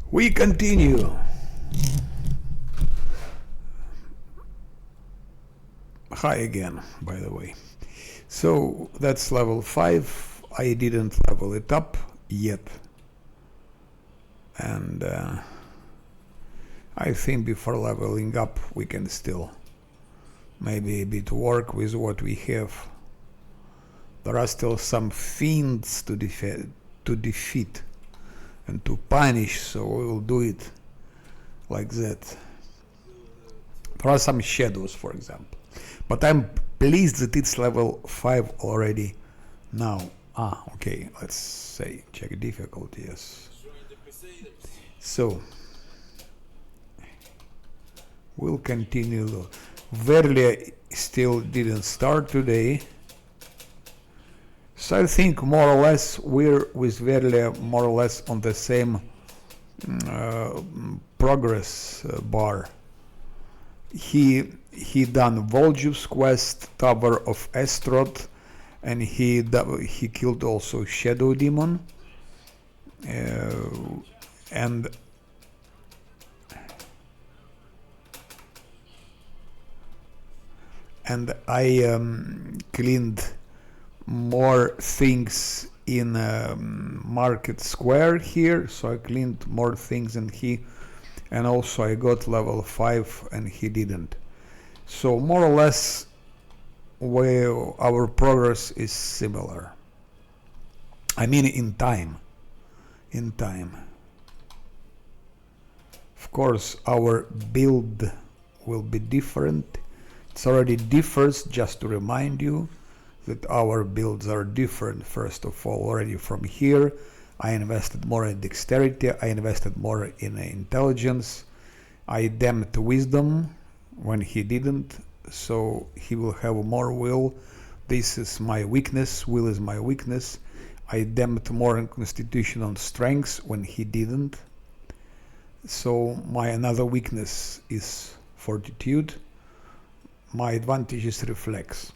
We continue. Hi again, by the way. So that's level 5. I didn't level it up yet. And I think before leveling up we can still maybe a bit work with what we have. There are still some fiends to defeat and to punish, so we will do it like that. There are some shadows, for example, but I'm pleased that it's level 5 already now. Okay, let's say check difficulty. Yes, so we'll continue. Verlia still didn't start today, so I think more or less we're with Verlia more or less on the same progress bar. He done Volju's quest, Tower of Estroth, and he killed also Shadow Demon, and I cleaned more things in Market Square here, so I cleaned more things than he, and also I got level 5 and he didn't. So more or less our progress is similar. I mean in time. Of course our build will be different. It's already differs, just to remind you that our builds are different. First of all, already from here I invested more in dexterity, I invested more in intelligence, I damped wisdom when he didn't, so he will have more will. This is my weakness, will is my weakness. I damped more in constitution and strength when he didn't, so my another weakness is fortitude. My advantage is reflex.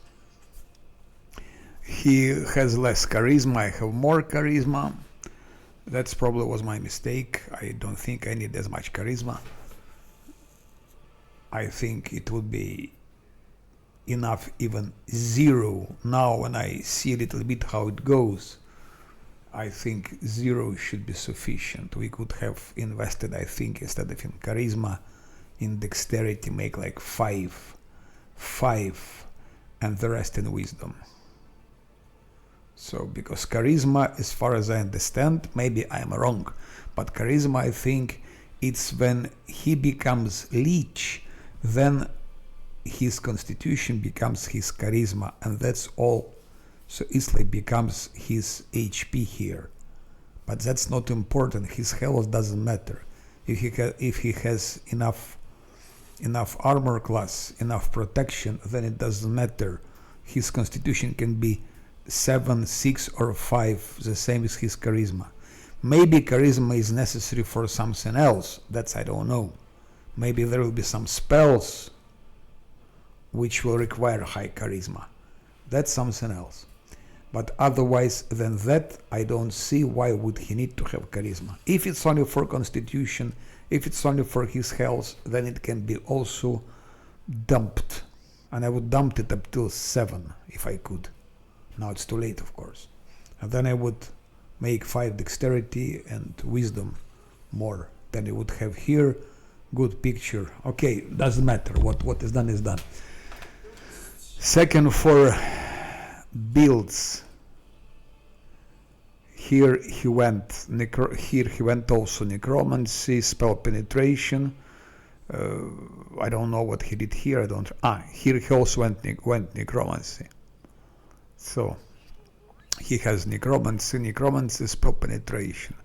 He has less charisma, I have more charisma. That's probably was my mistake. I don't think I need as much charisma. I think it would be enough even 0. Now when I see a little bit how it goes, I think 0 should be sufficient. We could have invested, I think, instead of in charisma, in dexterity, make like 5, and the rest in wisdom. So, because charisma, as far as I understand, maybe I'm wrong, but charisma, I think, it's when he becomes leech, then his constitution becomes his charisma, and that's all. So Islay becomes his HP here, but that's not important. His health doesn't matter. If he has enough armor class, enough protection, then it doesn't matter. His constitution can be 7, 6, or 5, the same as his charisma. Maybe charisma is necessary for something else, that's I don't know. Maybe there will be some spells which will require high charisma. That's something else. But otherwise than that, I don't see why would he need to have charisma. If it's only for constitution, if it's only for his health, then it can be also dumped. And I would dump it up till 7 if I could. Now it's too late, of course. And then I would make 5 dexterity and wisdom more. Then I would have here good picture. Okay, doesn't matter. What is done is done. Second, for builds. Here he went also necromancy, spell penetration. I don't know what he did here. Here he also went necromancy. So he has necromancy, spell penetration.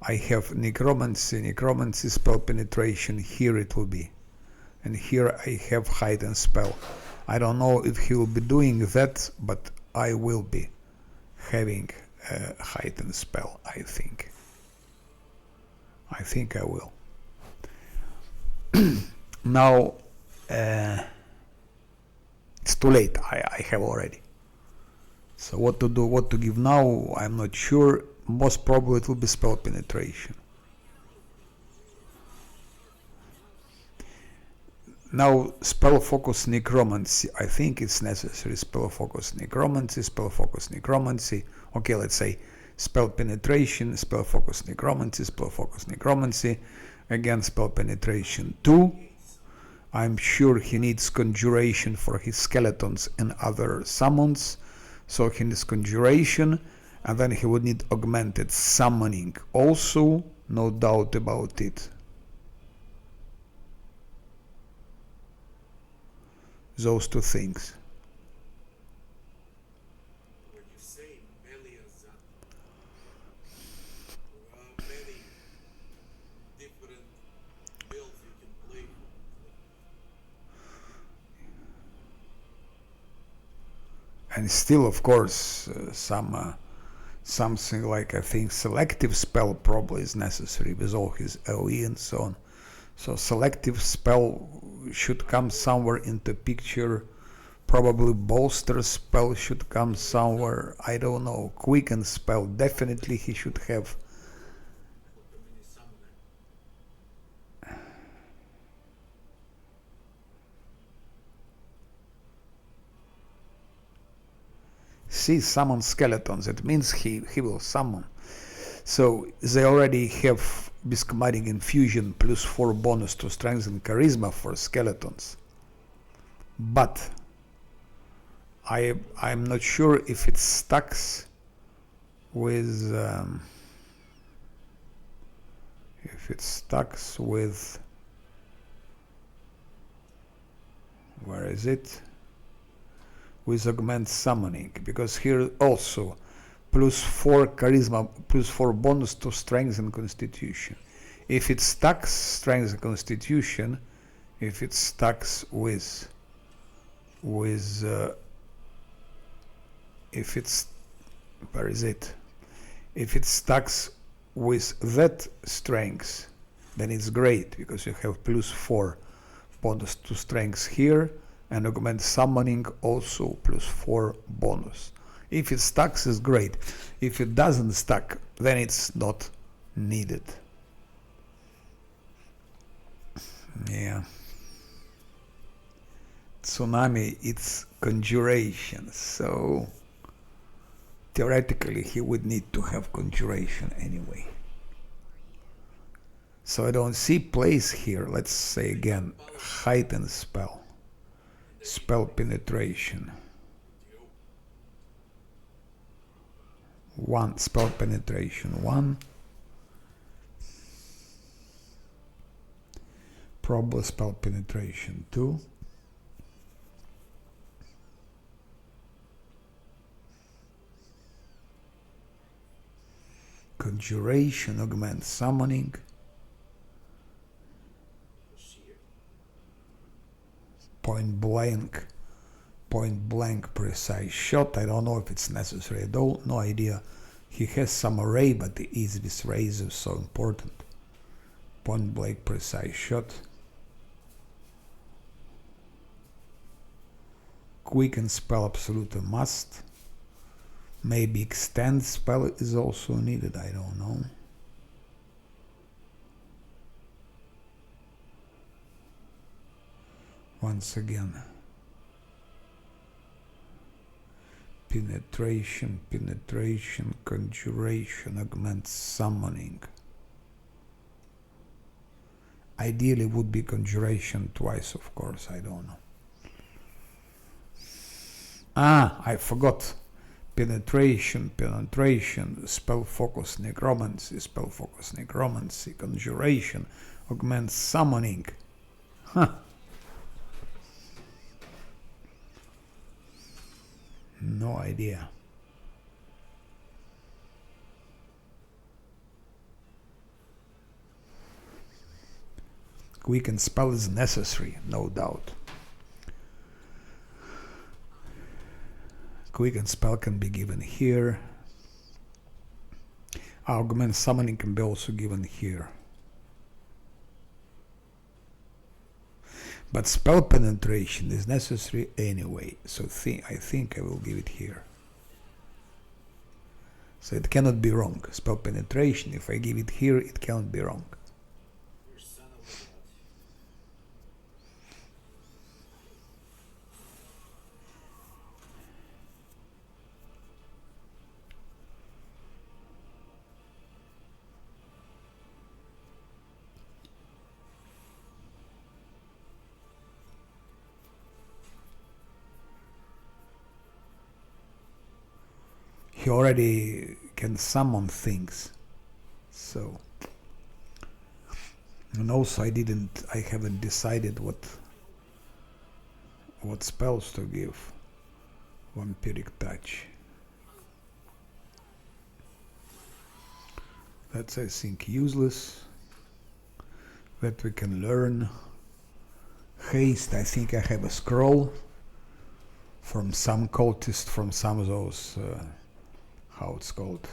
I have necromancy, spell penetration. Here it will be, and here I have hide and spell. I don't know if he will be doing that, but I will be having hide and spell. I think I will. Now it's too late. I have already. So what to do, what to give now, I'm not sure. Most probably it will be spell penetration. Now, spell focus necromancy. I think it's necessary. Spell focus necromancy, spell focus necromancy. Okay, let's say spell penetration, spell focus necromancy, spell focus necromancy. Again, spell penetration 2. I'm sure he needs conjuration for his skeletons and other summons. So he needs conjuration, and then he would need augmented summoning also, no doubt about it. Those two things. When you say millions, there are many different builds you can play for. And still, of course, something like, I think, selective spell probably is necessary with all his AoE and so on. So selective spell should come somewhere into picture. Probably bolster spell should come somewhere. I don't know. Quicken spell definitely he should have. See, summon skeletons. It means he will summon. So they already have Biscomatic Infusion plus 4 bonus to strength and charisma for skeletons. But I'm not sure if it stacks with where is it? With augment summoning, because here also plus 4 charisma, plus 4 bonus to strength and constitution. If it stacks strength and constitution, if it stacks with if it's, where is it? If it stacks with that strength, then it's great, because you have plus 4 bonus to strength here, and augment summoning also plus 4 bonus. If it stacks, is great. If it doesn't stack, then it's not needed. Yeah. Tsunami, it's conjuration, so theoretically he would need to have conjuration anyway. So I don't see place here. Let's say again, heightened spell. Spell penetration. 1 spell penetration 1. Probable spell penetration 2. Conjuration, augment summoning. Point blank precise shot. I don't know if it's necessary at all, no idea. He has some array, but the ease with rays is so important. Point blank precise shot. Quicken spell absolute must. Maybe extend spell is also needed, I don't know. Once again, penetration, conjuration, augment summoning. Ideally would be conjuration twice, of course, I don't know. I forgot. Penetration, spell focus necromancy, conjuration, augment summoning. No idea. Quicken spell is necessary, no doubt. Quicken spell can be given here. Augment summoning can be also given here. But spell penetration is necessary anyway, so I think I will give it here. So it cannot be wrong. Spell penetration, if I give it here, it cannot be wrong. he already can summon things. So, and also I haven't decided what spells to give. Vampiric touch. That's, I think, useless. That we can learn. Haste, I think I have a scroll from some cultist, from some of those, how it's called.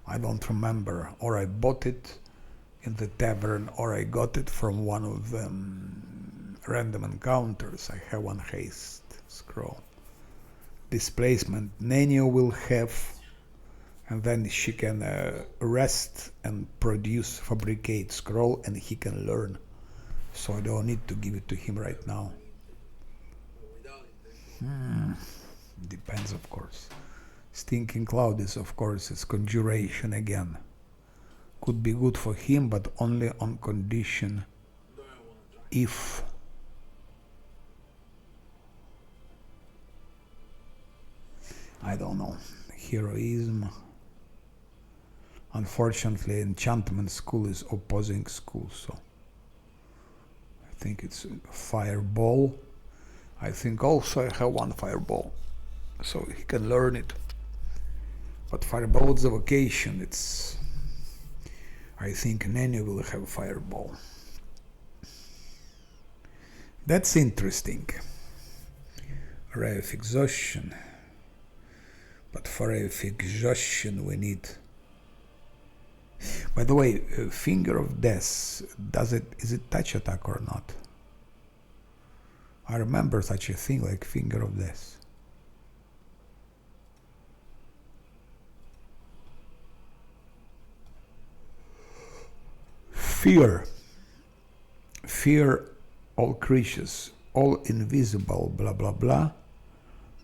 I don't remember, or I bought it in the tavern, or I got it from one of them random encounters. I have one haste scroll. Displacement Nenio will have, and then she can rest and fabricate scroll, and he can learn. So I don't need to give it to him right now. Depends, of course. Stinking Cloud is, of course, it's conjuration again. Could be good for him, but only on condition if I don't know. Heroism. Unfortunately, enchantment school is opposing school, so I think it's fireball. I think also I have one fireball, so he can learn it. But fireball is a vocation. It's, I think Nenny will have fireball. That's interesting. Ray of exhaustion. But for Ray of exhaustion we need. By the way, Finger of Death, is it touch attack or not? I remember such a thing like Finger of Death. Fear. Fear all creatures, all invisible, blah blah blah,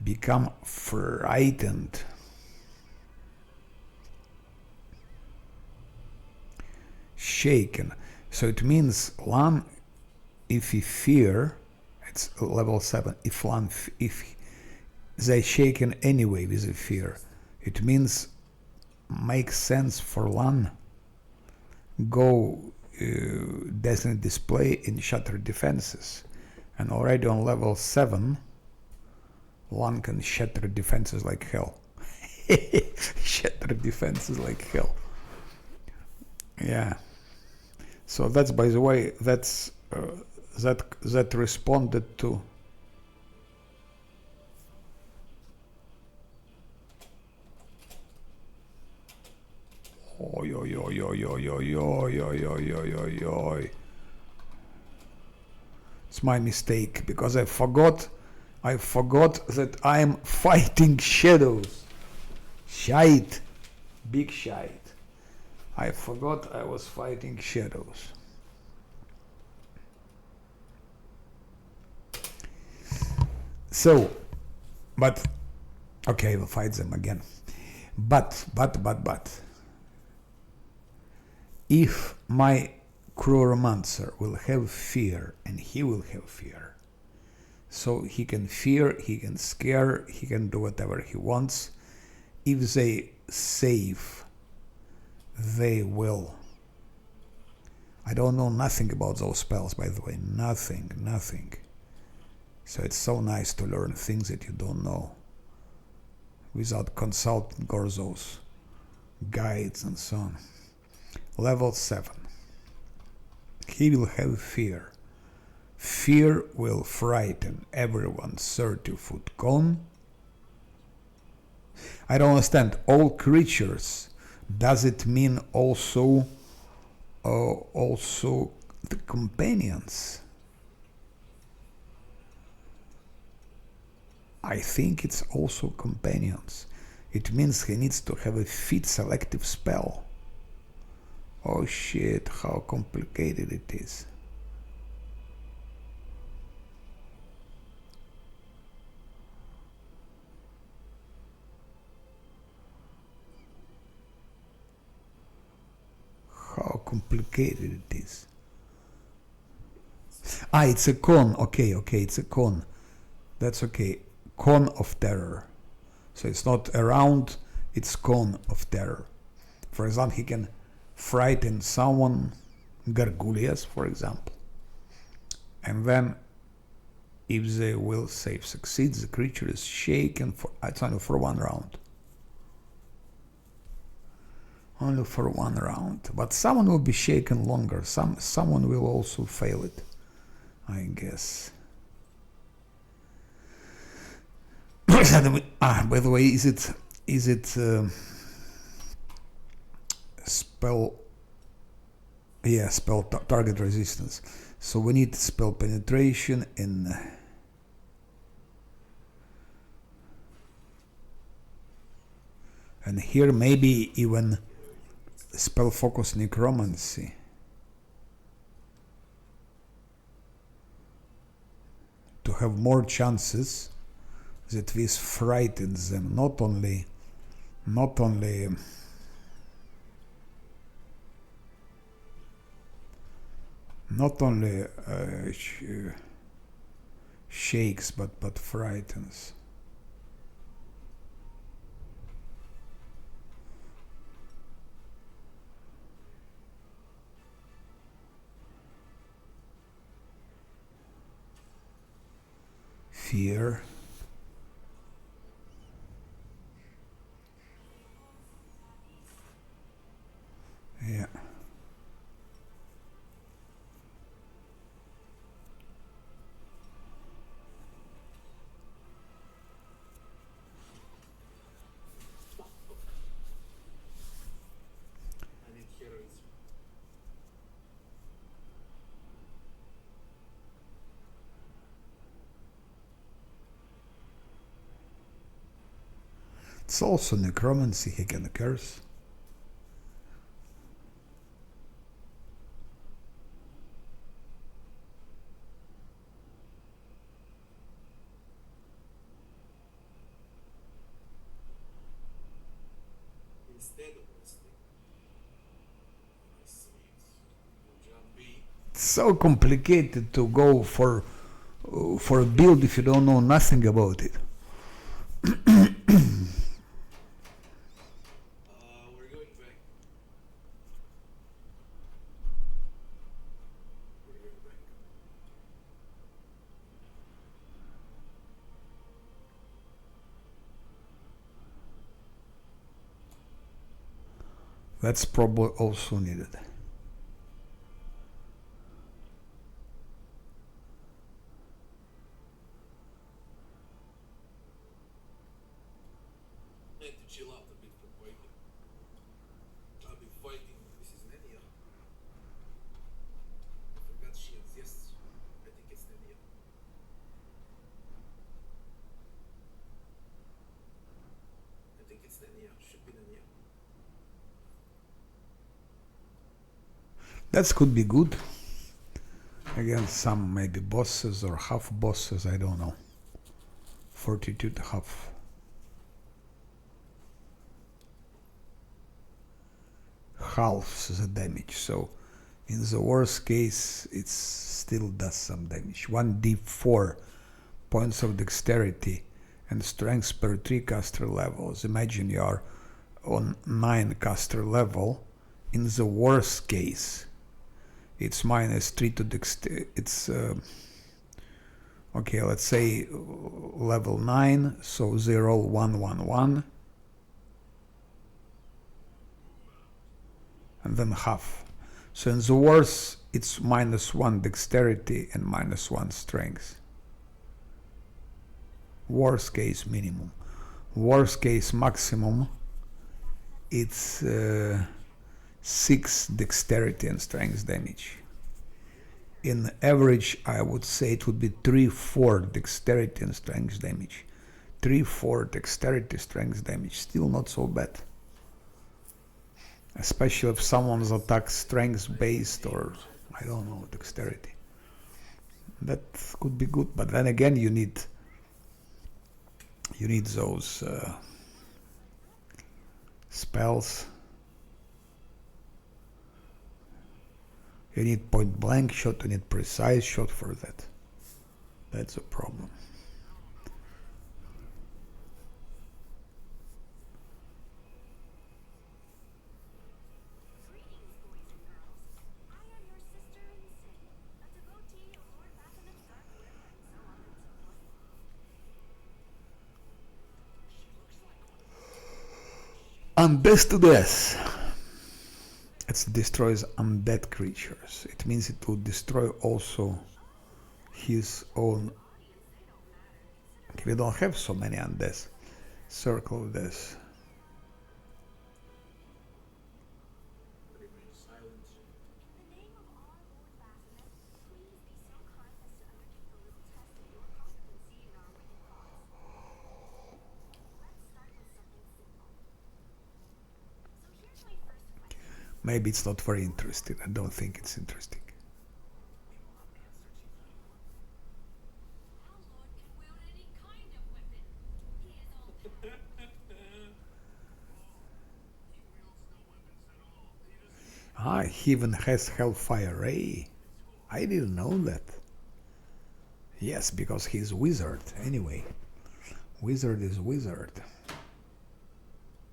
become frightened. Shaken. So it means Lan, if he fear, it's level 7. If Lan, if they shaken anyway with a fear, it means makes sense for Lan go Destiny display in Shattered Defenses, and already on level 7 Lan can shatter defenses like hell. Shatter defenses like hell. Yeah. So that's, by the way, that's that responded to oi oi oi oi oi oi oi oi oi oi oi. It's my mistake because I forgot that I'm fighting shadows. Shite. Big shite. I forgot I was fighting shadows. So, but, okay, we'll fight them again. But, if my Cruoromancer will have fear, and he will have fear, so he can fear, he can scare, he can do whatever he wants. If they save, they will. I don't know nothing about those spells, by the way. Nothing. So it's so nice to learn things that you don't know without consulting or those guides and so on. Level 7. He will have fear. Fear will frighten everyone's 30-foot cone. I don't understand. All creatures. Does it mean also the companions? I think it's also companions. It means he needs to have a fit selective spell. Oh shit, how complicated it is. How complicated it is. Ah, it's a con. Okay, it's a con. That's okay. cone of terror. So it's not around, it's cone of terror. For example, he can frighten someone, Gargullias, for example. And then, if the will save succeeds, the creature is shaken for it's only for 1 round. Only for 1 round. But someone will be shaken longer. Someone will also fail it, I guess. By the way, is it spell? Yeah, spell target resistance. So we need spell penetration in. And here maybe even spell focus necromancy. To have more chances that this frightens them, not only shakes but frightens. Fear. Yeah. I need heroism. It's also necromancy he can curse. Instead of resting, I see it. John B. It's so complicated to go for a build if you don't know nothing about it. We're going back. We're going back. That's probably also needed. I had to chill out a bit from fighting. I've been fighting. This is Nenia. I forgot shields. Yes, I think it's Nenia. I think it's Nenia. Should be Nenia. That could be good against some maybe bosses or half bosses, I don't know. Fortitude half. Halves the damage, so in the worst case it still does some damage. 1d4 points of dexterity and strength per 3 caster levels. Imagine you are on 9 caster level. In the worst case it's -3 to dexterity. It's okay, let's say level 9, so they roll 1 1 1 and then half. So in the worst it's -1 dexterity and -1 strength. Worst case minimum. Worst case maximum, it's 6 dexterity and strength damage. In average, I would say it would be 3-4 dexterity and strength damage. 3-4 dexterity strength damage, still not so bad. Especially if someone's attack strength based or, I don't know, dexterity. That could be good, but then again you need those spells. You need point blank shot, you need precise shot for that. That's a problem. Undeath to death. It destroys undead creatures. It means it will destroy also his own. Okay, we don't have so many undeath. Circle of death. Remain silent. In the name of our Lord Baphomet, please be so kind as to undertake a little test of your competency in our wicked thoughts. Let's start with something simple. So here's my first question. Maybe it's not very interesting. I don't think it's interesting. Our Lord can wield any kind of weapon. He is all powerful. Ah, he even has Hellfire Ray. I didn't know that. Yes, because he's wizard. Anyway, wizard is wizard.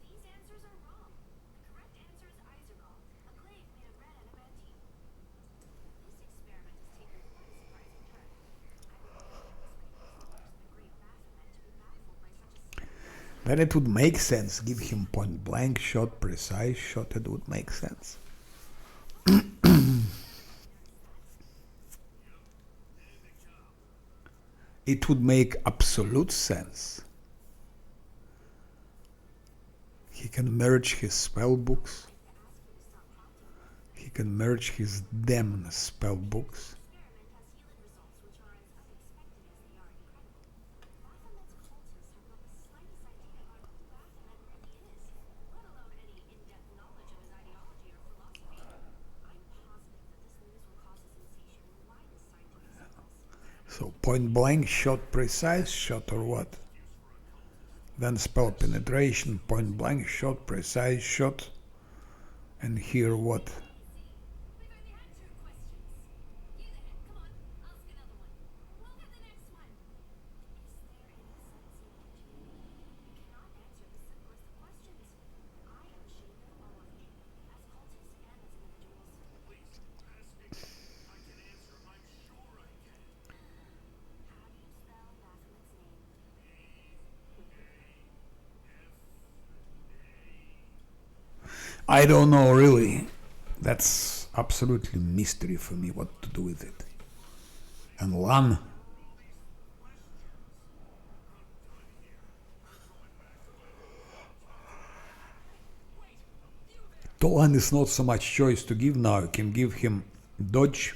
These answers are wrong. The correct answer is Isergol, a glaive made of red adamantine. This experiment has taken quite a surprising turn. I would not have expected the great Baphomet to be baffled by such a simple. Then it would make sense. Give him point blank shot, precise shot. It would make sense. It would make absolute sense. He can merge his spell books. He can merge his damn spell books. Experiment has yielded results which are as unexpected as they are incredible. Baphomet's occultists have not the slightest idea about who Baphomet really is, let alone any in-depth knowledge of his ideology or philosophy. I'm positive that this news will cause a sensation in the widest scientific circles. So point blank shot, precise shot, or what? Then spell penetration, point blank shot, precise shot, and here what? We've only had 2 questions. You there, come on, ask another one. We'll get the next one. Is there any sense in it? You cannot answer the simplest of questions. I am ashamed of all of you, as cultists and as individuals. Please, ask me. I can answer. I'm sure I can. How do you spell Baphomet's name? I don't know really. That's absolutely mystery for me what to do with it. And Lan. To Lan is not so much choice to give now. You can give him dodge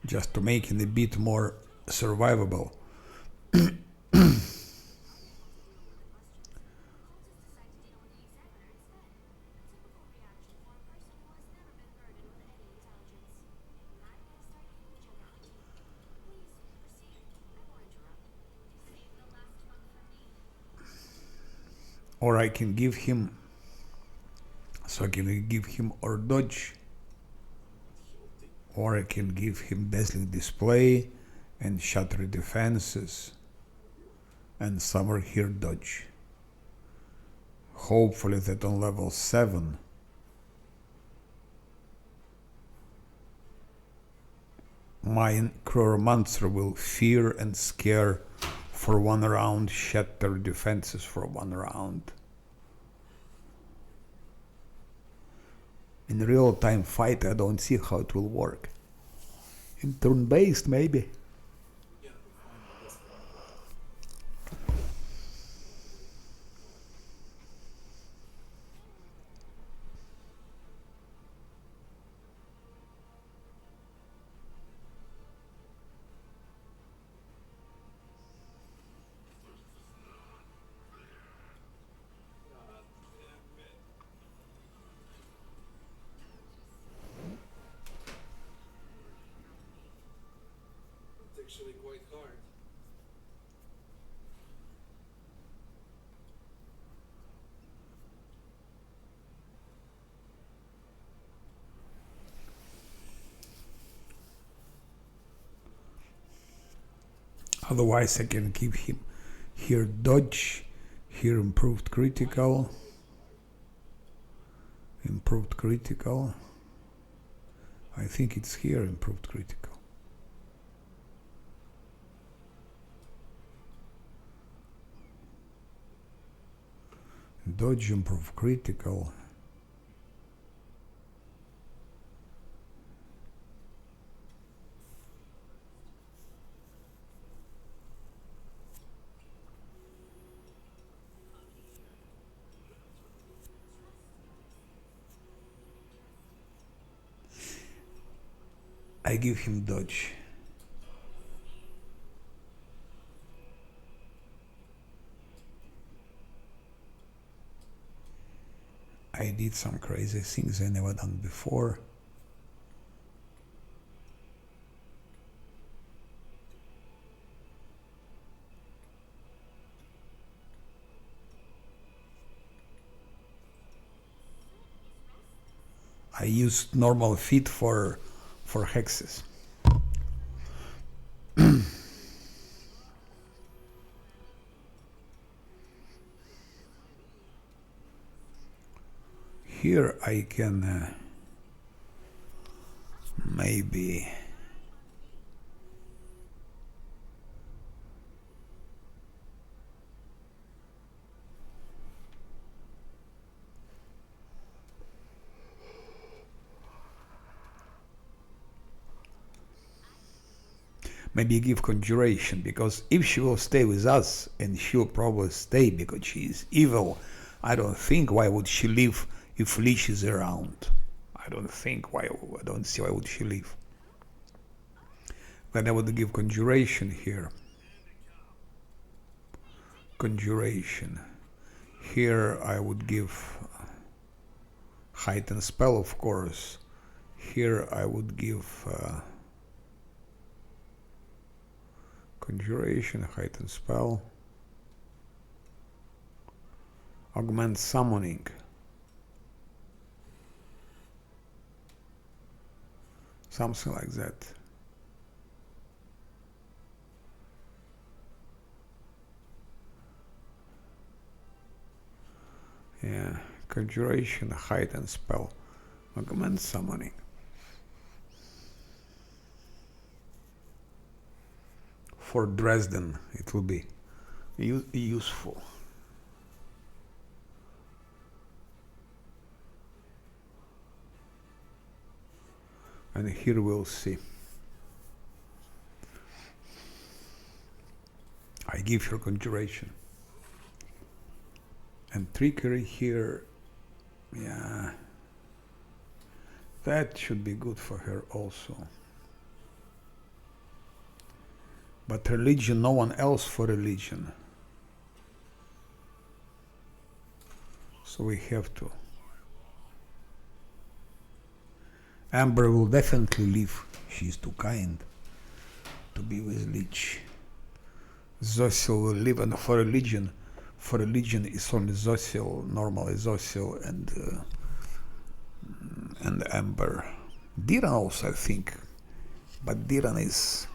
just to make it a bit more survivable. Or I can give him, so I can give him or dodge, or I can give him dazzling display and shatter defenses and summer here dodge. Hopefully that on level 7 my Cruoromancer will fear and scare for 1 round, shatter defenses for 1 round. In real-time fight, I don't see how it will work. In turn-based, maybe. Yeah, we'll find the best one. God damn it. It's actually quite hard. Otherwise, I can give him here dodge, here improved critical, improved critical. I think it's here improved critical. Dodge, improve critical. I give him dodge. I did some crazy things I never done before. I used normal feet for hexes. Here I can maybe give conjuration, because if she will stay with us, and she'll probably stay because she is evil, I don't think why would she leave if Lich is around. I don't see why would she leave. Then I would give conjuration here. Conjuration. Here I would give heightened spell, of course. Here I would give conjuration, heightened spell, augment summoning. Something like that. Yeah, conjuration, heightened spell, augment summoning. For Dresden, it will be useful. And here we'll see. I give her conjuration. And trickery here, yeah, that should be good for her also. But religion, no one else for religion. So we have to. Amber will definitely leave. She's too kind to be with Lich. Zosil will live, and for religion is only Zosil, normal Zosil, and Amber. Diran also, I think, but Diran is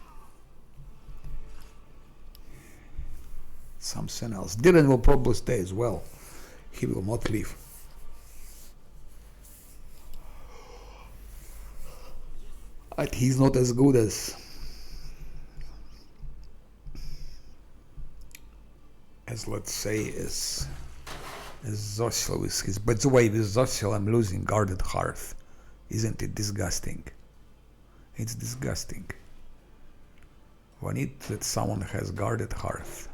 something else. Diran will probably stay as well. He will not leave. But he's not as good as let's say as Zosil with his. By the way, with Zosil I'm losing guarded hearth. Isn't it disgusting? It's disgusting. We need that someone has guarded hearth.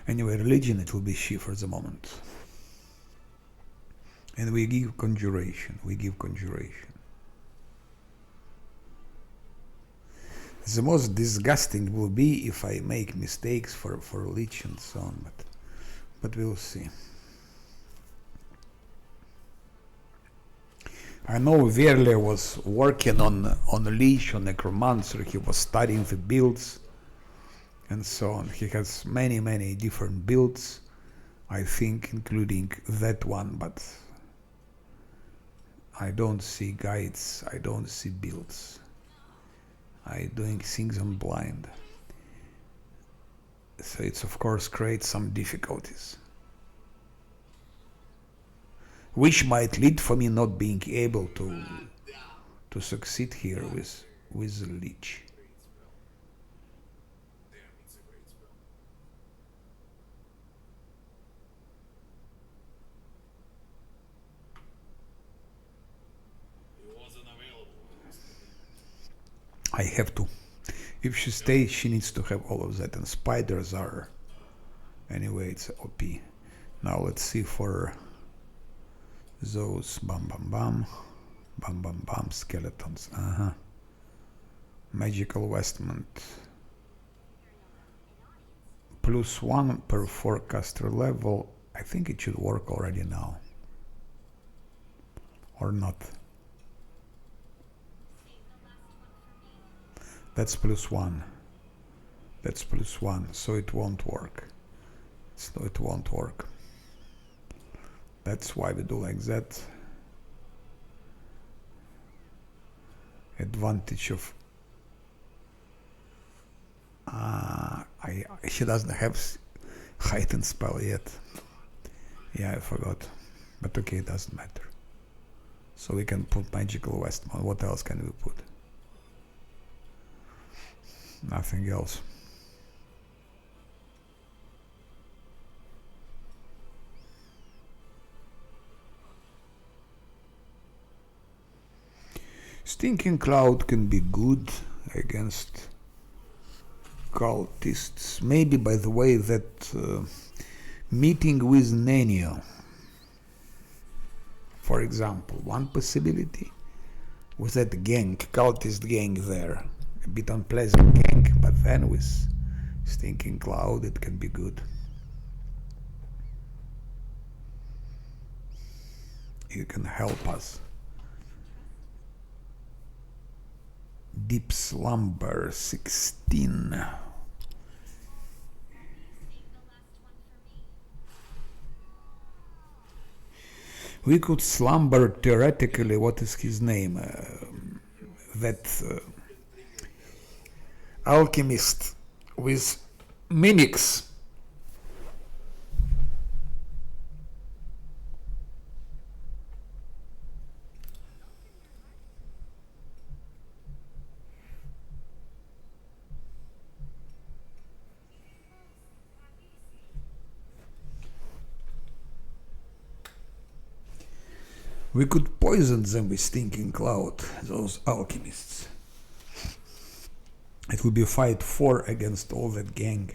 Anyway, religion, it will be she for the moment. And we give conjuration. The most disgusting will be if I make mistakes for Lich and so on, but we'll see. I know Verle was working on Lich, on Necromancer. He was studying the builds and so on. He has many different builds, I think, including that one, but I don't see guides, I don't see builds. I'm doing things on blind. So it's of course creates some difficulties, which might lead for me not being able to succeed here with the leech. Great spell. Damn, it's a great spell. He wasn't available yesterday. I have to. If she stays, she needs to have all of that, and spiders are. Anyway, it's OP. Now let's see for those bam bam bam, bam bam bam skeletons. Magical vestment. +1 per forecaster level. I think it should work already now. Or not. That's +1. That's +1, so it won't work. So it won't work. That's why we do like that. Advantage of she doesn't have heightened spell yet. Yeah, I forgot. But okay, it doesn't matter. So we can put magical vestment. What else can we put? Nothing else. Stinking Cloud can be good against cultists. Maybe by the way that meeting with Nenio, for example, one possibility with that gang, cultist gang there. A bit unpleasant gang, but then with Stinking Cloud it can be good. It can help us. Deep Slumber 16. We could slumber theoretically. What is his name? That alchemist with mimics. We could poison them with Stinking Cloud, those alchemists. It would be fight 4 against all that gang.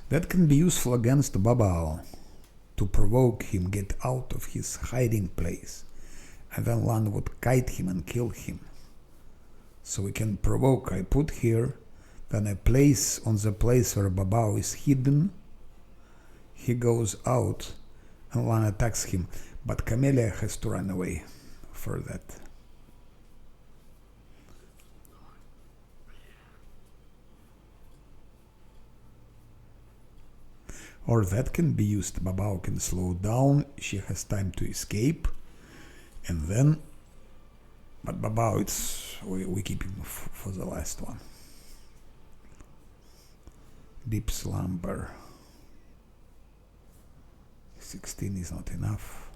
That can be useful against Babao, to provoke him get out of his hiding place, and then one would kite him and kill him. So we can provoke. I put here, then I place on the place where Babao is hidden. He goes out and one attacks him, but Camellia has to run away for that. Or that can be used. Babao can slow down, she has time to escape, and then, but Babao, we keep him for the last one. Deep Slumber 16 is not enough.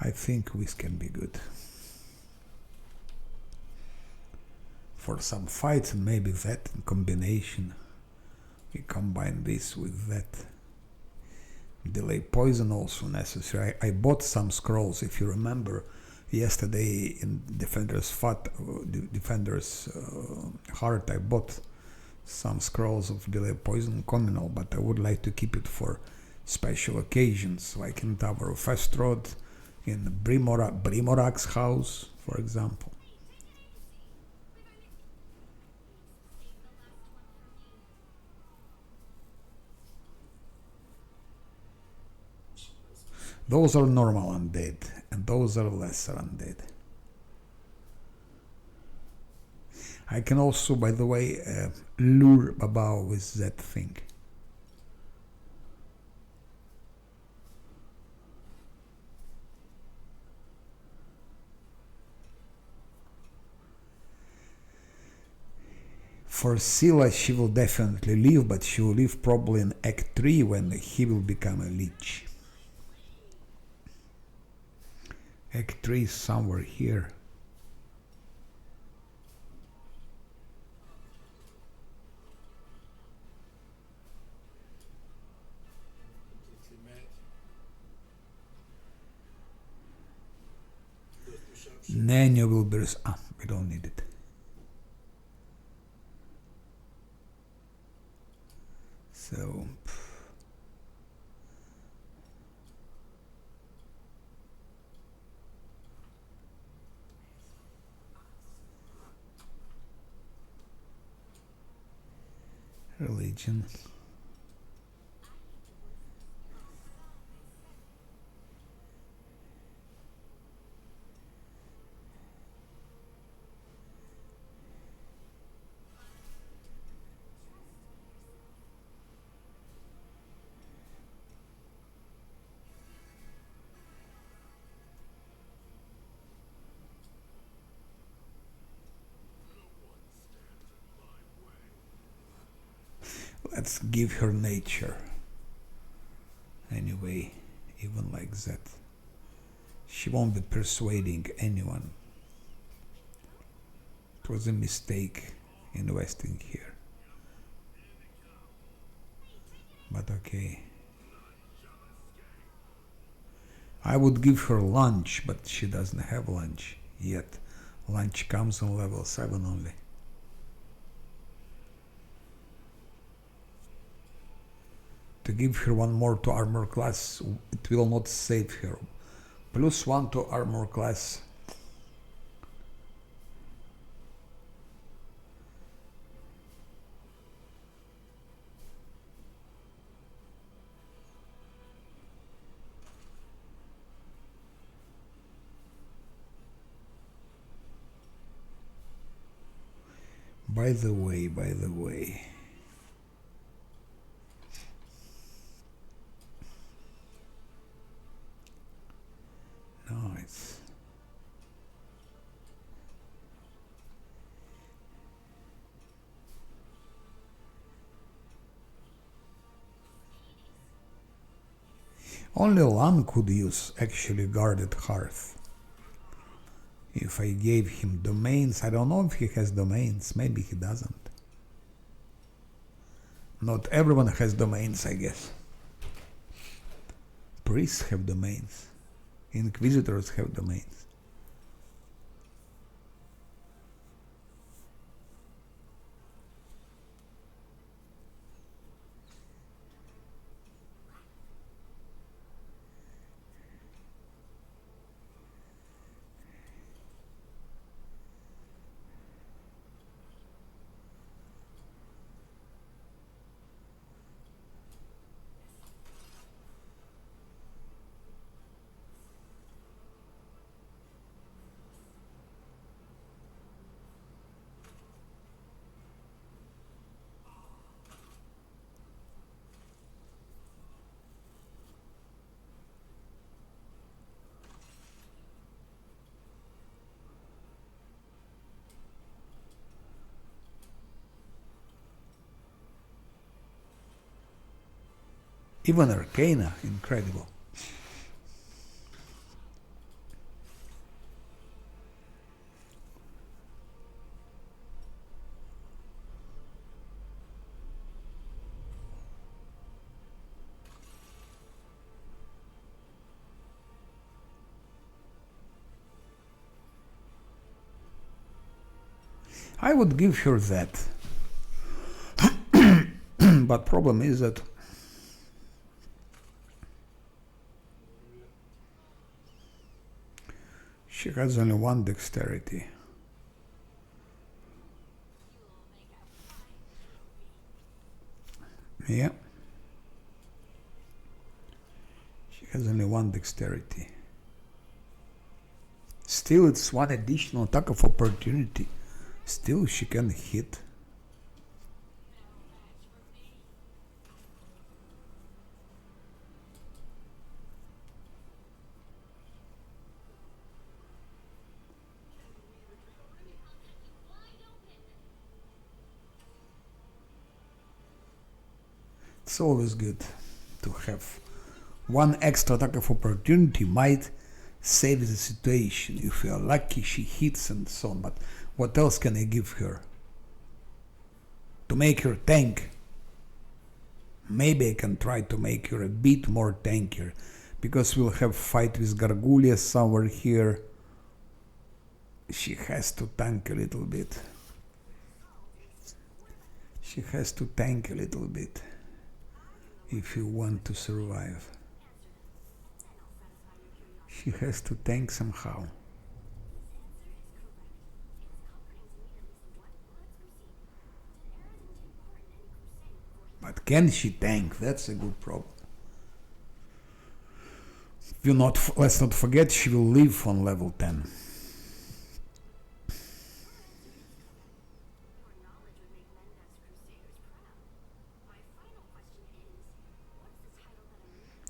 I think this can be good for some fights, and maybe that in combination. We combine this with that. Delay poison also necessary. I bought some scrolls, if you remember, yesterday in Defender's Heart. I bought some scrolls of delay poison communal, but I would like to keep it for special occasions, like in Tower of Festrod, in Brimorak's house, for example. Those are normal undead, and those are lesser undead. I can also, by the way, lure Babao with that thing. For Scylla, she will definitely leave, but she will leave probably in Act 3 when he will become a leech. Act 3 is somewhere here. Completely mad. Those two sharpshooters. Nanyo will be... we don't need it. So... religion. Let's give her nature. Anyway, even like that. She won't be persuading anyone. It was a mistake investing here. But okay. I would give her lunch, but she doesn't have lunch yet. Lunch comes on level 7 only. To give her one more to armor class, it will not save her. +1 to armor class. By the way. No, it's... Only Lan could use actually guarded hearth. If I gave him domains, I don't know if he has domains, maybe he doesn't. Not everyone has domains, I guess. Priests have domains. Inquisitors have domains. Even Arcana, incredible. I would give her that. But problem is that she has only 1 dexterity. Yeah. She has only 1 dexterity. Still, it's 1 additional attack of opportunity Still she can hit. It's always good to have one extra attack of opportunity might save the situation. If you are lucky, she hits and so on. But what else can I give her? To make her tank. Maybe I can try to make her a bit more tankier, because we'll have fight with Gargulya somewhere here. She has to tank a little bit. She has to tank a little bit if you want to survive. She has to tank somehow. But can she tank? That's a good problem. Let's not forget she will live on level 10.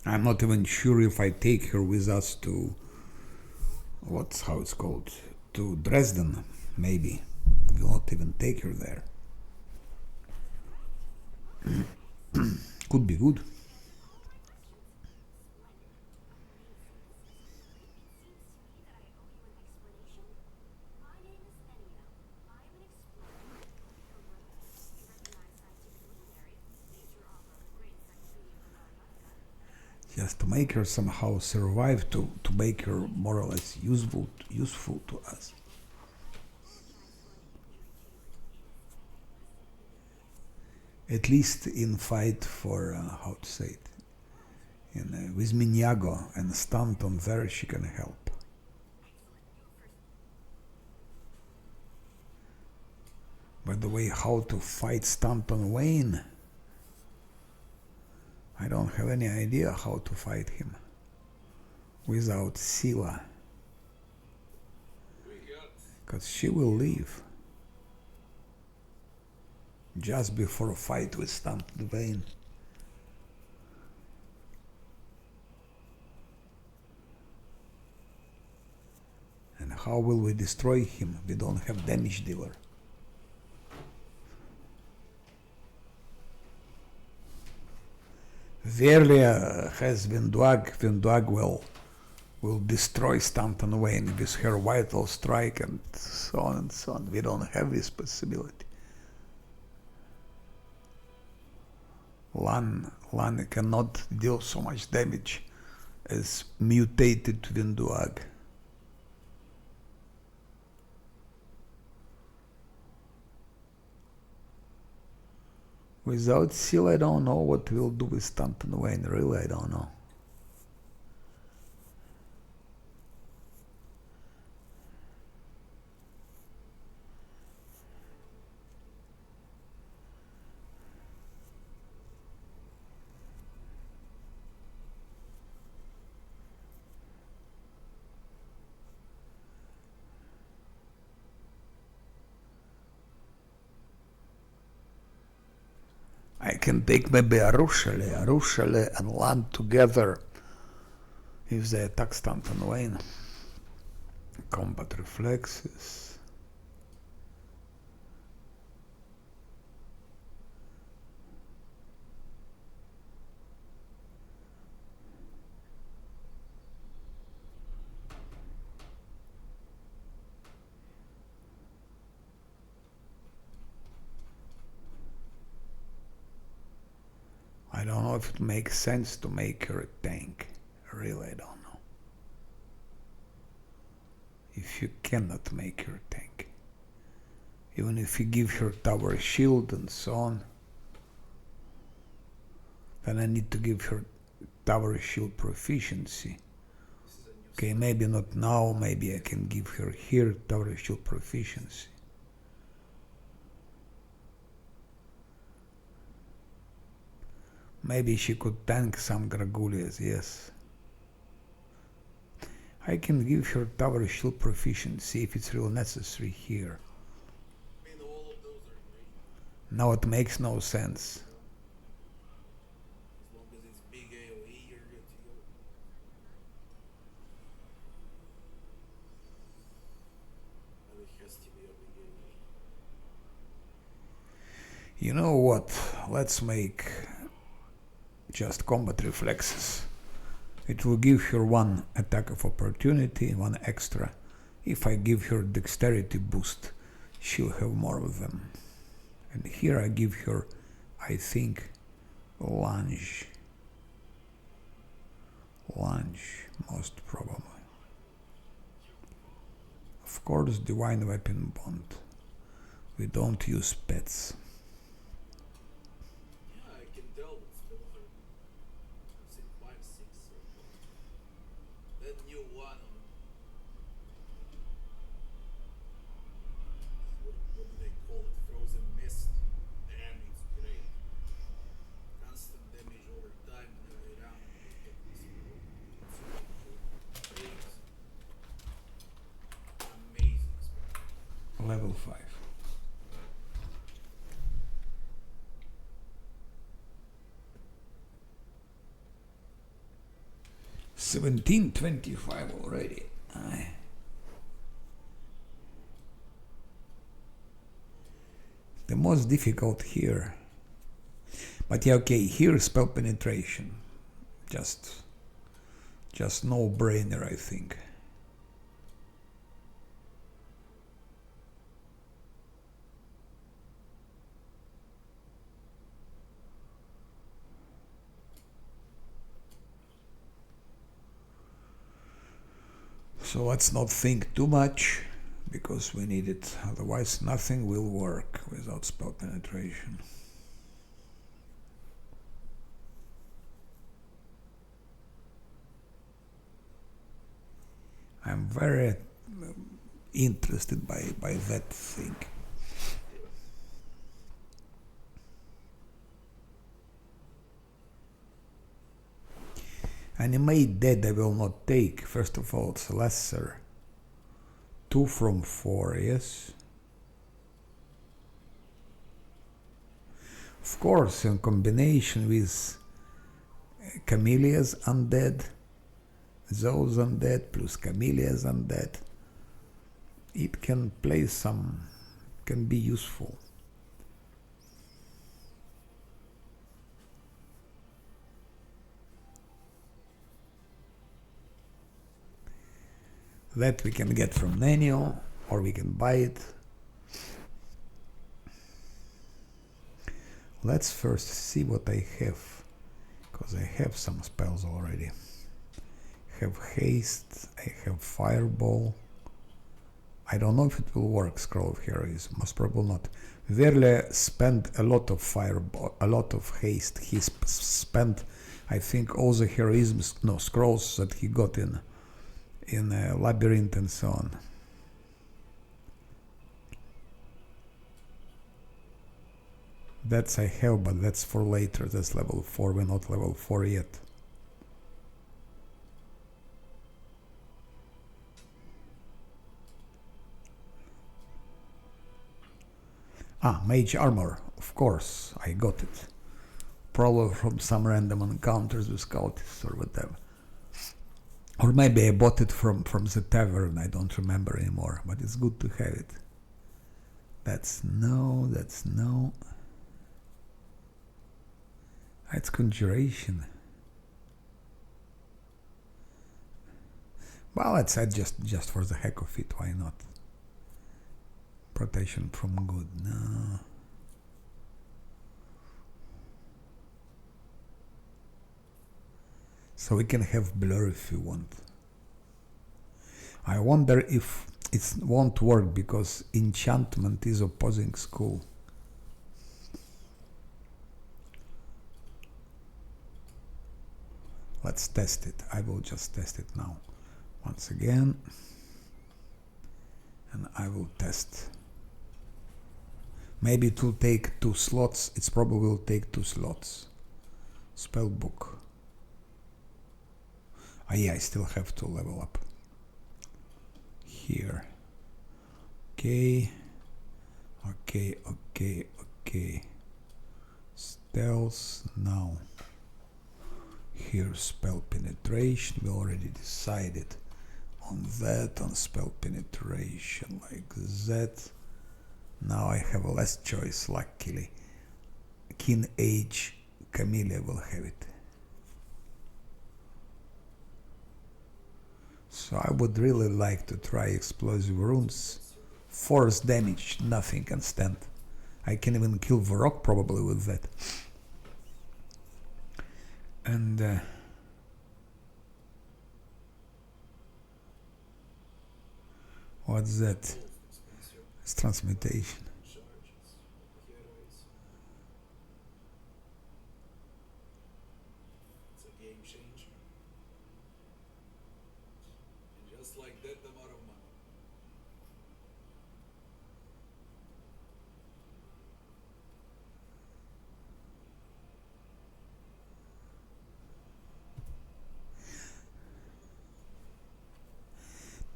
I'm not even sure if I take her with us to how it's called, to Dresden. Maybe we'll not even take her there. Could be good. Just to make her somehow survive, to make her more or less useful to us. At least in fight for, how to say it, with Minyago and Stanton there she can help. By the way, how to fight Stanton Wayne? I don't have any idea how to fight him without Sila, because she will leave just before a fight with Stanton Wayne. And how will we destroy him? We don't have damage dealer. Verlia has Vindwag. Vindwag will destroy Stanton Wayne with her vital strike and so on and so on. We don't have this possibility. Lan cannot deal so much damage as mutated Vindwag. Without Seal, I don't know what we'll do with Stanton Wayne. Really, I don't know. I can take maybe Arushale and land together if they attack Stanton Wayne. Combat reflexes. I don't know if it makes sense to make her a tank. Really, I don't know. If you cannot make her a tank. Even if you give her tower shield and so on, then I need to give her tower shield proficiency. Okay, maybe not now, maybe I can give her here tower shield proficiency. Maybe she could tank some Gargulias, yes. I can give her tower shield proficiency if it's real necessary here. Now it makes no sense. As long as it's big AoE, you're good to go. But it has to be a big AoE. You know what? Let's make just combat reflexes. It will give her one attack of opportunity, one extra. If I give her dexterity boost, she'll have more of them. And here I give her, I think, lunge. Lunge, most probably. Of course, divine weapon bond. We don't use pets. Yeah, I can tell it's spells are. I've seen 5, 6 so far. That new one on. What do they call it? Frozen Mist. Damn, it's great. Constant damage over time and every round you get this improvement. It's really cool. Great. Amazing spell. Level 5. $17.25 already. Aye. The most difficult here. But yeah, okay, here spell penetration. Just no brainer, I think. So let's not think too much, because we need it. Otherwise, nothing will work without spell penetration. I'm very interested by that thing. Animate dead I will not take. First of all, it's lesser. 2 from 4, yes. Of course, in combination with Camellia's undead, those undead plus Camellia's undead, it can play some, can be useful. That we can get from Nenio, or we can buy it. Let's first see what I have, because I have some spells already. I have haste, I have fireball. I don't know if it will work, Scroll of Heroes, most probably not. Verle spent a lot of fireball, a lot of haste. He spent, I think, all the heroisms, no, scrolls that he got in Labyrinth and so on. That's I have, but that's for later. That's level 4. We're not level 4 yet. Mage armor. Of course, I got it. Probably from some random encounters with cultists or whatever. Or maybe I bought it from the tavern, I don't remember anymore, but it's good to have it. That's no. It's conjuration. Well, let's add just for the heck of it, why not? Protection from good, no. So we can have blur if we want. I wonder if it won't work because enchantment is opposing school. Let's test it. I will just test it now. Once again. And I will test. Maybe it will take 2 slots. It's probably will take 2 slots. Spellbook. Yeah, I still have to level up. Here. Okay. Okay. Stealth now. Here spell penetration. We already decided on that, on spell penetration like that. Now I have less choice, luckily. Keen Age Camellia will have it. So I would really like to try explosive runes. Force damage, nothing can stand. I can even kill Varrock probably with that. And what's that? It's transmutation. Charges. Heroes. It's a game changer. And just like that, I'm out of money.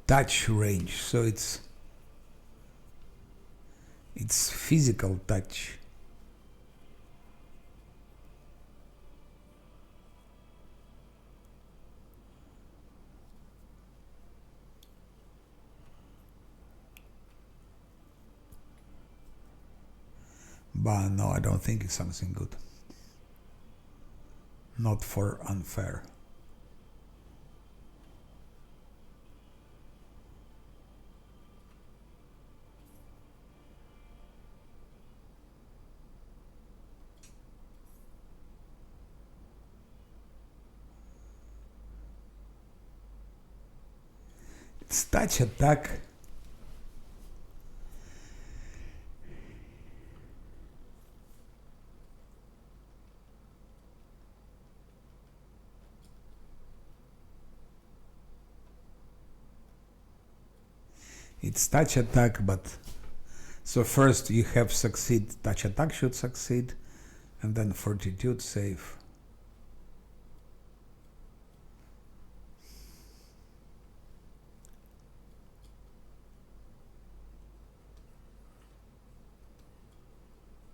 Touch range, so it's physical touch. But no, I don't think it's something good. Not for unfair. It's touch attack. It's touch attack, but so first you have succeed. Touch attack should succeed, and then fortitude save.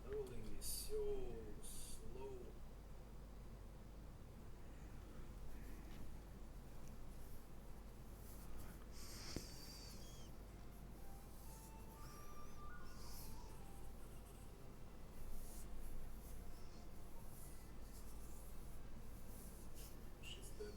Rolling is so slow. She's dead.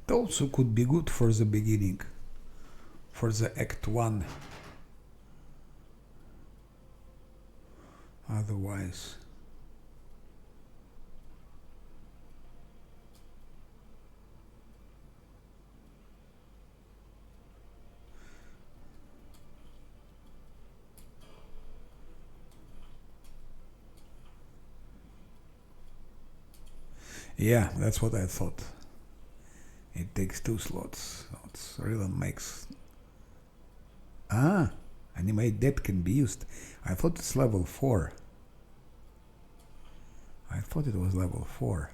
It also could be good for the beginning, for the Act 1. Otherwise, yeah, that's what I thought. It takes 2 slots, so it really makes... Animate Death can be used. I thought it's level 4. I thought it was level 4.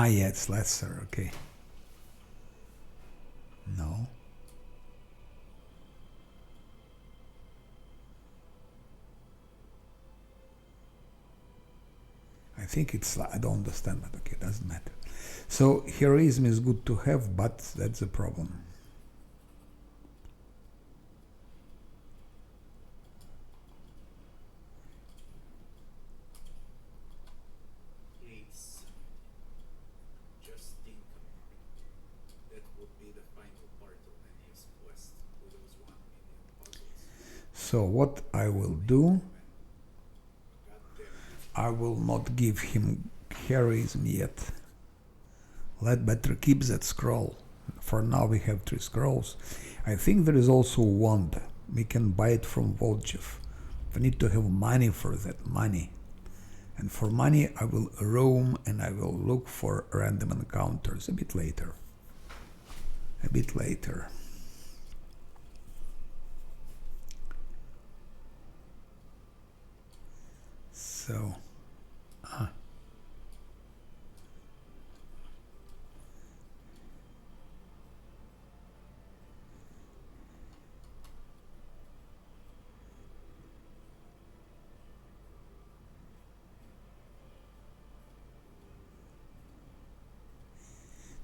Yeah, it's lesser, okay. No. I think it's, I don't understand, but okay, doesn't matter. So heroism is good to have, but that's the problem. Ace. Just think that would be the final part of Nenya's quest with those 1 million puzzles. So what I will do, God damn it. I will not give him heroism yet. Let better keep that scroll. For now we have 3 scrolls. I think there is also a wand. We can buy it from Volchev. We need to have money for that, money. And for money I will roam and I will look for random encounters a bit later. A bit later. So,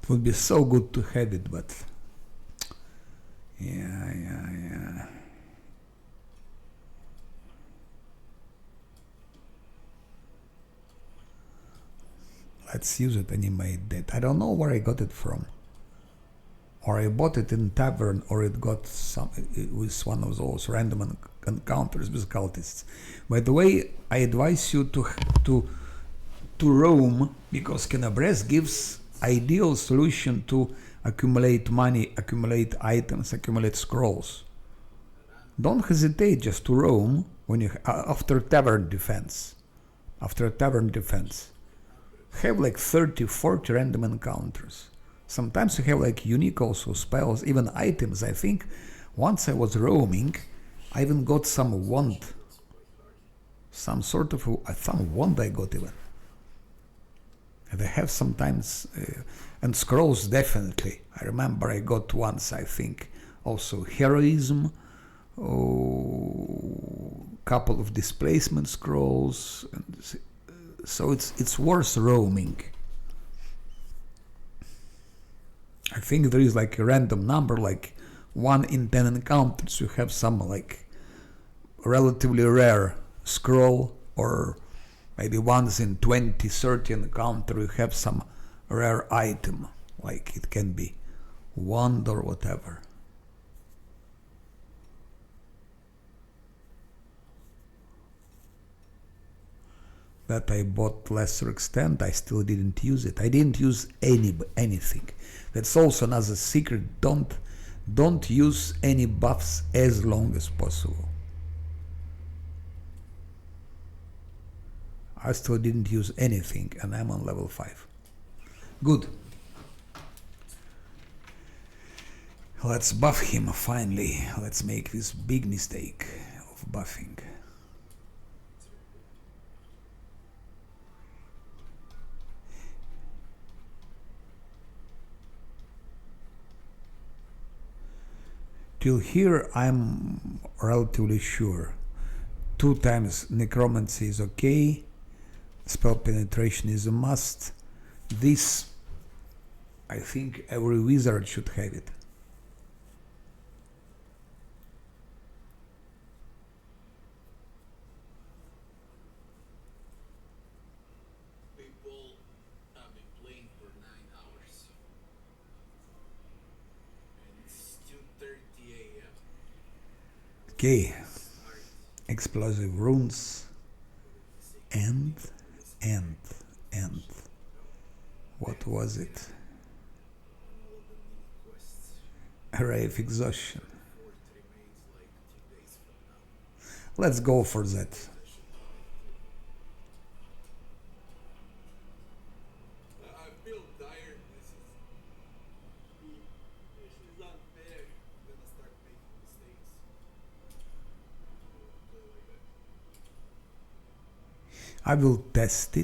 it would be so good to have it, but yeah. Let's use it, animate that. I don't know where I got it from. Or I bought it in tavern, or it got some. It was one of those random encounters with cultists. By the way, I advise you to roam, because Kenabres gives ideal solution to accumulate money, accumulate items, accumulate scrolls. Don't hesitate just to roam when you after tavern defense. After tavern defense, have like 30-40 random encounters. Sometimes you have like unique also spells, even items. I think once I was roaming, I even got some wand, some sort of some wand I got even. And I have sometimes and scrolls definitely. I remember I got once, I think, also heroism, couple of displacement scrolls, and so it's worth roaming. I think there is like a random number, like 1 in 10 encounters you have some like relatively rare scroll, or maybe once in 20-30 encounter you have some rare item, like it can be wand or whatever. That I bought lesser extent, I still didn't use it. I didn't use anything. That's also another secret. Don't use any buffs as long as possible. I still didn't use anything, and I'm on level 5. Good. Let's buff him finally. Let's make this big mistake of buffing. Till here I'm relatively sure. 2 times necromancy is okay. Spell penetration is a must. This, I think every wizard should have it. People have been playing for 9 hours. And it's 2:30 a.m. Okay. Explosive runes. And what was it? Array of exhaustion. Let's go for that. I feel tired. This is not fair. I'm gonna start making mistakes. I will test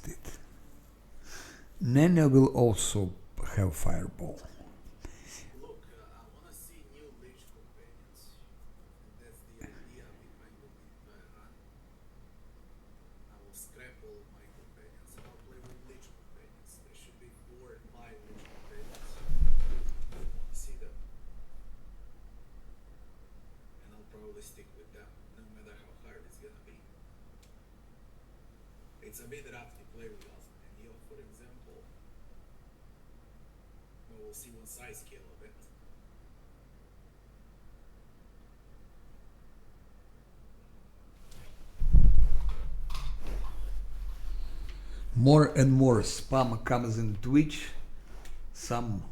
it. Nene will also have fireball. Look, I wanna see new Lich companions. That's the idea behind the run. I will scrap all of my companions and I'll play with Lich companions. There should be 4 and 5 Lich companions. See them? And I'll probably stick with them, no matter how hard it's gonna be. It's a bit rough to play with us, and you, for example, we'll see once I scale a bit. More and more spam comes in Twitch. Some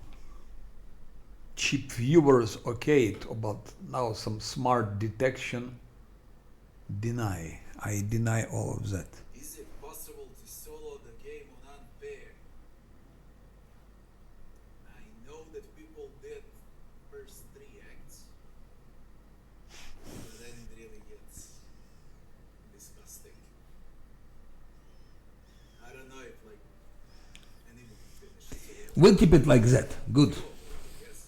cheap viewers okay, but now some smart detection deny. I deny all of that. Is it possible to solo the game on unfair? I know that people did first 3 acts, but then it really gets disgusting. I don't know if like anyone finished solo. We'll keep it like that. Good. Yes,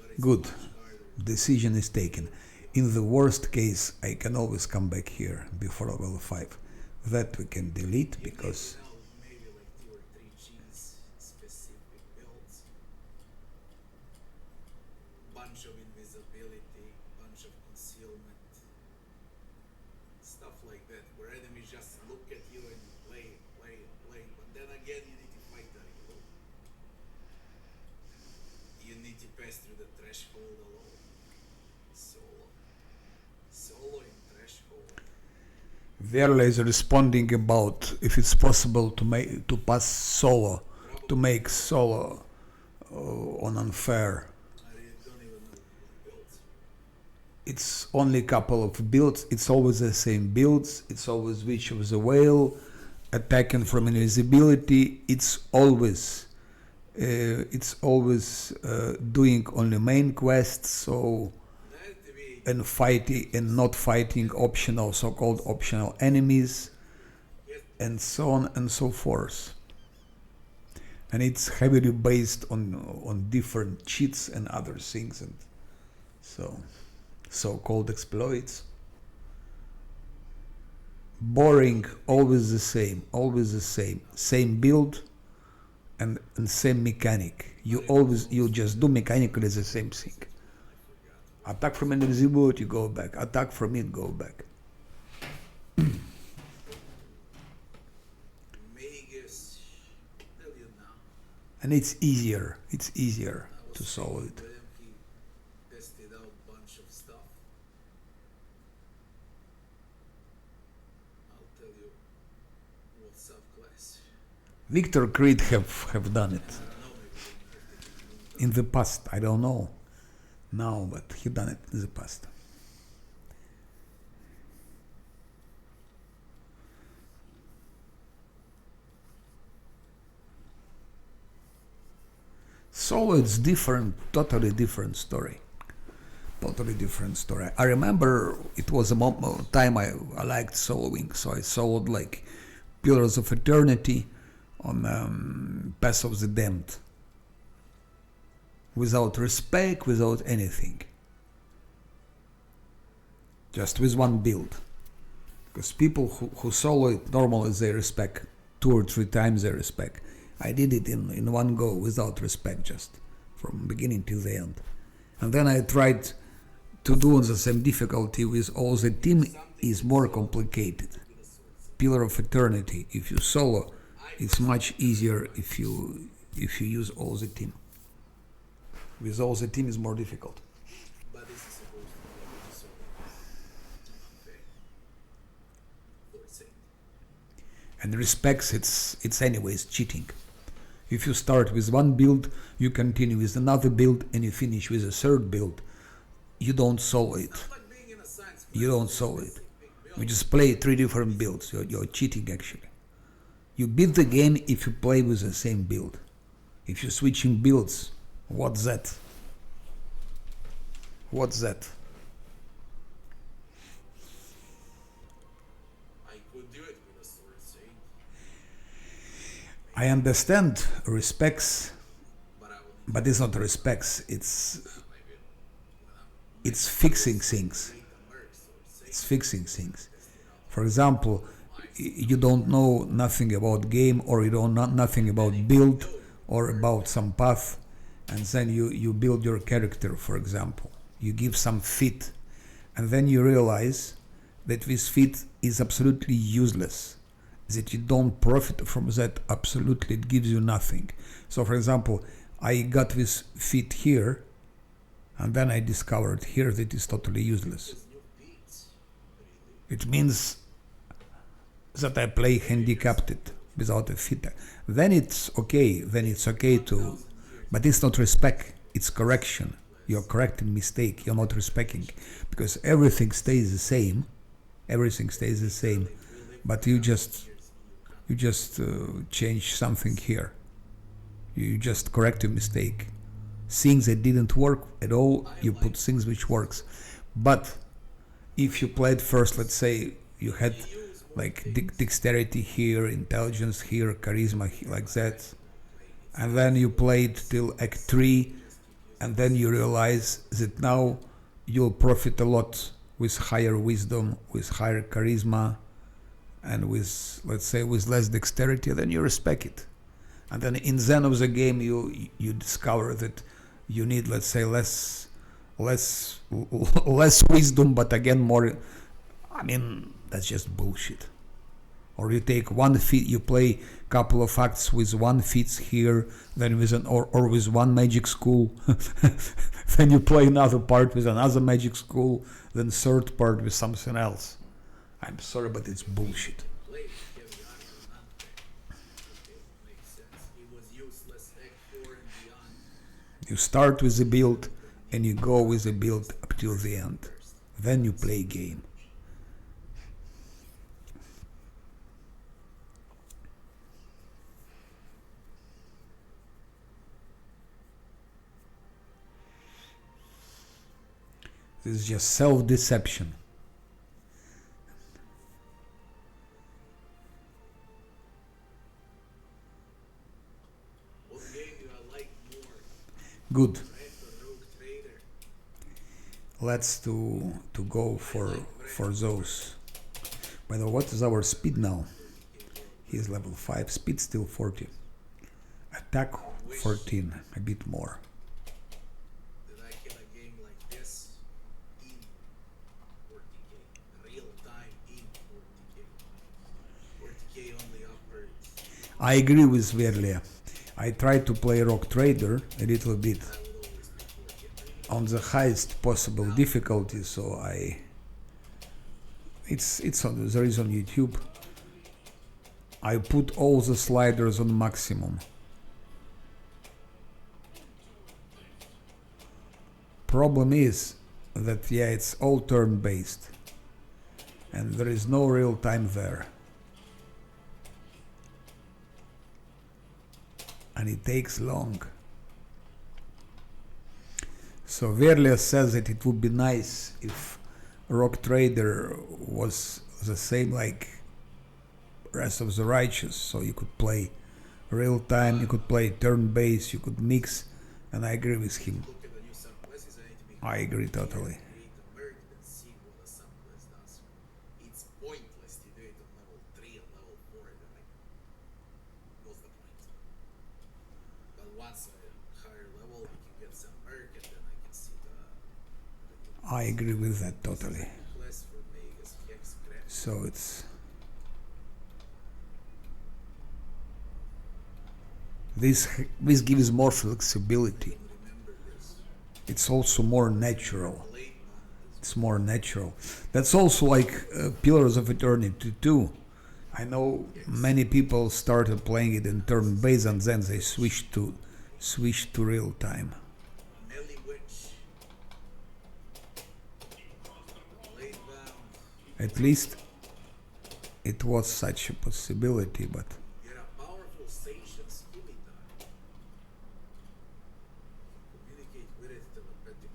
but it's Good. much harder. Decision is taken. In the worst case, I can always come back here before level 5. That we can delete because Maybe like 2 or 3 cheese specific builds. Bunch of invisibility, bunch of concealment. Stuff like that, where enemies just look at you and you play. But then again, you need to fight that evil. You need to pass through the threshold alone. Solo in threshold. Verla is responding about if it's possible to pass solo, to make solo on unfair. I really don't even know what builds. It's only a couple of builds. It's always the same builds. It's always Witch of the Whale, attacking from invisibility. It's always doing only main quests. So and fighting and not fighting optional, so-called optional enemies, and so on and so forth. And it's heavily based on different cheats and other things, and so-called exploits. Boring, always the same, same build, and same mechanic. You just do mechanically the same thing. Attack from invisibility, go back. Attack from it, go back. Magus, tell you now. And it's easier to solve it. With him, he tested out a bunch of stuff. I'll tell you what subclass. Victor Creed have done it I don't know, maybe in the past. I don't know now, but he done it in the past. Solo, it's different, totally different story. I remember it was a time I liked soloing, so I soloed like Pillars of Eternity on Path of the Damned. Without respect, without anything. Just with one build. Because people who solo it normally they respect 2 or 3 times they respect. I did it in one go without respect, just from beginning to the end. And then I tried to do on the same difficulty with all the team is more complicated. Pillar of Eternity, if you solo, it's much easier if you use all the team. With all the team is more difficult. But this is supposed to be so unfair. For its sake. And respects it's anyways cheating. If you start with one build, you continue with another build, and you finish with a third build, you don't solo it. Like being in a science You don't solo it. You just play 3 different builds. You're cheating actually. You beat the game if you play with the same build. If you're switching builds, what's that? What's that? I could do it with a sword saying, I understand respects, but I wouldn't. but it's not respects. It's Maybe when I'm it's fixing things. make a merc sword saying, It's fixing things. For example, you don't know nothing about game, or you don't know nothing about build or about some path, and then you build your character, for example. You give some fit, and then you realize that this fit is absolutely useless, that you don't profit from that. Absolutely, it gives you nothing. So for example, I got this fit here, and then I discovered here that it's totally useless. new beats. It means that I play handicapped without a fit. Then it's okay to, but it's not respect. it's correction. You're correcting mistake. You're not respecting, because everything stays the same. Everything stays the same, but you just change something here. You just correct a mistake. Things that didn't work at all, you put things which works. But if you played first, let's say you had like dexterity here, intelligence here, charisma here, like that, and then you played till Act 3, and then you realize that now you'll profit a lot with higher wisdom, with higher charisma, and with, let's say, with less dexterity, then you respect it. And then in the end of the game, you discover that you need, let's say, less wisdom, but again more. I mean, that's just bullshit. Or you take one feat, you play couple of acts with one feats here, then with an or with one magic school, then you play another part with another magic school, then third part with something else. I'm sorry, but it's bullshit. You start with the build and you go with the build up till the end. Then you play game. This is just self-deception. What game do I like more? Good. Rogue Trader. Let's to go for those. By the way, what is our speed now? He's level 5, speed still 40. Attack 14, a bit more. Did I kill a game like this in 40k? Real time in 40k. 40k only upwards. I agree with Verlia. I tried to play Rock Trader a little bit on the highest possible difficulty, so it's on, there is on YouTube. I put all the sliders on maximum. Problem is that, yeah, it's all turn based and there is no real time there, and it takes long. So Verlia says that it would be nice if Rock Trader was the same like Rest of the Righteous, so you could play real time, you could play turn based, you could mix, and I agree with him. Look at the new subclasses, I need to be I agree totally. create a merc and see what a subclass does. It's pointless to do it on level 3 and level 4, then like, what's the point? But once a higher level, we can get some merc and then I can see the I agree with that totally. class for me is Hex Grab. So it's this gives more flexibility. Remember this. It's also more natural. Late man, It's more natural. That's also like Pillars of Eternity 2. I know many people started playing it in turn based and then they switched to real time. Melee Witch. Blade Bound. At least it was such a possibility, but Get a powerful Satian Scimitar. Communicate with it telepathically.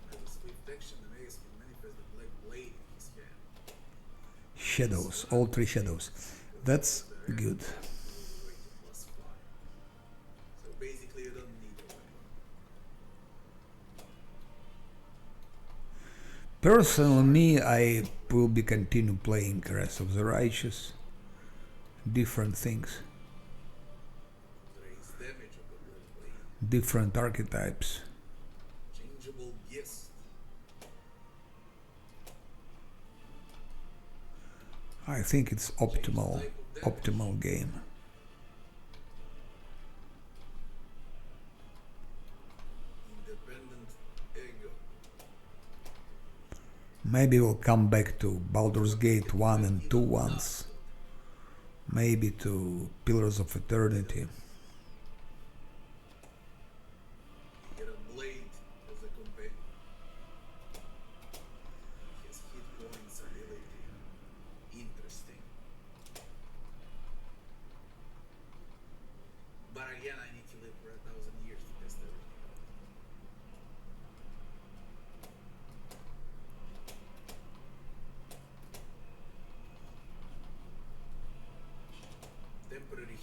As a swift action, the magus can manifest the black blade in his hand. shadows, all 3 shadows. That's good. +5. So basically, you don't need a weapon. Personally, me, I will be continue playing Rest of the Righteous. Different things, Raise damage of the black blade. different archetypes. Changeable Gist. I think it's optimal game. Independent Ego. Maybe we'll come back to Baldur's Gate 1 and 2 once. Maybe to Pillars of Eternity. Get a blade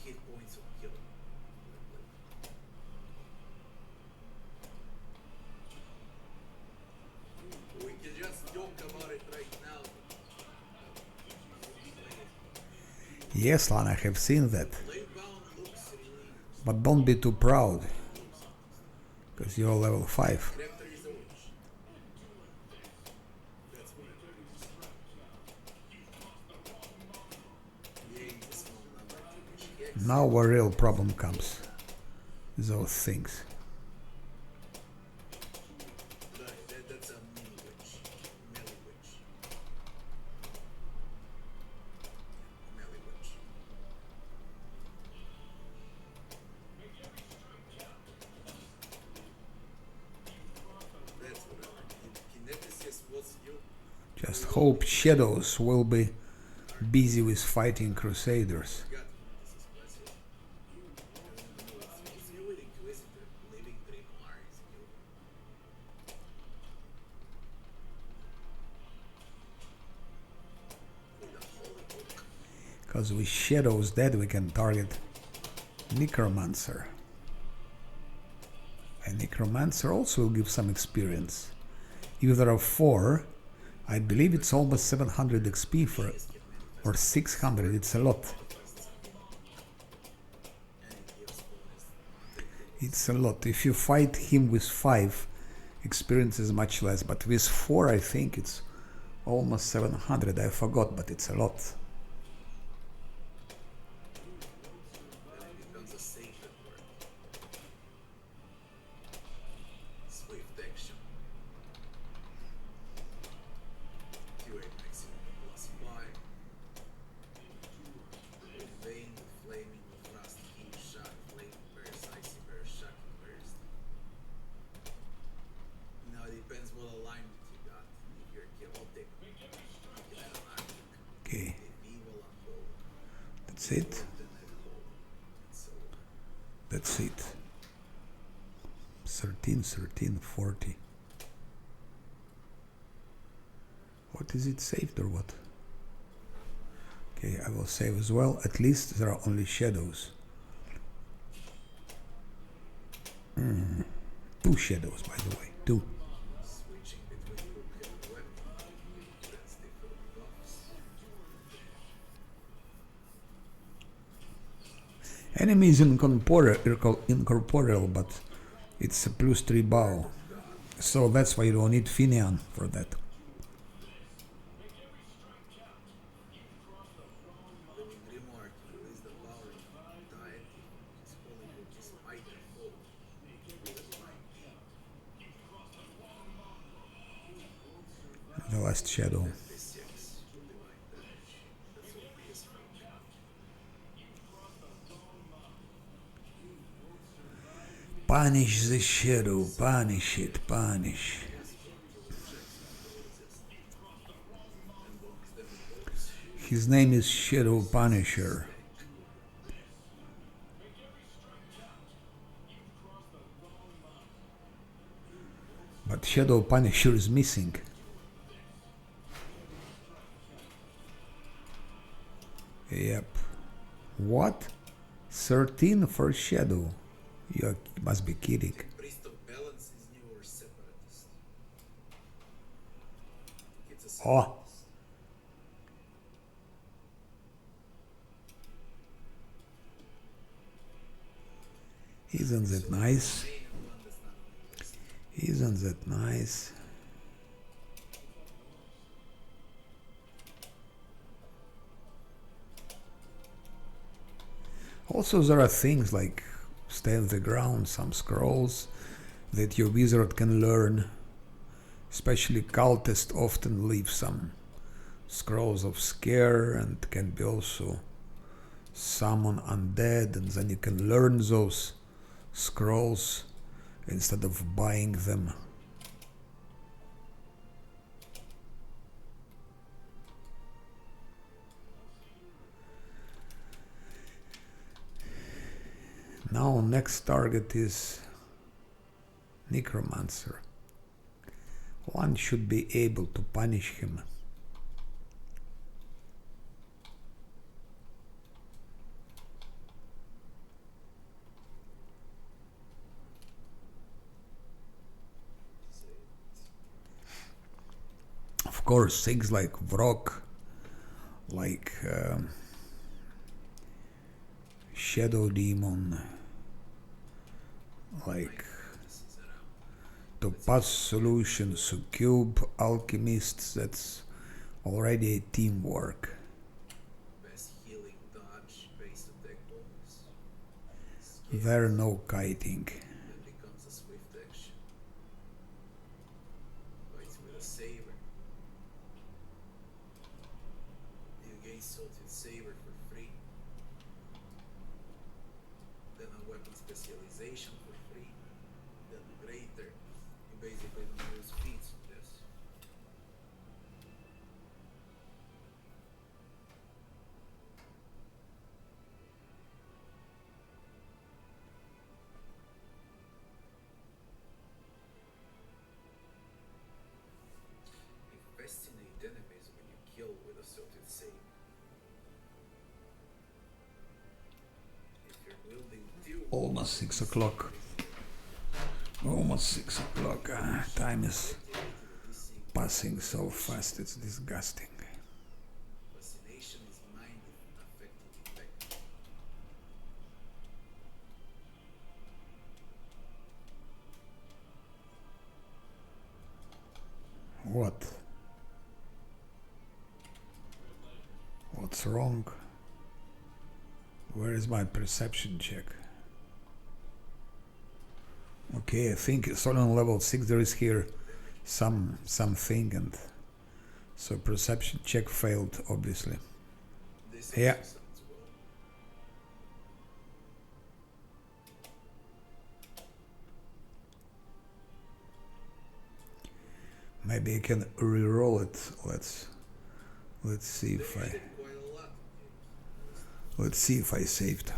hit points of kill. We can just talk about it right now. Yes, Lan, I have seen that. Playbound looks really. But don't be too proud, because you're level 5. Character is a witch. That's what it is. Yeah, it's a small number to which hex. Now where real problem comes. Those things. That's a mini witch. Melee witch. Melee witch. That's what Kineticus was you. Just hope shadows will be busy with fighting crusaders. Got Kineticus classic. It's you with Inquisitor. Living Grimoire is you. With a holy book. Because with shadows dead we can target Necromancer. And Necromancer also will give some experience. If there are 4, I believe it's almost 700 XP for, or 600, it's a lot. It's a lot. If you fight him with 5, experience is much less, but with 4 I think it's almost 700. I forgot, but it's a lot. Then it becomes a sacred word. Swift action. QA maximum +5. Vein, flaming, frost, heat, shock, flame, burst, icy burst, shocking burst. Now it depends what alignment you got. If you're chaotic, you can add an arctic. Okay, If evil, unholy. that's it. Then add holy. And so on. That's it. 13, 13, 40. What is it, saved or what? Okay, I will save as well. At least there are only shadows. 2 shadows, by the way. 2. Switching between hook and weapon. That's different buffs. Enemy is incorporeal, but it's a +3 bow. So that's why you don't need Finian for that. Living Grimoire can release the power of deity. Its holy book is might and hope. With a blind beam. The last shadow. P6. Divine damage. That's what PS function. Punish the shadow, punish it, punish. His name is Shadow Punisher. But Shadow Punisher is missing. Yep. What? 13 for Shadow? You must be kidding. Priest of Balance is new or separatist. It's a Oh. separatist. Isn't that nice? Main and one that's not on the list. Isn't that nice? Also, there are things like stand the ground, some scrolls that your wizard can learn. Especially cultists often leave some scrolls of scare and can be also summon undead, and then you can learn those scrolls instead of buying them. Now next target is Necromancer. One should be able to punish him. course, things like Vrok, like Shadow Demon, like Topaz Solution, Succube, Alchemists, that's already a teamwork. Best healing dodge based attack bonus. There no kiting. That becomes a swift action. Fights with a saber. You gain Salted Saber for free. Then a weapon specialization for free. Then greater. You basically don't use feats with this. You fascinate enemies when you kill with a Salted Saber. If you're wielding dual Almost 6 o'clock. Almost 6 o'clock. Time is passing so fast, it's disgusting. fascination is mind affecting effect. What? What's wrong? Where is my perception check? Okay, I think it's only on level 6 there is here something, and so perception check failed, obviously. This Yeah. also sounds well. Maybe I can re-roll it. Let's see if They I did quite a lot. let's see if I saved.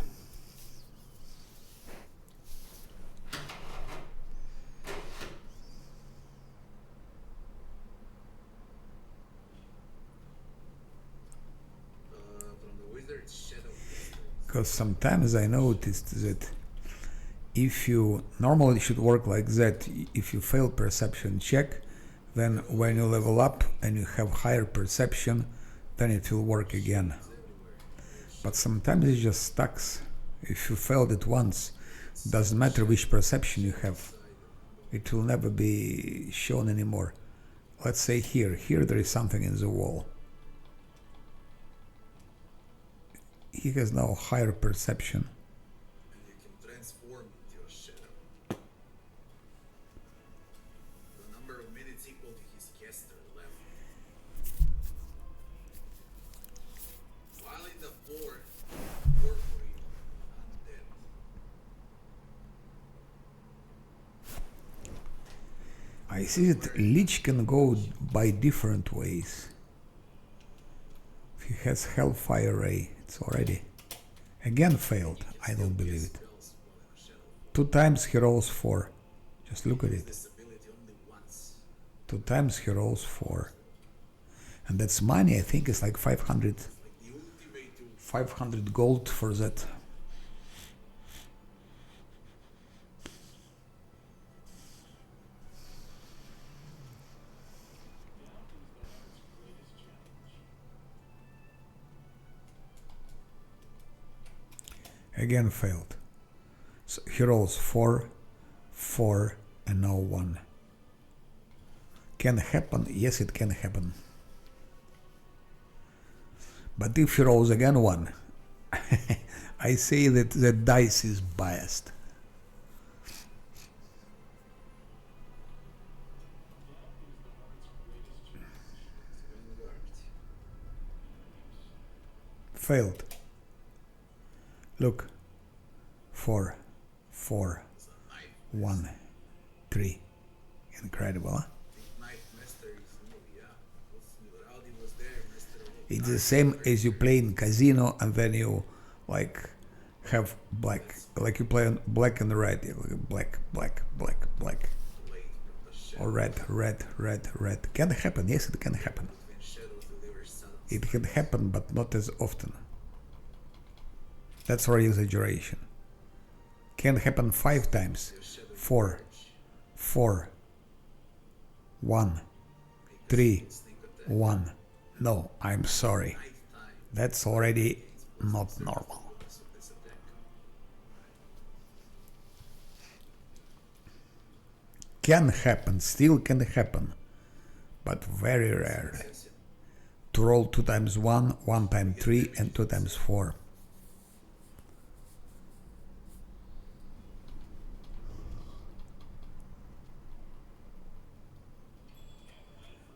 From the wizard's shadow. Because sometimes I noticed that if you normally it should work like that, if you fail perception check, then when you level up and you have higher perception, then it will work again. But sometimes it just stucks. If you failed it once, doesn't matter which perception you have, it will never be shown anymore. Let's say here there is something in the wall. He has now higher perception. And you can transform into a shadow. The number of minutes equal to his caster level. While in the fort, corporeal, undead. I see that Lich can go by different ways. If he has Hellfire Ray, it's already again failed. I don't believe it. Spells while in a shadow. 2 times he rolls 4. Just look at it. This ability only once. 2 times he rolls 4. And that's money, I think it's like 500 Like the ultimate tool. 500 gold for that. Again failed. So he rolls 4, 4, and now 1. Can happen? Yes, it can happen. But if he rolls again 1, I say that the dice is biased. Vanguard. Failed. Look. 4, 4, It's a knife. 1, 3. Incredible, huh? I think Knife Master is new, yeah. What's new? Rowdy was there, Master of all It's the knives. same as you play in casino and then you like have black, like you play on black and red, you like black, black, black, black, Blade from the shadow. or red, red, red, red. Can happen, yes, it can happen. Between shadows delivers silence. It can happen, but not as often. That's already exaggeration. Can happen 5 times. Your shadow 4, emerge. 4, 1, Make a 3, sneak attack 1. No, I'm sorry. Lifetime That's already not normal. bonus of this attack. Can happen, still can happen, but very rarely. Assassin. To roll 2 times 1, 1 times 3, and 2 times 4.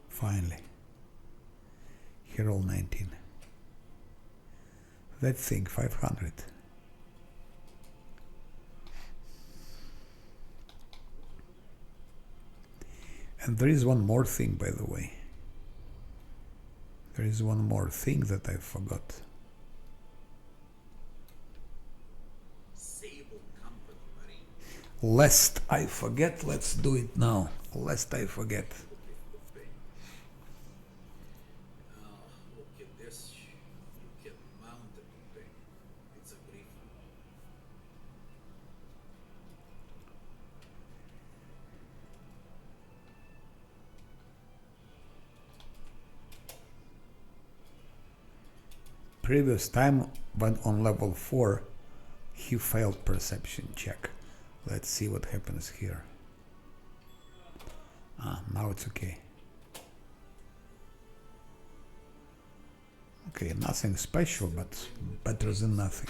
Finally. He rolled 19. That thing, 500. And there is one more thing, by the way. There is one more thing that I forgot. Sable Company, Marine. Lest I forget, let's do it now. Lest I forget. Look at this. You can mount a companion. It's a griffin. Previous time, when on level 4, he failed perception check. Let's see what happens here. Ah, now it's okay. Okay, nothing special, but better than nothing.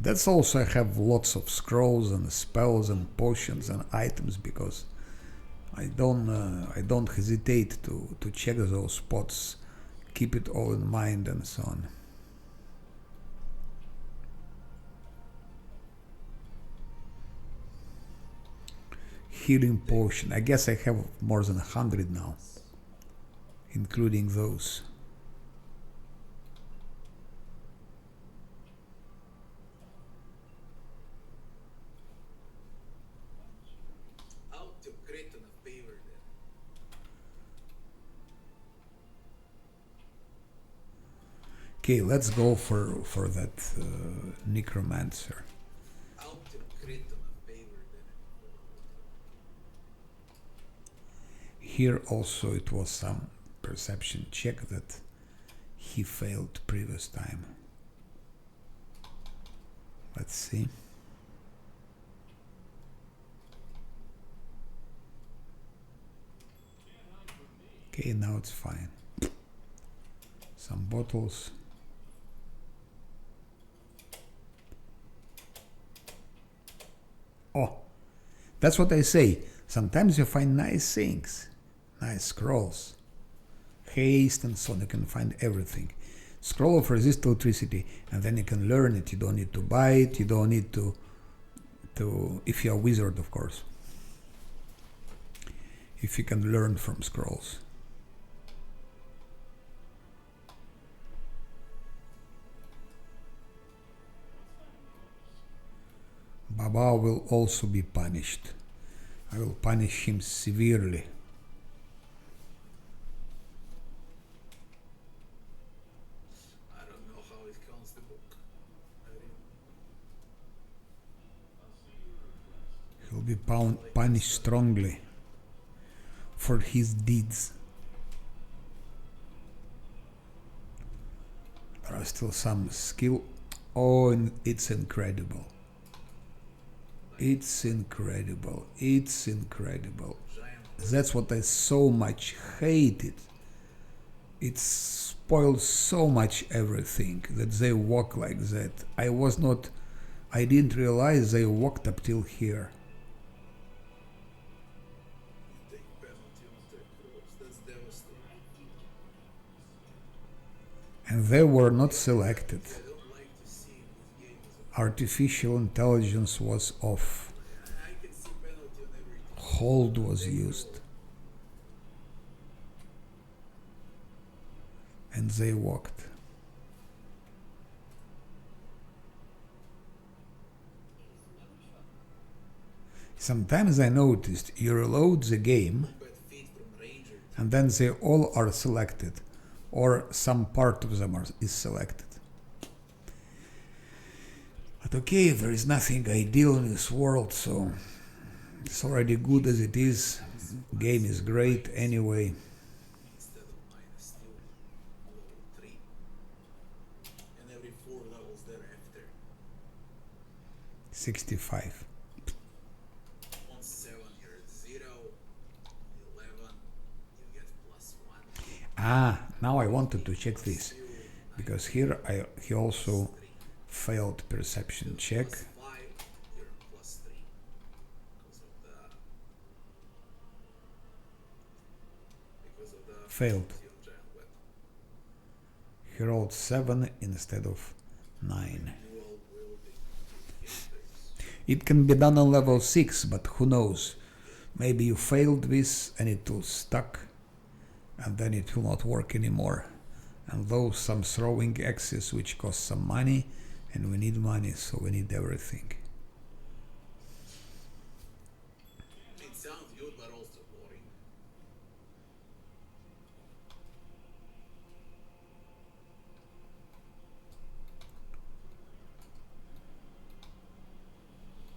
That's also I have lots of scrolls and spells and potions and items because I don't hesitate to check those spots, keep it all in mind and so on. Healing potion. I guess I have more than 100 now, including those. Out to crit on a favor then. Okay, let's go for that Necromancer. Out to crit on a favor then. Here also it was some perception check that he failed previous time. Let's see. Okay, now it's fine. Some bottles. Oh, that's what I say. Sometimes you find nice things, nice scrolls, haste and so on. You can find everything. Scroll of resist electricity, and then you can learn it. You don't need to buy it. You don't need to if you're a wizard, of course. If you can learn from scrolls. Baba will also be punished. I will punish him severely. I don't know how it counts the book. He'll be punished strongly for his deeds. There are still some skill. Oh, and it's incredible. It's incredible. It's incredible. That's what I so much hated. It spoils so much everything that they walk like that. I didn't realize they walked up till here. Take penalty on attack rolls. That's devastating. And they were not selected. I don't like to see in this game is Artificial intelligence was off. I can see penalty on everything. Hold was used. And they walked. Sometimes I noticed you reload the game Bad feet from Ranger. and then they all are selected, or some part of them is selected. But okay, there is nothing ideal in this world, so It's already good as it is. Game is great anyway. instead of -2, level 3, and every 4 levels thereafter. 65. On 7 you're at 0, 11 you get +1. Ah, now I wanted to check this. 2, Because here he also 3. failed perception check. +5 you're on +3 because of the Failed. ability of giant weapon. He rolled 7 instead of 9. Dual wielding gators. It can be done on level 6, but who knows? Maybe you failed this and it will stuck and then it will not work anymore. And those some throwing axes which cost some money, and we need money, so we need everything. It sounds good but also boring.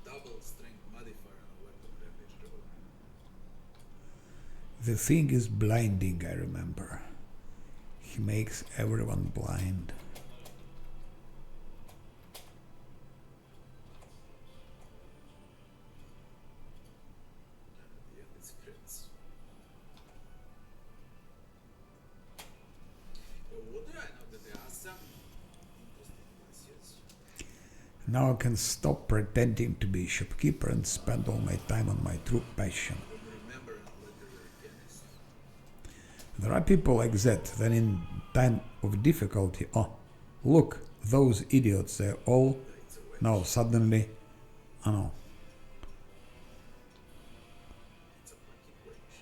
Double strength modifier on weapon damage roll. The thing is blinding, I remember. He makes everyone blind. And at the end it's crits. What do I know that there are some interesting classes? Now I can stop pretending to be a shopkeeper and spend all my time on my true passion. Remember and later you're a chemist. There are people like that, then in time of difficulty, oh, look, those idiots, they're all, It's a way. now suddenly, oh no. It's a lucky wage.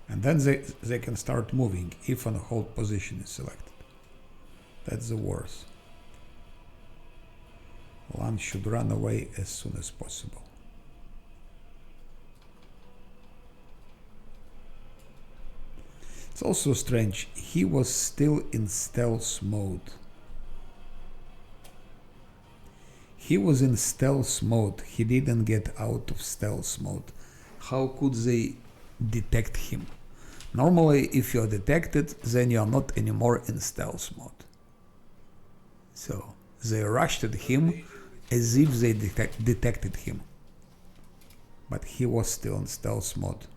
And then they can start moving if an hold position is selected. That's the worst. One should run away as soon as possible. It's also strange, he was still in stealth mode. He was in stealth mode, he didn't get out of stealth mode. How could they detect him? Normally, if you're detected, then you're not anymore in stealth mode. So, they rushed at him as if they detected him. But he was still in stealth mode.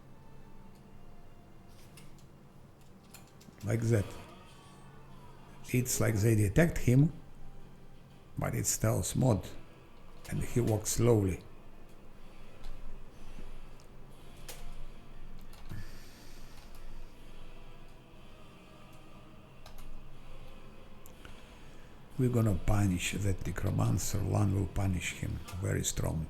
Like that. It's like they detect him, but it's stealth mode, and he walks slowly. We're gonna punish that Cruoromancer. Lan will punish him very strong.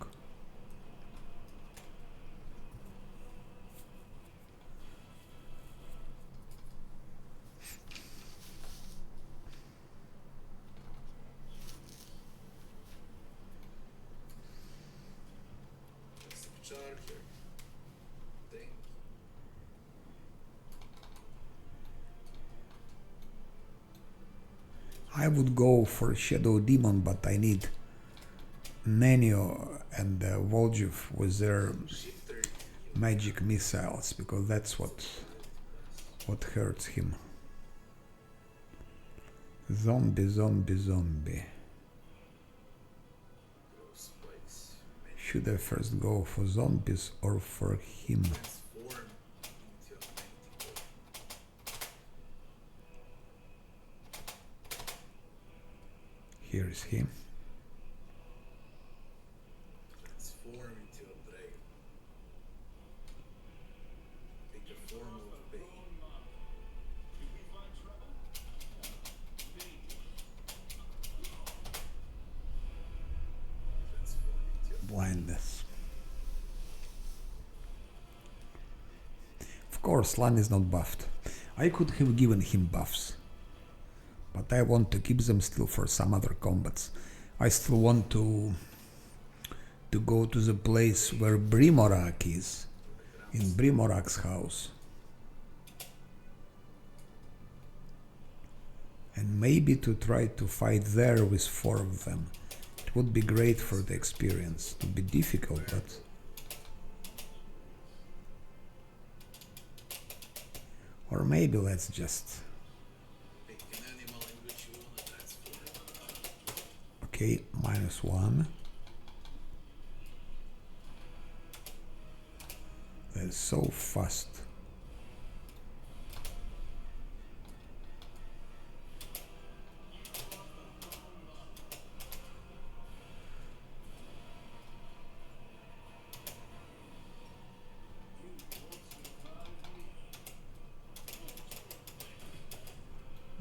Charger. Thank you. I would go for Shadow Demon, but I need Nenio and Voljev with their Shifter. magic missiles, because that's what hurts him. Zombie, zombie, zombie. Gross spikes. Should I first go for zombies or for him? Transform into a manticore. Here is him. Transform into a dragon. Take the form of a bane. Transform into a Blindness. Of course, Lan is not buffed. I could have given him buffs, but I want to keep them still for some other combats. I still want to go to the place where Brimorak is, in Brimorak's house. And maybe to try to fight there with 4 of them. It would be great for the experience. It would be difficult, but Or maybe let's just... Pick an animal in which you want to transform. Okay, -1. That's so fast.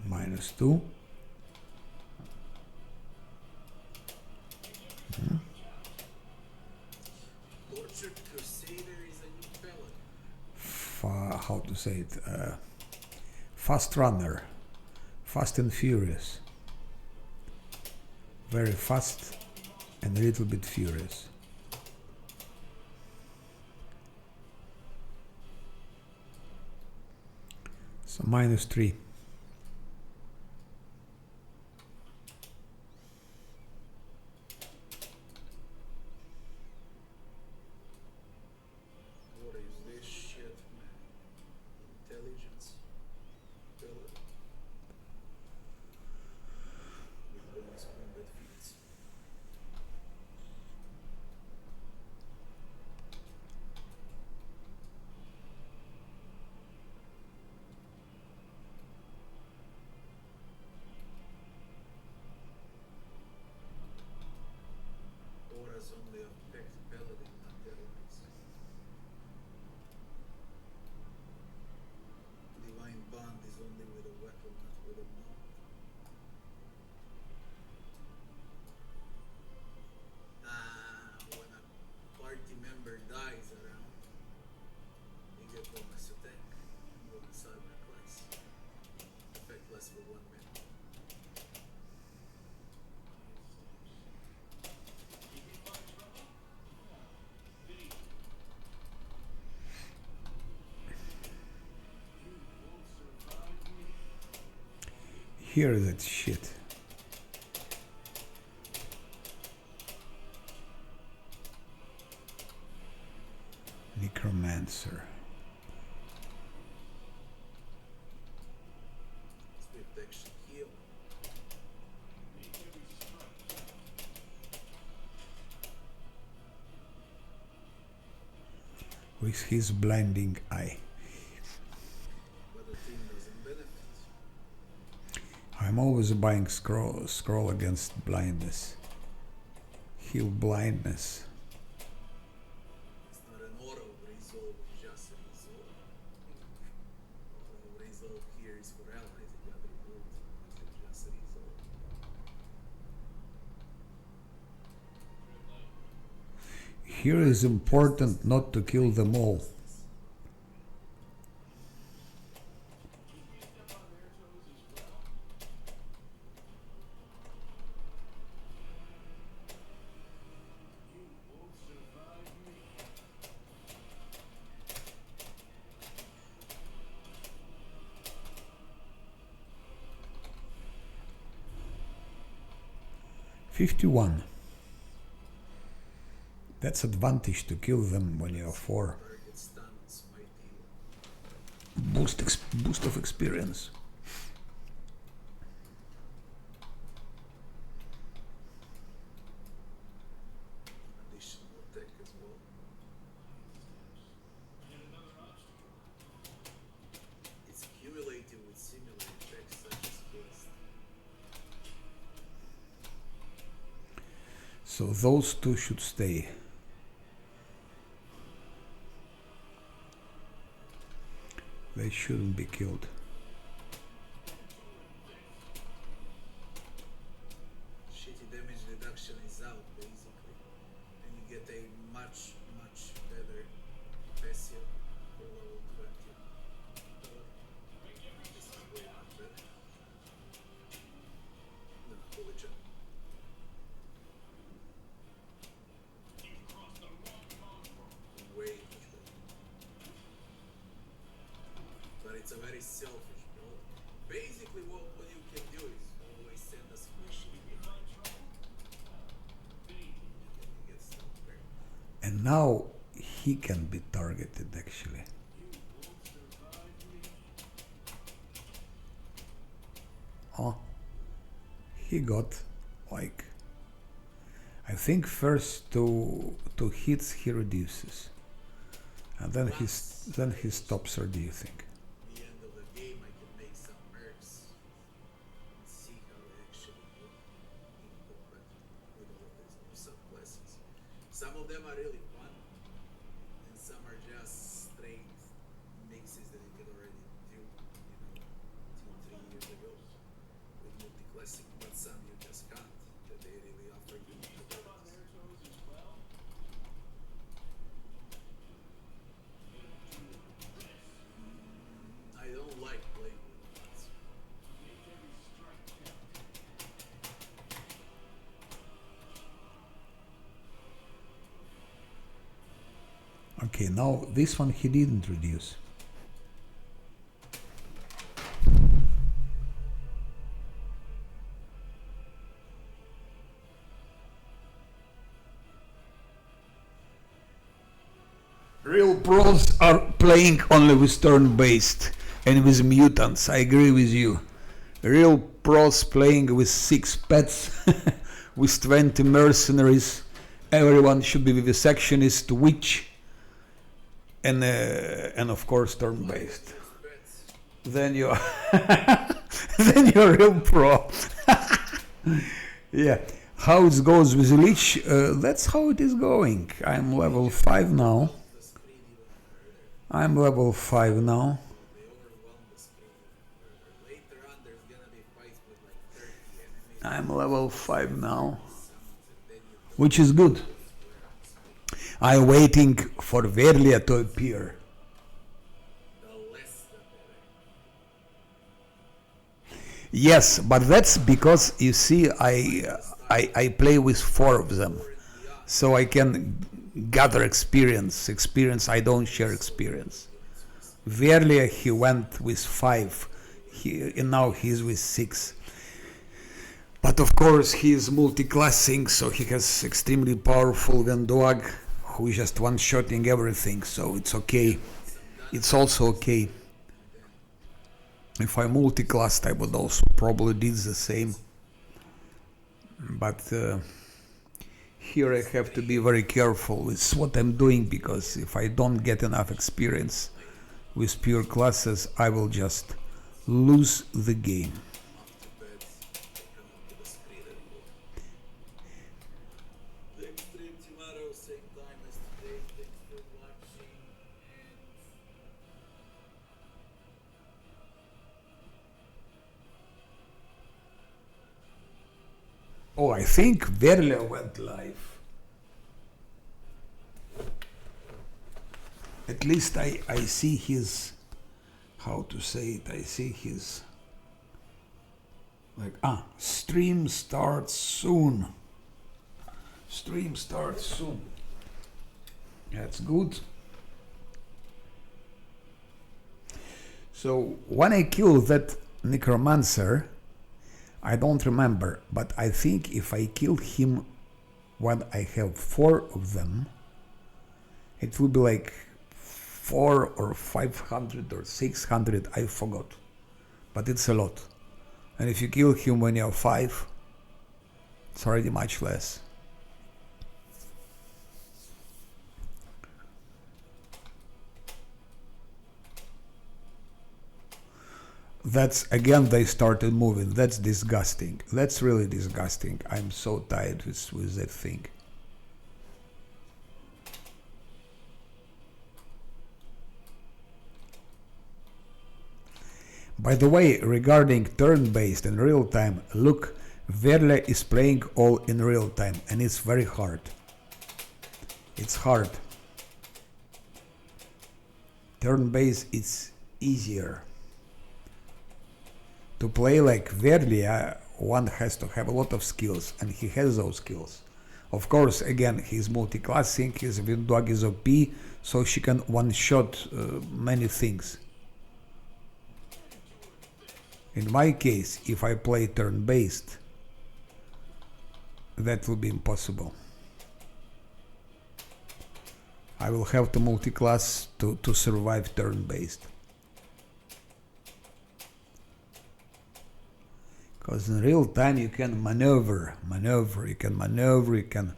-2. Tortured Crusader is a new pellet. How to say it? Fast runner. Fast and furious. Very fast and a little bit furious. So -3. What is this shit, man? Intelligence. Pellet. With bonus combat feats. Auras only affect paladin, not allies. Divine bond is only with a weapon, not with a mount. When a party member dies around, you get bonus attack and bonus armor class. Effect lasts for 1 minute. Hear that shit. Necromancer. Swift action heal. With his blinding eye. But the team doesn't benefit. I'm always buying scroll against blindness. Heal blindness. It's not an auto resolve, it's just a resolve. Auto resolve here is for allies, it got removed. It's just a resolve. Here is important not to kill them all. $51. That's advantage to kill them when you're 4. Target stuns might heal. Boost of experience. Additional attack as well. It's cumulative with similar effects such as haste. So those two should stay. They shouldn't be killed. Shitty damage reduction is out basically. And you get a much better passive for level 20. This is way much better. No, holy shit. Way much better. But it's a very selfish build. Basically what you can do is always send a squishy behind. And you get stuck there. And now he can be targeted actually. he got like, I think first two hits he reduces, and then he stops reducing. the end of the game, I can make some mercs and see how they actually look in combat with all of these new subclasses. Some of them are really fun, and some are just straight mixes that you can already do, 2-3 years ago with multi-classic, but some you just can't, that they really offer you capabilities. I don't like playing with bots. Okay, now this one he didn't reduce. Real pros are playing only with turn-based and with mutants. I agree with you. Real pros playing with 6 pets, with 20 mercenaries. Everyone should be vivisectionist, witch, and of course turn-based. Bets. Then you then you're a real pro. Yeah. How it goes with Lich, that's how it is going. I'm level 5 now. The screen even further. I'm level 5 now. They overwhelm the screen even further. Later on, there's gonna be fights with like 30 enemies. I'm level 5 now, Summons, and then you don't which is good. swear on screen. I'm waiting for Verlia to appear. The less the better. Yes, but that's because you see, I play with 4 of them, so I can gather experience. I don't share experience. Verlia, he went with 5, and now he's with 6. But of course, he is multi-classing, so he has extremely powerful Vendog, who is just one-shotting everything, so it's okay. It's also okay. If I multi-classed, I would also probably did the same. But here I have to be very careful with what I'm doing, because if I don't get enough experience with pure classes, I will just lose the game. Up to bed, they come up to the screen anymore. The extreme tomorrow, same time as today. Thanks for watching, and Oh, I think Verlia went live. At least I see his, how to say it, I see his, like, stream starts soon. Stream starts soon. That's good. So when I kill that Necromancer, I don't remember, but I think if I kill him when I have 4 of them, it will be like 4 or 500 or 600, I forgot. But it's a lot. And if you kill him when you have 5, it's already much less. That's, again, they started moving. That's disgusting. That's really disgusting. I'm so tired with that thing. By the way, regarding turn-based and real-time, look, Verla is playing all in real-time, and it's very hard. It's hard. Turn-based is easier. To play like Verlia, one has to have a lot of skills, and he has those skills. Of course, again, he's multi-classing, his Windog is OP, so she can one-shot many things. In my case, if I play turn-based, that will be impossible. I will have to multi-class to survive turn-based. Because in real time you can maneuver, you can.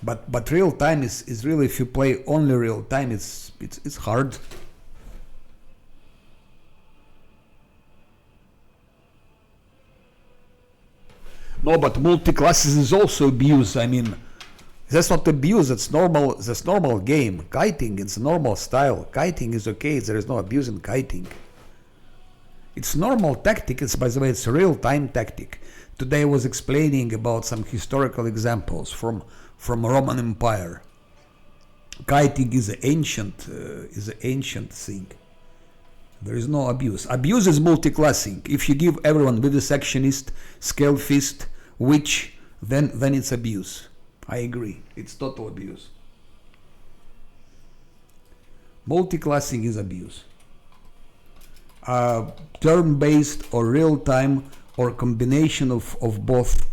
But real time is really, if you play only real time, it's hard. No, but multi-classes is also abuse. I mean, that's not abuse. That's normal. That's normal game. Kiting, it's a normal style. Kiting is okay. There is no abuse in kiting. It's normal tactic. It's, by the way, it's a real-time tactic. Today I was explaining about some historical examples from Roman Empire. Kiting is an ancient thing. There is no abuse. Abuse is multi-classing. If you give everyone vivisectionist, scale fist, witch, then it's abuse. I agree. It's total abuse. Multi-classing is abuse. Turn-based or real-time or combination of both,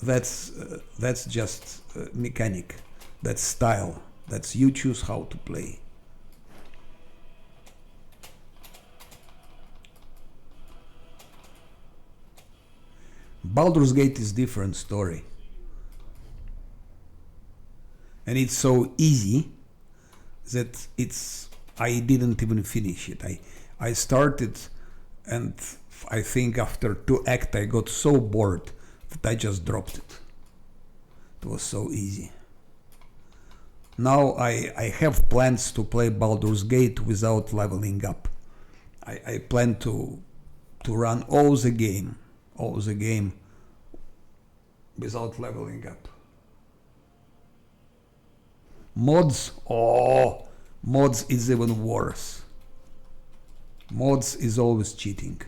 that's just mechanic. That's style. That's you choose how to play. Baldur's Gate is different story. And it's so easy that I didn't even finish it. I started, and I think after 2 acts I got so bored that I just dropped it. It was so easy. Now I have plans to play Baldur's Gate without leveling up. I plan to run all the game without leveling up. Mods is even worse. Mods is always cheating.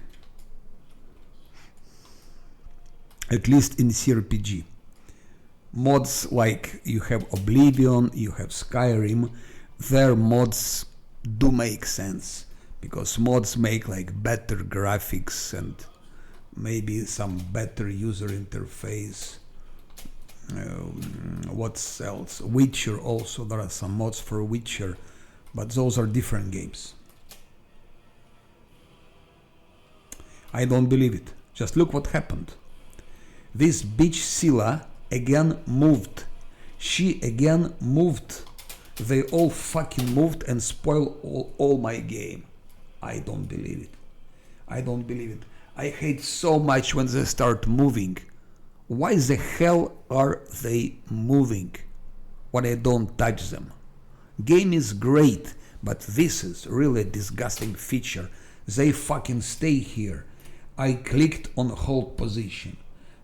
At least in CRPG. Mods like you have Oblivion, you have Skyrim, their mods do make sense. Because mods make like better graphics and maybe some better user interface. What else? Witcher also, there are some mods for Witcher, but those are different games. I don't believe it. Just look what happened. This bitch Scylla again moved. She again moved. They all fucking moved and spoiled all my game. I don't believe it. I don't believe it. I hate so much when they start moving. Why the hell are they moving when I don't touch them? Game is great, but this is really a disgusting feature. They fucking stay here. I clicked on hold position.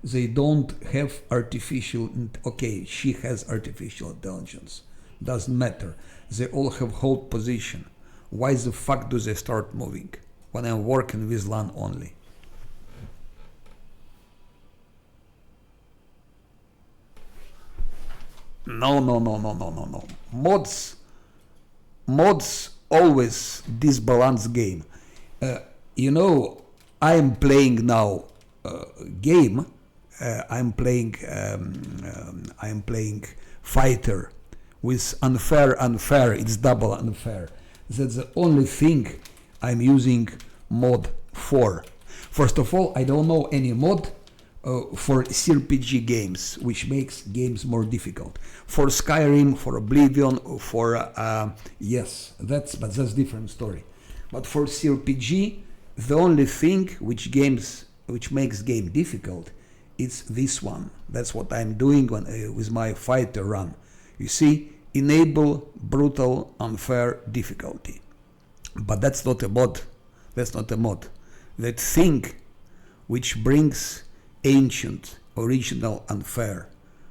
They don't have artificial... Okay, she has artificial intelligence. Doesn't matter. They all have hold position. Why the fuck do they start moving when I'm working with LAN only? No. Mods always disbalance game. I'm playing now game. I'm playing fighter with unfair. It's double unfair. That's the only thing I'm using mod for. First of all, I don't know any mod for CRPG games, which makes games more difficult. For Skyrim, for Oblivion, for yes, that's different story. But for CRPG, the only thing which makes game difficult is this one. That's what I'm doing with my fighter run. You see, enable brutal unfair difficulty. But that's not a mod. That's not a mod. That thing which brings ancient, original unfair.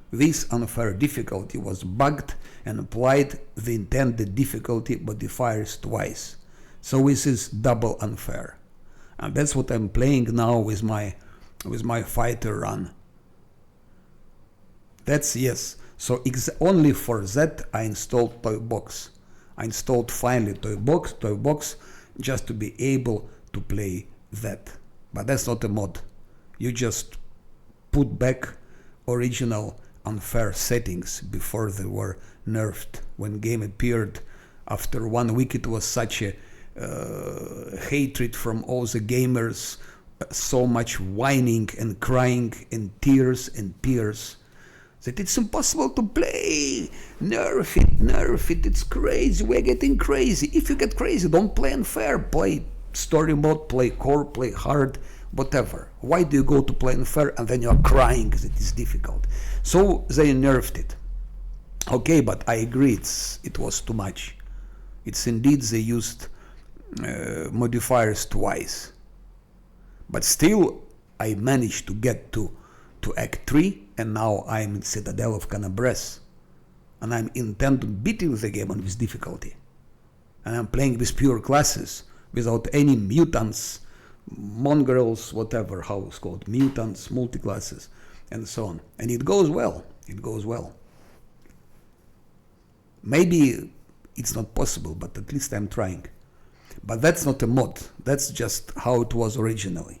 This unfair difficulty was bugged and applied the intended difficulty modifiers twice. So this is double unfair. And that's what I'm playing now with my fighter run. That's yes. So only for that I installed Toybox. I installed finally Toybox just to be able to play that. But that's not a mod. You just put back original unfair settings before they were nerfed. When game appeared, after 1 week it was such a hatred from all the gamers so much whining and crying and tears that it's impossible to play. Nerf it, it's crazy, we're getting crazy. If you get crazy, don't play unfair, play story mode, play core, play hard, whatever. Why do you go to play unfair and then you're crying because it is difficult? So they nerfed it. Okay, but I agree, it was too much. It's indeed they used modifiers twice. But still, I managed to get to Act 3, and now I'm in Citadel of Canabres. And I'm intent on beating the game on this difficulty. And I'm playing with pure classes, without any mutants, mongrels, whatever, how it's called, mutants, multi-classes, and so on. And it goes well, Maybe it's not possible, but at least I'm trying. But that's not a mod, that's just how it was originally.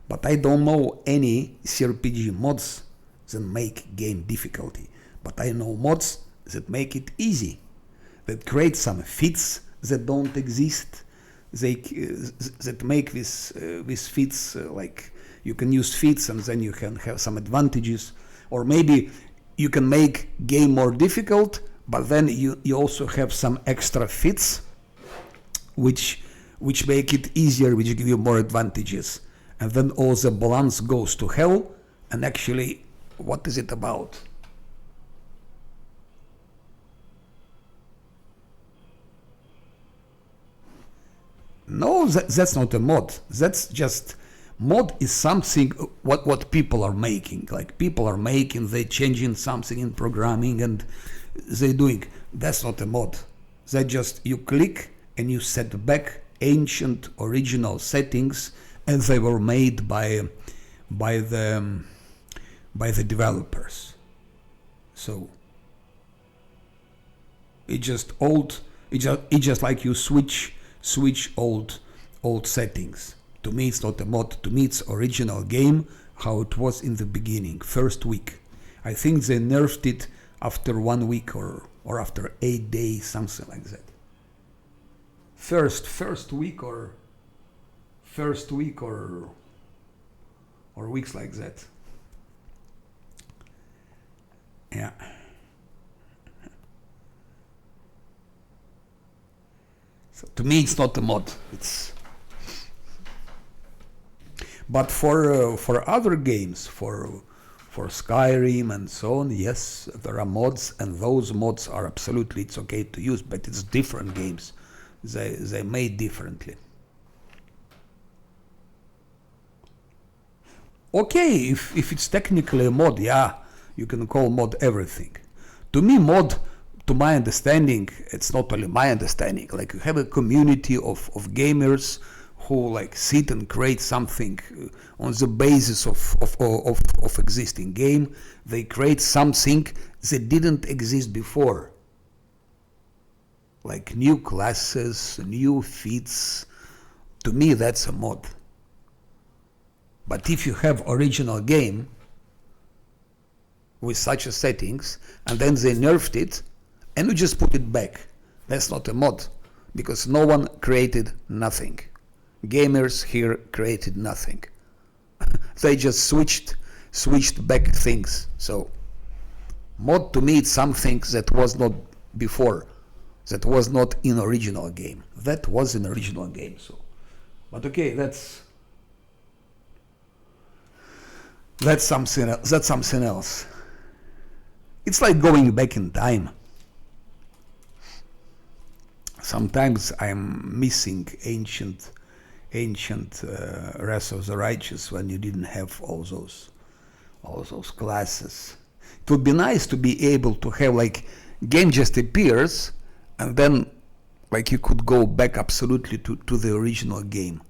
But I don't know any CRPG mods that make game difficulty. But I know mods that make it easy, that create some feats that don't exist, that make these feats, like you can use feats and then you can have some advantages. Or maybe you can make game more difficult, but then you also have some extra feats which make it easier, which give you more advantages. And then all the balance goes to hell, and actually, what is it about? No, that's not a mod. That's just, mod is something what people are making. Like people are making, they're changing something in programming and they're doing. That's not a mod. That just, you click and you set back ancient original settings, and they were made by the developers. So it just like you switch old settings. To me it's not a mod, to me it's original game, how it was in the beginning, first week. I think they nerfed it after 1 week or after 8 days, something like that. First week or weeks like that. Yeah. So to me, it's not a mod. But for other games, for Skyrim and so on, yes, there are mods, and those mods are absolutely, it's okay to use, but it's different games. They made differently. Okay, if it's technically a mod, yeah, you can call mod everything. To me, mod, to my understanding, it's not only my understanding, like you have a community of gamers who like sit and create something on the basis of existing game. They create something that didn't exist before. Like new classes, new feats. To me, that's a mod. But if you have original game with such a settings, and then they nerfed it, and you just put it back, that's not a mod, because no one created nothing. Gamers here created nothing. They just switched back things. So mod to me it's something that was not before, that was not in original game. That was in original game. So, but okay, that's something else. That's something else. It's like going back in time. Sometimes I'm missing ancient Wrath of the Righteous when you didn't have all those classes. It would be nice to be able to have like game just appears and then like you could go back absolutely to the original game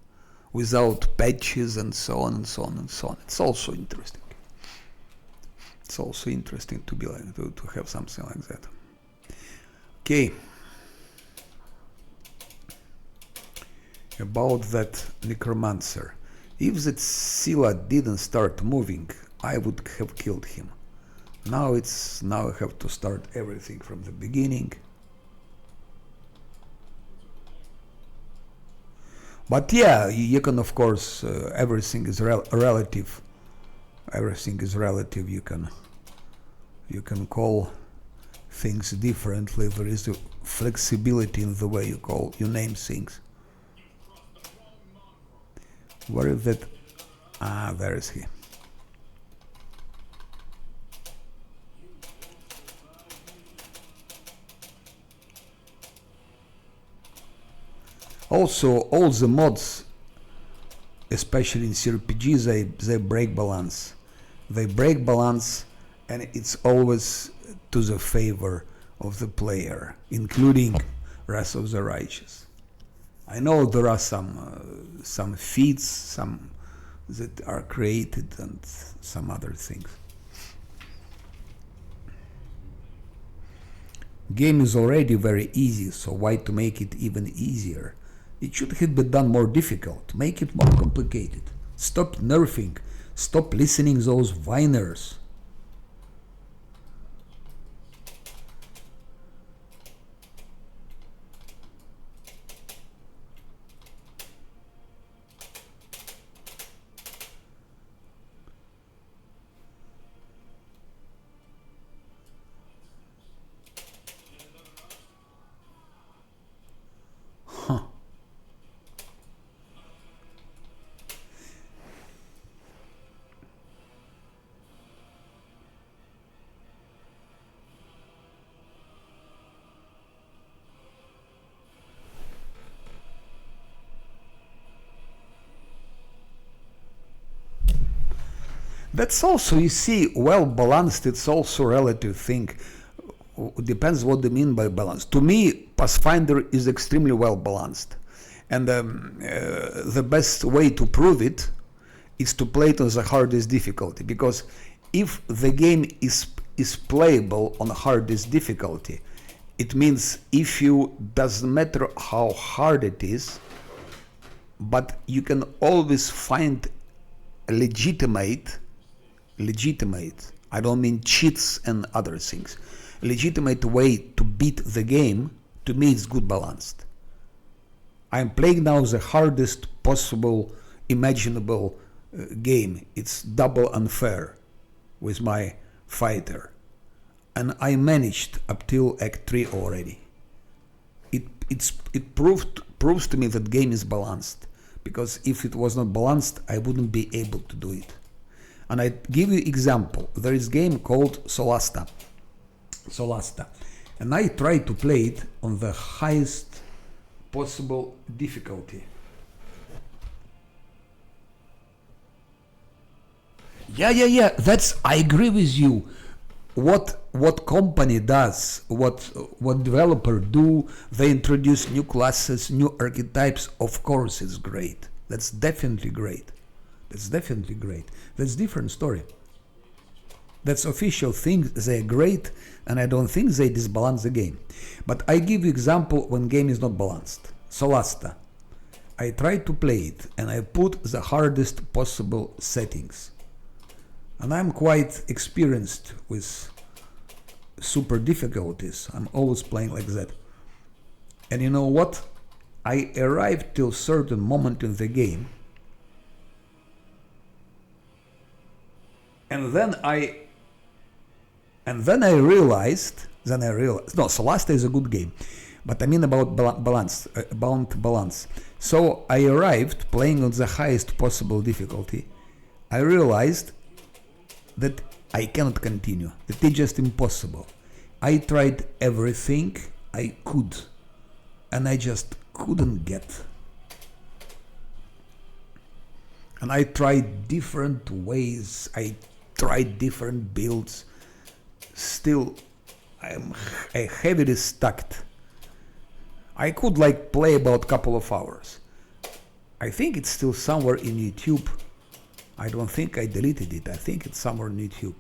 without patches and so on and so on and so on. It's also interesting. It's also interesting to be like to have something like that. Okay. About that Necromancer. If that Scylla didn't start moving, I would have killed him. Now I have to start everything from the beginning. But yeah, you can, of course, everything is relative. Everything is relative. You can call things differently. There is a flexibility in the way you name things. Where is that? Ah, there is he. Also, all the mods, especially in CRPG, they break balance. They break balance, and it's always to the favor of the player, including Wrath of the Righteous. I know there are some feats, some that are created, and some other things. Game is already very easy, so why to make it even easier? It should have been done more difficult. Make it more complicated. Stop nerfing. Stop listening those whiners. Huh. That's also, you see, well balanced. It's also a relative thing. Depends what they mean by balance. To me, Pathfinder is extremely well balanced, and the best way to prove it is to play it on the hardest difficulty. Because if the game is playable on hardest difficulty, it means if you, doesn't matter how hard it is, but you can always find a legitimate, I don't mean cheats and other things, legitimate way to beat the game. To me, it's good balanced. I'm playing now the hardest possible imaginable game. It's double unfair with my fighter, and I managed up till Act 3 already. It proves to me that game is balanced, because if it was not balanced, I wouldn't be able to do it. And I give you example. There is game called Solasta, and I try to play it on the highest possible difficulty. Yeah. That's, I agree with you. What company does, what developer do, they introduce new classes, new archetypes. Of course, it's great. That's definitely great. That's different story. That's official thing. They're great, and I don't think they disbalance the game. But I give you example when game is not balanced. Solasta. I tried to play it, and I put the hardest possible settings. And I'm quite experienced with super difficulties. I'm always playing like that. And you know what? I arrived till a certain moment in the game, and then I realized, no, Solasta is a good game, but I mean about balance. So I arrived playing on the highest possible difficulty. I realized that I cannot continue, that it's just impossible. I tried everything I could, and I just couldn't get. And I tried different ways, I tried different builds. Still, I'm heavily stuck. I could play about couple of hours. I think it's still somewhere in YouTube. I don't think I deleted it. I think it's somewhere on YouTube.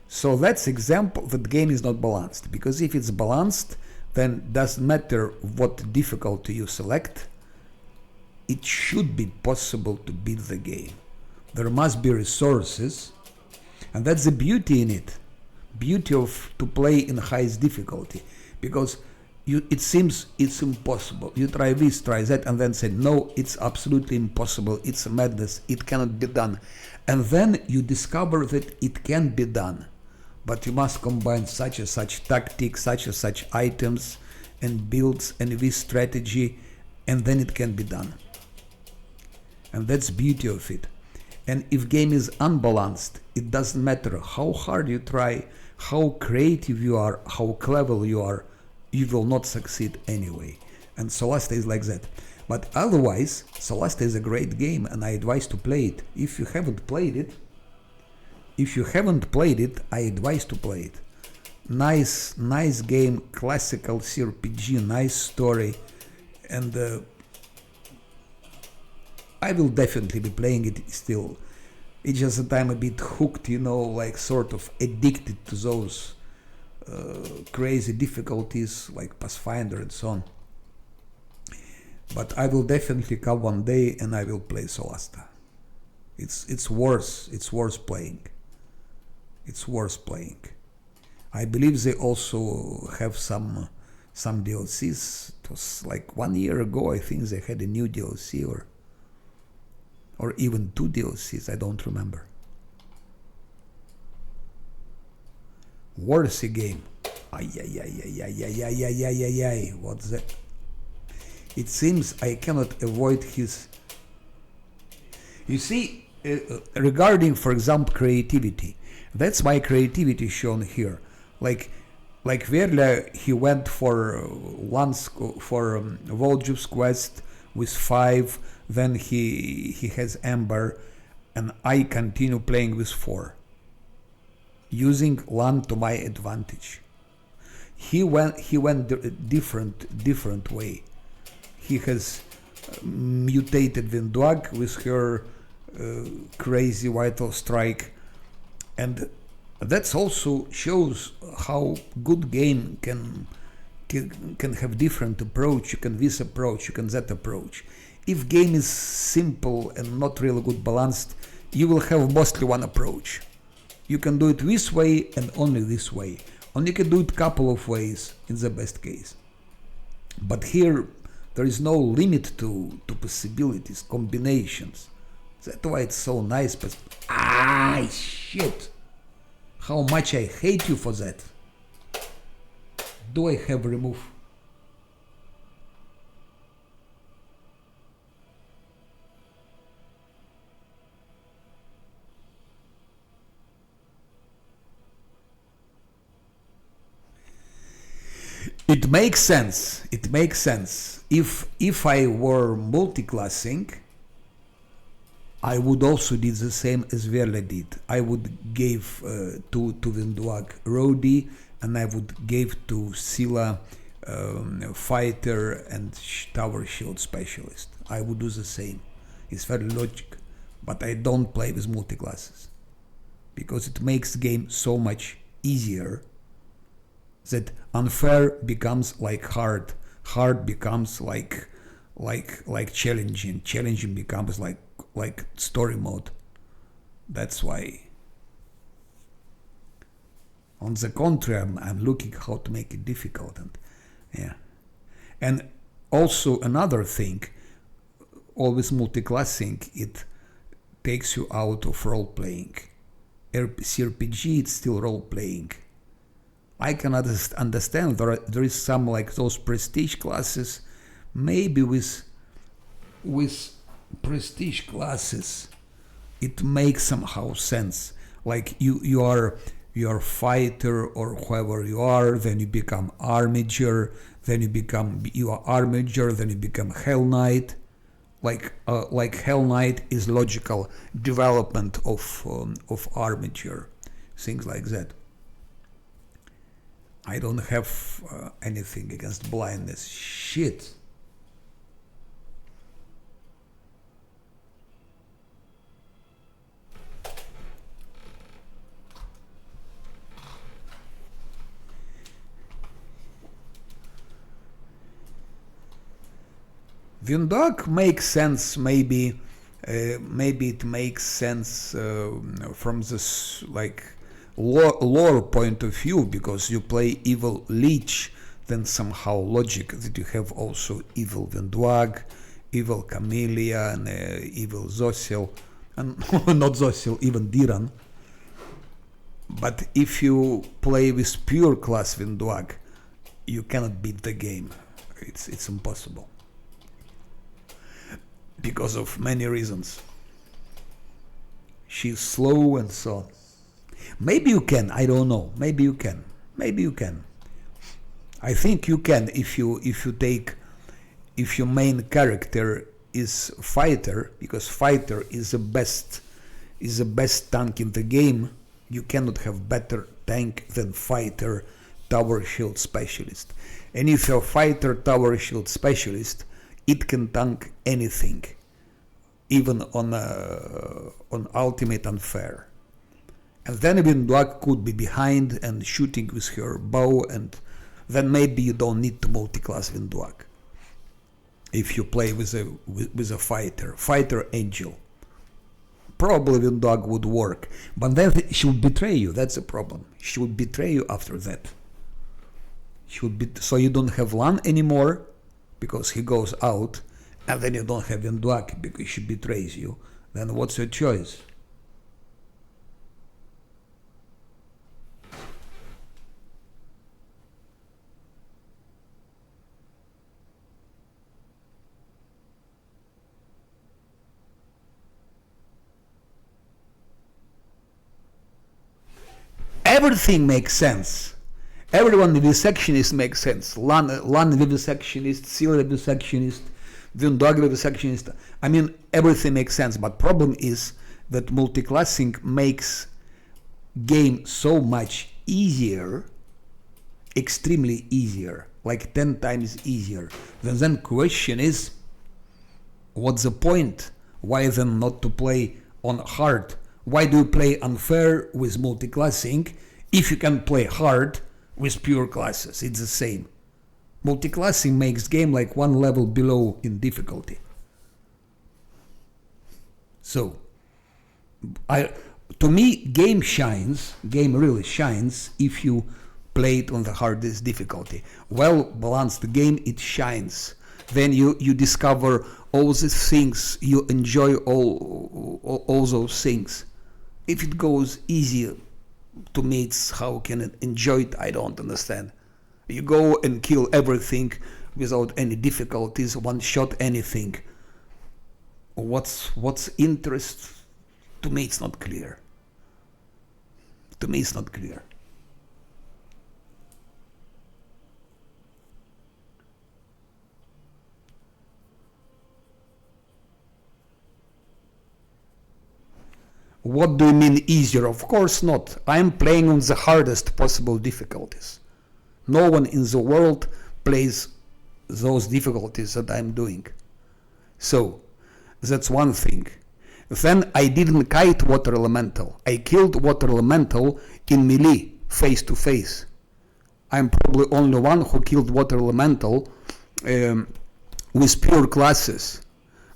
So that's example that game is not balanced. Because if it's balanced, then doesn't matter what difficulty you select, it should be possible to beat the game. There must be resources, and that's the beauty in it. Beauty of to play in highest difficulty, because it seems it's impossible. You try this, try that, and then say, no, it's absolutely impossible. It's a madness. It cannot be done. And then you discover that it can be done. But you must combine such and such tactics, such and such items and builds and this strategy, and then it can be done. And that's the beauty of it. And if game is unbalanced, it doesn't matter how hard you try, how creative you are, how clever you are, you will not succeed anyway. And Solasta is like that. But otherwise, Solasta is a great game, and I advise to play it. If you haven't played it, I advise to play it. Nice game, classical CRPG, nice story, and I will definitely be playing it still. It's just that I'm a bit hooked, like sort of addicted to those crazy difficulties like Pathfinder and so on. But I will definitely come one day and I will play Solasta. It's worth playing. It's worth playing. I believe they also have some DLCs. It was like 1 year ago, I think they had a new DLC or even 2 DLCs, I don't remember. Worthy game. Ay. What's that? It seems I cannot avoid his... You see, regarding, for example, creativity, that's my creativity shown here. Like Verla, he went for Voljev's quest with 5, then he has Ember, and I continue playing with 4, using land to my advantage. He went different way. He has mutated Vindwag with her crazy vital strike, and that also shows how good game can have different approach. You can this approach, you can that approach. If game is simple and not really good balanced, you will have mostly one approach. You can do it this way and only this way. Or you can do it couple of ways in the best case. But here there is no limit to possibilities, combinations. That's why it's so nice. But shit! How much I hate you for that. Do I have remove? It makes sense. If I were multiclassing, I would also do the same as Verla did. I would give to Vindwag Rodi, and I would give to Scylla Fighter and Tower Shield Specialist. I would do the same. It's very logic. But I don't play with multiclasses because it makes the game so much easier that unfair becomes like hard becomes like challenging becomes like story mode. That's why, on the contrary, I'm looking how to make it difficult. And also another thing, always multiclassing, it takes you out of role playing. CRPG, it's still role playing. I can understand there is some like those prestige classes. Maybe with prestige classes it makes somehow sense. Like you are fighter or whoever you are, then you become armiger, then you are armiger, then you become Hell Knight. Like Hell Knight is logical development of armiger, things like that. I don't have anything against blindness. Shit. Vindog makes sense, maybe it makes sense from this like lore point of view, because you play evil lich then somehow logic that you have also evil Vendwag, evil Camellia, and evil Zosil, and not Zosil, even Diran. But if you play with pure class Vendwag, you cannot beat the game. It's impossible. Because of many reasons. She's slow and so on. Maybe you can, I don't know. Maybe you can. Maybe you can. I think you can if your main character is fighter, because fighter is the best tank in the game. You cannot have better tank than fighter tower shield specialist. And if you're fighter tower shield specialist, it can tank anything, even on ultimate unfair. And then Vendwag could be behind and shooting with her bow, and then maybe you don't need to multi-class Vendwag. If you play with a fighter angel, probably Vendwag would work. But then she would betray you. That's a problem. She would betray you after that. So you don't have Lan anymore because he goes out, and then you don't have Vendwag because she betrays you. Then what's your choice? Everything makes sense. Everyone vivisectionist makes sense. Lan vivisectionist, Seal vivisectionist, Vendwag vivisectionist. I mean, everything makes sense. But problem is that multiclassing makes game so much easier, extremely easier, like 10 times easier. Then question is, what's the point? Why then not to play on hard? Why do you play unfair with multiclassing if you can play hard with pure classes? It's the same. Multiclassing makes game like one level below in difficulty. So, to me, game really shines if you play it on the hardest difficulty. Well balanced game, it shines. Then you discover all these things, you enjoy all those things. If it goes easy, to me, it's how can it enjoy it? I don't understand. You go and kill everything without any difficulties, one shot anything. What's interest? To me, it's not clear. To me, it's not clear. What do you mean easier? Of course not. I'm playing on the hardest possible difficulties. No one in the world plays those difficulties that I'm doing. So, that's one thing. Then I didn't kite water elemental. I killed water elemental in melee, face to face. I'm probably only one who killed water elemental with pure classes,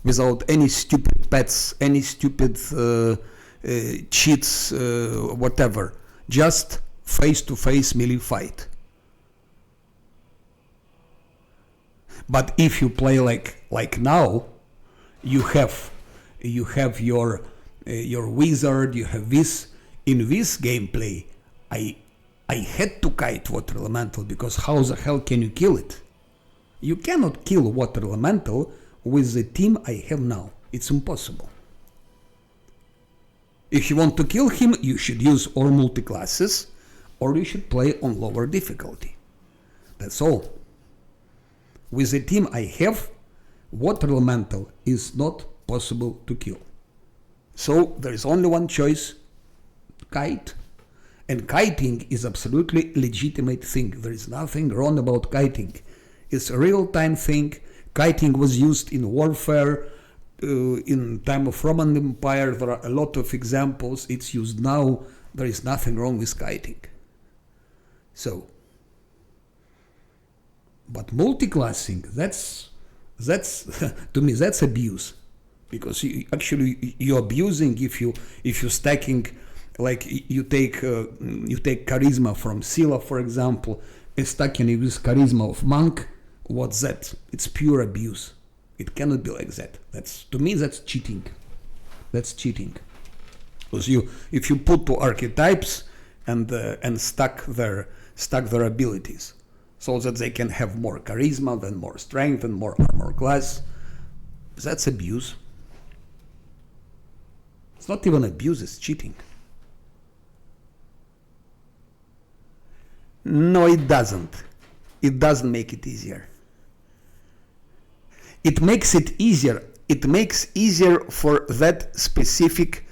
without any stupid pets, any stupid cheats, whatever. Just face-to-face melee fight. But if you play like now, you have your wizard, you have this. In this gameplay, I had to kite water elemental, because how the hell can you kill it? You cannot kill water elemental with the team I have now. It's impossible. If you want to kill him, you should use or multi-classes, or you should play on lower difficulty. That's all. With the team I have, water elemental is not possible to kill. So there is only one choice, kite. And kiting is absolutely legitimate thing. There is nothing wrong about kiting. It's a real-time thing. Kiting was used in warfare. In time of Roman Empire, there are a lot of examples. It's used now. There is nothing wrong with kiting. So, but multiclassing, that's to me that's abuse, because you're abusing if you're stacking, like you take charisma from Scylla, for example. stacking with charisma of monk. What's that? It's pure abuse. It cannot be like that. That's, to me, that's cheating. That's cheating. Because if you put two archetypes and stack their abilities, so that they can have more charisma, then more strength, and more armor class, that's abuse. It's not even abuse, it's cheating. No, it doesn't. It doesn't make it easier. It makes it easier. It makes easier for that specific.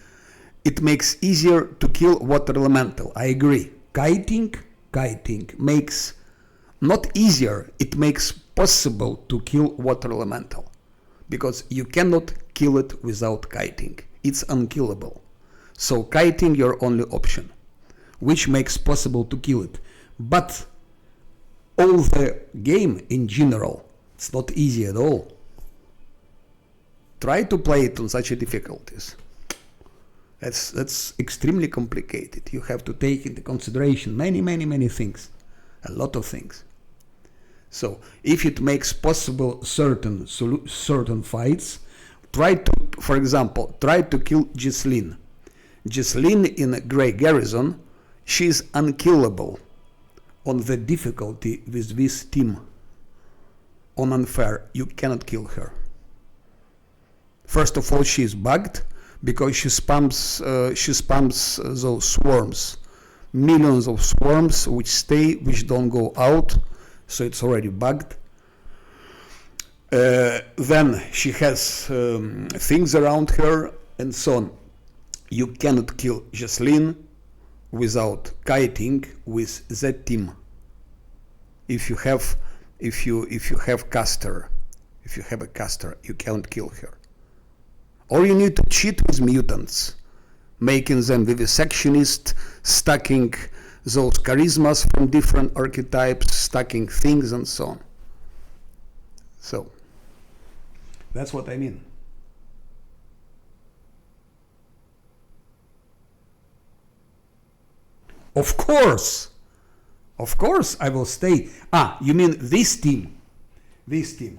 It makes easier to kill water elemental. I agree. Kiting makes not easier. It makes possible to kill water elemental, because you cannot kill it without kiting. It's unkillable. So kiting your only option, which makes possible to kill it. But all the game in general, it's not easy at all. Try to play it on such a difficulties. That's extremely complicated. You have to take into consideration many things, a lot of things. So if it makes possible certain fights, try to, for example, try to kill Ghislaine. Ghislaine in a Grey Garrison, she's unkillable on the difficulty with this team. On unfair, you cannot kill her. First of all, she is bugged because she spams those swarms, millions of swarms which stay, which don't go out, so it's already bugged. Then she has things around her and so on. You cannot kill Ghislaine without kiting with that team. If you have caster, if you have a caster, you can't kill her. Or you need to cheat with mutants, making them vivisectionist, stacking those charismas from different archetypes, stacking things and so on. So that's what I mean. Of course I will stay. You mean this team? This team.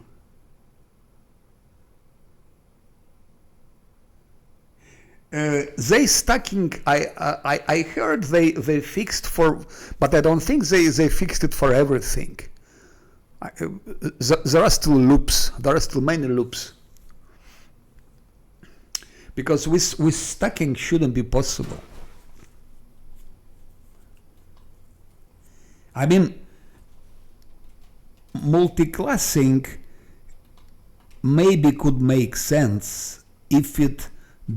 They stacking. I heard they fixed for, but I don't think they fixed it for everything. There are still loops. There are still many loops. Because with stacking shouldn't be possible. I mean, multi-classing maybe could make sense if it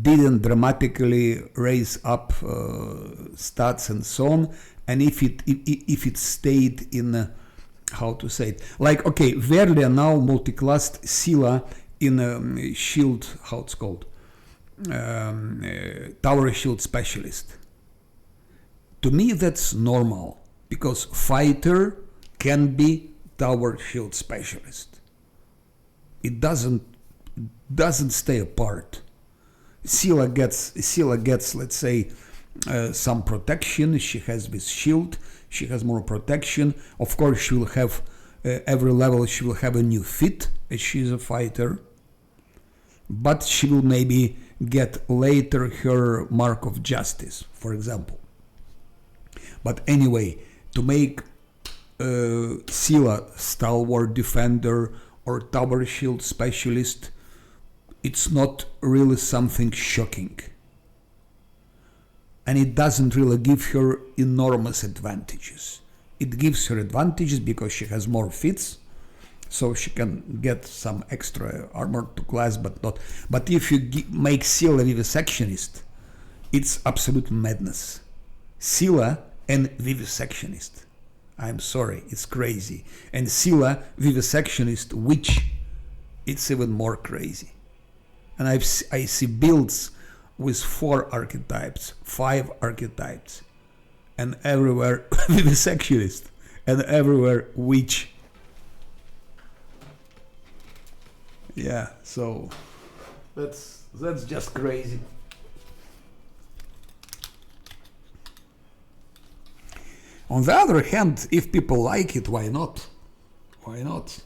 didn't dramatically raise up stats and so on, and if it stayed in how to say it, like, okay, Verlia now multi-classed Scylla in shield, how it's called, tower shield specialist. To me that's normal, because fighter can be tower shield specialist. It doesn't stay apart. Scylla gets, let's say, some protection. She has this shield. She has more protection. Of course, she will have every level. She will have a new fit as she's a fighter. But she will maybe get later her mark of justice, for example. But anyway, to make Scylla stalwart defender or tower shield specialist, it's not really something shocking. And it doesn't really give her enormous advantages. It gives her advantages because she has more fits, so she can get some extra armor to class, but not. But if you make Scylla vivisectionist, it's absolute madness. Scylla and vivisectionist. I'm sorry, it's crazy. And Scylla vivisectionist witch, it's even more crazy. And I see builds with 4 archetypes, 5 archetypes, and everywhere vivisectionist, and everywhere witch. Yeah, so that's just crazy. On the other hand, if people like it, why not? Why not?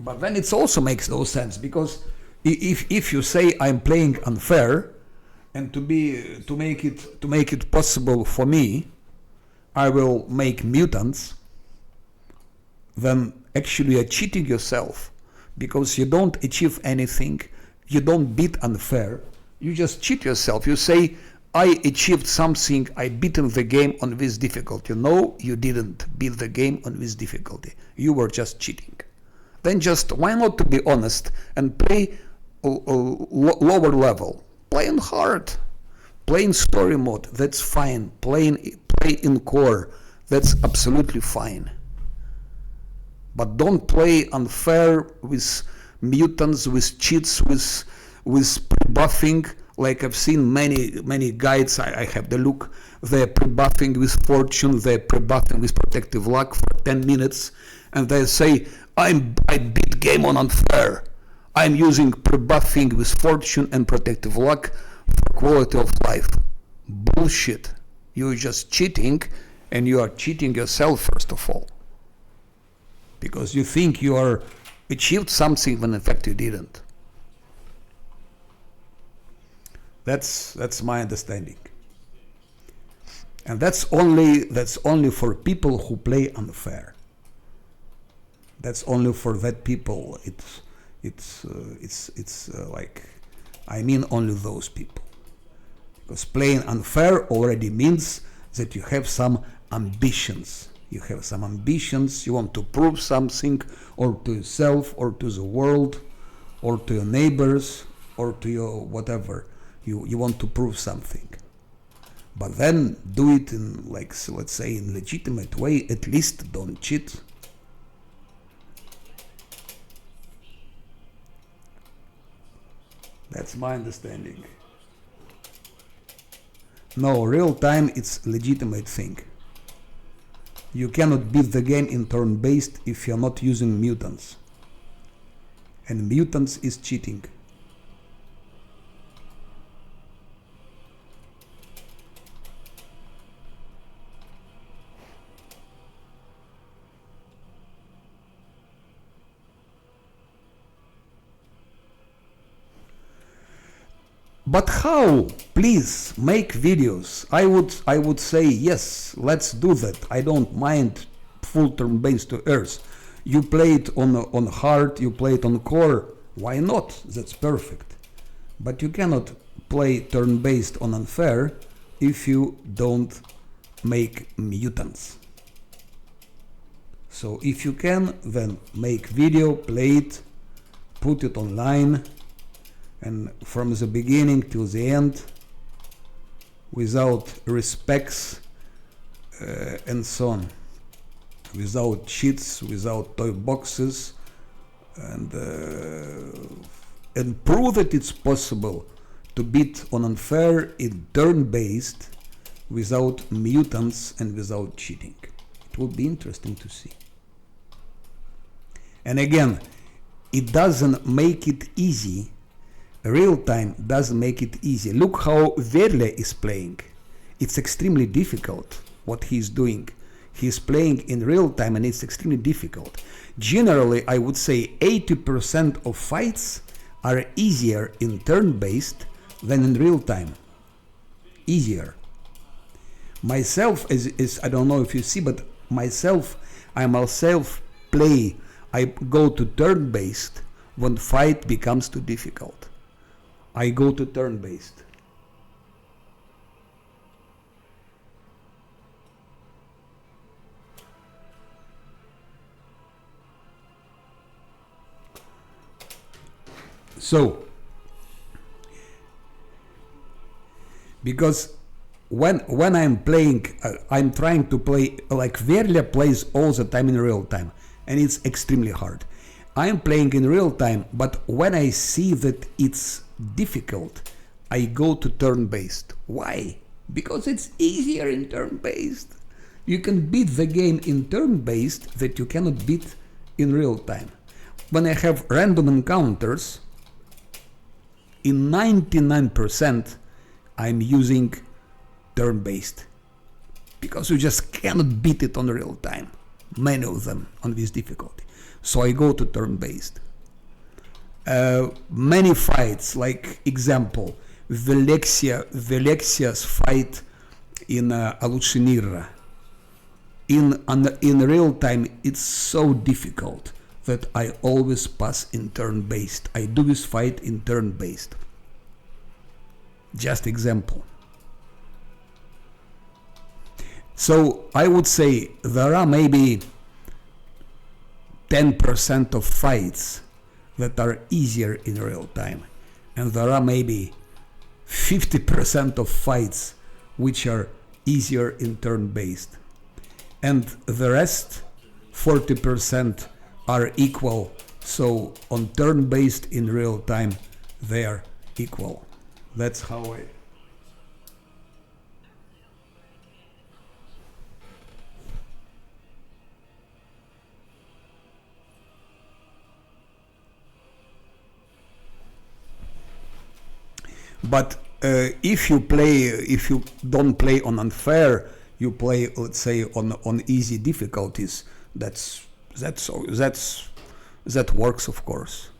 But then it also makes no sense, because if you say I'm playing unfair, and to make it possible for me, I will make mutants, then actually you're cheating yourself, because you don't achieve anything, you don't beat unfair, you just cheat yourself. You say, I achieved something, I beaten the game on this difficulty. No, you didn't beat the game on this difficulty. You were just cheating. Then just, why not to be honest and play lower level? Play on hard. Play in story mode, that's fine. Play in core, that's absolutely fine. But don't play unfair with mutants, with cheats, with pre-buffing. Like I've seen many guides, I have the look, they're pre-buffing with fortune, they're pre-buffing with protective luck for 10 minutes, and they say, I beat game on unfair. I'm using pre-buffing with fortune and protective luck for quality of life. Bullshit. You're just cheating, and you are cheating yourself first of all. Because you think you are achieved something when in fact you didn't. That's my understanding. And that's only for people who play unfair. That's only for that people. It's like, I mean only those people. Because playing unfair already means that you have some ambitions. You have some ambitions, you want to prove something, or to yourself, or to the world, or to your neighbors, or to your whatever. You want to prove something. But then do it in, like, let's say, in legitimate way. At least don't cheat. That's my understanding. No, real time, it's legitimate thing. You cannot beat the game in turn-based if you're not using mutants. And mutants is cheating. But how? Please make videos. I would say yes, let's do that. I don't mind full turn-based to Earth. You play it on hard, you play it on core. Why not? That's perfect. But you cannot play turn-based on unfair if you don't make mutants. So if you can, then make video, play it, put it online, and from the beginning till the end, without respects and so on, without cheats, without toy boxes, and prove that it's possible to beat on unfair in turn-based without mutants and without cheating. It would be interesting to see. And again, it doesn't make it easy. Real time doesn't make it easy. Look how Verle is playing. It's extremely difficult what he's doing. He's playing in real time and it's extremely difficult. Generally, I would say 80% of fights are easier in turn-based than in real time. Easier. Myself, is I don't know if you see, but myself, I myself play, I go to turn-based when fight becomes too difficult. I go to turn-based. So, because when I'm playing, I'm trying to play like Verle plays all the time in real time, and it's extremely hard. I'm playing in real time, but when I see that it's difficult, I go to turn-based. Why? Because it's easier in turn-based. You can beat the game in turn-based that you cannot beat in real time. When I have random encounters, in 99% I'm using turn-based, because you just cannot beat it on real time. Many of them on this difficulty. So I go to turn-based. Many fights, like example, Velexia's fight in Alucinirra. In real time, it's so difficult that I always pass in turn-based. I do this fight in turn-based. Just example. So I would say there are maybe 10% of fights that are easier in real time, and there are maybe 50% of fights which are easier in turn-based, and the rest 40% are equal. So on turn-based in real time they are equal. That's how I but if you don't play on unfair, you play, let's say, on easy difficulties, that works, of course.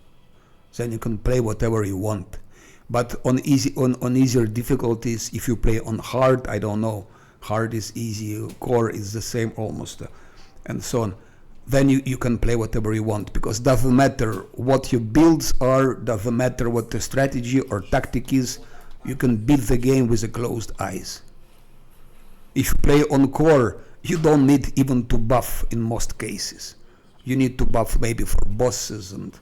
Then you can play whatever you want. But on easier difficulties, if you play on hard, I don't know, hard is easy, core is the same almost, and so on. Then you can play whatever you want, because doesn't matter what your builds are, doesn't matter what the strategy or tactic is, you can beat the game with the closed eyes. If you play on core, you don't need even to buff in most cases. You need to buff maybe for bosses and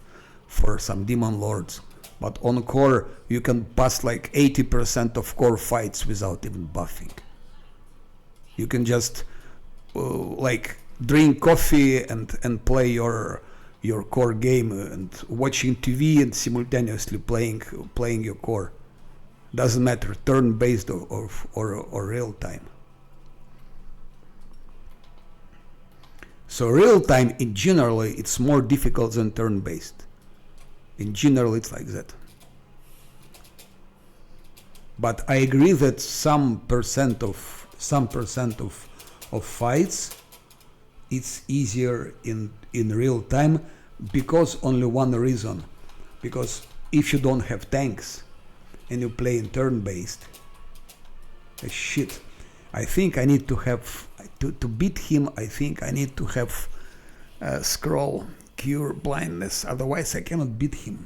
for some demon lords, but on core you can pass like 80% of core fights without even buffing. You can just like drink coffee and play your core game and watching TV and simultaneously playing your core. Doesn't matter, turn-based or real time. So real time in general it's more difficult than turn-based. In general it's like that. But I agree that some percent of fights it's easier in real time, because only one reason. Because if you don't have tanks and you play in turn-based, shit, I think I need to have to beat him. I think I need to have scroll cure blindness, otherwise I cannot beat him.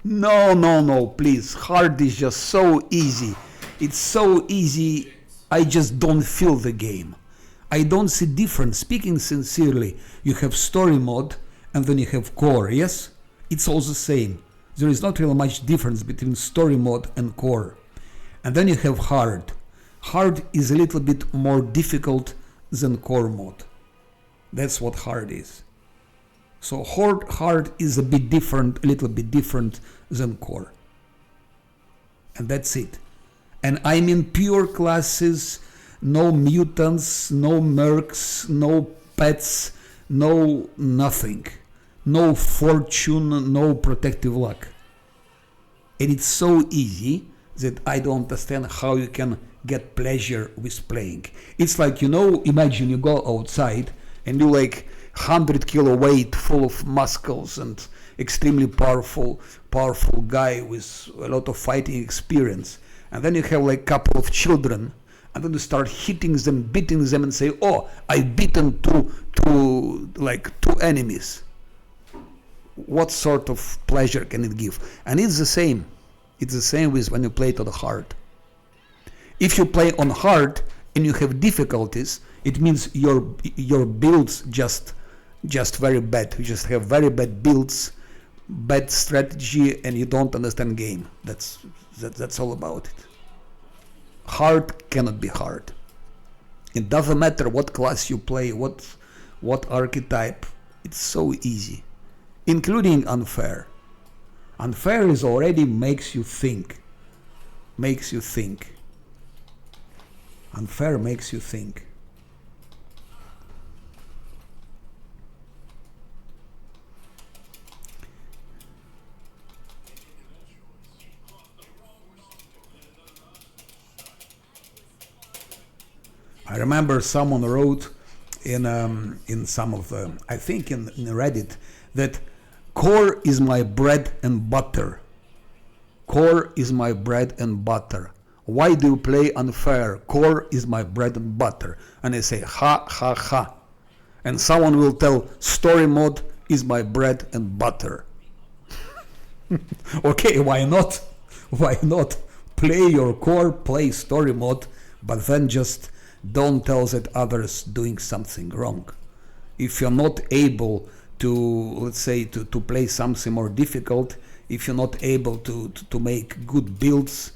No, please, hard is just so easy. It's so easy, I just don't feel the game. I don't see difference. Speaking sincerely, you have story mode and then you have core, yes? It's all the same. There is not really much difference between story mode and core. And then you have hard. Hard is a little bit more difficult than core mode. That's what hard is. So hard is a little bit different than core. And that's it. And I mean pure classes, no mutants, no mercs, no pets, no nothing. No fortune, no protective luck. And it's so easy that I don't understand how you can get pleasure with playing. It's like, imagine you go outside and you like 100 kilo weight, full of muscles and extremely powerful guy with a lot of fighting experience. And then you have like a couple of children, and then you start hitting them, beating them, and say, oh, I've beaten two enemies. What sort of pleasure can it give? And it's the same. It's the same with when you play it on hard. If you play on hard and you have difficulties, it means your builds just very bad. You just have very bad builds, bad strategy, and you don't understand game. That's all about it. Hard cannot be hard. It doesn't matter what class you play, what archetype. It's so easy. Including unfair. Unfair is already makes you think. Unfair makes you think. I remember someone wrote in some of the, I think in Reddit, that core is my bread and butter. Core is my bread and butter. Why do you play unfair? Core is my bread and butter. And I say, ha, ha, ha. And someone will tell, story mode is my bread and butter. Okay, why not? Why not? Play your core, play story mode, but then just don't tell that others doing something wrong. If you're not able to, let's say, to play something more difficult, if you're not able to make good builds,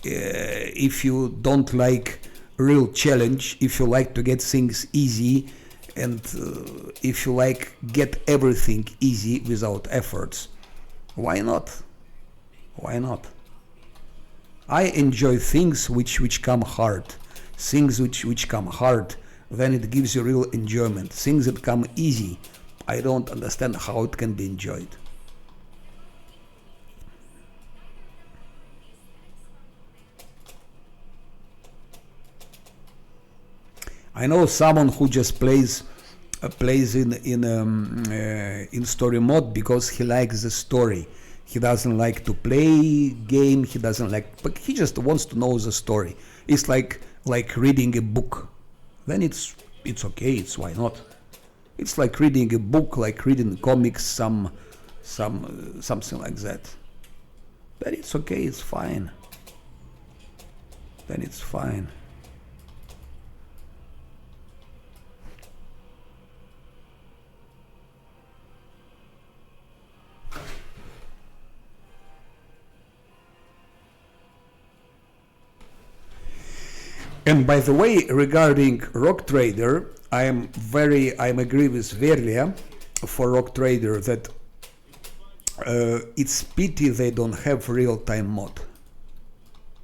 if you don't like real challenge, if you like to get things easy, and if you like get everything easy without efforts, why not? Why not? I enjoy things which come hard. Things which come hard, then it gives you real enjoyment. Things that come easy, I don't understand how it can be enjoyed. I know someone who just plays in story mode because he likes the story. He doesn't like to play game. He doesn't like, but he just wants to know the story. It's like reading a book. Then it's okay. It's why not? It's like reading a book, like reading comics, something like that. Then it's okay. It's fine. Then it's fine. And by the way, regarding Rock Trader, I agree with Verlia for Rock Trader that it's pity they don't have real-time mod.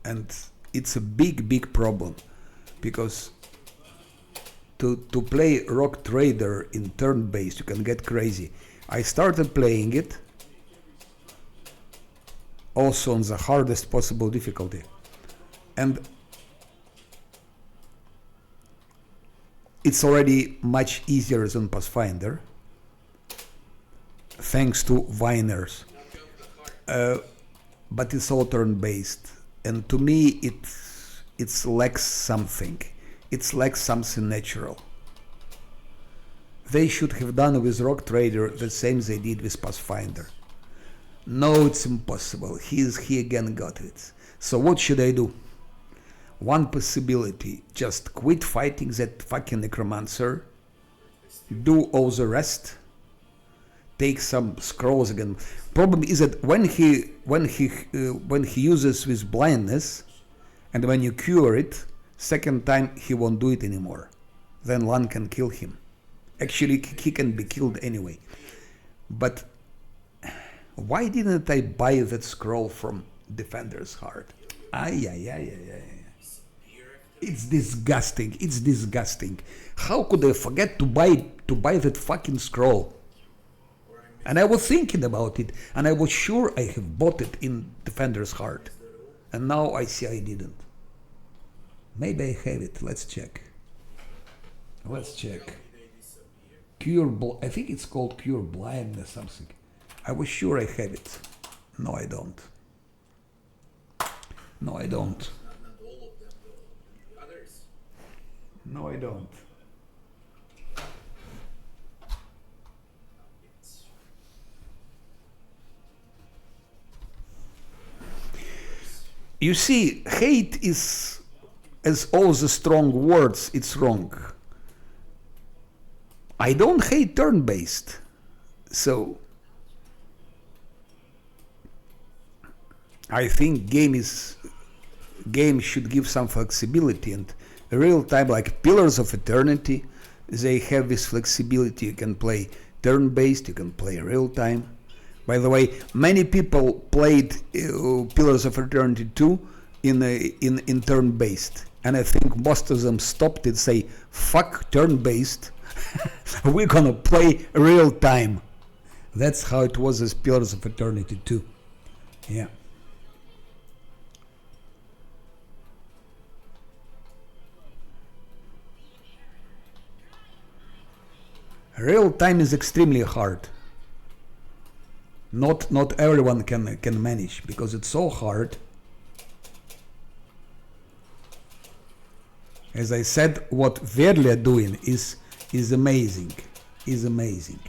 And it's a big problem, because to play Rock Trader in turn-based, you can get crazy. I started playing it also on the hardest possible difficulty. And it's already much easier than Pathfinder, thanks to Viners. But it's all turn-based, and to me it lacks something. It lacks something natural. They should have done with Rock Trader the same they did with Pathfinder. No, it's impossible. He again got it. So what should I do? One possibility, just quit fighting that fucking Cruoromancer, do all the rest, take some scrolls again. Problem is that when he uses with blindness, and when you cure it, second time he won't do it anymore. Then Lan can kill him. Actually, he can be killed anyway. But why didn't I buy that scroll from Defender's Heart? It's disgusting. It's disgusting. How could I forget to buy that fucking scroll? And I was thinking about it, and I was sure I have bought it in Defender's Heart. And now I see I didn't. Maybe I have it. Let's check. Let's check. I think it's called Cure Blindness something. I was sure I have it. No, I don't. No, I don't. No, I don't. You see, hate is, as all the strong words, it's wrong. I don't hate turn-based. So I think game should give some flexibility, and real time, like Pillars of Eternity, they have this flexibility. You can play turn-based, you can play real time. By the way, many people played Pillars of Eternity 2 in turn-based, and I think most of them stopped and say, fuck turn-based, we're gonna play real time. That's how it was as Pillars of Eternity 2. Yeah. Real time is extremely hard. Not everyone can manage because it's so hard. As I said, what Verlia doing is amazing. Is amazing.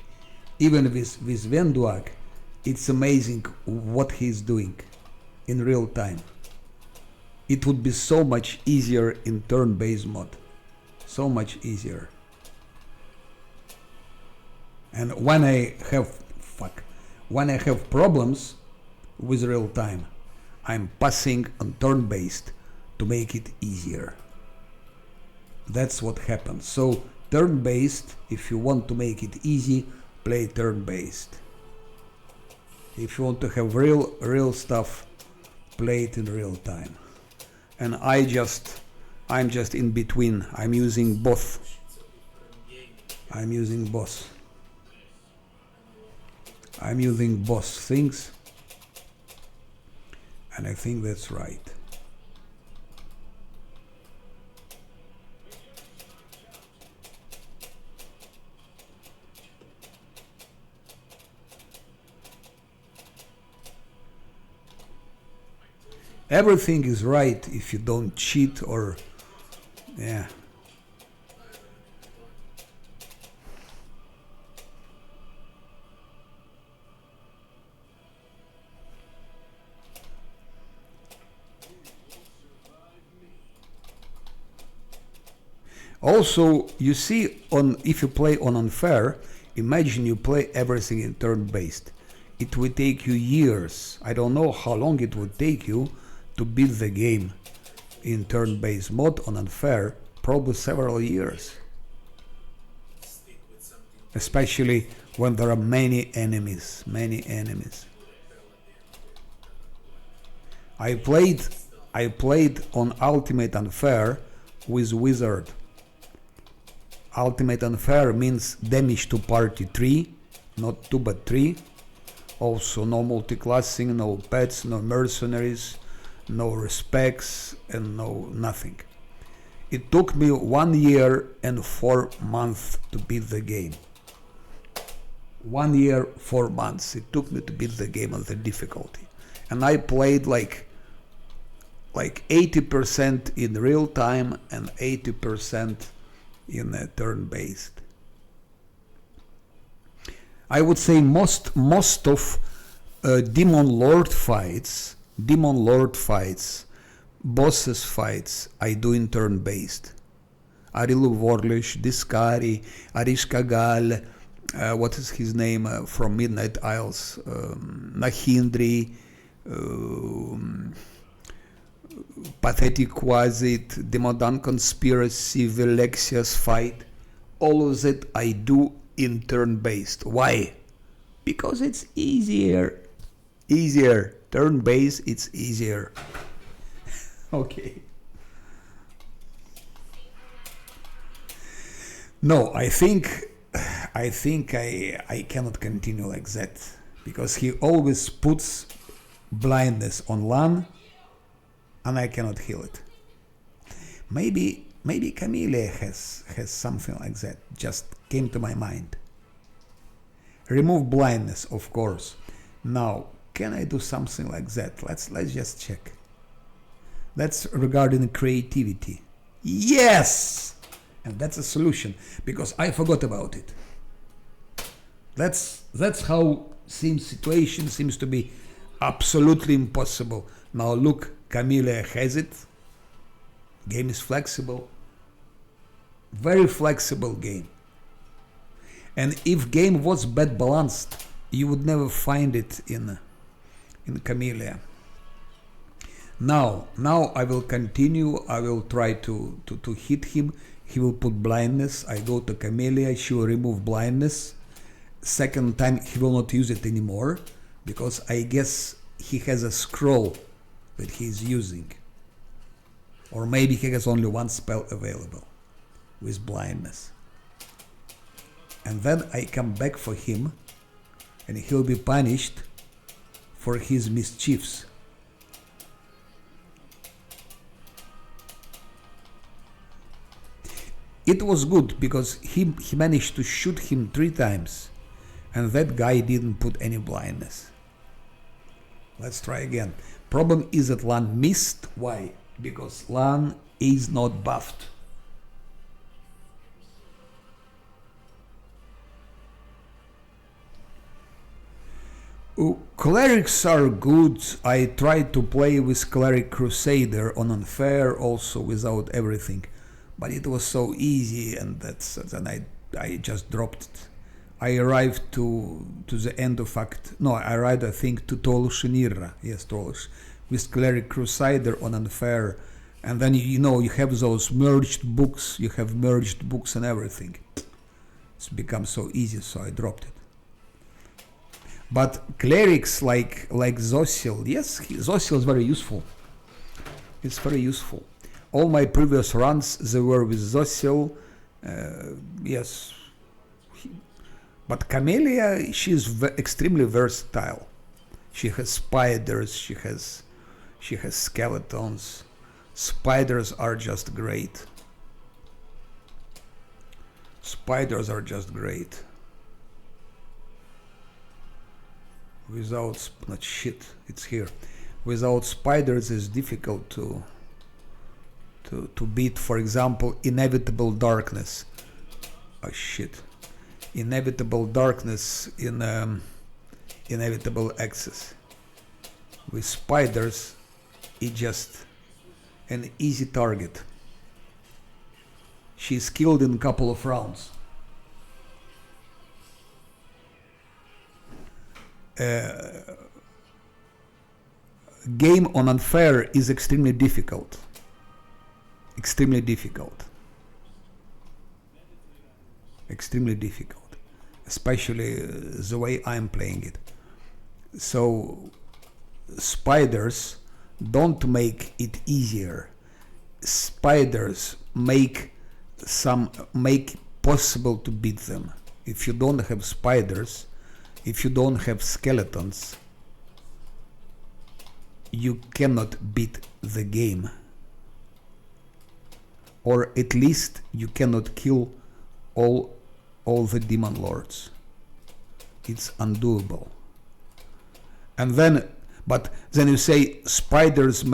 Even with Venduag, it's amazing what he's doing in real time. It would be so much easier in turn-based mode. So much easier. And when I have problems with real time, I'm passing on turn-based to make it easier. That's what happens. So turn-based, if you want to make it easy, play turn-based. If you want to have real stuff, play it in real time. And I'm just in between. I'm using both. I'm using both things, and I think that's right. Everything is right if you don't cheat or yeah. Also, you see, if you play on unfair, imagine you play everything in turn-based. It would take you years. I don't know how long it would take you to beat the game in turn-based mode on unfair, probably several years. Especially when there are many enemies. I played on Ultimate Unfair with Wizard. Ultimate Unfair means damage to party 3, not 2 but 3. Also no multiclassing, no pets, no mercenaries, no respects, and no nothing. It took me 1 year and 4 months to beat the game. 1 year, 4 months it took me to beat the game on the difficulty. And I played like 80% in real time and 80% in a turn-based. I would say most of Demon Lord fights, bosses fights, I do in turn-based. Arilu Vorlish, Discari, Arish Kagal, what is his name from Midnight Isles, Nahindri, Pathetic Quasit, Demodan Conspiracy, Velexia's fight, all of that I do in turn-based. Why? Because it's easier. Turn-based, it's easier. Okay. No, I think I cannot continue like that because he always puts blindness on LAN and I cannot heal it. Maybe Camille has something like that. Just came to my mind. Remove blindness, of course. Now, can I do something like that? Let's just check. That's regarding creativity. Yes! And that's a solution because I forgot about it. That's how situation seems to be absolutely impossible. Now look, Camille has it. Game is flexible. Very flexible game. And if game was bad balanced, you would never find it in Camille. Now I will continue. I will try to hit him. He will put blindness. I go to Camellia. She will remove blindness. Second time he will not use it anymore because I guess he has a scroll that he is using. Or maybe he has only one spell available with blindness. And then I come back for him and he'll be punished for his mischiefs. it was good because he managed to shoot him 3 times, and that guy didn't put any blindness. Let's try again. Problem is that Lan missed. Why? Because Lan is not buffed. Clerics are good. I tried to play with Cleric Crusader on Unfair also without everything, but it was so easy, and then I just dropped it. I arrived to the end of Act. No, I arrived, I think, to Tolshinira. Yes, Tolsh. With Cleric Crusader on Unfair. And then, you have those merged books. You have merged books and everything. It's become so easy, so I dropped it. But clerics like Zosil, yes, Zosil is very useful. It's very useful. All my previous runs, they were with Zosil. Yes. But Camellia, she is extremely versatile. She has spiders, she has skeletons. Spiders are just great. Spiders are just great. Without, not shit, it's here. Without spiders, it's difficult to beat, for example, Inevitable Darkness. Oh shit. Inevitable Darkness in Inevitable Access. With spiders, it's just an easy target. She's killed in a couple of rounds. Game on Unfair is extremely difficult. Extremely difficult. Extremely difficult. Especially the way I'm playing it. So spiders don't make it easier. Spiders make possible to beat them. If you don't have spiders, if you don't have skeletons, you cannot beat the game. Or at least you cannot kill all the demon lords. It's undoable. And but then you say spiders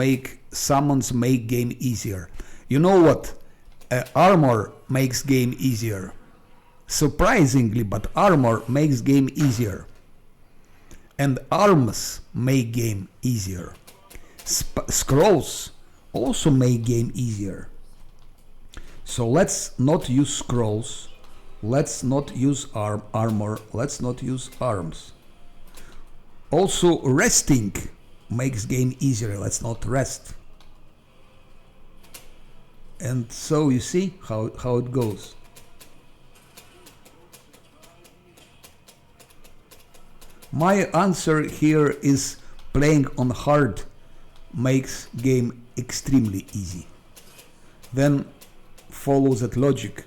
summons make game easier. You know what? Armor makes game easier. Surprisingly, but armor makes game easier. And arms make game easier. Scrolls also make game easier. So let's not use scrolls. Let's not use armor. Let's not use arms. Also, resting makes game easier. Let's not rest. And so you see how it goes. My answer here is playing on hard makes game extremely easy. Then follow that logic.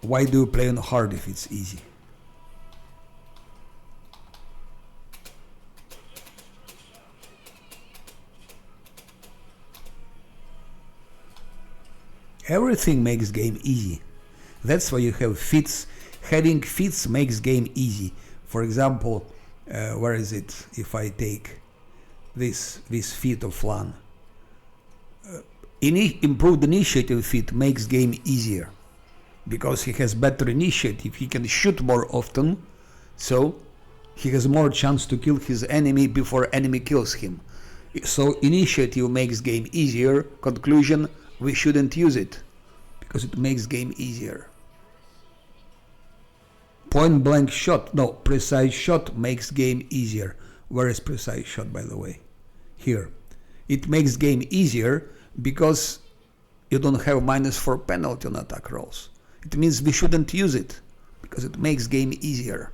Why do you play on hard if it's easy? Everything makes game easy. That's why you have feats. Having feats makes game easy. For example, where is it? If I take this feat of Lan, improved initiative feat makes game easier because he has better initiative. He can shoot more often, so he has more chance to kill his enemy before enemy kills him. So initiative makes game easier. Conclusion: we shouldn't use it because it makes game easier. Point blank shot, no, precise shot makes game easier. Where is precise shot, by the way? Here. It makes game easier because you don't have -4 penalty on attack rolls. It means we shouldn't use it because it makes game easier.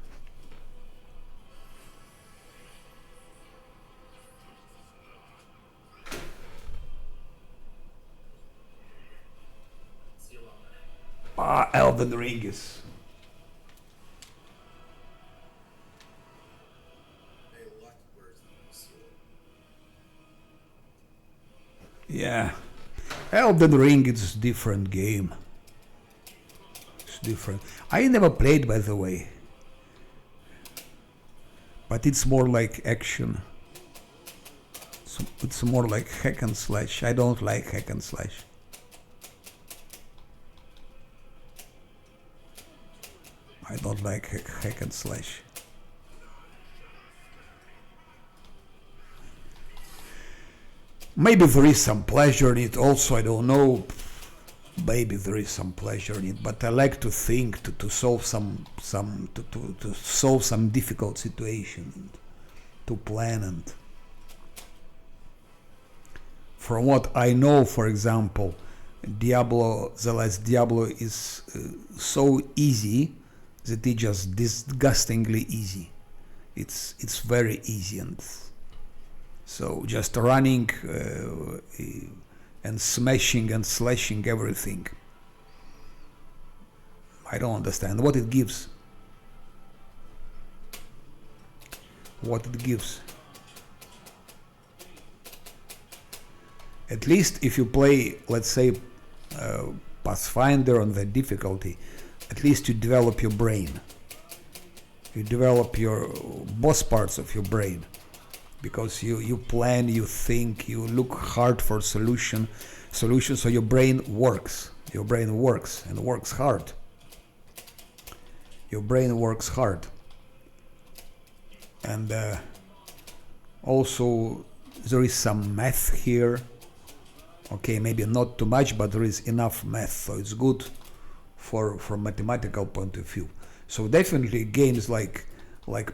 Elden Ring is. A lot worse than Seal. Yeah. Elden Ring is a different game. different. I never played, by the way, but it's more like action. It's more like hack and slash. I don't like hack and slash. I don't like hack and slash. Maybe there is some pleasure in it also, I don't know. Maybe there is some pleasure in it, but I like to think to solve some to solve some difficult situation, to plan. And from what I know, for example, Diablo, the last Diablo is so easy that it's just disgustingly easy. It's very easy, and so just running and smashing and slashing everything. I don't understand what it gives. What it gives. At least if you play, let's say, Pathfinder on the difficulty, at least you develop your brain. You develop your boss parts of your brain. Because you plan, you think, you look hard for solution, so your brain works. Your brain works and works hard. Your brain works hard. And also there is some math here. Okay, maybe not too much, but there is enough math, so it's good from mathematical point of view. So definitely games like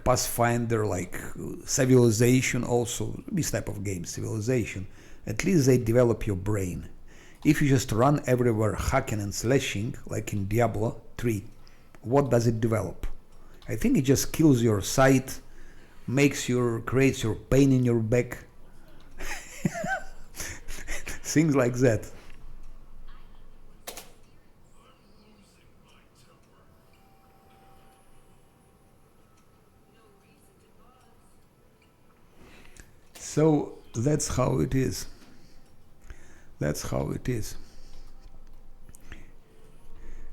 Pathfinder, like Civilization, also this type of game, Civilization, at least they develop your brain. If you just run everywhere hacking and slashing, like in Diablo 3, what does it develop? I think it just kills your sight, creates your pain in your back, things like that. So that's how it is. That's how it is.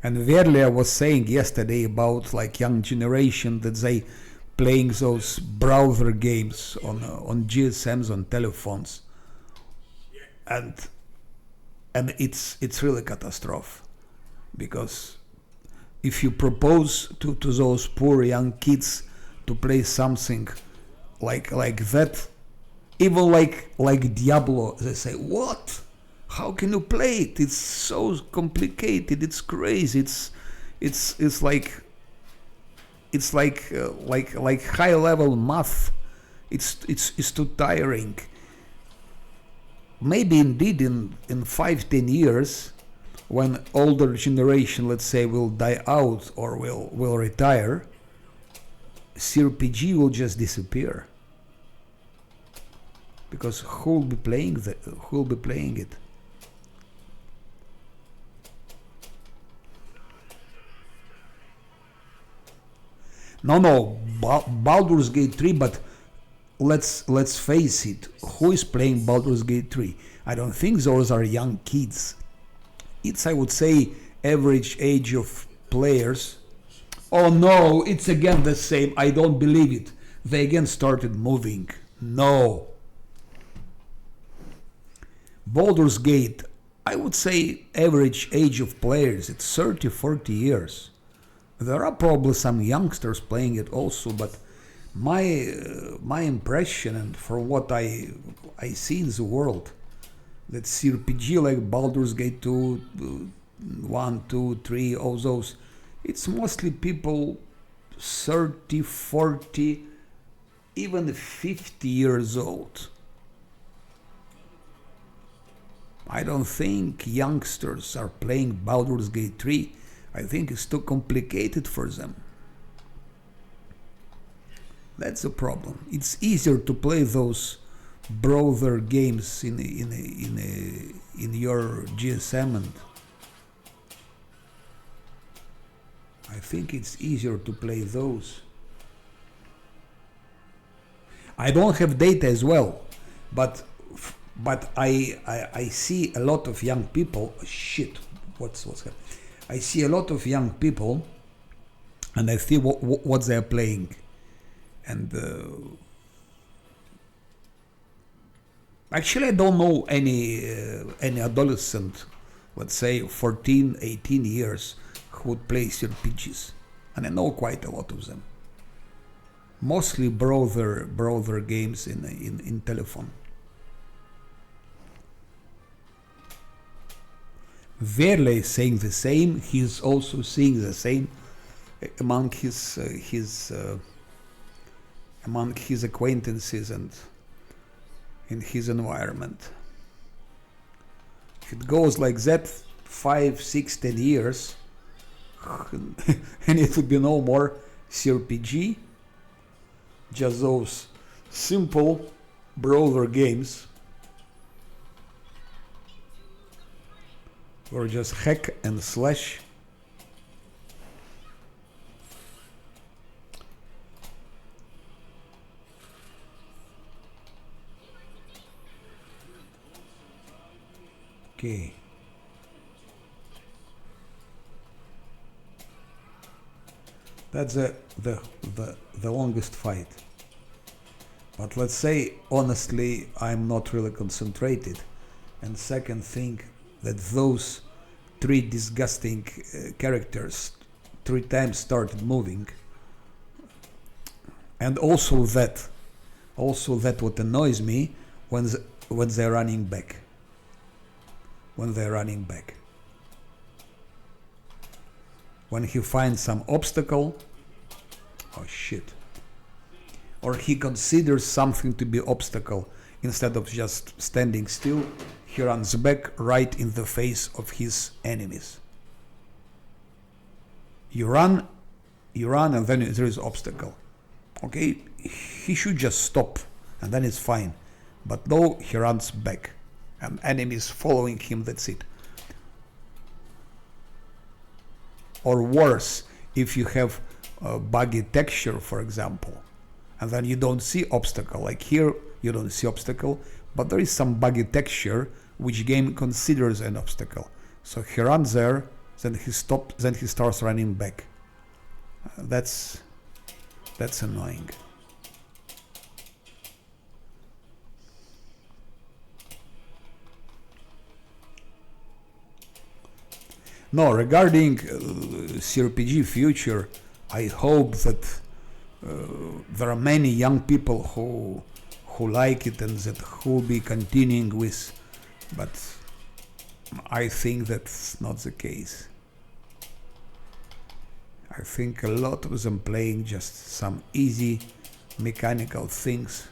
And Verlia was saying yesterday about like young generation that they playing those browser games on GSMs, on telephones, and it's really catastrophe, because if you propose to those poor young kids to play something like that, even like Diablo, they say, what? How can you play it? It's so complicated. It's crazy. It's like high level math. It's too tiring. Maybe indeed in 5-10 years, when older generation, let's say, will die out or will retire, CRPG will just disappear. Because who will be playing it? No, Baldur's Gate 3, but let's face it, who is playing Baldur's Gate 3? I don't think those are young kids. It's, I would say, average age of players. Oh no, it's again the same. I don't believe it. They again started moving. No. Baldur's Gate, I would say average age of players, it's 30-40 years. There are probably some youngsters playing it also, but my impression, and from what I see in the world, that CRPG like Baldur's Gate 2, 1, 2, 3, all those, it's mostly people 30, 40, even 50 years old. I don't think youngsters are playing Baldur's Gate 3. I think it's too complicated for them. That's the problem. It's easier to play those browser games in your GSM, and I think it's easier to play those. I don't have data as well, but I see a lot of young people. Shit, what's happening? I see a lot of young people, and I see what they're playing, and actually I don't know any adolescent, let's say 14, 18 years, who would play RPGs, and I know quite a lot of them. Mostly browser games in telephone. Verle is saying the same. He's also seeing the same among his acquaintances and in his environment. If it goes like that 5, 6, 10 years, and it would be no more CRPG, just those simple brawler games, or just hack and slash. Okay. That's the longest fight. But let's say honestly, I'm not really concentrated. And second thing, that those 3 disgusting characters 3 times started moving. And also that what annoys me when they're running back. When he finds some obstacle, oh shit, or he considers something to be obstacle, instead of just standing still, he runs back right in the face of his enemies. You run, and then there is obstacle. Okay, he should just stop, and then it's fine. But no, he runs back, and enemies following him, that's it. Or worse, if you have a buggy texture, for example, and then you don't see obstacle, like here you don't see obstacle, but there is some buggy texture which game considers an obstacle. So he runs there, then he stops, then he starts running back. That's annoying. No, regarding CRPG future, I hope that there are many young people who like it and that who will be continuing with, but I think that's not the case. I think a lot of them playing just some easy mechanical things.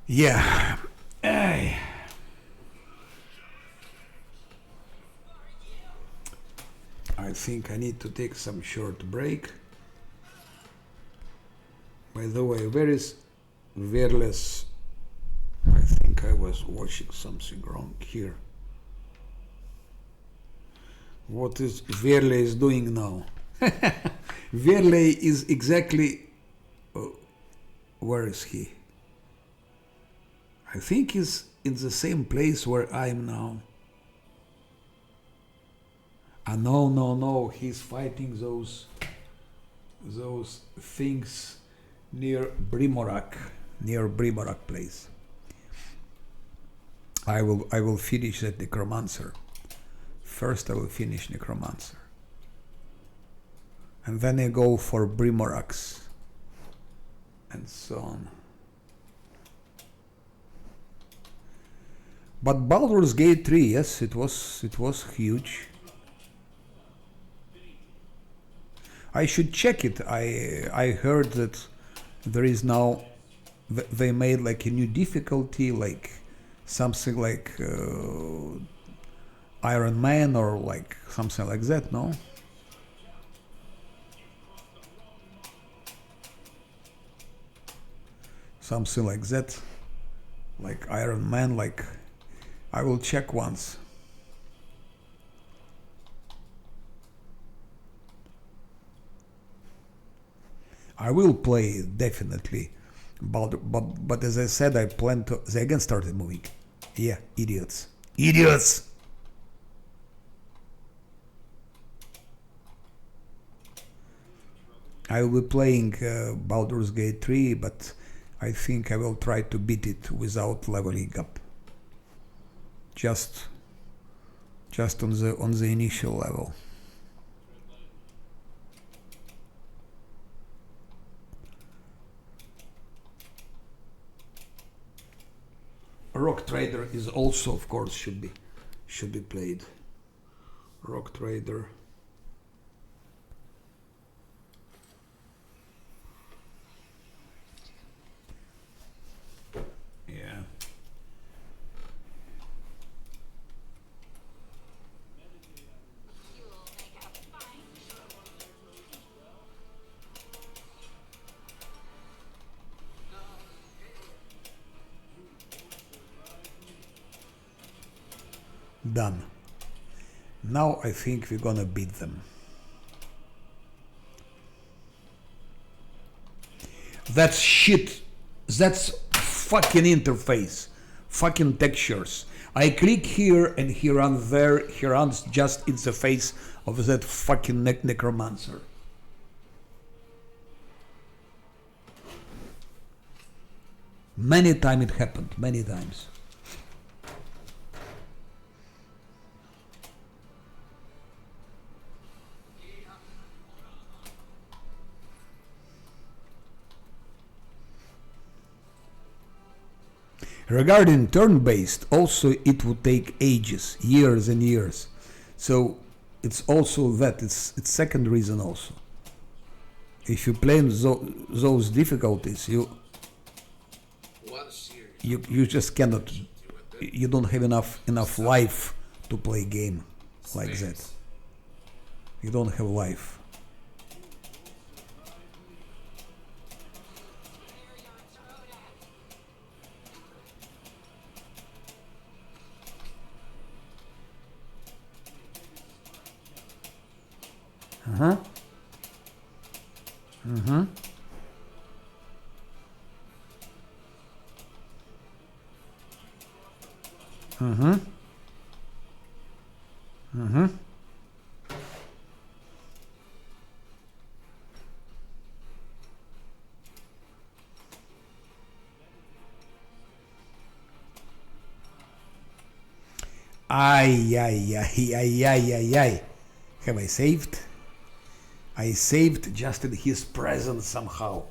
Yeah. I think I need to take some short break. By the way, where is Verles? I think I was watching something wrong here. What is Verle is doing now? Verle is exactly... where is he? I think he's in the same place where I am now. No, he's fighting those things near Brimorak place. I will finish that Necromancer. First I will finish Necromancer. And then I go for Brimoraks. And so on. But Baldur's Gate 3, yes, it was huge. I should check it. I heard that there is now, they made like a new difficulty, like something like Iron Man or like something like that, no? something like that, like Iron Man, like I will check once. I will play definitely, but as I said, I plan to. They again started moving. Yeah, idiots, idiots. I will be playing Baldur's Gate 3, but I think I will try to beat it without leveling up. Just on the initial level. Rock Trader is also, of course, should be played. Rock Trader. Yeah. Done. Now I think we're gonna beat them. That's shit. That's fucking interface. Fucking textures. I click here and he runs there. He runs just in the face of that fucking necromancer. Many times it happened. Many times. Regarding turn-based, also it would take ages, years and years. So it's also that, it's second reason also. If you play those difficulties, you just cannot, you don't have enough life to play game like that. You don't have life. Uh-huh. Mm-hmm. Mm-hmm. Mm-hmm. Ay, ay, ay, ay, ay, ay, ay. Have I saved? I saved just in his presence somehow.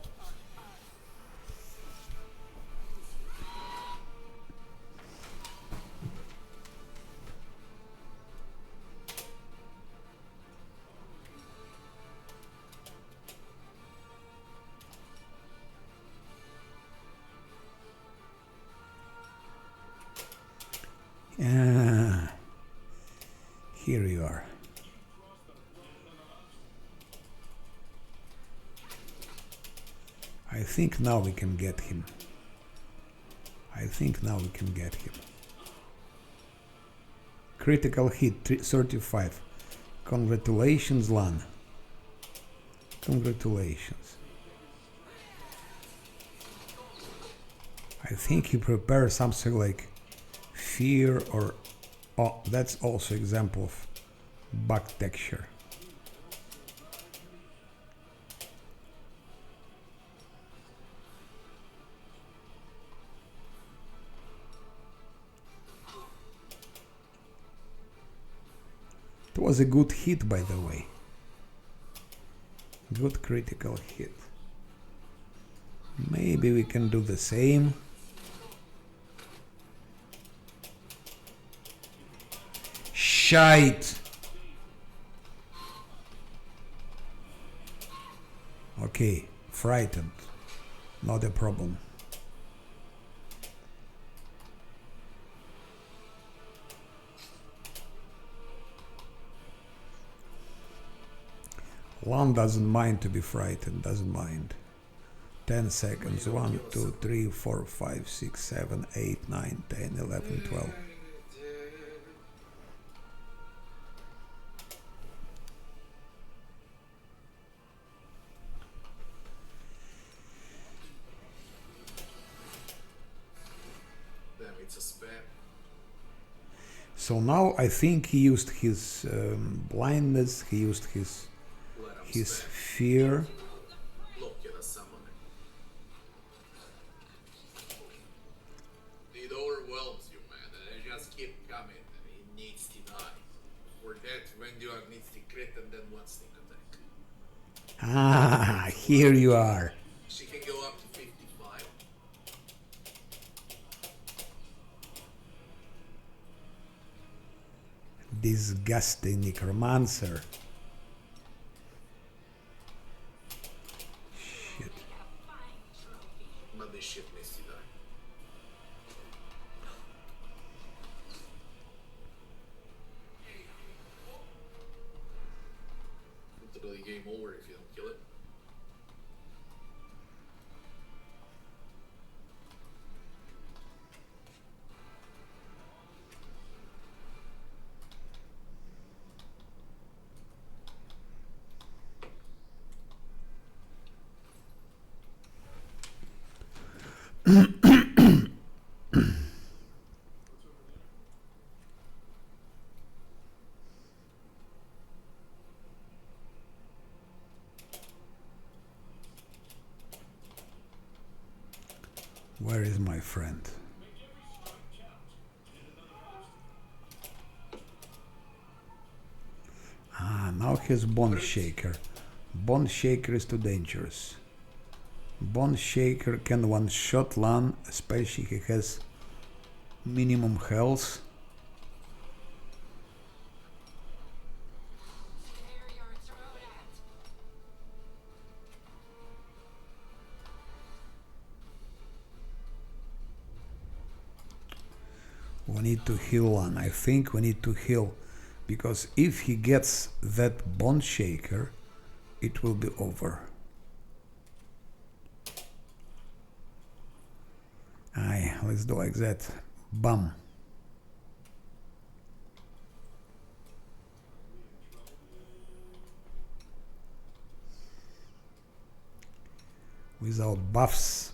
Here you are. I think now we can get him. Critical hit 35. Congratulations, Lan. Congratulations. I think he prepared something like fear or... Oh, that's also example of bug texture. It was a good hit, by the way. Good critical hit. Maybe we can do the same. Shite! Okay, frightened. Not a problem. One doesn't mind to be frightened, doesn't mind. 10 seconds. 1, 2, 3, 4, 5, 6, 7, 8, 9, 10, 11, 12. Damn, it's a spam. So now I think he used his blindness, he used his Let him his spam. fear. Look at a summoner. It overwhelms you, man, and it just keep coming, and it needs to die. For that, when you are needs to crit and then one sneak attack. Ah, here you are. She can go up to 55. Disgusting necromancer. Shit. But this shit needs to die. Literally game over if you don't kill it. Where is my friend? Ah, now he's Bone Shaker. Bone Shaker is too dangerous. Bone Shaker can one-shot Lan, especially he has minimum health. We need to heal Lan. I think we need to heal, because if he gets that Bone Shaker, it will be over. Aye, let's do like that. Bam. Without buffs,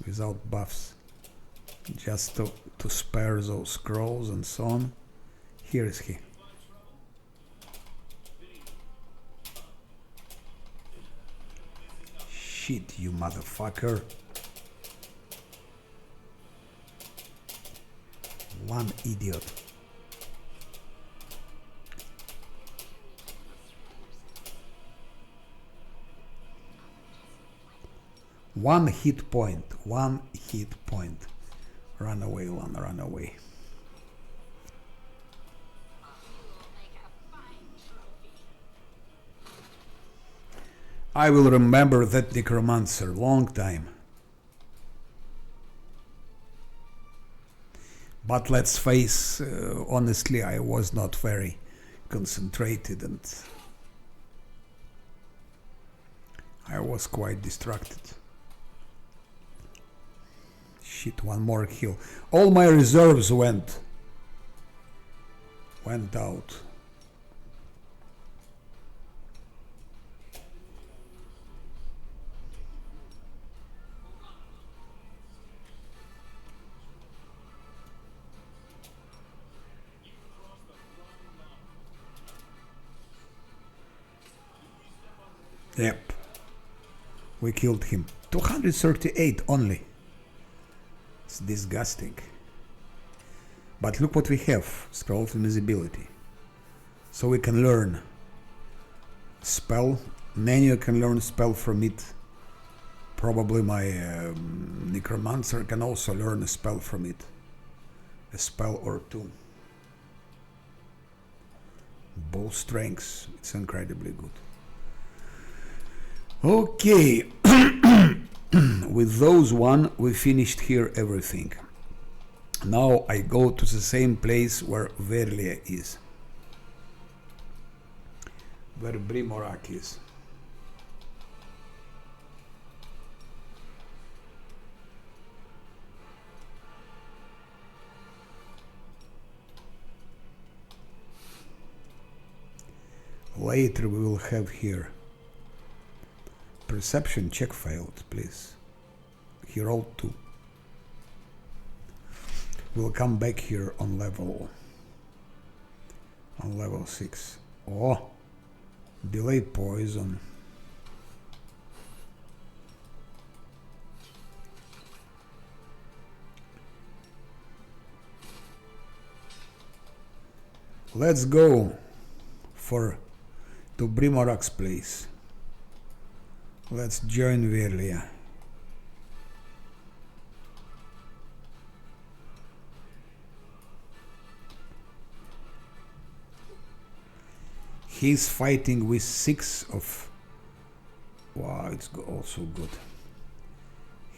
just to spare those scrolls and so on. Here is he. Shit, you motherfucker. One idiot. One hit point. Run away, Lan, run away. I will remember that Necromancer long time. But let's face, honestly, I was not very concentrated and I was quite distracted. Shit, one more kill. All my reserves went out. Yep. We killed him. 238 only. It's disgusting. But look what we have. Scroll of Invisibility. So we can learn spell. Nanu can learn spell from it. Probably my Necromancer can also learn a spell from it. A spell or two. Both strengths. It's incredibly good. Okay. With those one, we finished here everything. Now I go to the same place where Verlia is. Where Brimorak is. later we will have here. Perception check failed, please. He rolled 2. We'll come back here on level 6. Oh, delay poison. Let's go to Brimorak's place. Let's join Verlia. He's fighting with 6 of... Wow, it's also good.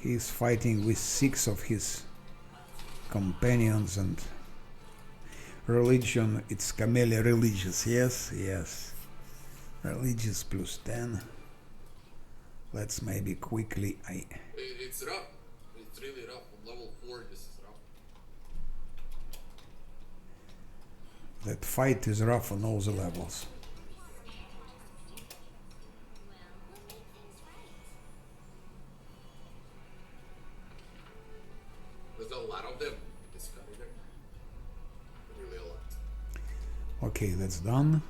He's fighting with 6 of his companions and... Religion, it's Camellia religious, yes. Religious plus 10. Let's maybe quickly... It's rough. It's really rough. On level 4, this is rough. That fight is rough on all the levels. There's a lot of them in this corridor. Really a lot. Okay, that's done.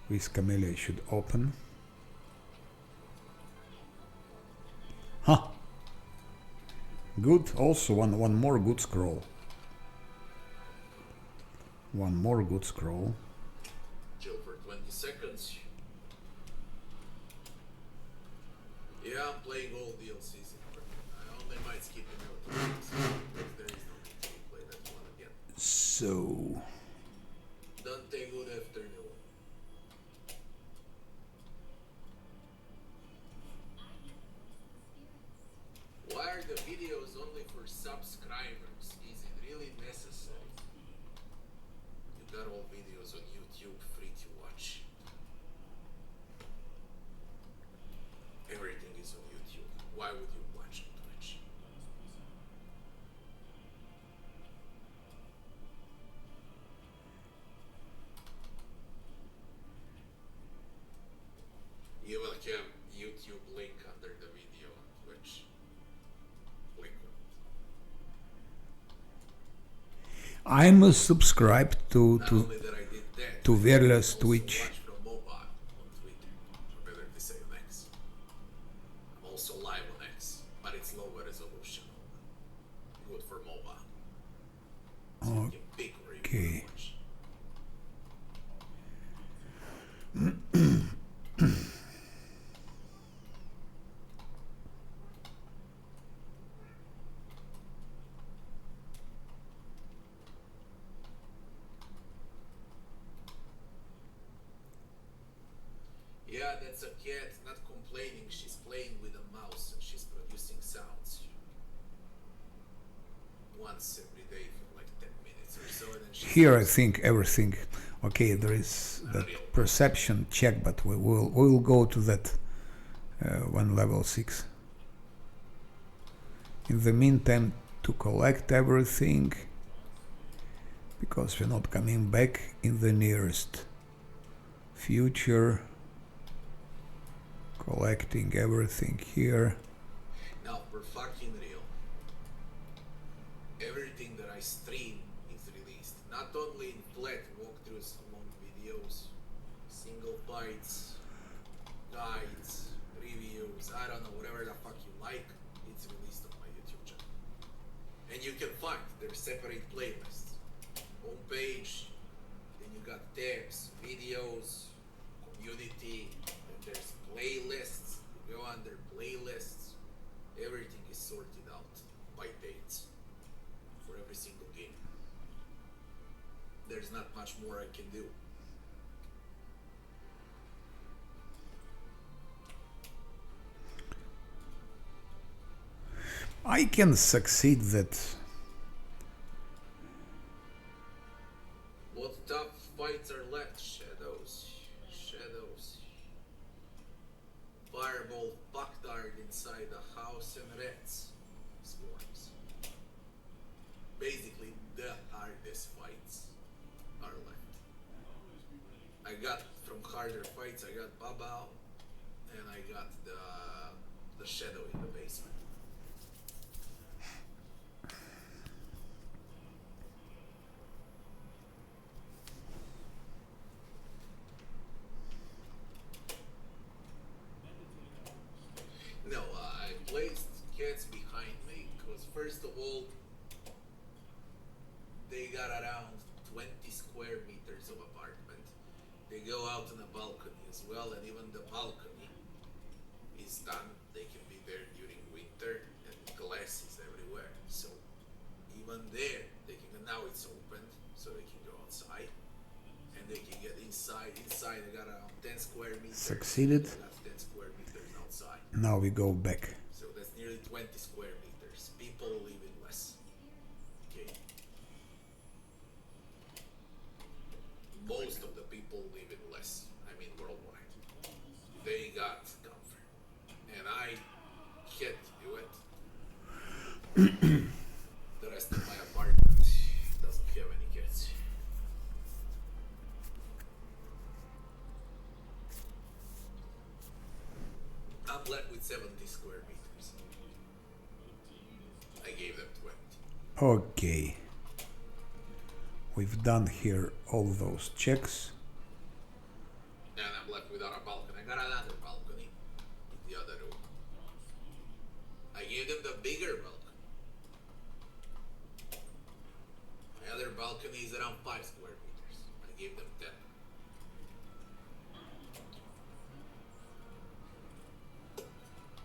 With Camellia should open. Huh. Good. Also one more good scroll. One more good scroll. Chill for 20 seconds. Yeah, I'm playing all DLCs. I only might skip it out because there is no need to play that one again. So... Dante, good afternoon. Why are the videos only for subscribers? Is it really necessary? You got all videos on YouTube free to watch. Everything is on YouTube. Why would you watch on Twitch? You will have YouTube link under the video on Twitch. Click on it. I'm subscribed to Not only that I did that, to I Verlia's also Twitch. watch from MOBA on Twitter, or better to say on X. I'm also live on X, but it's lower resolution. Good for MOBA. So you can pick where you Okay. want to watch. Yeah, that's a cat, not complaining. She's playing with a mouse and she's producing sounds. Once every day for like 10 minutes or so, and then she Here I think everything. Okay, there is that perception check, but we will go to that when level 6. In the meantime, to collect everything, because we're not coming back in the nearest future. Collecting everything here. Now, for fucking real, everything that I stream is released. Not only in flat walkthroughs, long videos, single fights, guides, reviews, I don't know, whatever the fuck you like, it's released on my YouTube channel. And you can find there's separate playlists. Homepage, then you got tabs, videos, community, and there's playlists. You go under playlists. Everything is sorted out by dates for every single game. There's not much more I can do. I can succeed that. What tough fights are left? Shadows. Shadows. Fireball fucktard inside the house and rats. Swarms. Basically, the hardest fights are left. I got from shadow in the basement. No, I placed cats behind me because first of all, they got around 20 square meters of apartment. They go out on a balcony as well, and even the balcony is done. They can be there during winter, and glass is everywhere. So even there, they can. Now it's open, so they can go outside, and they can get inside. Inside, they got around 10 square meters. Succeeded. They got 10 square meters outside. Now we go back. So that's nearly 20 square meters. People live in less. Okay. Most of the people live in less. I mean, worldwide. They got comfort. And I can't do it. The rest of my apartment doesn't have any cats. I'm left with 70 square meters. I gave them 20. Okay. We've done here all those checks. And I'm left without a balcony. I got another balcony in the other room. I gave them the bigger balcony. My other balcony is around 5 square meters. I gave them 10.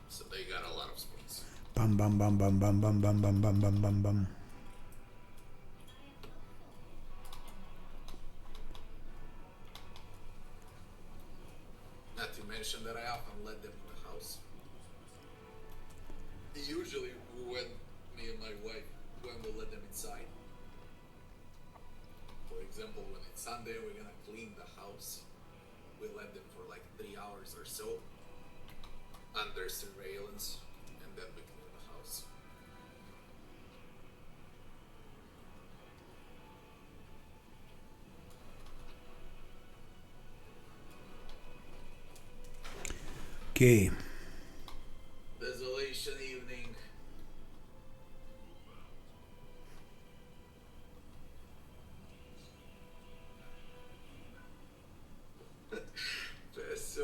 So they got a lot of space. Bam bam bam bam bam bam bam bam bam bam bam bam. Not to mention that I often let them in the house. Usually when me and my wife, when we let them inside. For example, when it's Sunday, we're gonna clean the house. We let them for like 3 hours or so under surveillance, and then we clean the house. Okay. Desolation evening. Professor,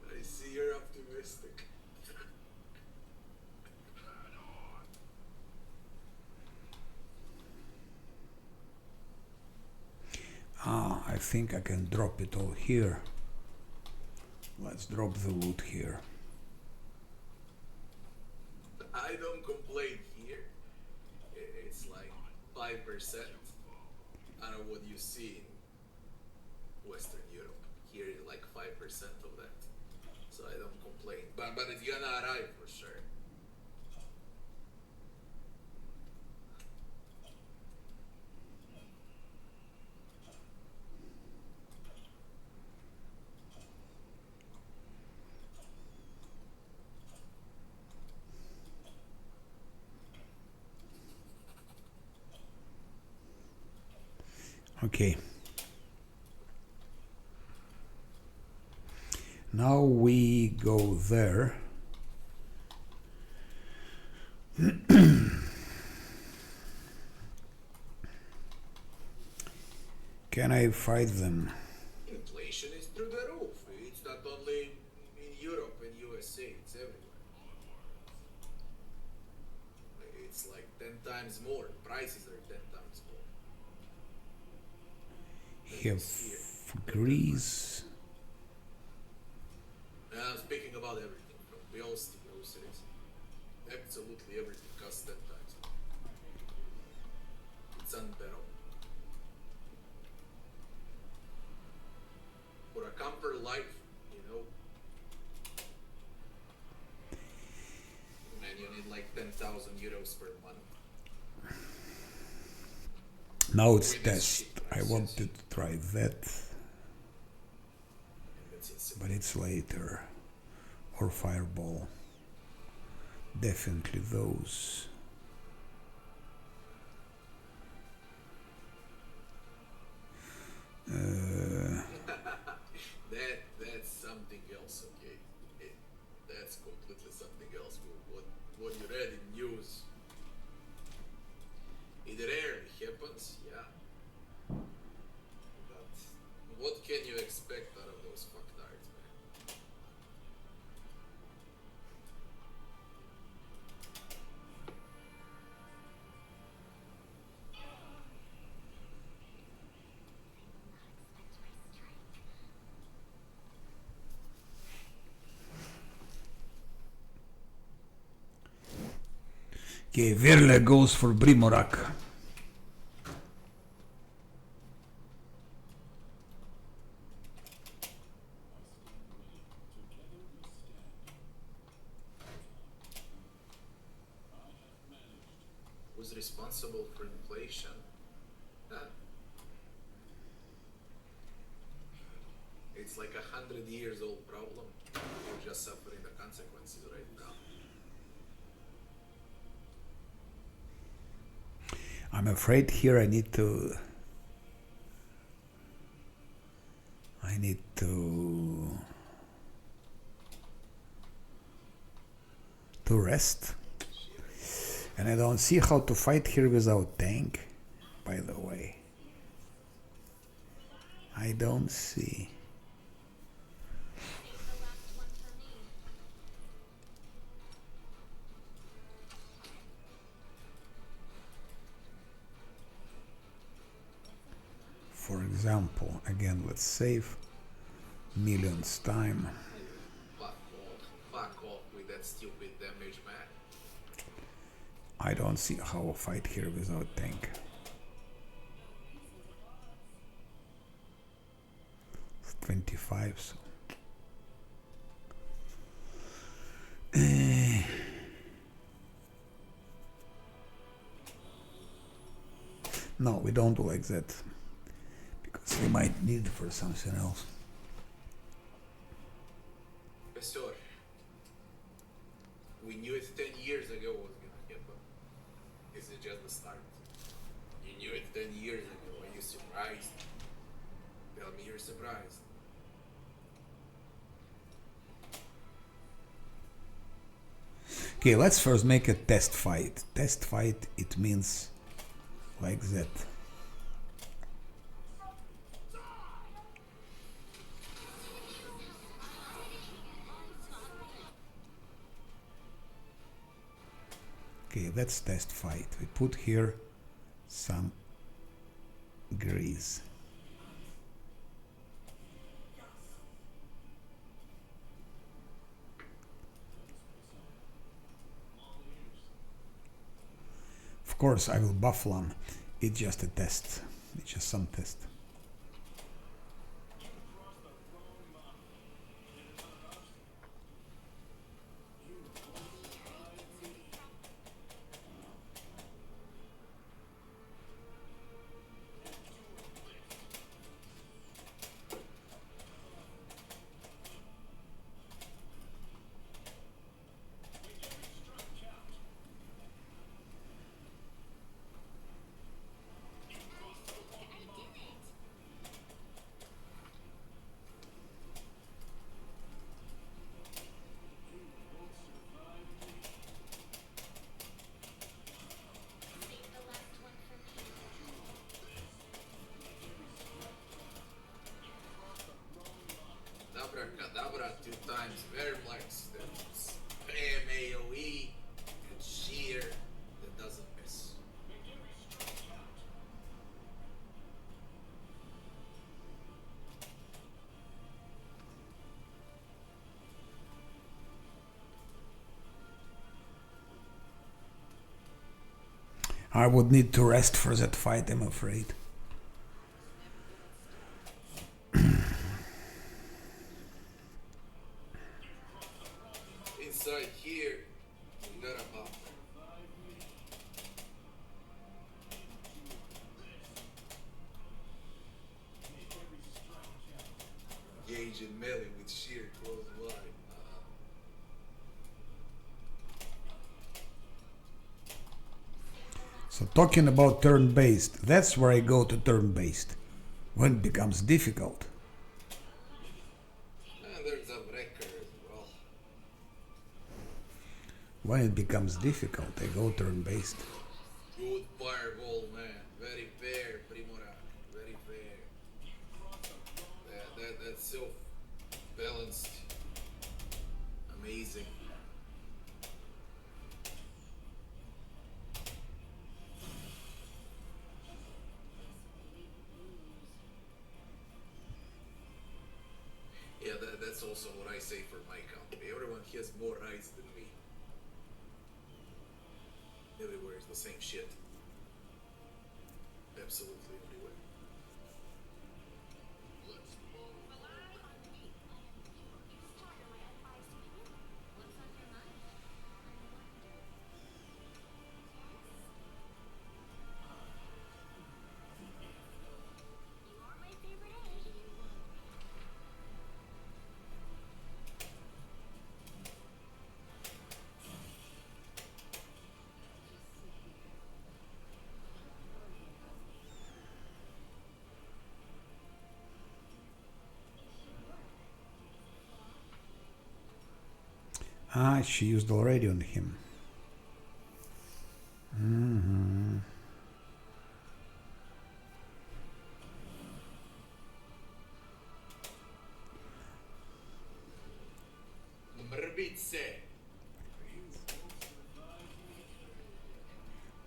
I see you're optimistic. I think I can drop it all here. Let's drop the loot here. I don't complain here. It's like 5% out of what you see in Western Europe. Here is like 5% of that. So I don't complain. But it's gonna arrive for sure. Okay. Now we go there. Can I fight them? Inflation is through the roof. It's not only in Europe and USA, it's everywhere. It's like 10 times more. Prices are 10 times more. Have Greece. And I'm speaking about everything, from bills to groceries. Absolutely everything costs 10 times more. It's unbearable. For a comfort life, you know, man, you need like 10,000 euros per month. Now it's With this test. shit I prices. wanted to try that, And that's insane. but it's later. Or Fireball. Definitely those. That's something else, okay? That's completely something else. Okay, Verle goes for Brimorak. Who's responsible for inflation? Huh. It's like 100 years old problem. We're just suffering the consequences right now. I'm afraid here I need to rest. And I don't see how to fight here without tank, by the way. I don't see. Save the last one for me. For example, again, let's save millions time. Fuck off with that stupid damage, man. I don't see how I fight here without tank. It's 25, so. No, we don't do like that. Because we might need for something else. Pastor, we knew it 10 years ago what was gonna happen. This is just the start. You knew it 10 years ago. Are you surprised? Tell me you're surprised. Okay, let's first make a test fight. Test fight, it means like that. Okay, let's test fight. We put here some grease. Of course, I will buff one. It's just a test. It's just some test. Save the last one for me. Abracadabra 2 times Verplex. That's Spam AoE and sheer that doesn't miss. I would need to rest for that fight, I'm afraid. Inside here, we got a buffer. Gauge and melee with sheer close by. So talking about turn-based, that's where I go to turn-based. When it becomes difficult. And there's a wrecker as well. When it becomes difficult, I go turn-based. Good fireball, man. Very fair, Primora. Very fair. That's so balanced. Amazing. Yeah, that's also what I say for my company. Everyone has more rights than me. The for saying shit. Absolutely only way. Rely on me. You just tell her my unbiased opinion. What's on your mind? I wonder. You are my favorite egg. Ah, she used already on him. Mrvice.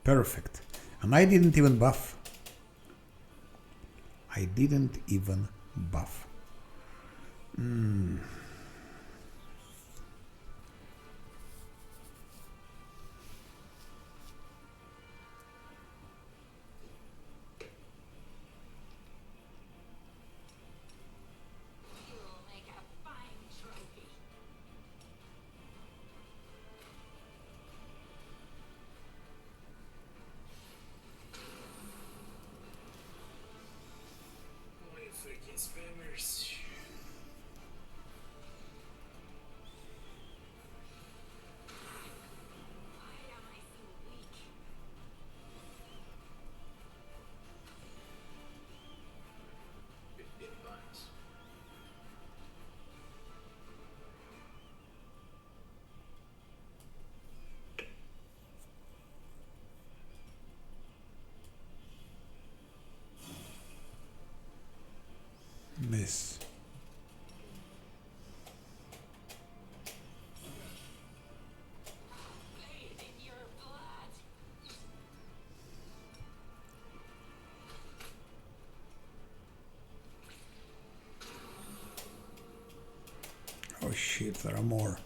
Perfect. And I didn't even buff. I didn't even buff. You'll make a fine trophy. 14 spammers. Why am I so weak? 15 bucks. Miss. Bathe in your blood. Oh shit, there are more.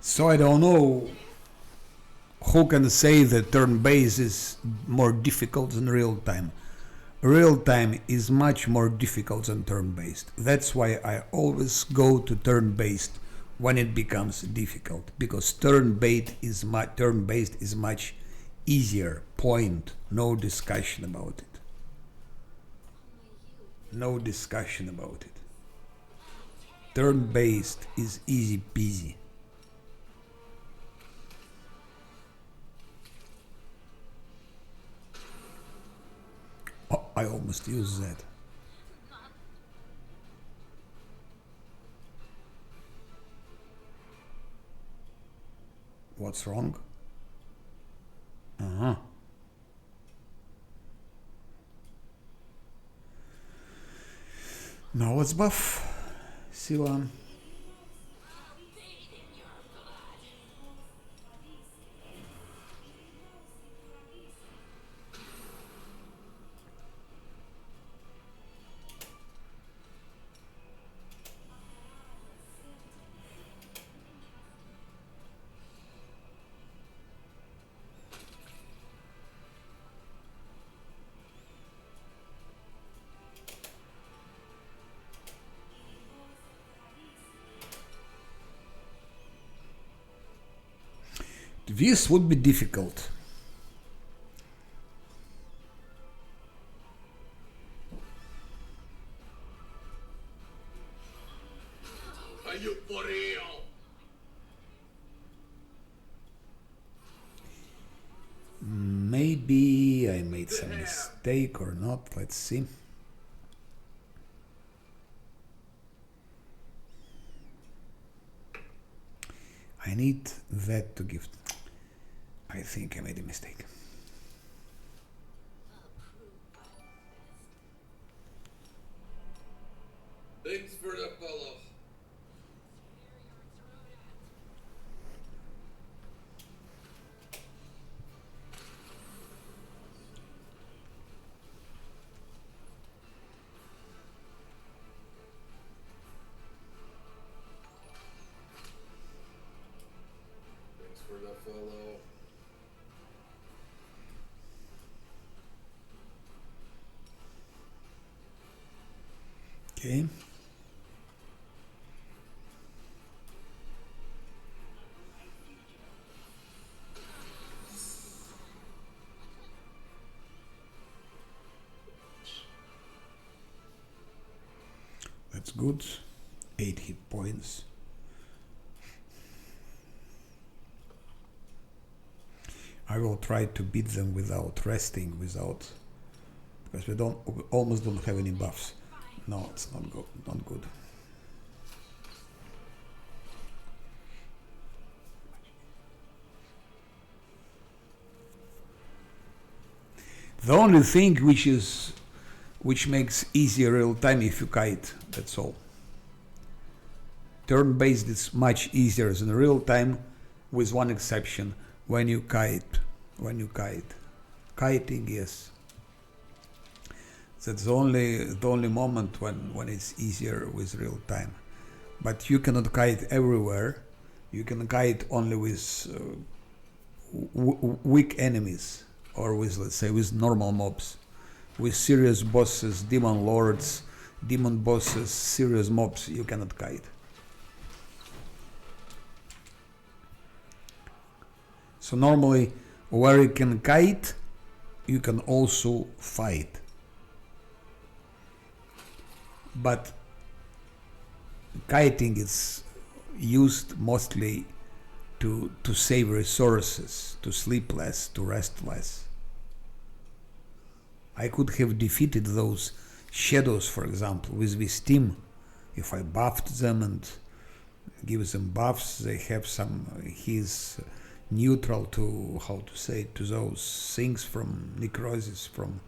So I don't know who can say that turn-based is more difficult than real-time. Real-time is much more difficult than turn-based. That's why I always go to turn-based when it becomes difficult, because turn-based is much easier. Point. No discussion about it. No discussion about it. Turn-based is easy peasy. Oh, I almost used that. What's wrong? Uh-huh. Now let's buff Silan. Bathe in your blood. This would be difficult. Are you for real? Maybe I made some mistake or not. Let's see. I need that to give. I think I made a mistake. Thanks for the follow. Thanks for the follow. Okay. That's good. 8 hit points. I will try to beat them without resting, because we almost don't have any buffs. No, it's not good. Not good. The only thing which makes easier real time if you kite. That's all. Turn-based is much easier than real time, with one exception: when you kite. Kiting, yes. That's the only moment when it's easier with real time. But you cannot kite everywhere. You can kite only with weak enemies, or with, let's say, with normal mobs. With serious bosses, demon lords, demon bosses, serious mobs, you cannot kite. So normally, where you can kite, you can also fight. But kiting is used mostly to save resources, to sleep less, to rest less. I could have defeated those shadows, for example, with this team. If I buffed them and give them buffs, they have some. He's neutral to, how to say, to those things from necrosis, from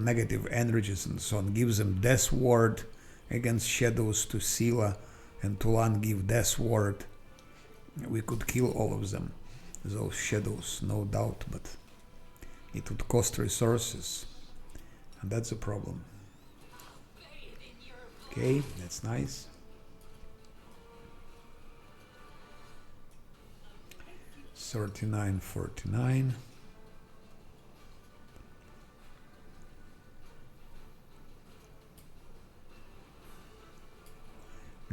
negative energies and so on. Gives them death ward against shadows to Scylla, and Tulan give death ward. We could kill all of them, those shadows, no doubt, but it would cost resources, and that's a problem. Okay, that's nice. $39.49.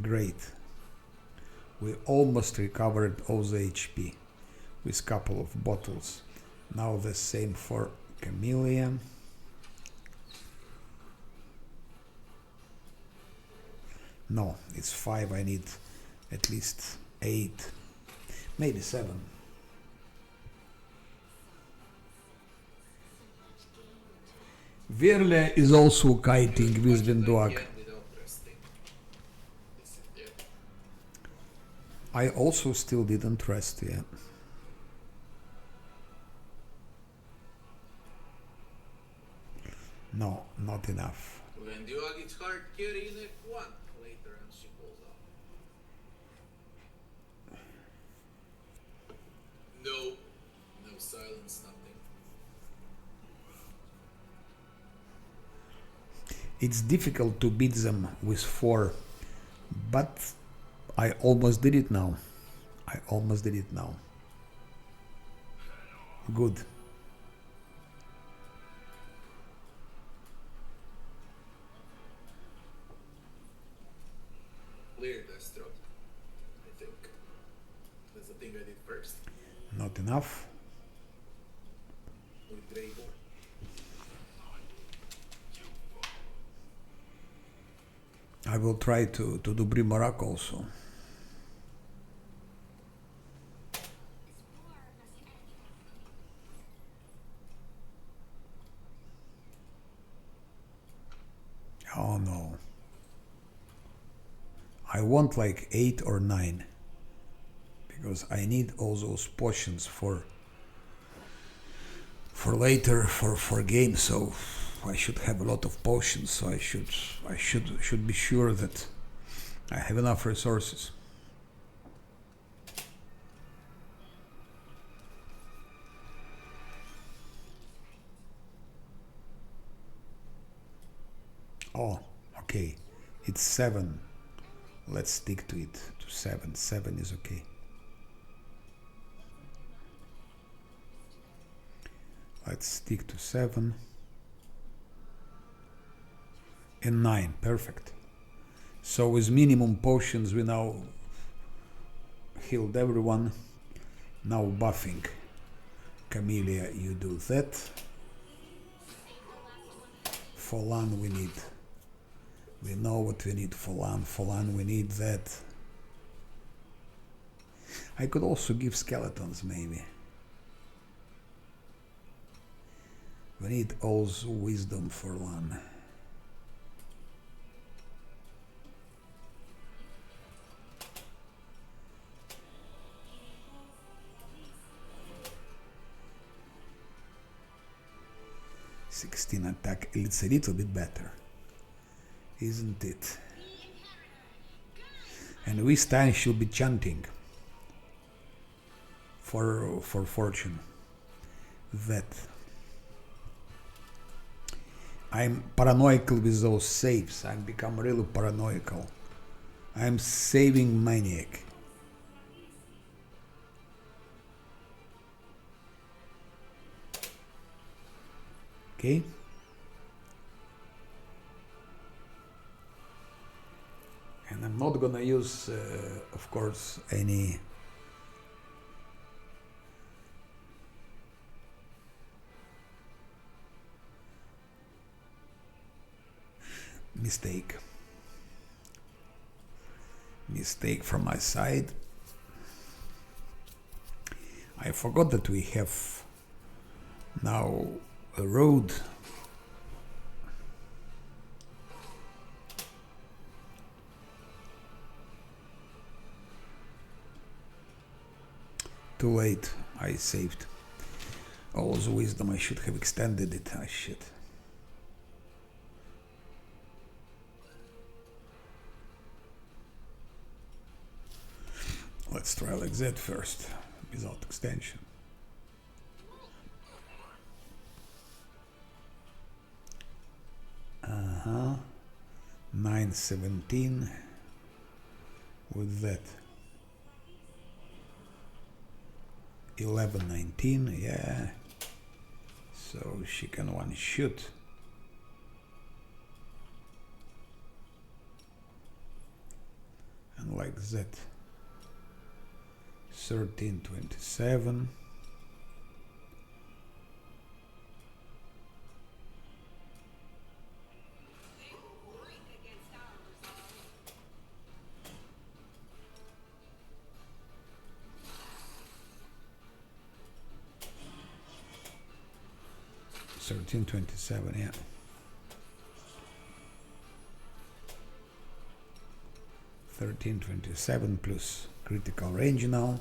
Great. We almost recovered all the HP with a couple of bottles. Now the same for Camellia. No, it's 5. I need at least 8, maybe 7. Virle is also kiting with Vinduak. I also still didn't rest yet. No, not enough. When the dog is hard carrying it one later and she pulls off. No silence, nothing. It's difficult to beat them with 4, but I almost did it now. Good. Clear this throat, I think. That's the thing I did first. Not enough. With Drago. I will try to do Brimarak also. Oh no. I want like 8 or 9. because I need all those potions for later for game, so I should have a lot of potions, so I should be sure that I have enough resources. Oh, okay. It's 7. Let's stick to it. To 7. 7 is okay. Let's stick to 7. And 9. Perfect. So with minimum potions we now healed everyone. Now buffing. Camellia, you do that. For Lan we need. We know what we need for Lan. For Lan we need that. I could also give skeletons maybe. We need also wisdom for Lan. Attack. It's a little bit better, isn't it? And this time she'll be chanting for fortune. That I'm paranoical with those saves. I've become really paranoical. I'm saving maniac. Okay. And I'm not gonna use, of course, any mistake from my side. I forgot that we have now a road. Too late, I saved all the wisdom. I should have extended it. Ah, shit. Let's try like that first, without extension. Uh-huh. 917 with that. 1119, yeah. So she can one shoot. And like that. 1327. Yeah. 1327 plus critical range now.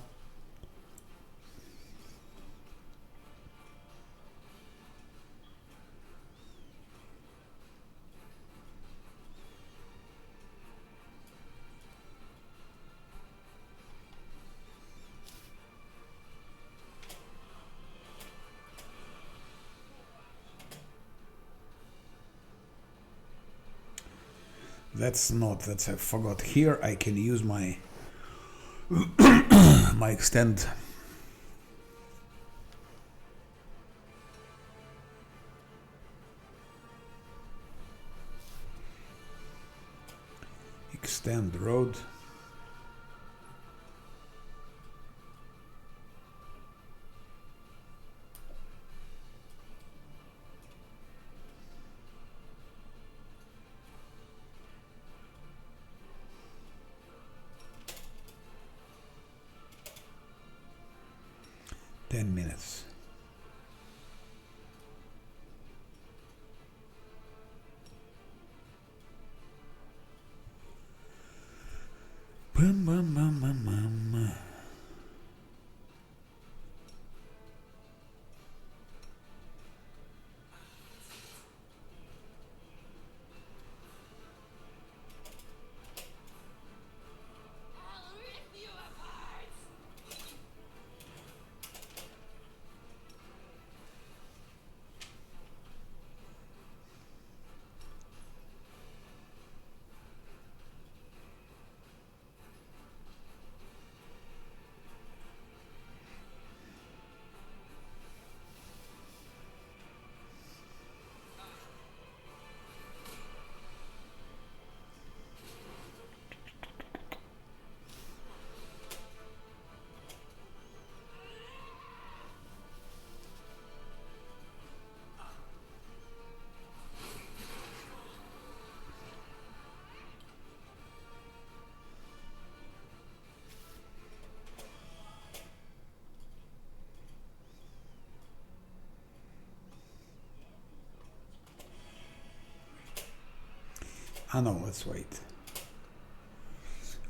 That's I forgot. Here I can use my my extend. Extend road. Minutes. Bum, bum, bum, bum, bum. Ah no, let's wait.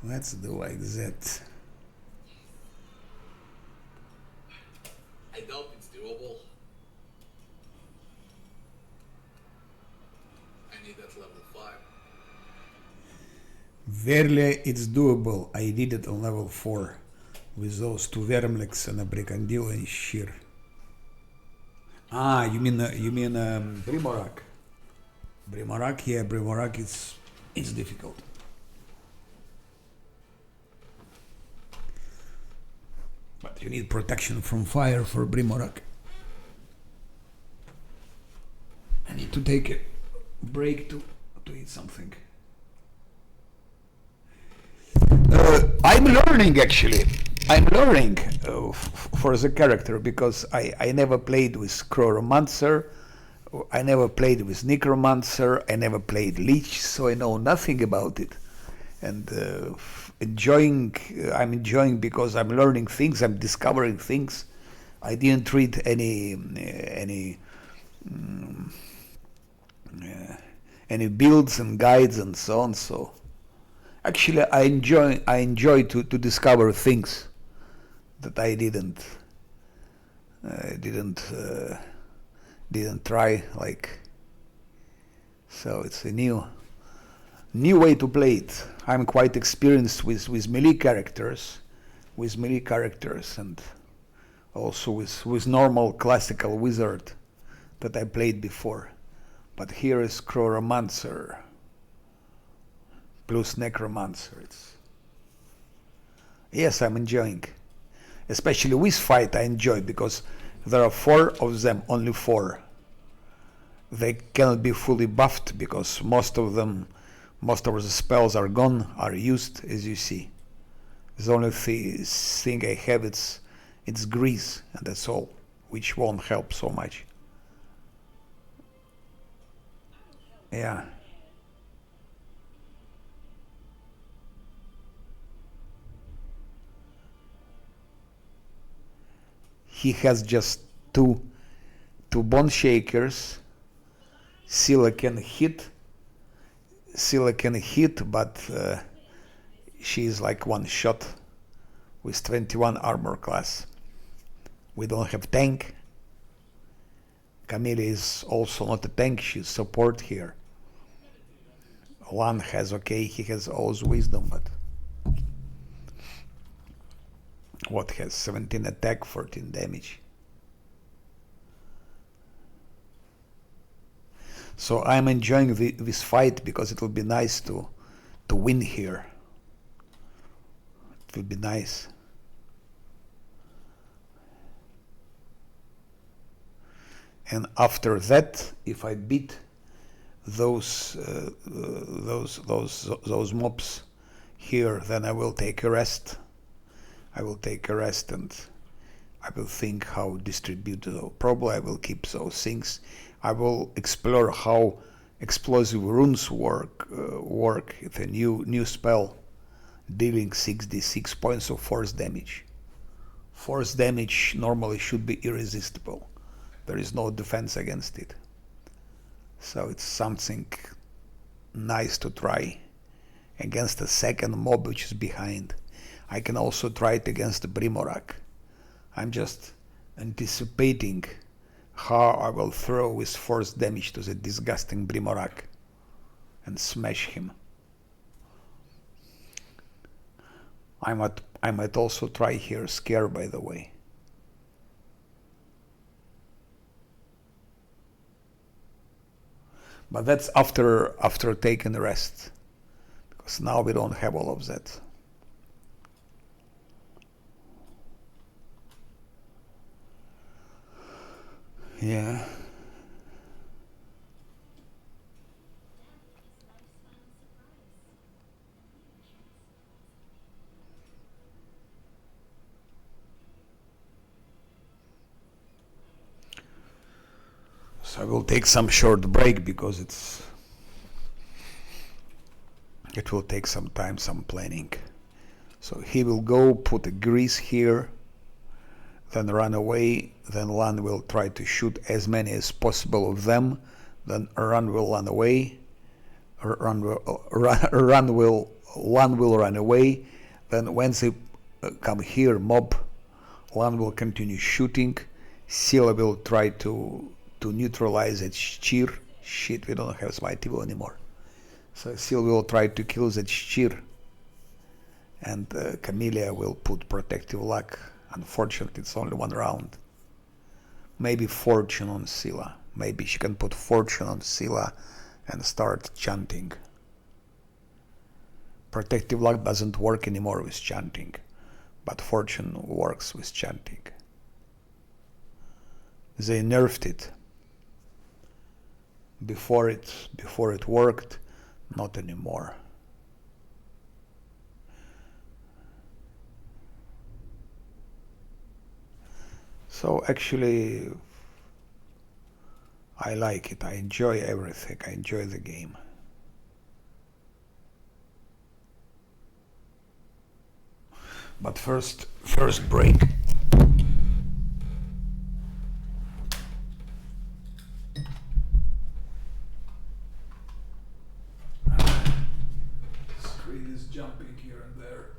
Let's do like that. I doubt it's doable. I need that level 5. Verily, it's doable. I did it on level 4 with those 2 Vermlix and a Bricandil and Sheer. Ah, you mean Brimorak? Brimorak, yeah, Brimorak is difficult. But you need protection from fire for Brimorak. I need to take a break to eat something. I'm learning actually. I'm learning for the character because I never played with Cruoromancer, I never played with Necromancer, I never played Lich, so I know nothing about it. And I'm enjoying because I'm learning things, I'm discovering things. I didn't read any builds and guides and so on. So actually, I enjoy to discover things that I didn't try, like. So it's a new way to play it. I'm quite experienced with melee characters, and also with normal classical wizard that I played before. But here is Cruoromancer plus Necromancer. Yes, I'm enjoying. Especially with fight I enjoy because there are 4 of them, only 4. They cannot be fully buffed because most of the spells are gone, are used, as you see. The only thing I have it's grease, and that's all, which won't help so much. Yeah. He has just two bone shakers. Scylla can hit, but she is like one shot with 21 armor class. We don't have tank. Camille is also not a tank, she's support here. Lan has, okay, he has O's wisdom, but what has 17 attack, 14 damage. So I'm enjoying this fight because it will be nice to win here. It will be nice. And after that, if I beat those mobs here, then I will take a rest. And I will think how distribute those. Probably I will keep those things. I will explore how explosive runes work. It's a new spell, dealing 66 points of force damage. Force damage normally should be irresistible. There is no defense against it. So it's something nice to try against a second mob which is behind. I can also try it against the Brimorak. I'm just anticipating how I will throw with force damage to the disgusting Brimorak and smash him. I might also try here Scare, by the way. But that's after taking a rest, because now we don't have all of that. Yeah. So I will take some short break because it will take some time, some planning. So he will go put a grease here, then run away, then Lan will try to shoot as many as possible of them, then Ran will run away, one will run away. Then when they come here, mob, one will continue shooting. Scylla will try to neutralize that Sheer. Shit, we don't have Smite Evil anymore. So Scylla will try to kill that Sheer. And Camellia will put Protective Luck. Unfortunately, it's only one round. Maybe Fortune on Scylla. Maybe she can put Fortune on Scylla and start chanting. Protective Luck doesn't work anymore with chanting, but Fortune works with chanting. They nerfed it. Before it worked, not anymore. So actually, I like it. I enjoy everything. I enjoy the game. But first break. Screen is jumping here and there.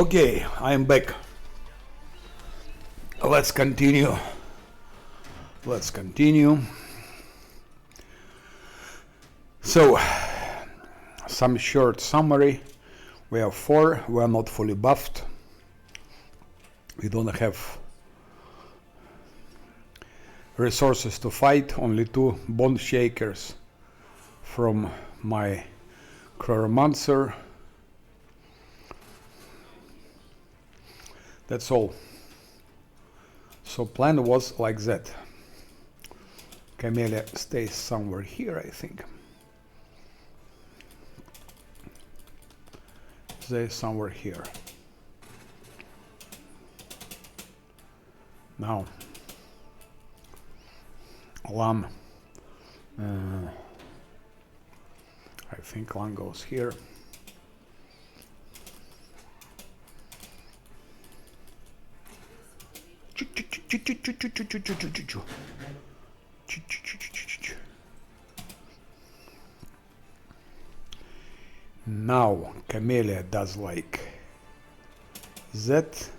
Okay, I am back. Let's continue. So, some short summary. We have 4. We are not fully buffed. We don't have resources to fight. Only 2 bone shakers from my Cruoromancer. That's all. So plan was like that. Camellia stays somewhere here, I think. They're somewhere here. Now, Lan. I think Lan goes here. Now Camellia does like that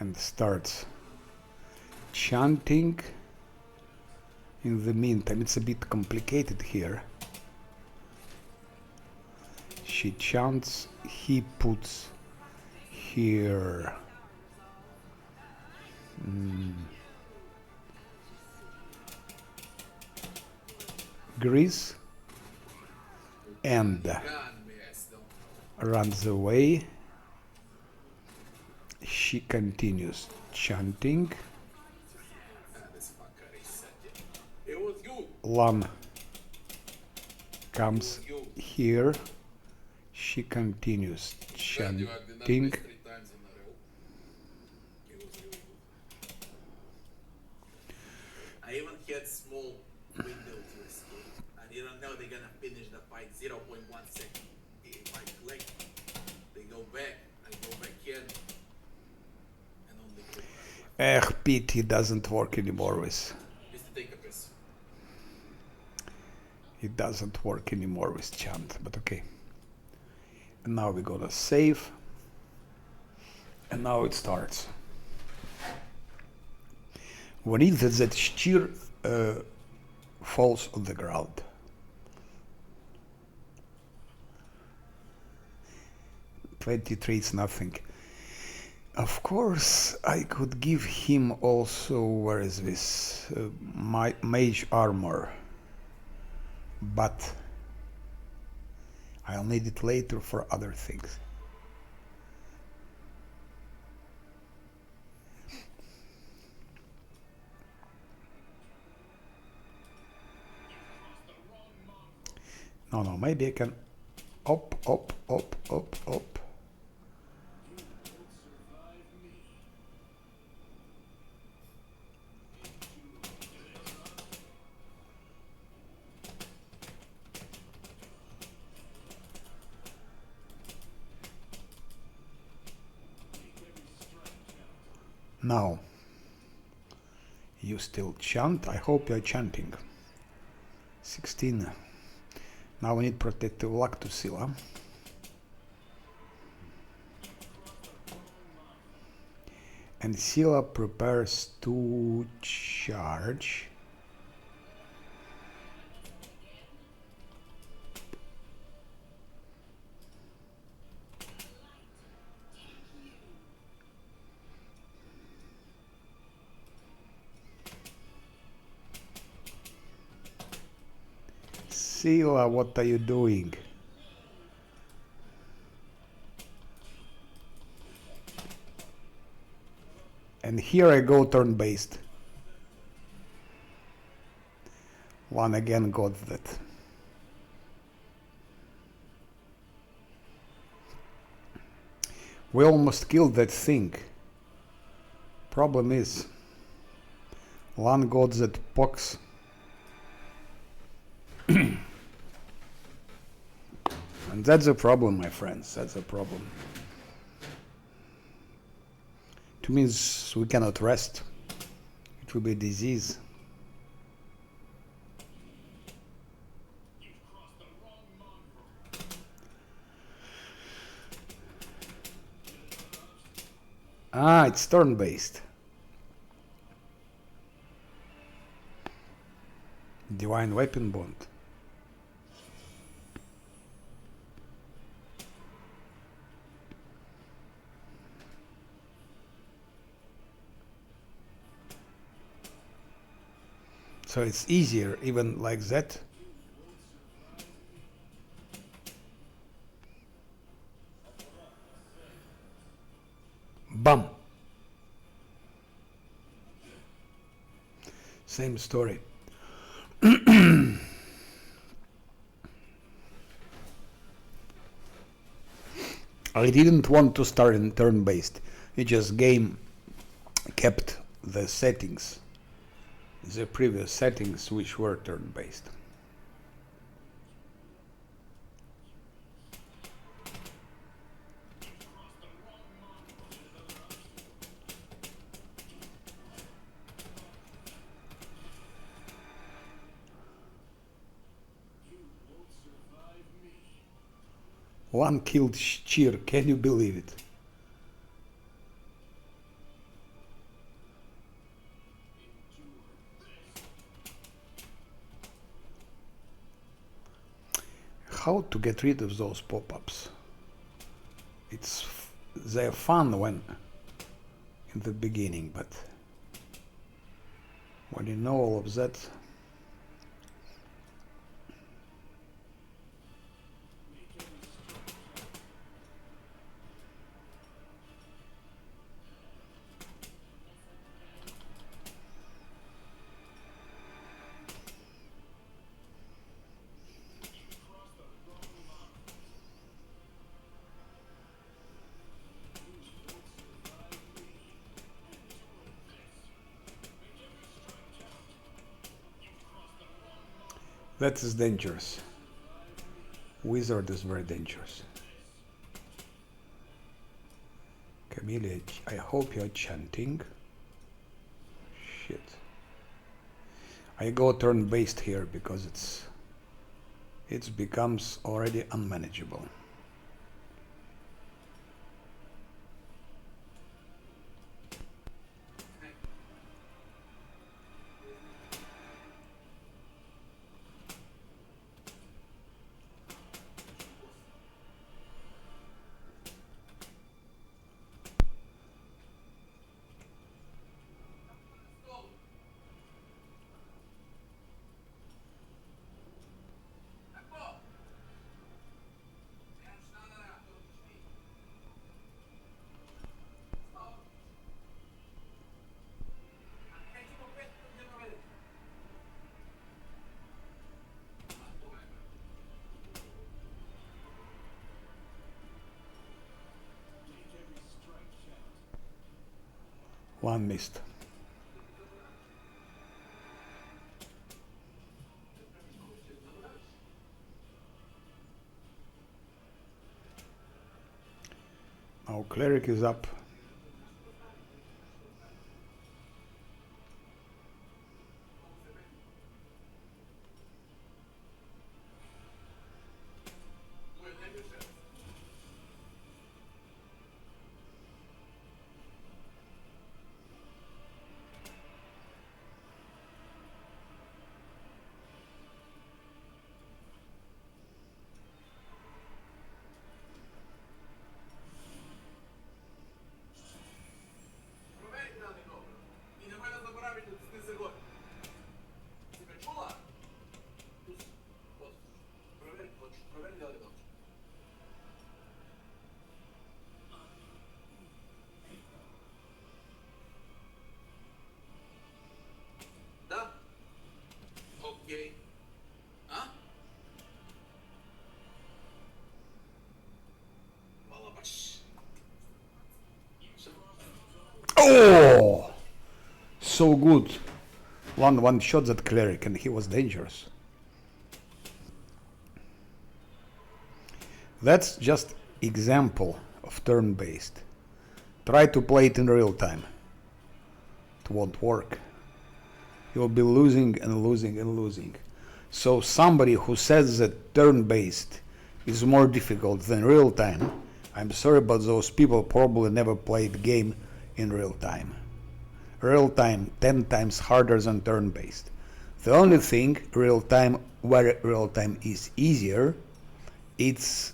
and starts chanting. In the meantime, it's a bit complicated here. She chants, he puts here grease and runs away. She continues chanting. Lan comes here. She continues chanting. I even had small window to escape. I didn't know they're gonna finish the fight 0.1 second. If I click, they go back, I go back in, and only click. Pity doesn't work anymore with. Just to take a piss. It doesn't work anymore with chant, but okay. And now we're gonna save. And now it starts. We need that sheer falls on the ground. $23 is nothing. Of course, I could give him also, where is this, my mage armor, but I'll need it later for other things. No, maybe I can up. Now, you still chant. I hope you're chanting. 16. Now we need protective luck to seal. And Scylla prepares to charge. Scylla, what are you doing? And here I go turn-based. One again got that. We almost killed that thing. Problem is, one got that pox. And that's a problem, my friends. That's a problem. It means we cannot rest. It will be disease. Ah, it's turn-based. Divine Weapon Bond. So it's easier even like that. Bam. Same story. I didn't want to start in turn-based. It just game kept the settings, the previous settings which were turn-based. One killed Cheer, can you believe it? How to get rid of those pop-ups? They're fun when in the beginning, but when you know all of that, that is dangerous. Wizard is very dangerous. Camellia, I hope you're chanting. Shit. I go turn-based here because it becomes already unmanageable. One missed. Now cleric is up. Да? Окей. А? Балабаш. Oh, so good. One shot that cleric and he was dangerous. That's just example of turn-based. Try to play it in real time. It won't work. You'll be losing and losing and losing. So somebody who says that turn-based is more difficult than real time, I'm sorry, but those people probably never played the game in real time. Real time 10 times harder than turn-based. The only thing where real time is easier, it's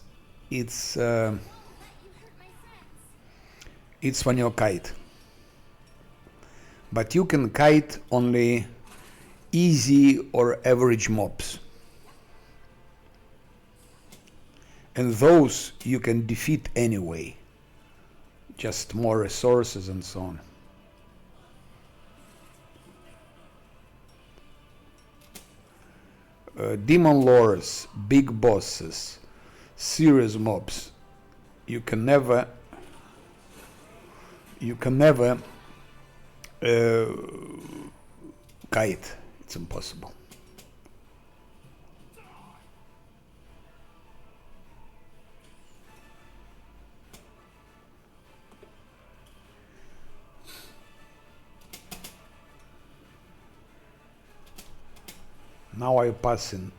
when you kite. But you can kite only easy or average mobs. And those you can defeat anyway. Just more resources and so on. Demon lords, big bosses, serious mobs. You can never kite. It's impossible. Now I pass in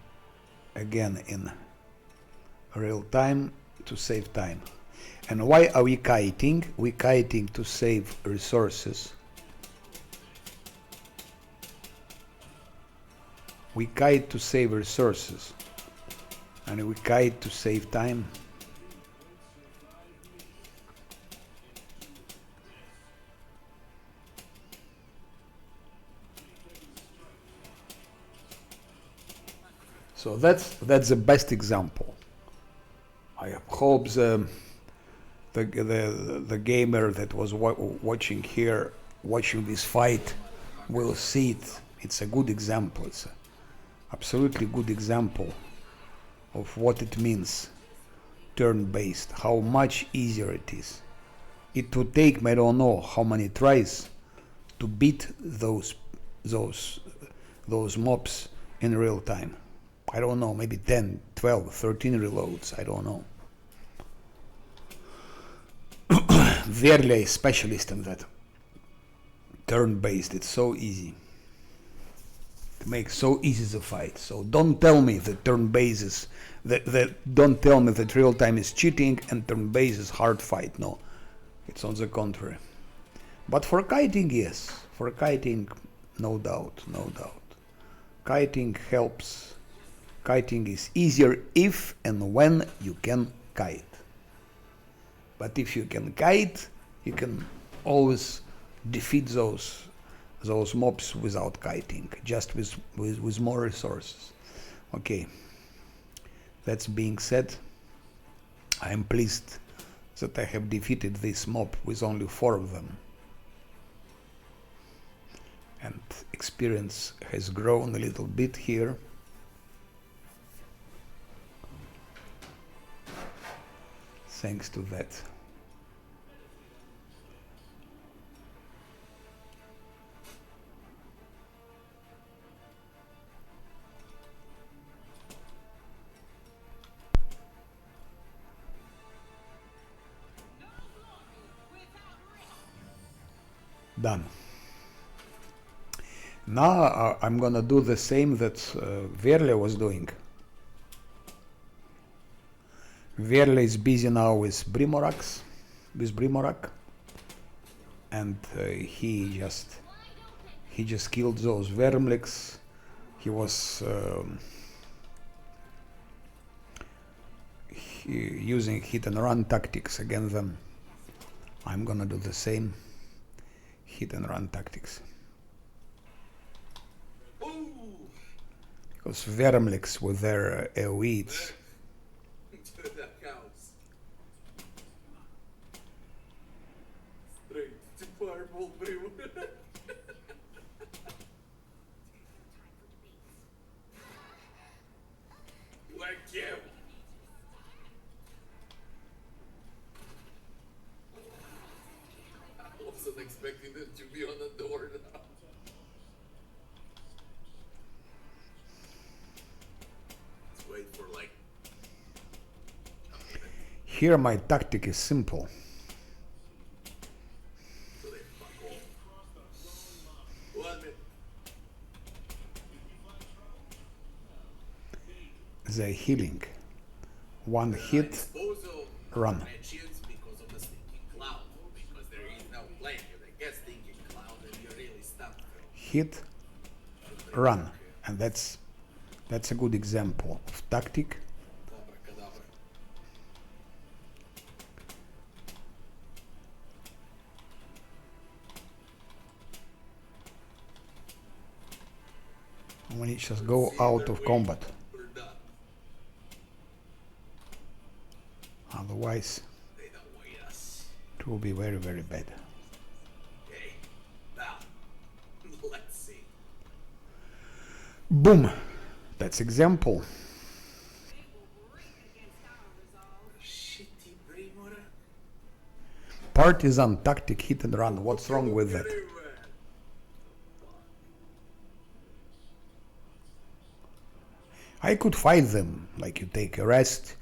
again in real time to save time. And why are we kiting? We kiting to save resources. We kite to save resources. And we kite to save time. So that's the best example. I hope the gamer that was watching this fight will see it. It's a good example. It's an absolutely good example of what it means turn-based, how much easier it is. It would take me I don't know how many tries to beat those mobs in real time. I don't know, maybe 10, 12, 13 reloads, I don't know. Verle is specialist in that. Turn-based, it's so easy. It makes so easy the fight. So don't tell me that turn-based is don't tell me that real time is cheating and turn-based is hard fight. No, it's on the contrary. But for kiting, yes. For kiting, no doubt, no doubt. Kiting helps. Kiting is easier if and when you can kite. But if you can kite, you can always defeat those mobs without kiting, just with more resources. Okay. That being said, I am pleased that I have defeated this mob with only 4 of them. And experience has grown a little bit here. Thanks to that. Done. Now I'm gonna do the same that Verle was doing. Verle is busy now with Brimorax, and he just killed those Vermlix. He was using hit and run tactics against them. I'm gonna do the same. Hit and run tactics. Because Vermlix with their AoEs. That counts. Straight to purple brew. Like you. I wasn't expecting them to be on the door now. Let's wait for like. Here my tactic is simple. So they fuck off. 1 minute. The healing. One hit, run. Because of the stinking cloud, because there is no plan. hit, run. And that's a good example of tactic. Abracadabra. When you just go out of combat. We're done. Otherwise, They don't wait us. it will be very, very bad. Okay. Now, let's see. Boom! That's example. Shitty Brimora. Partisan tactic hit and run. What's wrong with that? I could fight them. Like you take a rest,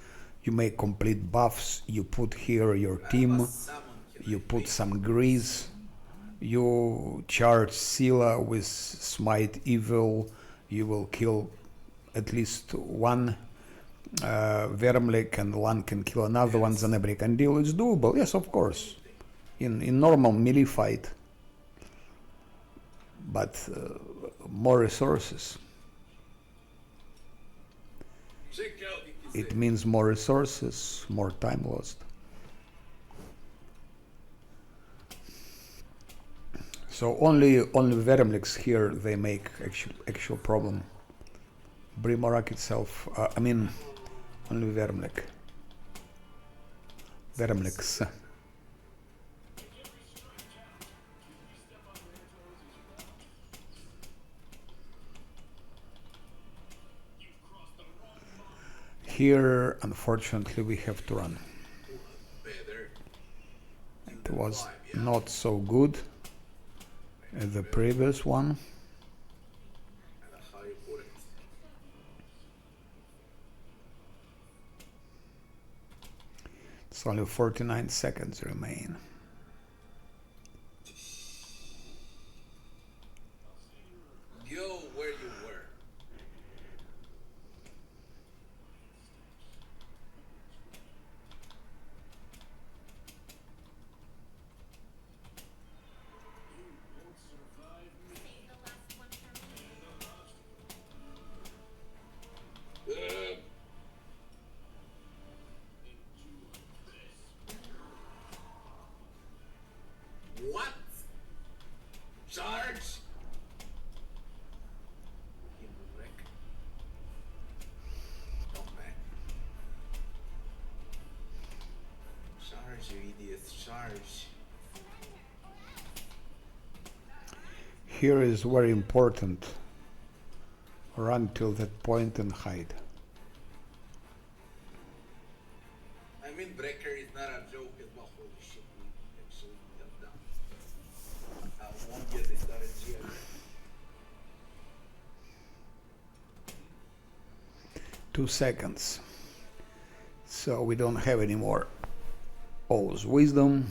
you make complete buffs, you put here your team, you put some grease, you charge Scylla with Smite Evil, you will kill at least one Vermlik and one can kill another one, Zanebri can deal. It's doable, yes, of course. In normal melee fight. But more resources. It means more resources, more time lost. So only Vermlix here they make actual problem. Brimorak itself, I mean, only Vermlik. Vermlix. Here, unfortunately, we have to run. It was not so good as the previous one. It's only 49 seconds remain. Go where you were. Save the last one for me. What? Charge? You wreck. Don't back. Charge, you idiots, charge. Here is very important. Run till that point and hide. I mean, Breaker is not a joke as well. Holy shit, we actually got done. I won't get this started yet. 2 seconds. So we don't have any more O's wisdom.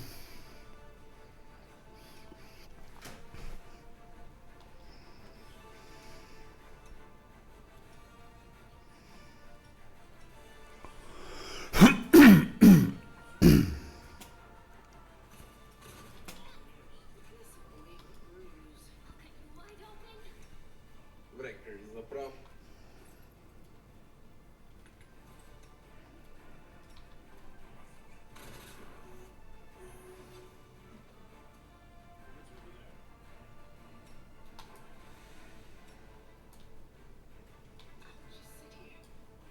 Wide open. Breaker is the problem.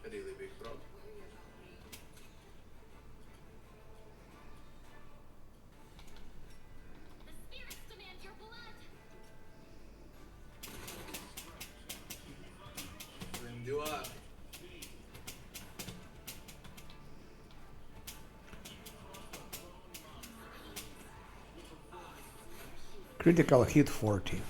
A really big problem. The spirits demand your blood. Then do up. Critical hit 40.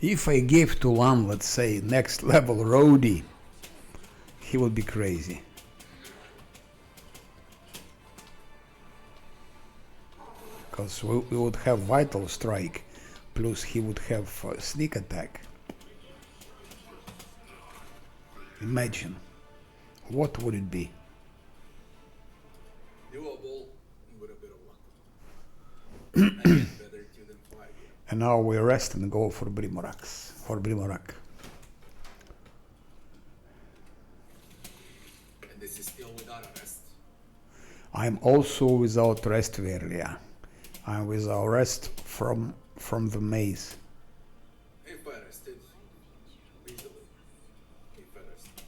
If I gave to one, let's say, next level roadie, he would be crazy. Because we would have Vital Strike, plus he would have Sneak Attack. Imagine. What would it be? Doable with a bit of luck. Again, better 2 than 5. Yeah. And now we rest and go for Brimorax. For Brimorak. And this is still without a rest. I'm also without rest, Verlia. I'm without rest from the maze. If I rested, easily. If I rested.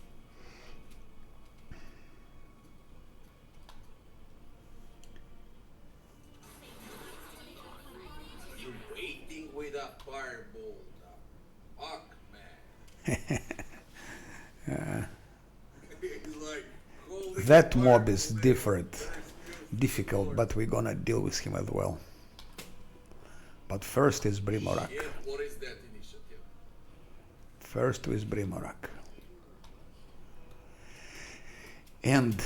You're waiting with a firebolt. Fuck, man. It's like, holy That mob fireball, is man. different, That is just difficult, but we're gonna deal with him as well. But first is Brimorak. Shit, what is that initiative? First with Brimorak. And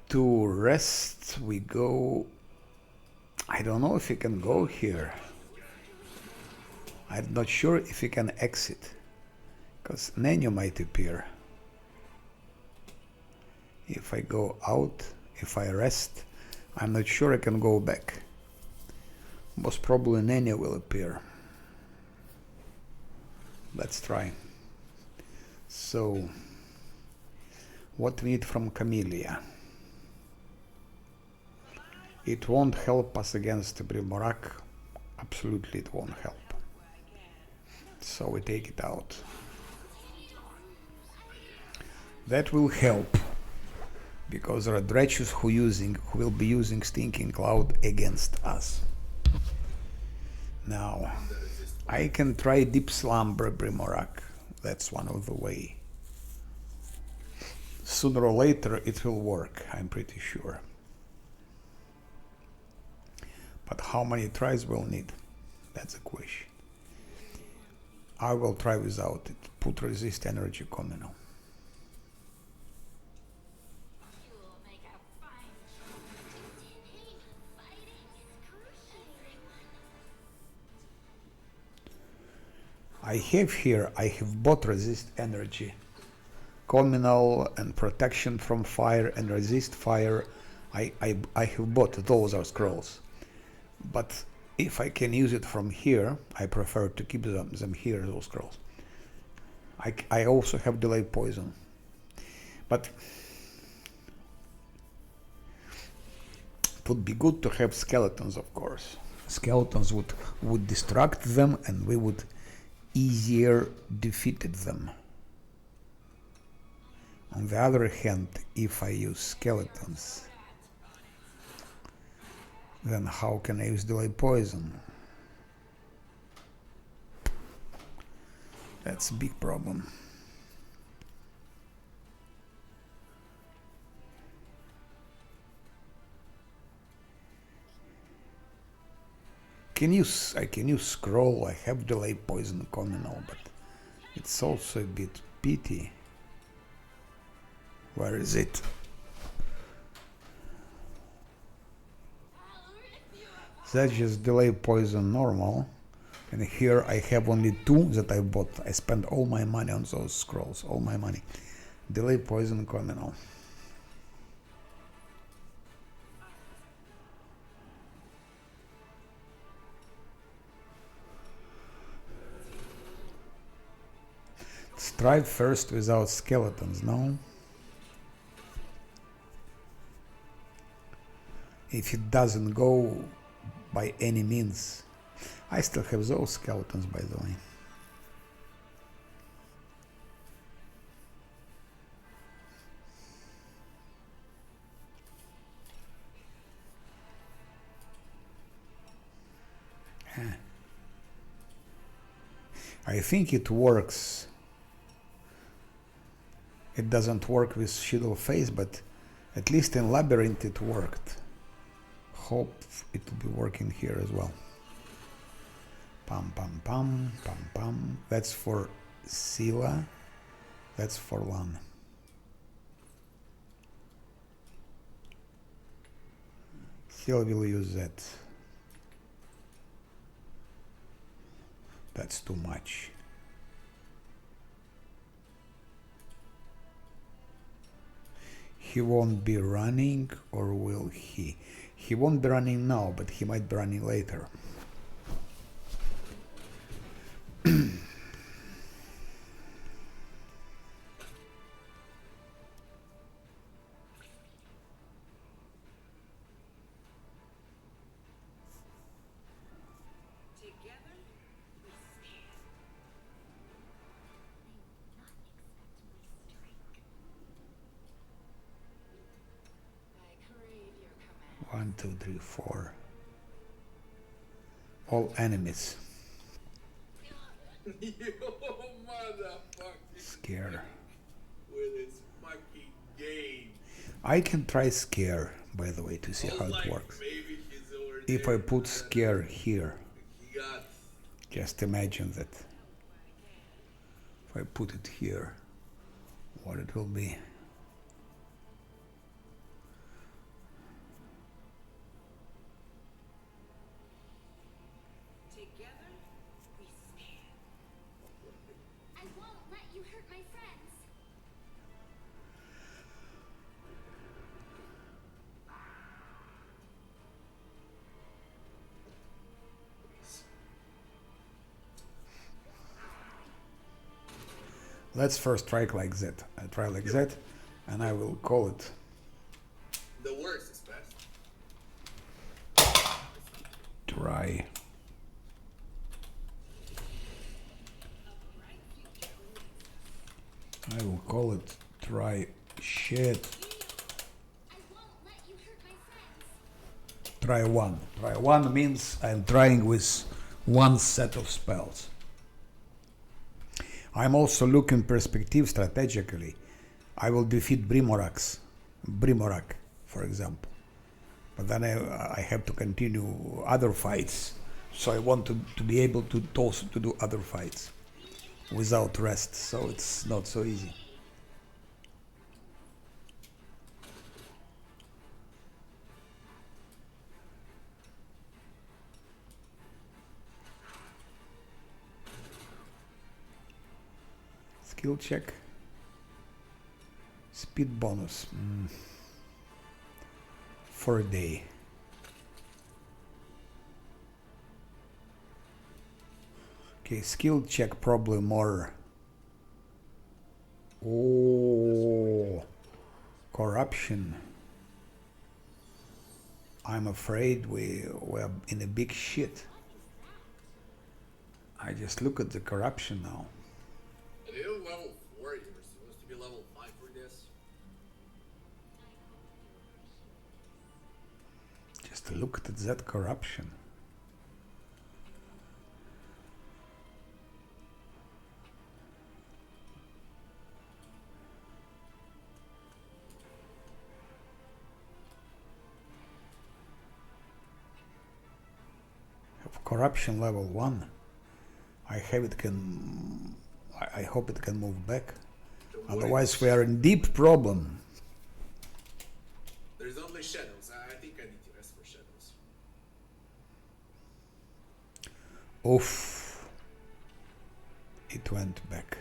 to rest we go. I don't know if we can go here. I'm not sure if we can exit. Because Nenio might appear. If I go out, if I rest, I'm not sure I can go back. Most probably Nenio will appear. Let's try. So, what we need from Camellia? It won't help us against Brimorak. Absolutely it won't help. So we take it out. That will help. Because there are Dretches who will be using Stinking Cloud against us. Now, I can try Deep Slumber Brimorak. That's one of the way. Sooner or later it will work, I'm pretty sure. But how many tries we'll need? That's a question. I will try without it. Put resist energy communal. You'll make a fine choice. Fighting is crucial, everyone. I have both resist energy, communal and protection from fire and resist fire. I have both, those are scrolls. But if I can use it from here, I prefer to keep them here, those scrolls. I also have delay poison. But it would be good to have skeletons, of course. Skeletons would distract them and we would easier defeated them. On the other hand, if I use skeletons, then how can I use delay poison? That's a big problem. I can use scroll, I have delay poison communal, but it's also a bit pity. Where is it? That's just delay poison normal. And here I have only 2 that I bought. I spent all my money on those scrolls, all my money. Delay poison communal. Let's try first without skeletons, no? If it doesn't go by any means. I still have those skeletons, by the way. I think it works. It doesn't work with Shadow Face, but at least in Labyrinth it worked. Hope it will be working here as well. Pam pam pam pam pam. That's for Sila. That's for Lan. Sila will use that. That's too much. He won't be running, or will he? He won't be running now, but he might be running later. Together, we stand. I crave your command. 1, 2, 3, 4. All enemies. You motherfucking Scare. with his fucking game. I can try scare, by the way, to see I was how it like, works. maybe he's over If there. I put scare here, He got just imagine that. If I put it here, what it will be. Together, we stand. I won't let you hurt my friends. Let's first try it like that. I try like that, and I will call it. the worst is best. Try. I will call it try shit. I won't let you hurt my friends. Try one. Try one means I'm trying with one set of spells. I'm also looking perspective strategically. I will defeat Brimorak, for example. But then I have to continue other fights. So I want to be able to also to do other fights without rest. So it's not so easy. Skill check. Speed bonus. For a day. Okay, skill check probably more. Oh, corruption. I'm afraid we're in a big shit. I just look at the corruption now. It is level 4. You were supposed to be level 5 for this. Just look at that corruption. Have corruption level 1. I have it can. I hope it can move back. Otherwise, we are in deep problem. There's only shadows. I think I need to rest for shadows. Oof. It went back.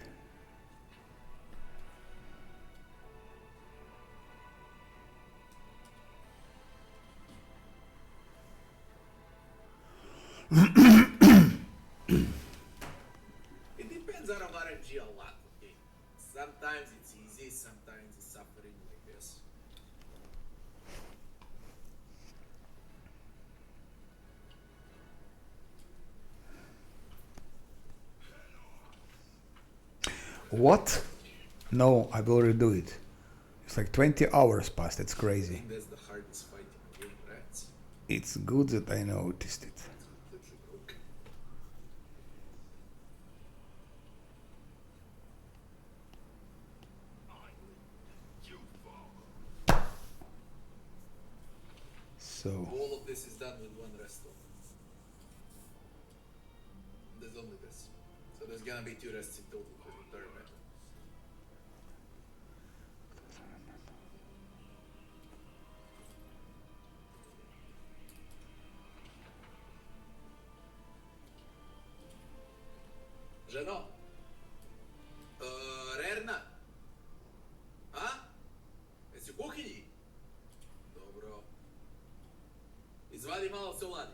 It depends on RNG a lot. Okay, sometimes it's easy, sometimes it's suffering like this. What? No, I will redo it. It's like 20 hours passed. It's crazy. That's the hardest fight in the game, right? It's good that I noticed it. It's completely broken. So, All of this is done with one rest stone. There's only this. So there's gonna be 2 rests in total for the third battle. Żeno. Rerna. A? Jesteś w kuchni? seu lado.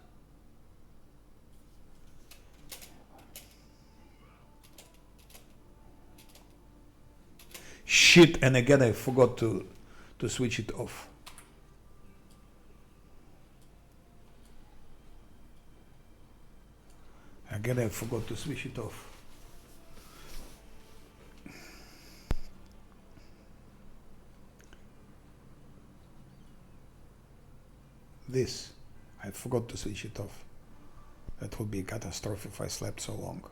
Shit, and again I forgot to switch it off. Again I forgot to switch it off. This, I forgot to switch it off. That would be a catastrophe if I slept so long.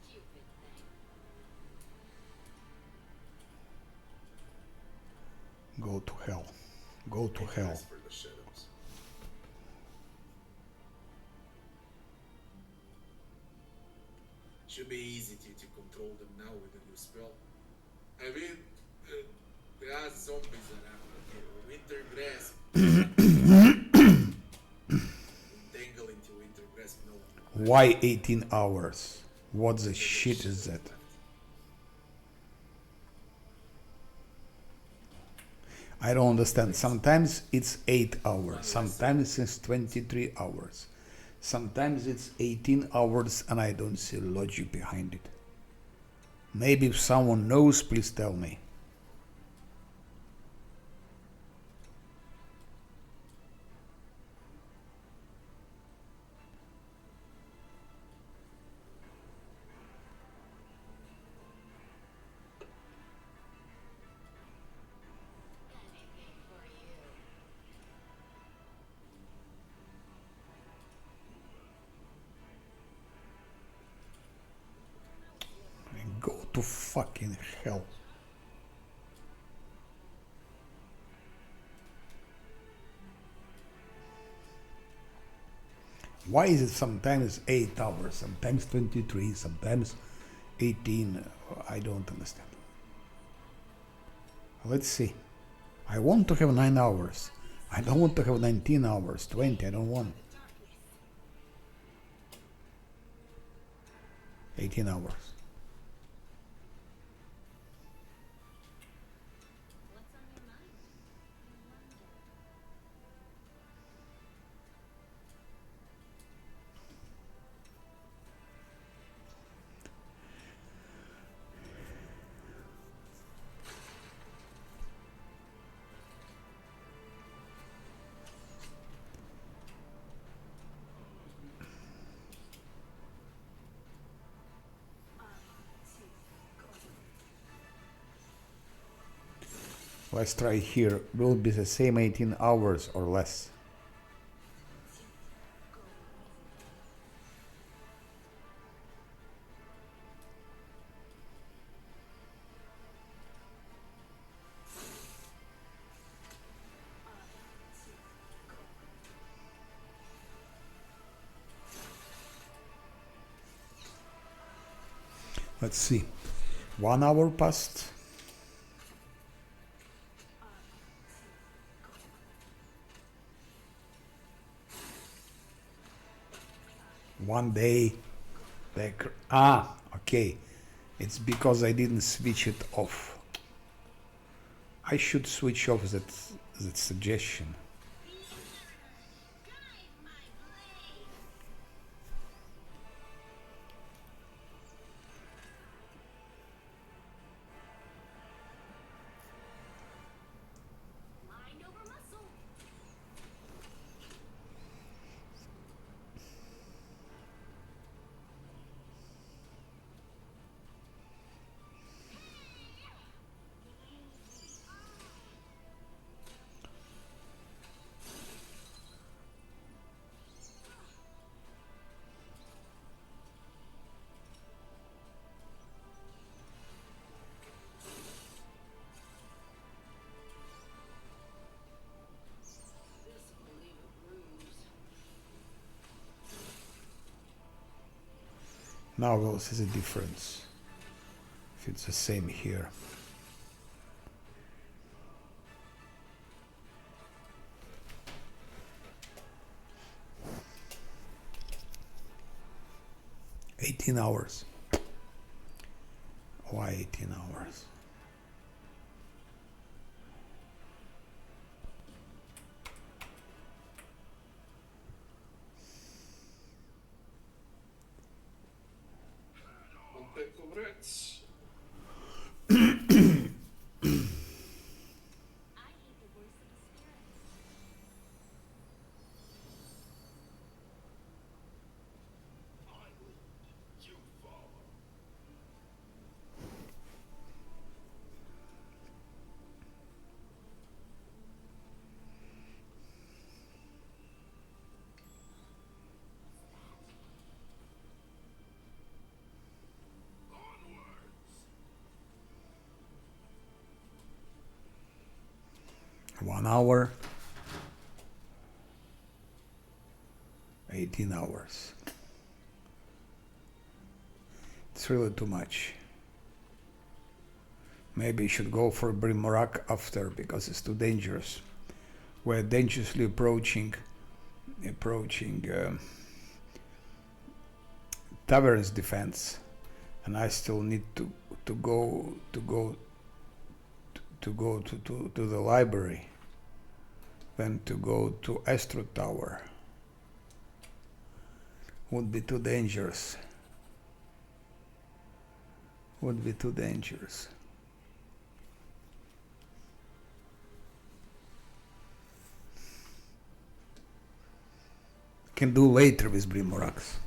Stupid thing. Go to hell. Go to hell. Thanks for the shadows. Should be easy to control them now with the new spell. I mean, there are zombies around here. Winter grasp. Entangle into winter grasp. No. Why 18 hours? What the shit is that? I don't understand. Sometimes it's 8 hours, sometimes it's 23 hours, sometimes it's 18 hours, and I don't see logic behind it. Maybe if someone knows, please tell me. Anything for you. Go to fucking hell. Why is it sometimes 8 hours, sometimes 23, sometimes 18? I don't understand. Let's see. I want to have 9 hours. I don't want to have 19 hours, 20, I don't want. 18 hours. What's on your mind? I wonder. Let's try here. Will it be the same 18 hours or less? Let's see. 1 hour passed. One day. Okay. It's because I didn't switch it off. I should switch off that suggestion. Drive my blade. Mind over muscle. This will leave a bruise. Now we'll see the difference. If it's the same here. 18 hours. Why 18 hours? Unpack congrats. I hate the worst of the spirits. One hour, 18 hours. It's really too much. Maybe you should go for Brimorak after, because it's too dangerous. We're dangerously approaching Tavern's defense, and I still need to go to the library, then to go to Astro Tower. Would be too dangerous. Would be too dangerous. Can do later with Brimoraks.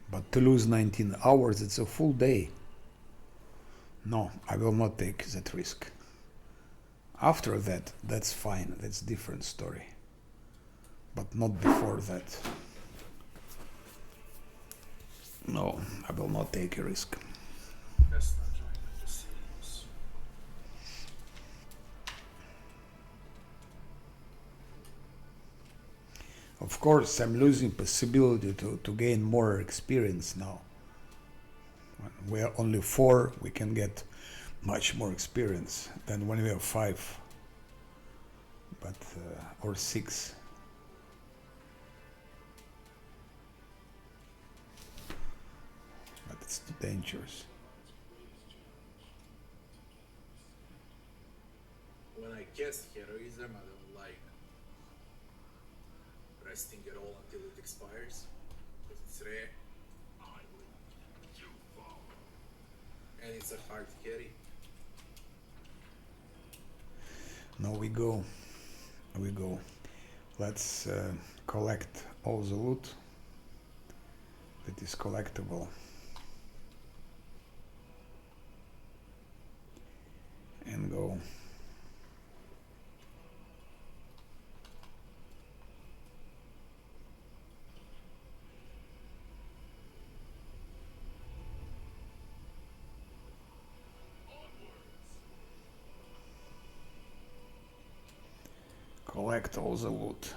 But to lose 19 hours, it's a full day. No, I will not take that risk. After that, that's fine. That's different story. But not before that. No, I will not take a risk. Best not join the proceedings. Of course, I'm losing possibility to gain more experience now. When we are only 4, we can get much more experience than when we are 5, but or 6. But it's too dangerous. When I cast heroism, I don't like resting at all until it expires, because it's rare. And it's a hard carry. Now we go. Let's collect all the loot that is collectible. And go. Collect all the loot.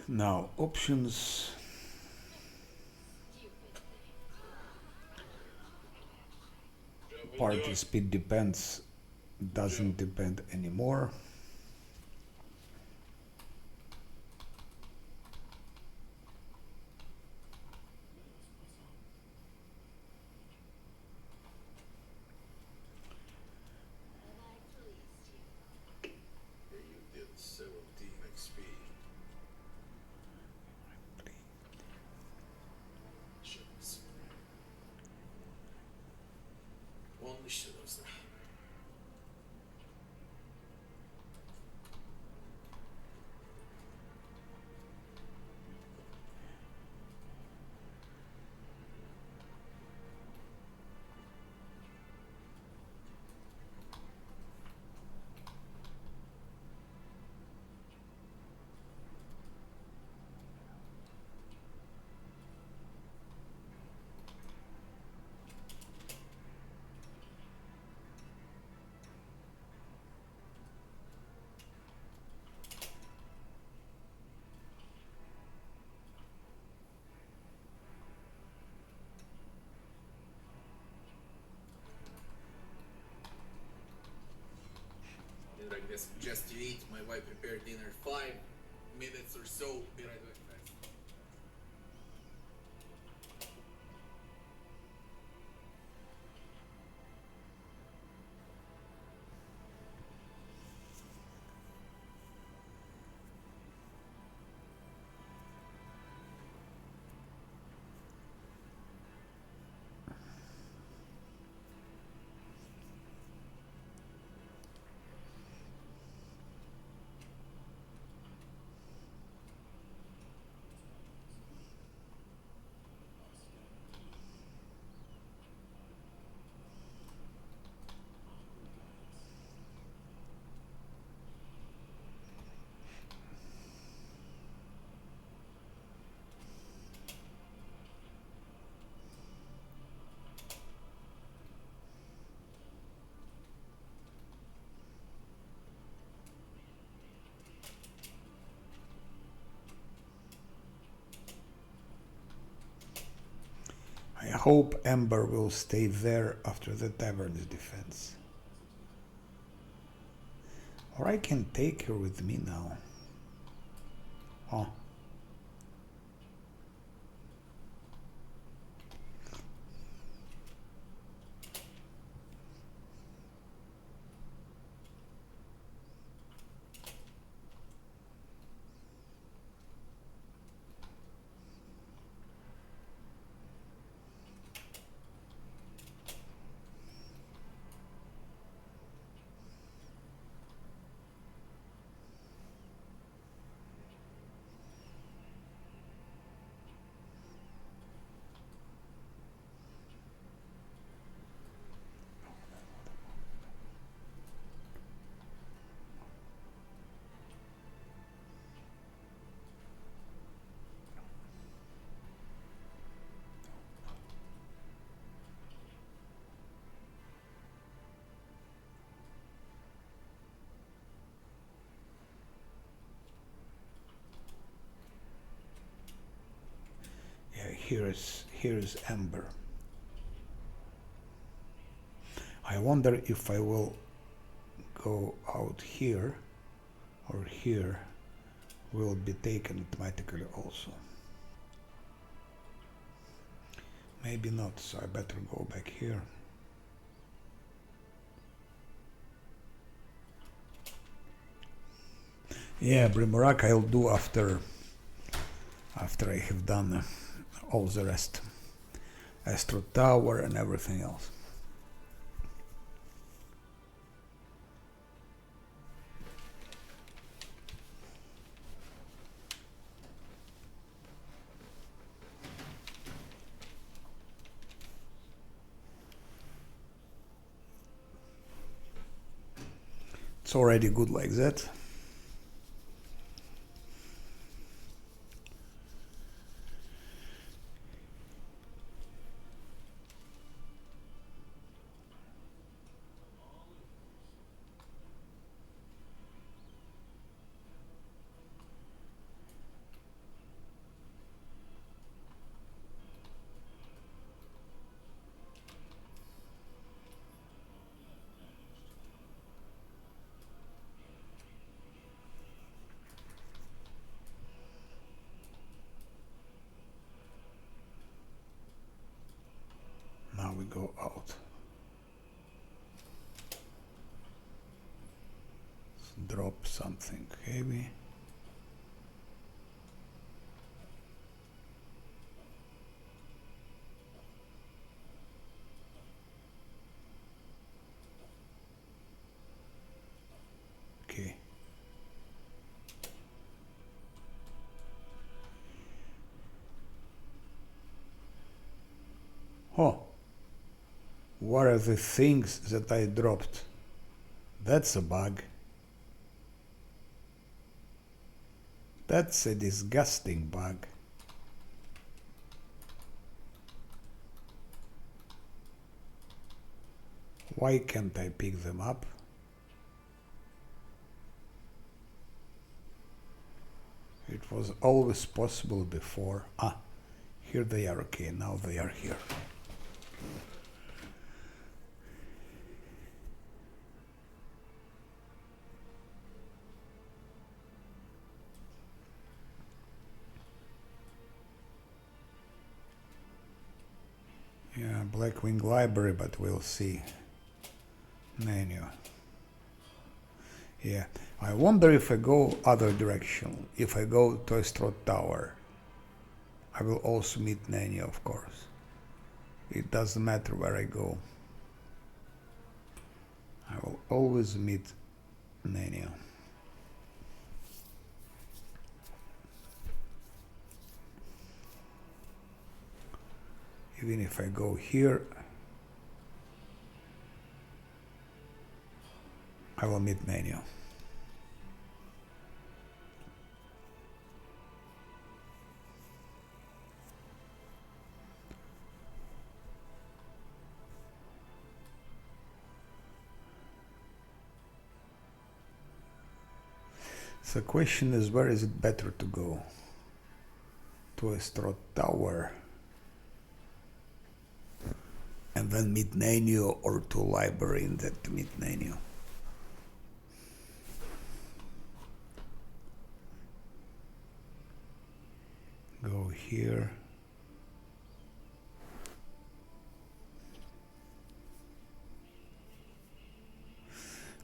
Now, options. Party speed depends, doesn't depend anymore. You did 17 XP. Shouldn't. Only shouldn't. suggest you eat. My wife prepared dinner. 5 minutes or so. Be right back, guys. I hope Ember will stay there after the tavern's defense. Or I can take her with me now. Oh. Here's Ember. I wonder if I will go out here or here will be taken automatically also. Maybe not, so I better go back here. Yeah, Brimurak I'll do after I have done all the rest. Astro Tower and everything else. It's already good like that. Now we go out. Let's drop something heavy. Okay. Oh, what are the things that I dropped? That's a bug. That's a disgusting bug. Why can't I pick them up? It was always possible before. Ah, here they are. Okay, now they are here. Blackwing Library, but we'll see. Menu. Yeah, I wonder if I go other direction. If I go to Estrot Tower, I will also meet Nanya, of course. It doesn't matter where I go. I will always meet Nanya. Even if I go here, I will meet Nanya. The question is, where is it better to go? To Estrot Tower and then meet Nanyo, or to library and then to meet Nanyo? Go here.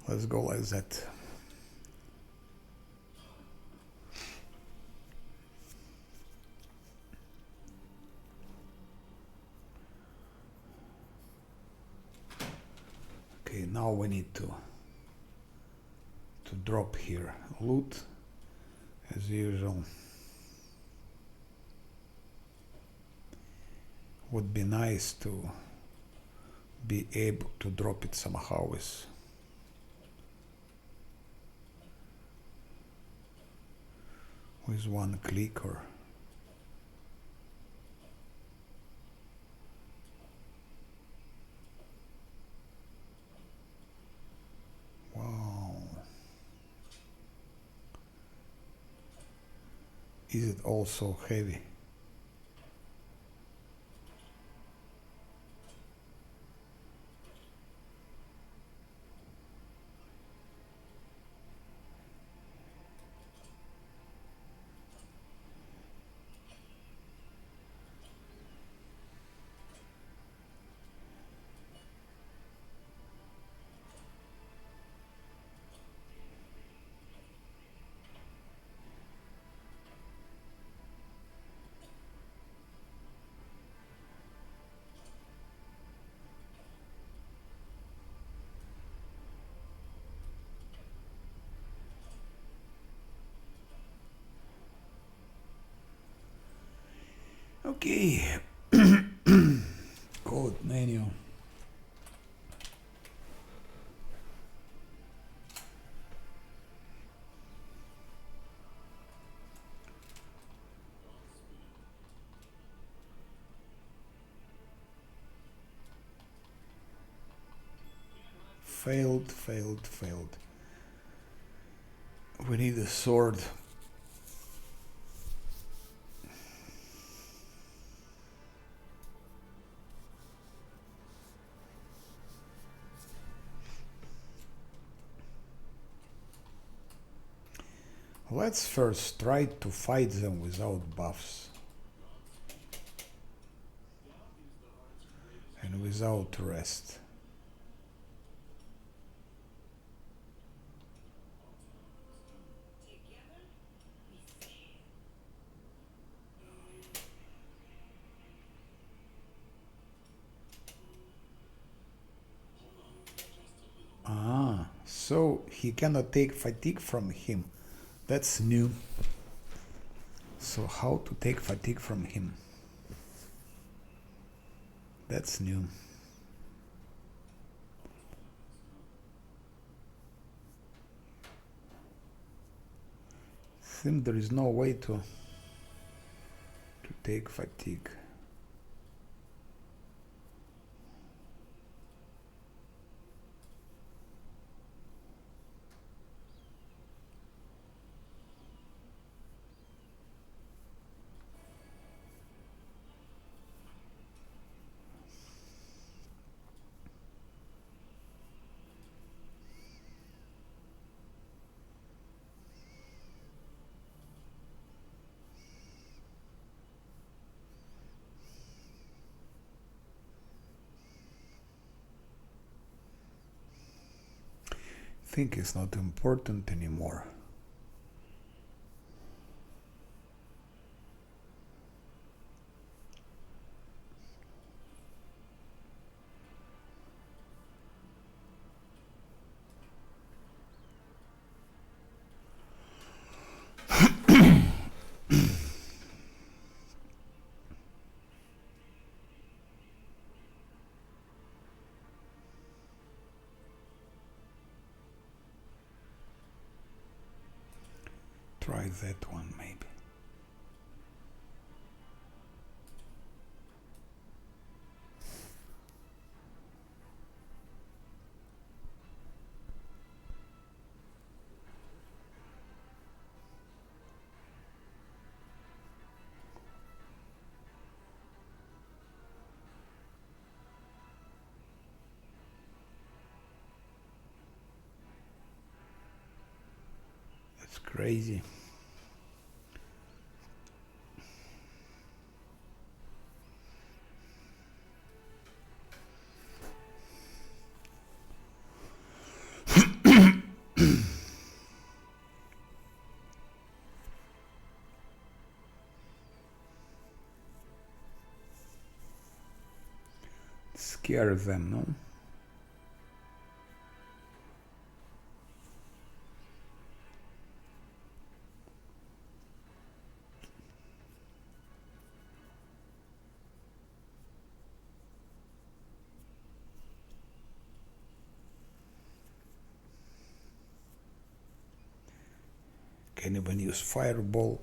Let's go like that. Okay, now we need to drop here loot as usual. Would be nice to be able to drop it somehow with one click or wow. Is it also heavy? Okay. Code menu. Failed. We need a sword. Let's first try to fight them without buffs and without rest. Ah, so he cannot take fatigue from him. That's new. So how to take fatigue from him? That's new. Seems there is no way to take fatigue. think it's not important anymore. Try that one maybe. That's crazy. Scare them, no? Can even use fireball.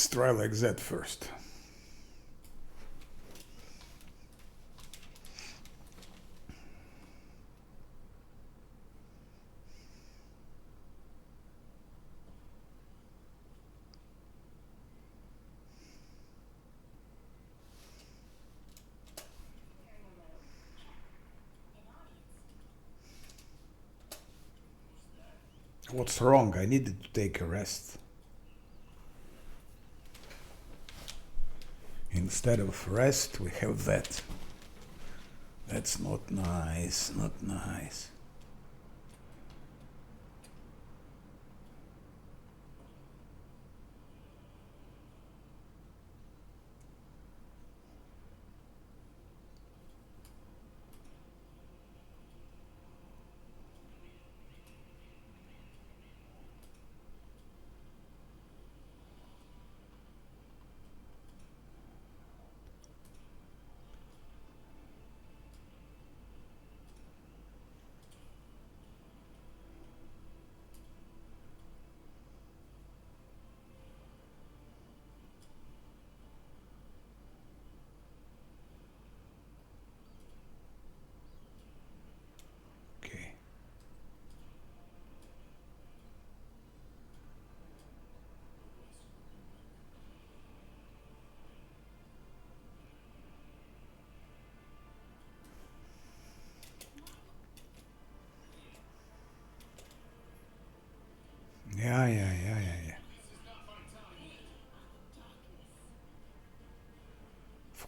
Let's try like that first. What's wrong? I needed to take a rest. Instead of rest, we have that. That's not nice, not nice.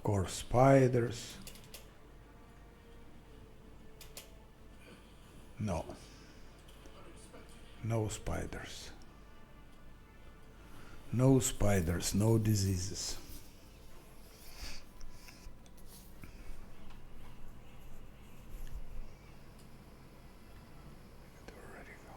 Of course, spiders. No. No spiders. No spiders, no diseases. Already go.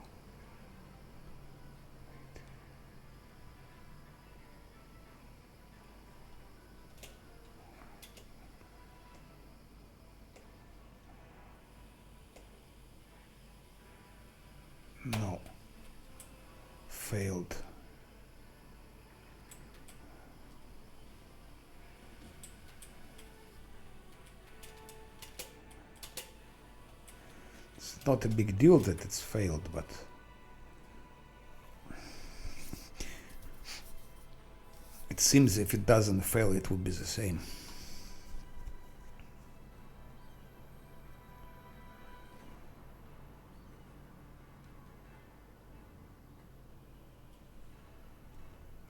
No. Failed. It's not a big deal that it's failed, but it seems if it doesn't fail, it would be the same.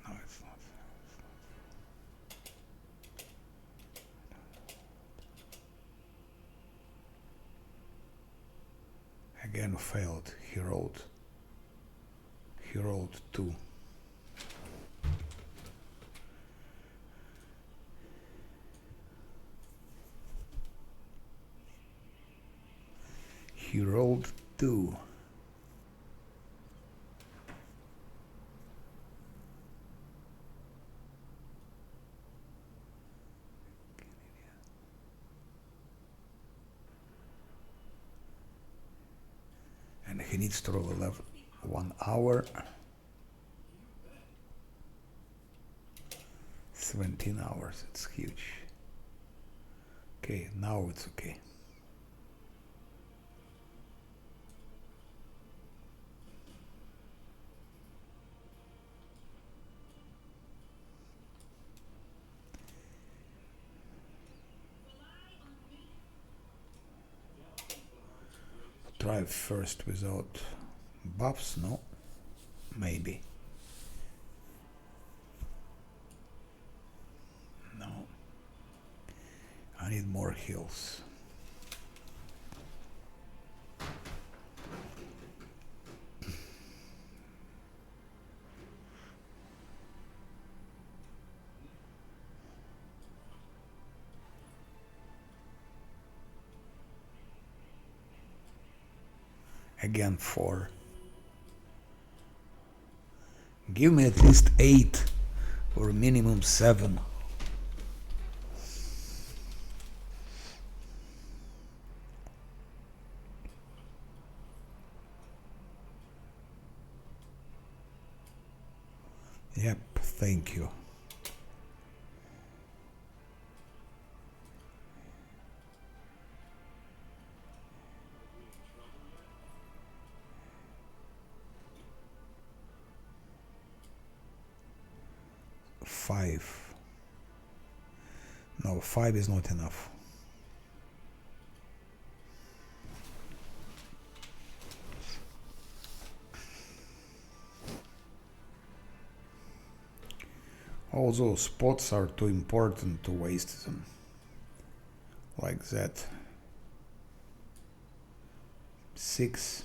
No, it's not. Again failed. He rolled 2. He rolled 2. And he needs to roll 1 hour. 17 hours, it's huge. Okay, now it's okay. Try first without buffs, no? Maybe. No. I need more heals. Again 4. Give me at least 8 or minimum 7. Yep, thank you. Five. No, 5 is not enough. All those spots are too important to waste them. Like that. 6.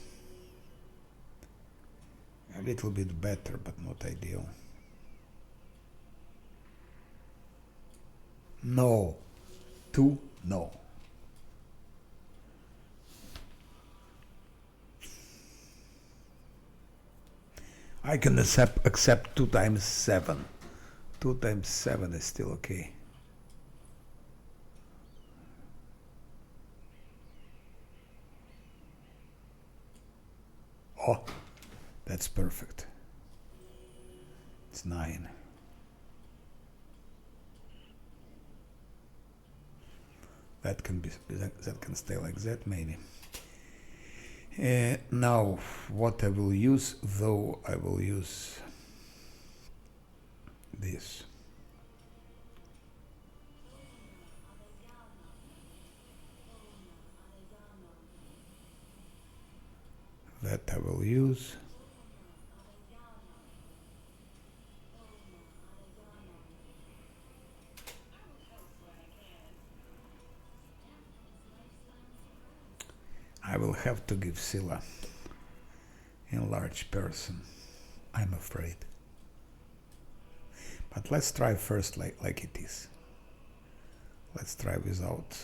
A little bit better, but not ideal. No. 2? No. I can accept 2 times 7. 2 times 7 is still okay. Oh, that's perfect. It's 9. That can be, that can stay like that maybe. Now what I will use, though, I will use this. That I will use. will have to give Scylla enlarged person, I'm afraid. But let's try first like it is. Let's try without.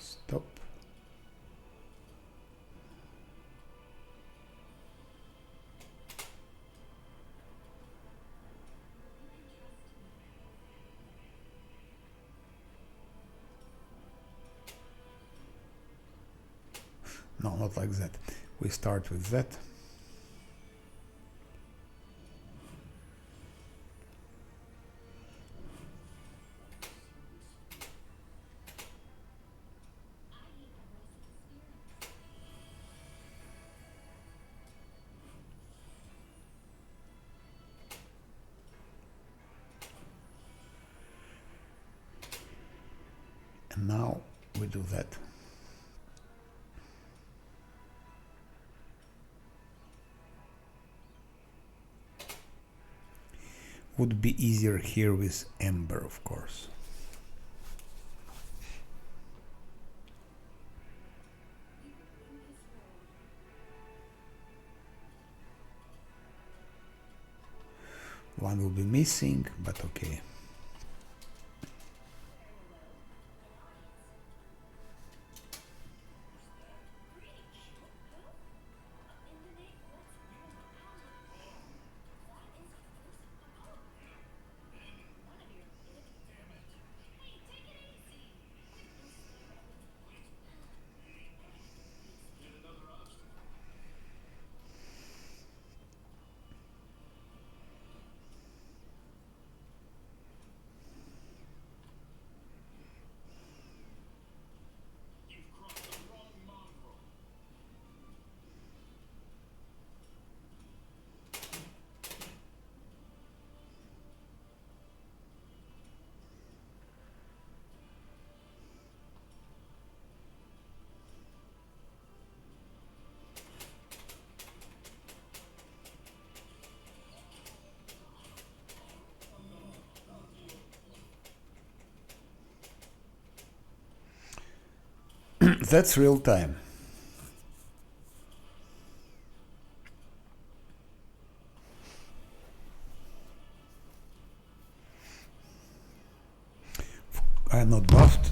Stop. No, not like that. We start with that. And now we do that. Would be easier here with Ember, of course. One will be missing, but okay. That's real time. I am not buffed.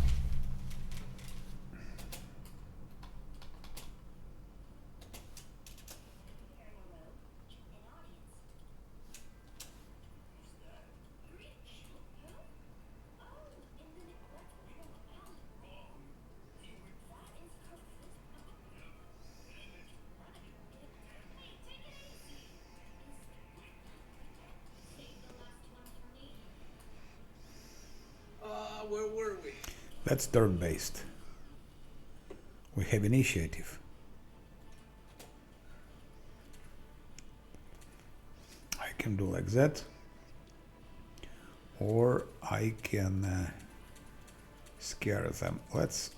Where were we? That's turn-based. We have initiative. I can do like that. Or I can scare them. Let's...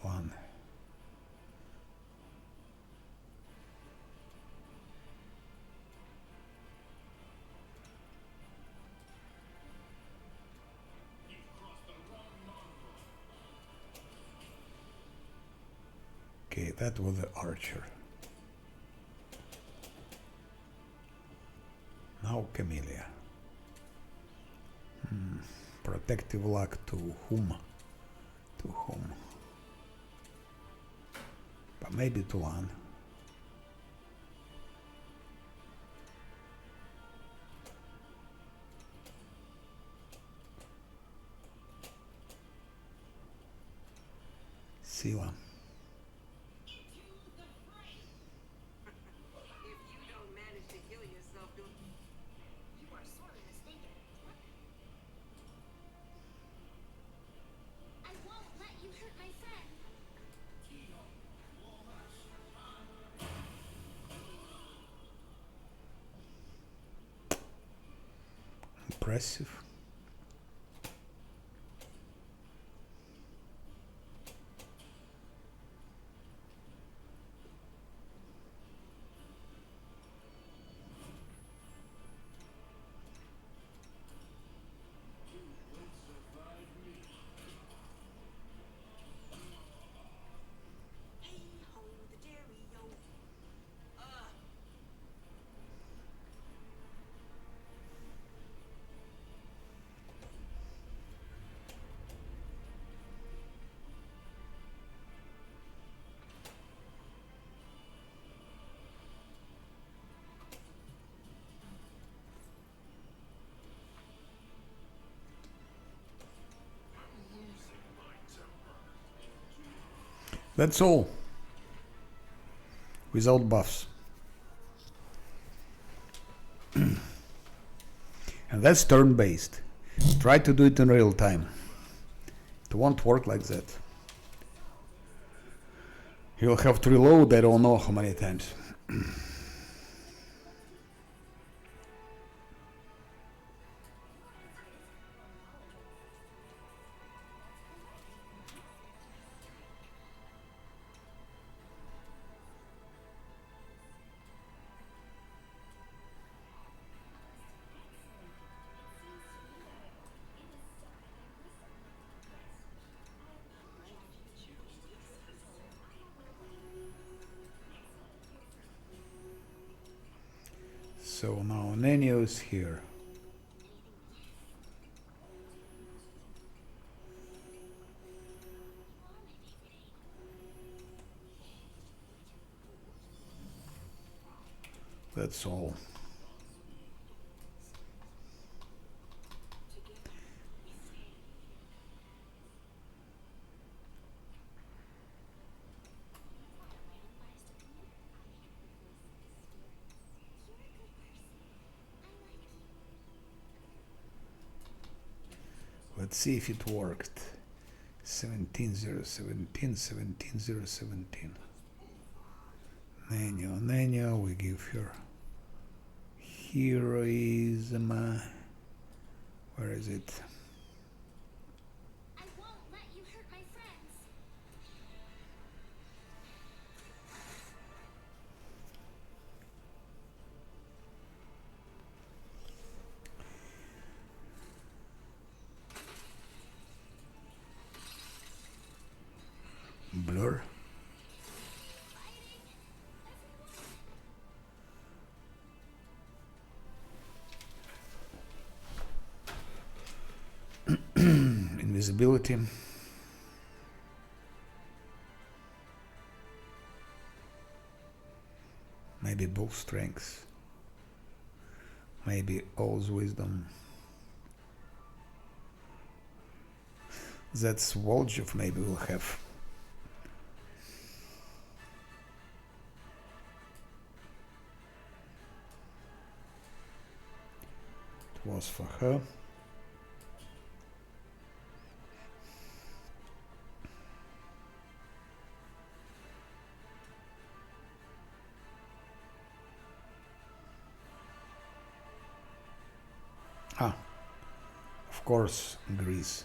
One. Okay, that was the archer. Now Camellia. Protective luck to whom? To whom? But maybe to one. Sila. If you don't manage to kill yourself, you are sorely mistaken. I won't let you hurt my friend. Impressive. That's all. Without buffs. And that's turn-based. Try to do it in real time. It won't work like that. You'll have to reload I don't know how many times. So now Nenio's here. That's all. Let's see if it worked. 17017, 17017. Nenio, we give her heroism. Where is it? I won't let you hurt my friends. Blur. Invisibility. Maybe both strengths. Maybe all's wisdom. That's Woljov maybe will have. It was for her. Ah, of course, Greece.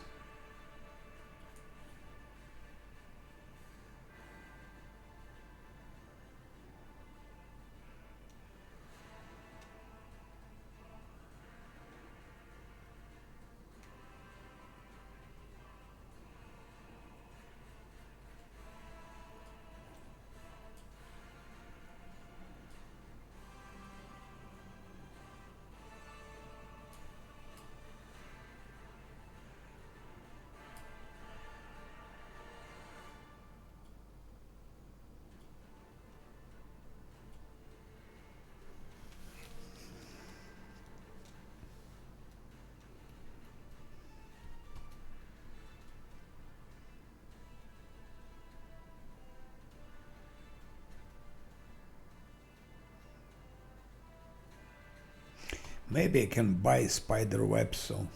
Maybe I can buy spider web, so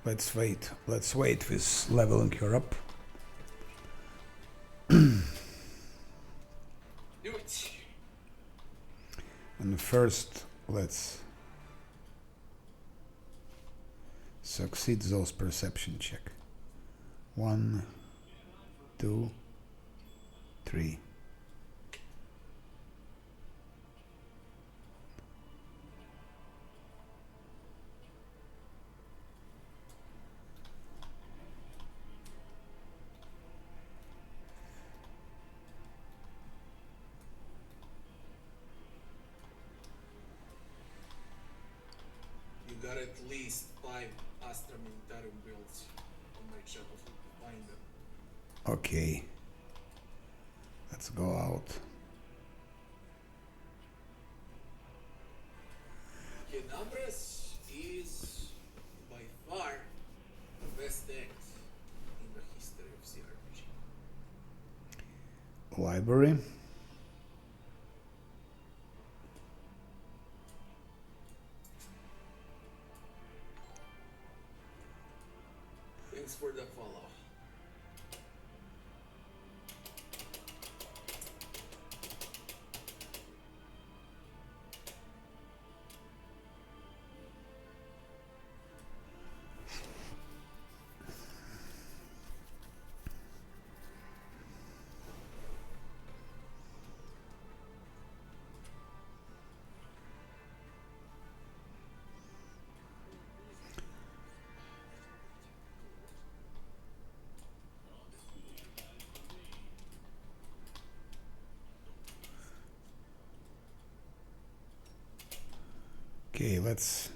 let's wait. Let's wait with leveling her up. Do it. And first, let's succeed those perception check. 1, 2, 3. You got at least 5 Astra Militarum builds on my chap of Pathfinder. Okay. Let's go out. Kenabres is by far the best deck in the history of CRPG. library. Thanks for the follow. Okay, let's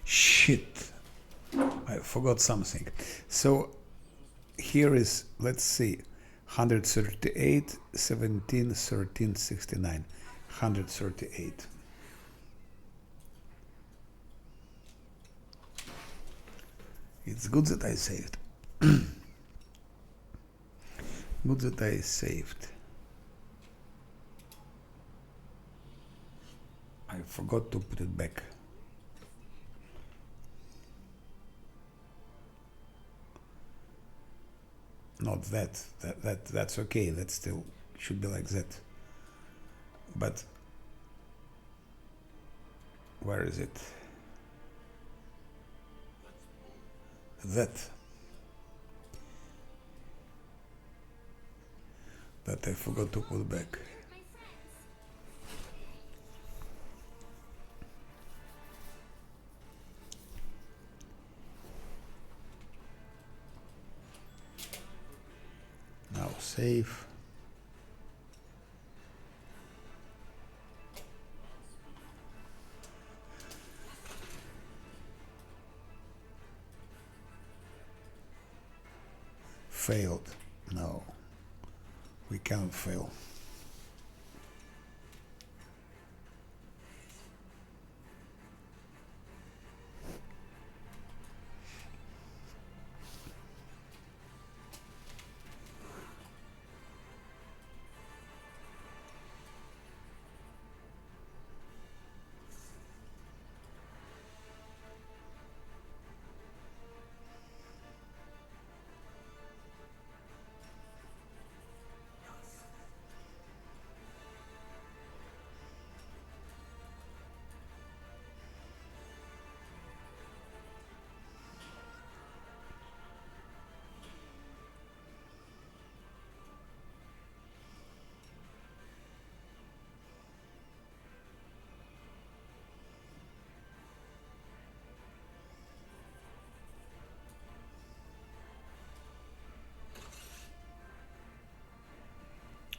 shit. I forgot something. So here is, let's see, 138, 17, 13, 69. 138. It's good that I saved. Good that I saved. I forgot to put it back. Not that. That's okay. That still should be like that. But where is it? That I forgot to put back. My friends. Now save. Failed. No, we cannot fail.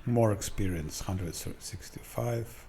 More experience, 165.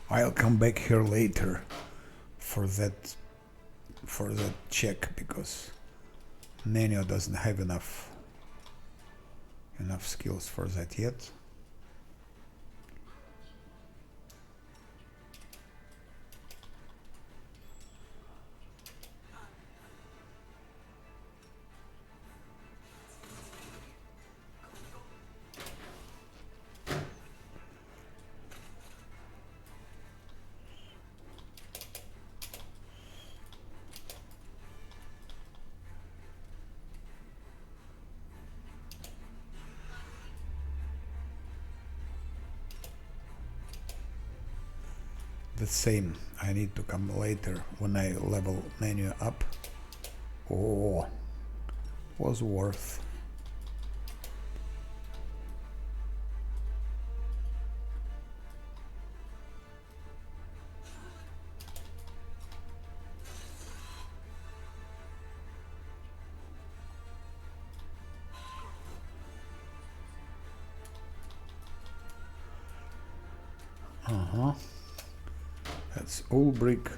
I'll come back here later for that check because Nenio doesn't have enough skills for that yet. The same, I need to come later when I level menu up. Oh, was worth. That's all brick.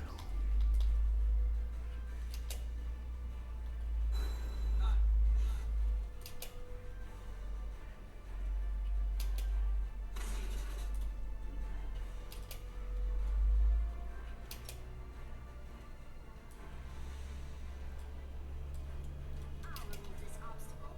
I'll remove this obstacle.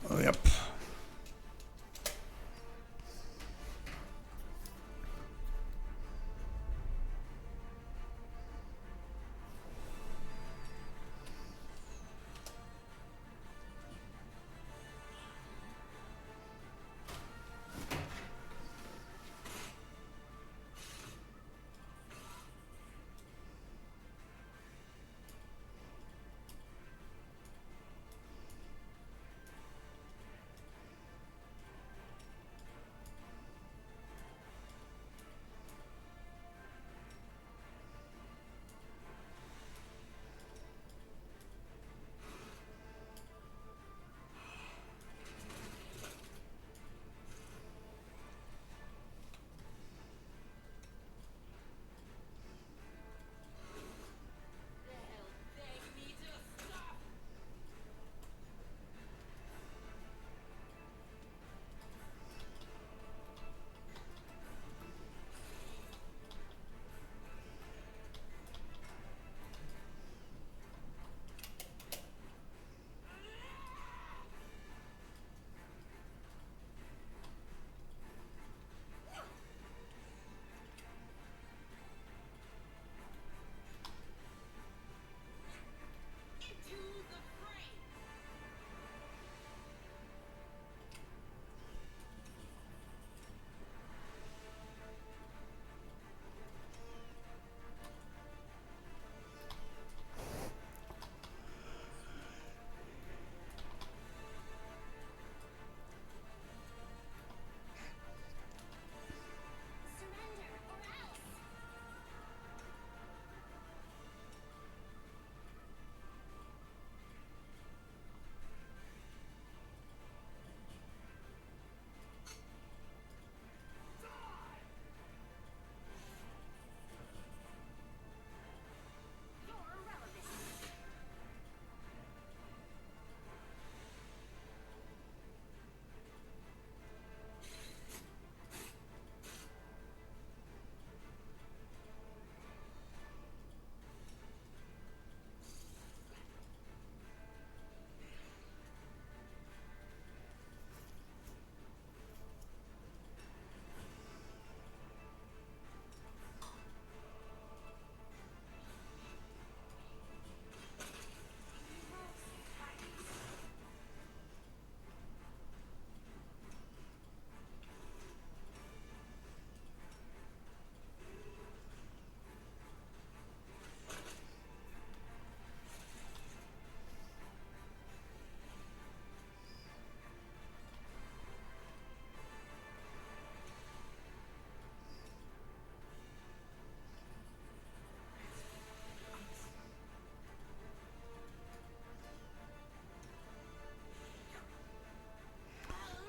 Oh, yep.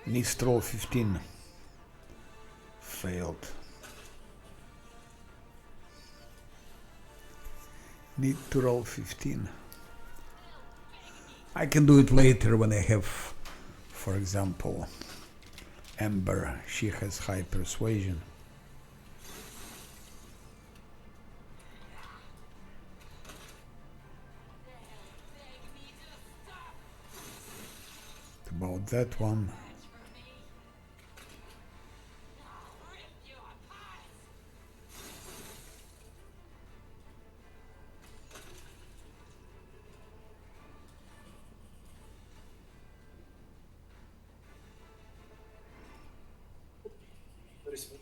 Needs to roll 15. Failed. Need to roll 15. I can do it later when I have, for example, Amber. She has high persuasion. About that one. Very smooth.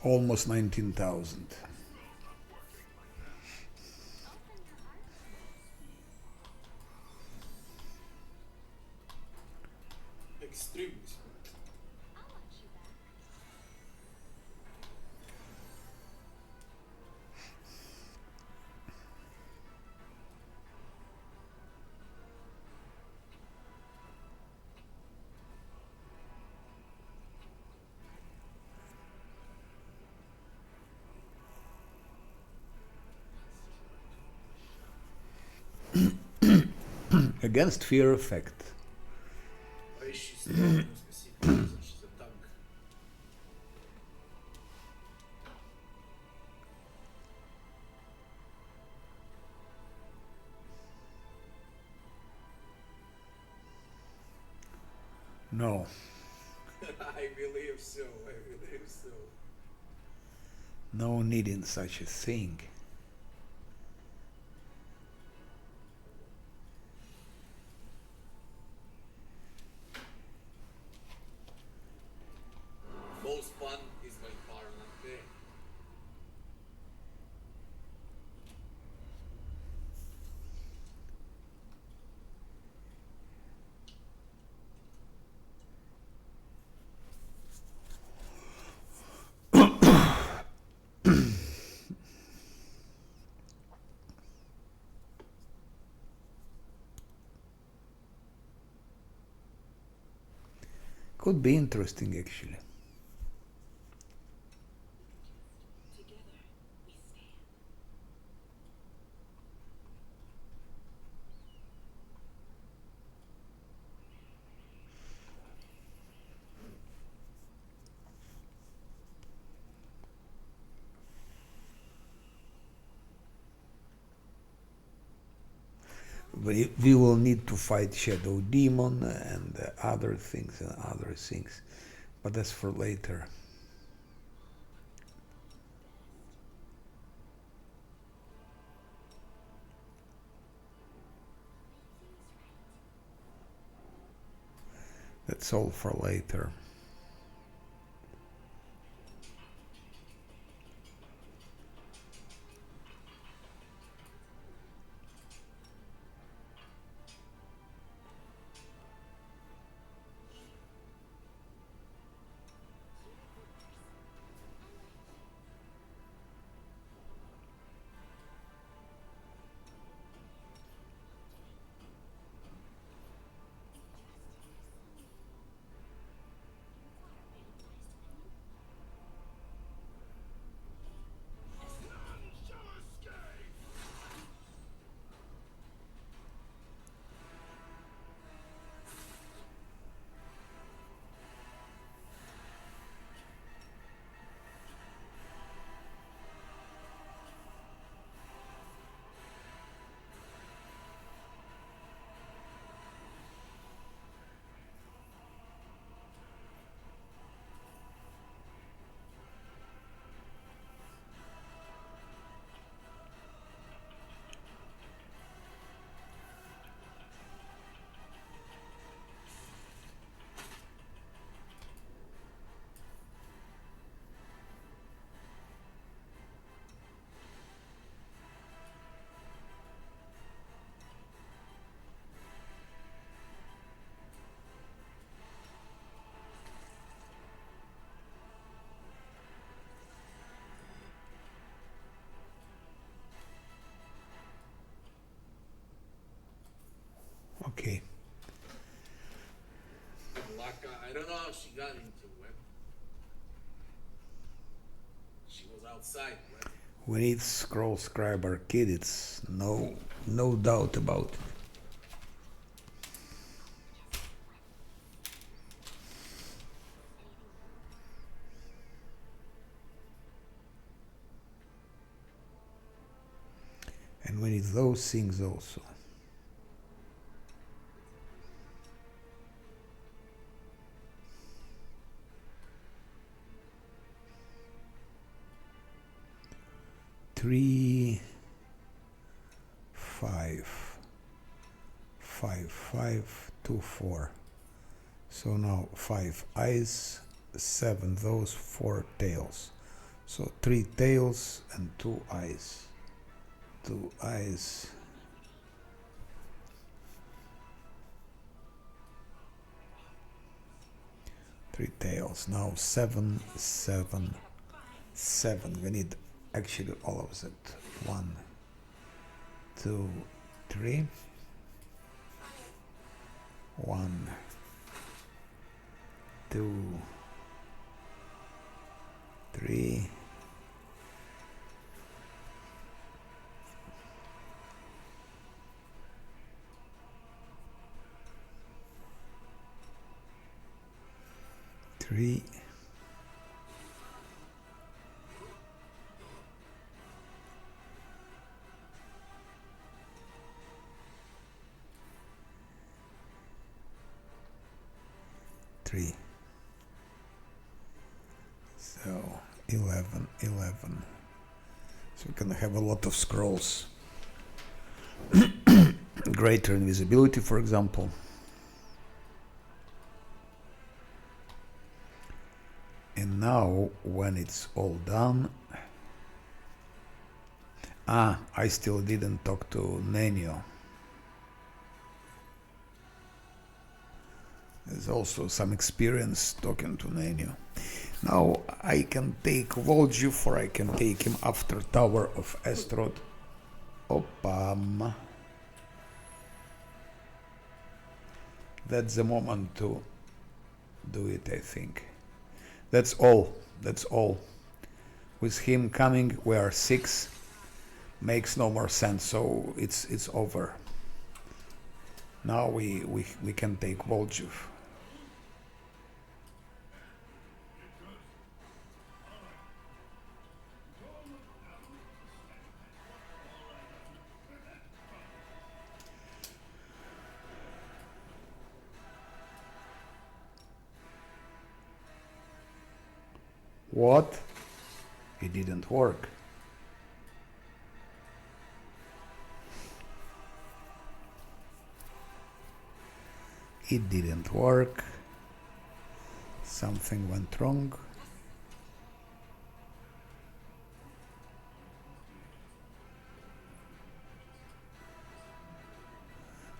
Almost 19,000. Extremely smooth. I'll watch you back. Against fear effect. Why is she strong? No specific reason. She's a tank. No. I believe so. I believe so. No need in such a thing. Most fun is by far not there. Could be interesting actually. Together we stand. We will need to fight Shadow Demon and other things, but that's for later. That's all for later. Okay. Like, I don't know how she got into it. She was outside, right? We need scroll scriber kid, it's no doubt about it. And we need those things also. Three, 5, 5, 5, 2, 4. So now 5 eyes, 7 those, 4 tails. So 3 tails and 2 eyes. 2 eyes. Three tails. Now 7, 7, 7. We need actually all of that. 1, 2, 3. 1, 2, 3. 3. 3. So 11, 11. So we're gonna have a lot of scrolls. Greater invisibility, for example. And now, when it's all done, I still didn't talk to Nenio. There's also some experience talking to Nenio. Now I can take Voljuv, or I can take him after Tower of Estrod. Opam. That's the moment to do it, I think. That's all. That's all. With him coming, we are 6. Makes no more sense, so it's over. Now we can take Voljuv. What? It didn't work. It didn't work. Something went wrong.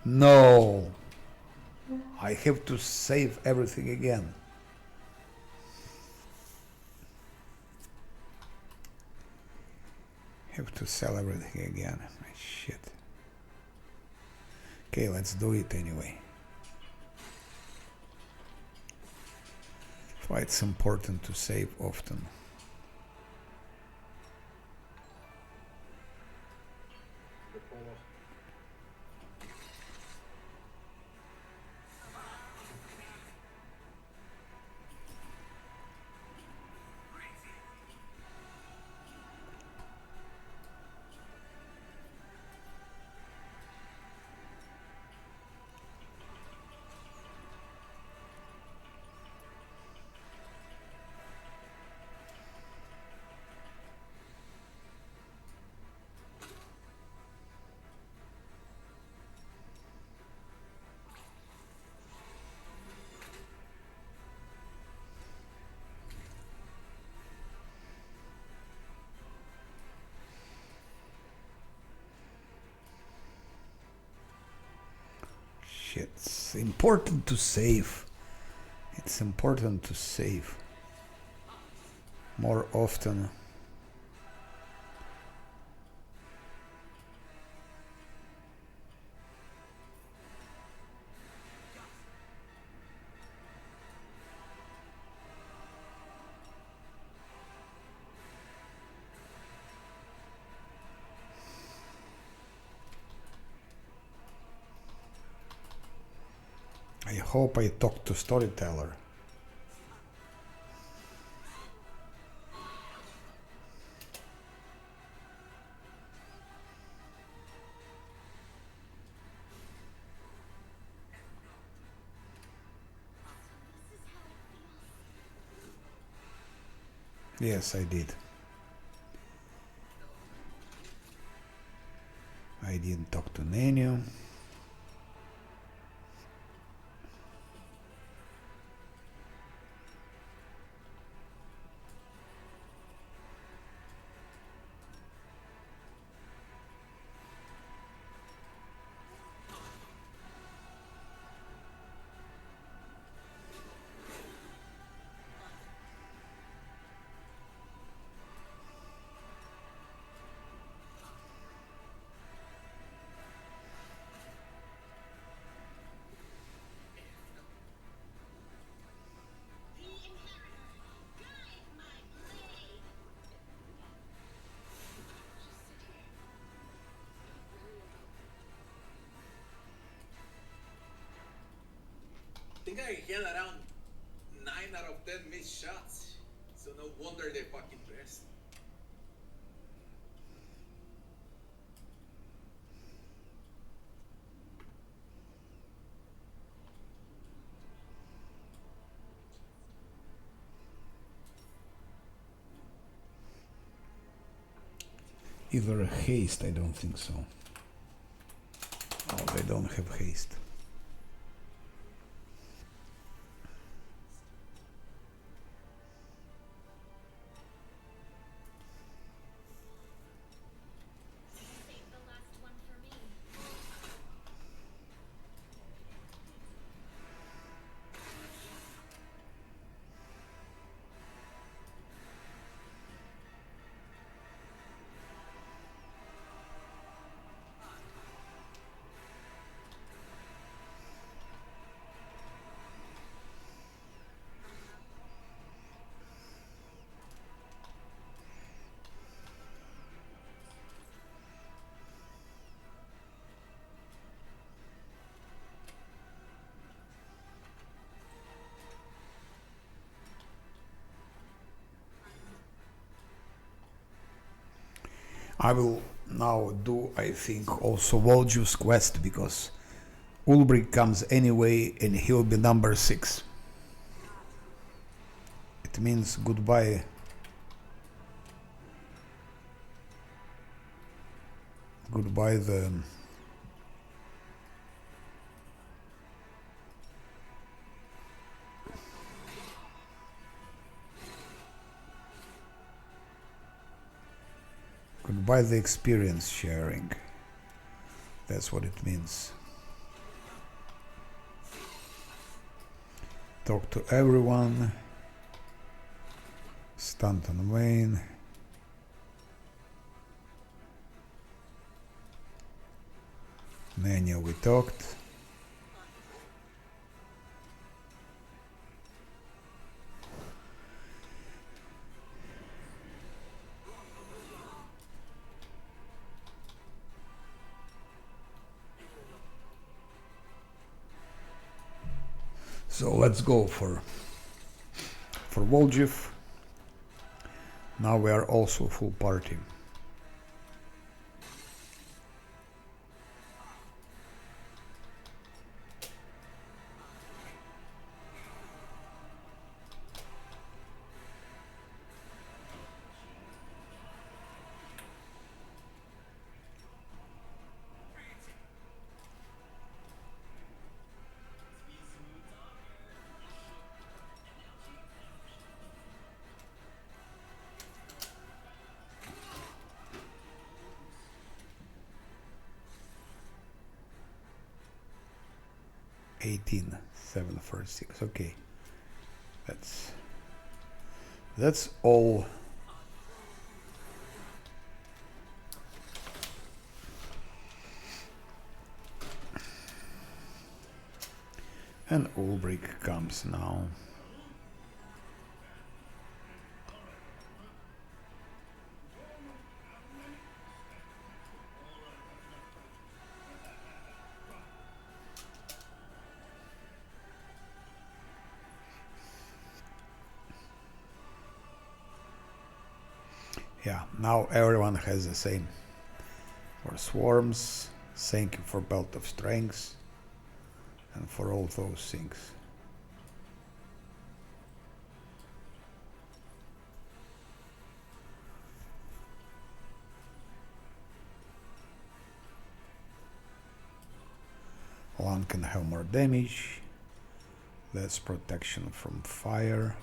No! I have to save everything again. Have to sell everything again. Shit. Okay, let's do it anyway. That's why it's important to save often. Shit, it's important to save. It's important to save more often. I hope I talked to storyteller. Yes, I did. I didn't talk to Nenio. The Inheritor, guide my blade. think I had around 9 out of 10 missed shots. So no wonder they fucking dressed. Either a haste, I don't think so. Oh, they don't have haste. Save the last one for me. I will now do, I think, also Volju's quest, because Ulbrich comes anyway and he'll be number 6. It means goodbye. Goodbye the goodbye the experience sharing. That's what it means. Talk to everyone. Stanton Wayne. Nanya we talked. So let's go for Voljiv. Now we are also full party. $18, 7 for 6. Okay, that's all. And Ulbrich comes now. Yeah, now everyone has the same. For swarms, thank you for Belt of Strength and for all those things. One can have more damage. That's protection from fire.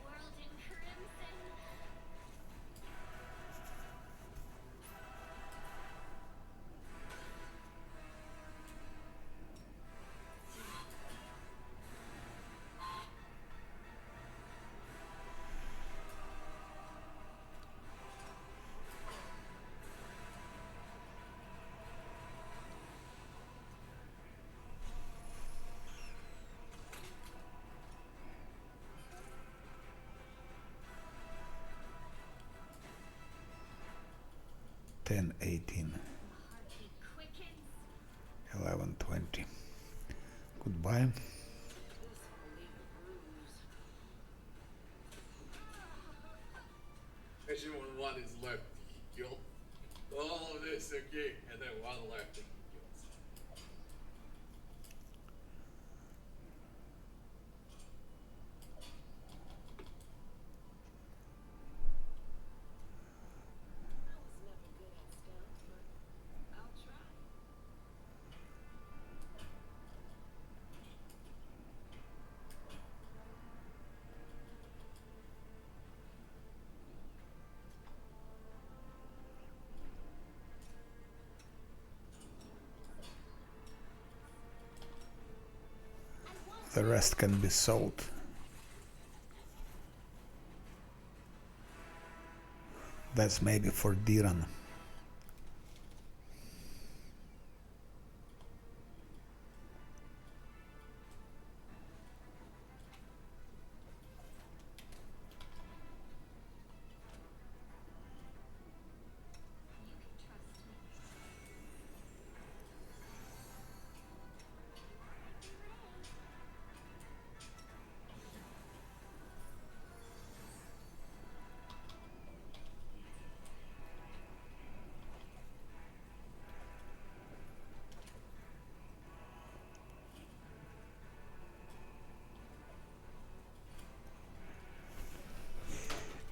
World in crimson. Ten, 18, Heartbeat quickens. 11, 20. Goodbye. This will leave a bruise. Imagine when one is left, he killed all of this, okay, and then one left and he kills. I was never good at stealth, but I'll try. The rest can be sold. That's maybe for Diran. You can trust me.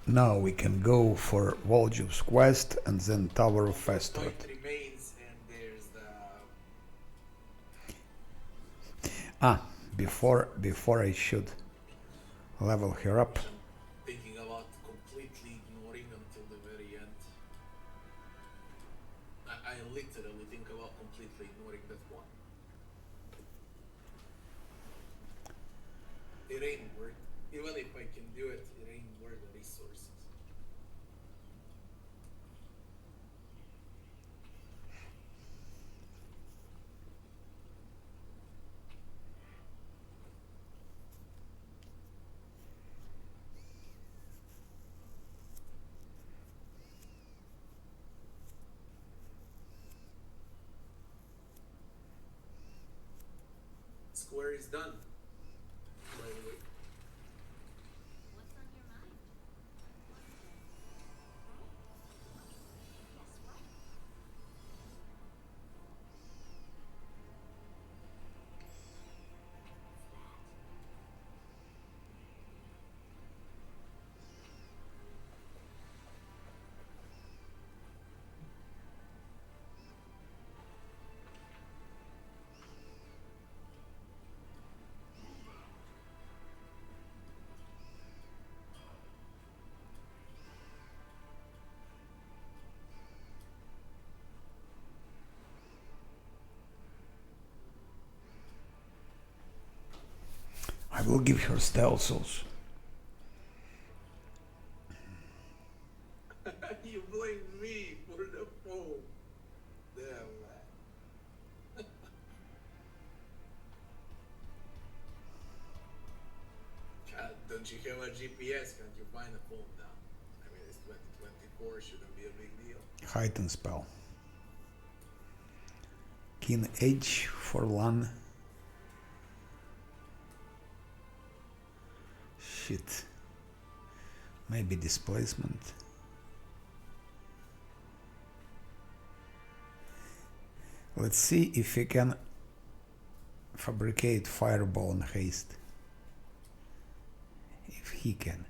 Now we can go for Voljov's quest and then Tower of Point Festard. remains, and there's the Before I should level her up. I'm thinking about completely ignoring until the very end. I literally think about completely ignoring that one. It ain't worth. Even if I can do it, it ain't worth the resources. Square is done. By the way. What's on your mind? Guess what? What's that? I will give her stealth also. You blame me for the phone. Damn, man. Don't you have a GPS? Can't you find a phone now? I mean, it's 2024, shouldn't be a big deal. Heighten spell. Keen Edge for Lan. Shit. Maybe displacement. Let's see if we can fabricate fireball and haste. If he can.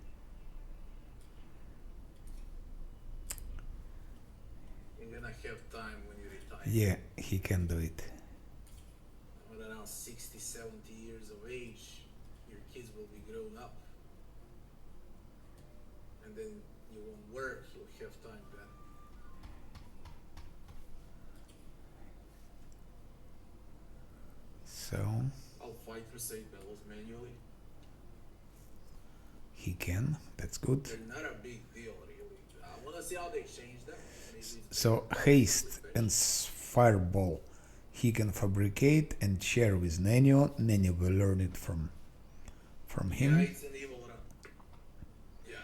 You're gonna have time when you retire. Yeah, he can do it. At around 60, 70 years of age, your kids will be grown up. And then you won't work, you'll have time then. So I'll fight Crusade Bellows manually. he can. That's good. They're not a big deal, really. I wanna see how they change them. Maybe it's So haste and fireball he can fabricate and share with Nenio. Nenio will learn it from yeah, him. it's an evil run. Yeah.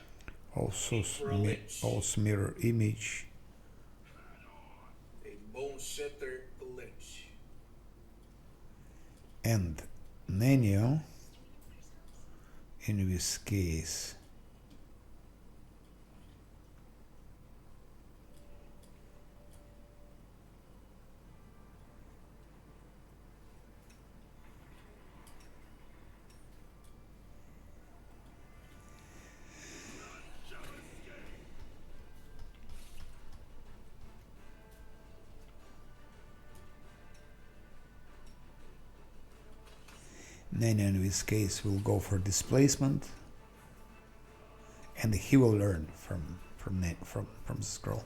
Also mirror image. A bone shatter lich. And Nenio in this case Nenio in this case will go for displacement, and he will learn from the scroll.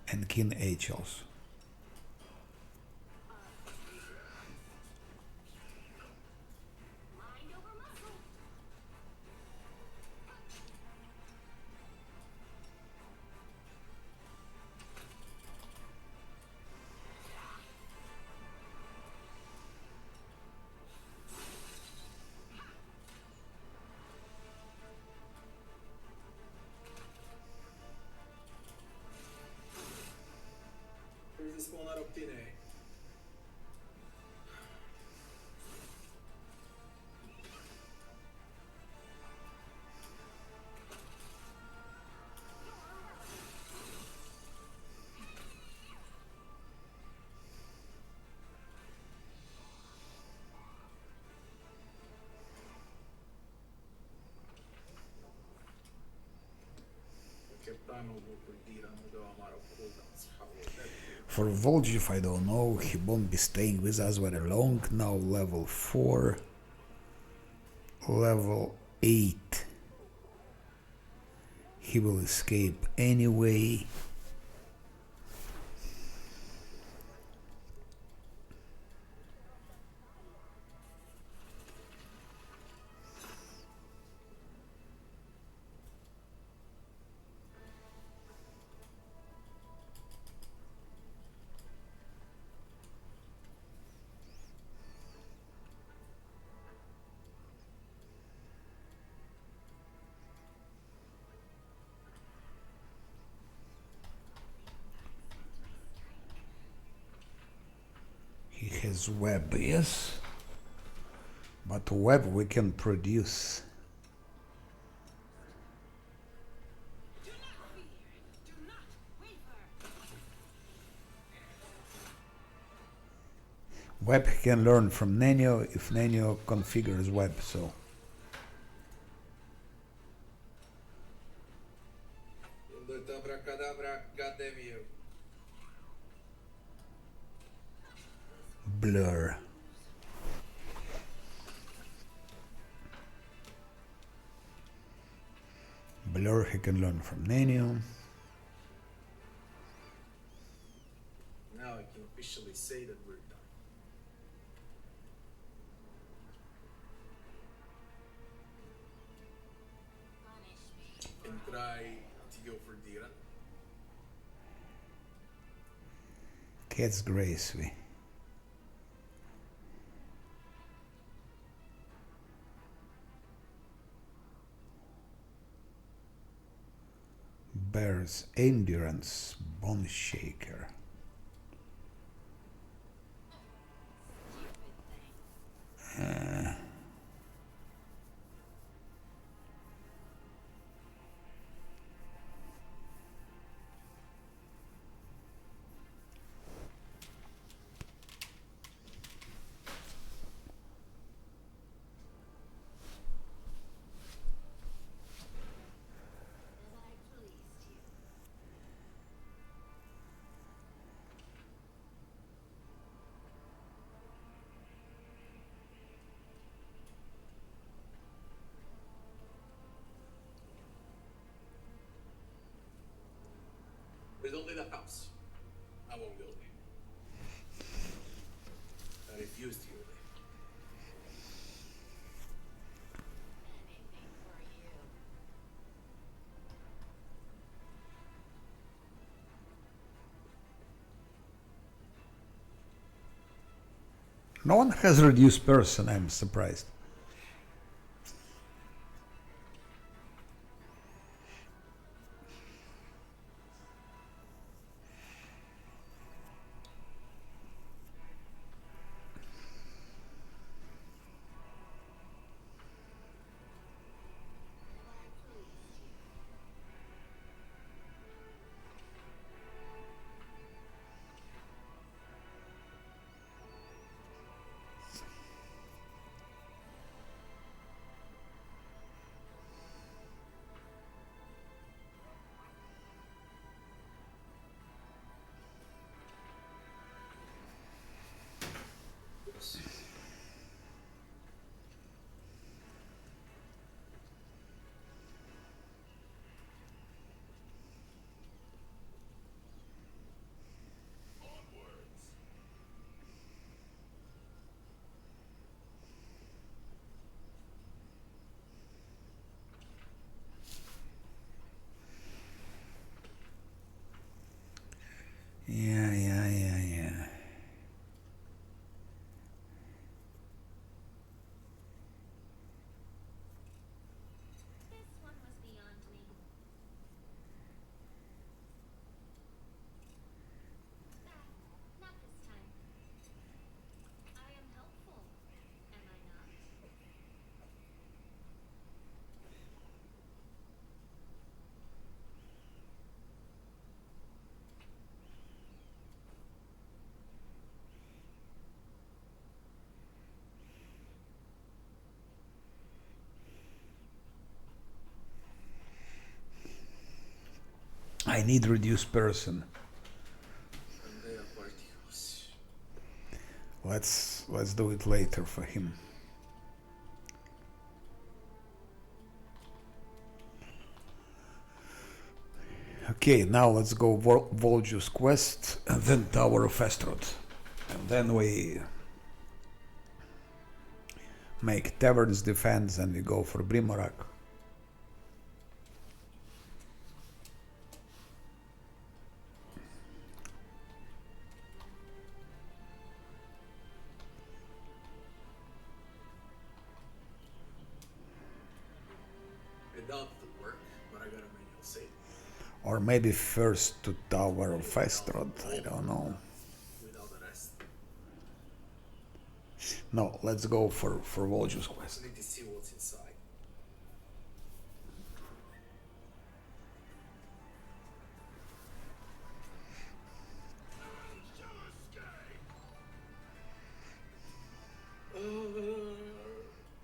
And King H also. Mind over muscle. Where's this one out of thin air? Capitano will per although I'm out of cooldowns. How will that be? For Volgiv, I don't know, he won't be staying with us very long. Now level 4, level 8. He will escape anyway. He has web, yes, but web we can produce. Do not fear. Do not waver. Web he can learn from Nenio if Nenio configures web, so You'll do it, abracadabra, goddamn you. blur. Blur he can learn from Nenio. Now I can officially say that we're done. Punish me. And try to go for Dira. Cat's Grace we. Bear's Endurance, Bone Shaker. Stupid thing. There's only the house. I won't go there. I refuse to go there. Anything for you. No one has reduced person, I'm surprised. Yeah. This one was beyond me. Not this time. I am helpful, am I not? I need reduced person. And they are party house. Let's do it later for him. Okay, now let's go Volju's quest and then Tower of Estrod. And then we make Tavern's defense and we go for Brimorak. I doubt it'll work, but I got a manual save. Or maybe first to Tower of Estrod, I don't know. Without the rest. No, let's go for Volju's I quest. need to see what's inside.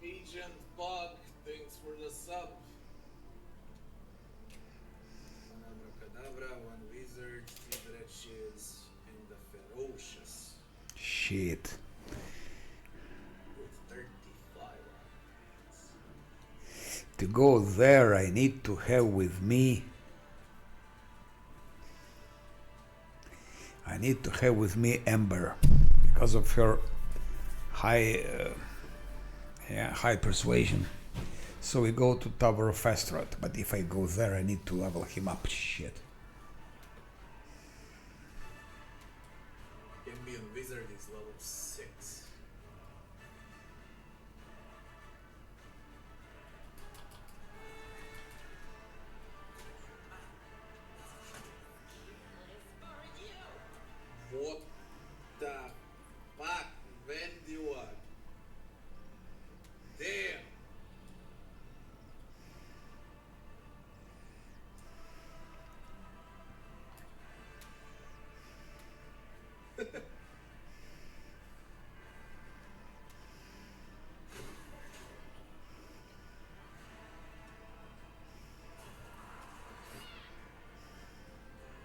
Agent Bug, thanks for the sub. One Abracadabra, one Wizard, 3 Dretches, and the Ferocious Shit. with 35 armors. To go there, I need to have with me. I need to have with me Ember because of her high persuasion. So we go to Tower of Estrod, but if I go there, I need to level him up. Shit. Ambient Wizard is level 6. What the fuck, Vendiwa? Damn!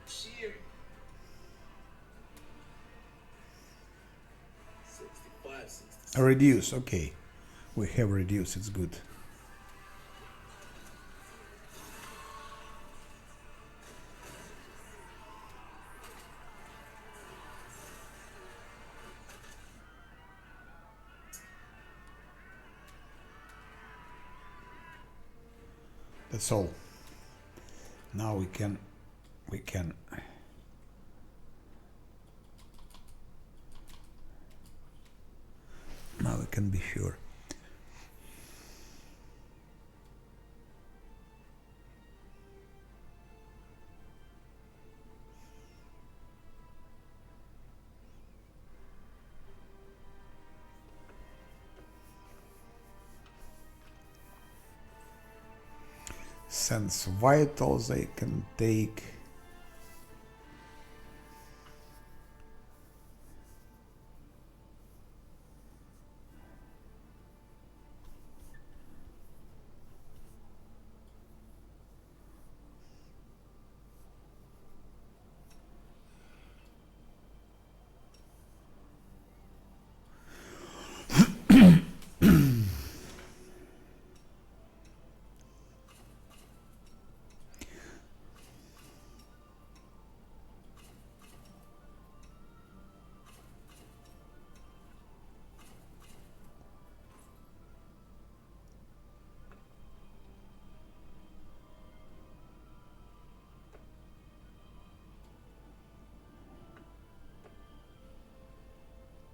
Cheer! 65, 66. Reduce, okay. We have reduced, it's good. That's all. Now we can now we can be sure. Sense vitals I can take.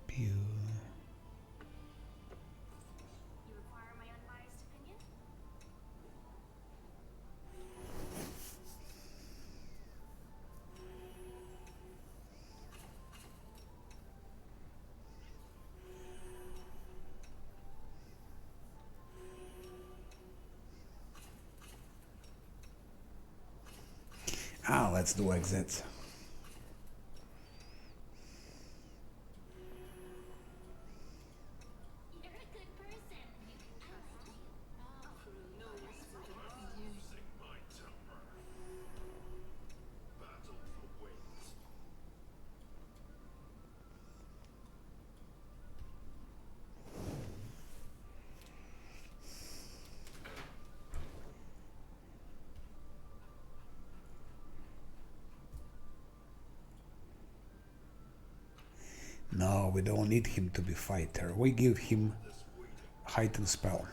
Pew. You require my unbiased opinion? Let's do exit. You're a good person. I like you. My temper. Battle for wins. No, we don't need him to be fighter. We give him heightened spell.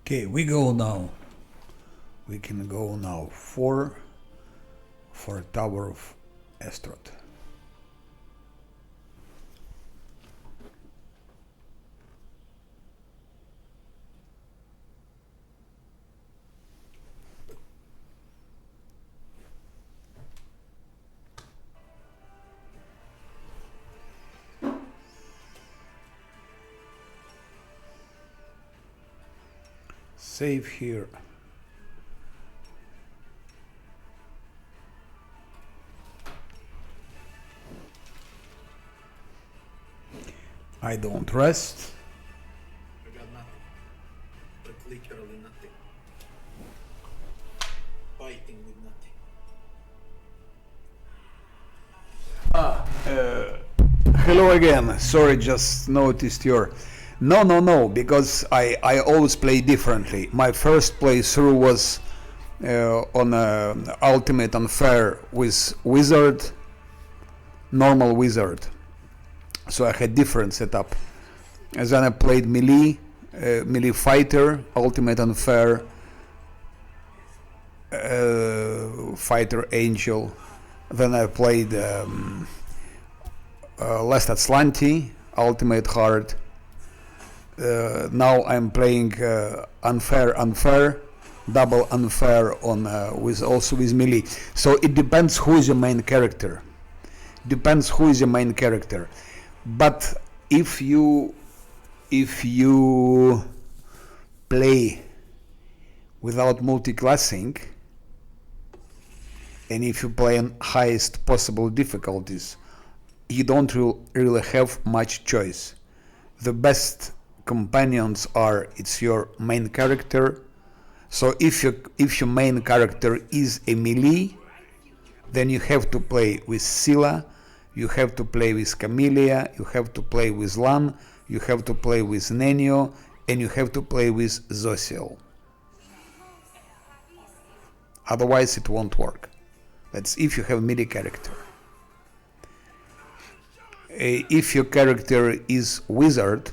Okay, we go now. We can go now. 4 for Tower of Estroth. Save here. I don't rest. I got nothing. But literally nothing. Fighting with nothing. Hello again. Sorry, just noticed your... No, because I always play differently. My first playthrough was on Ultimate Unfair with Wizard, normal Wizard. So I had different setup. And then I played Melee, Melee Fighter, Ultimate Unfair, Fighter Angel. Then I played Last Atlanti, Ultimate Hard. Now I'm playing Unfair, Double Unfair on with also with Melee. So it depends who is your main character. But if you play without multi-classing, and if you play on highest possible difficulties, you don't really have much choice. The best companions are it's your main character. So if your main character is a melee, then you have to play with Scylla, you have to play with Camellia, you have to play with Lan, you have to play with Nenio, and you have to play with Zosiel. Otherwise it won't work. That's if you have melee character. If your character is Wizard,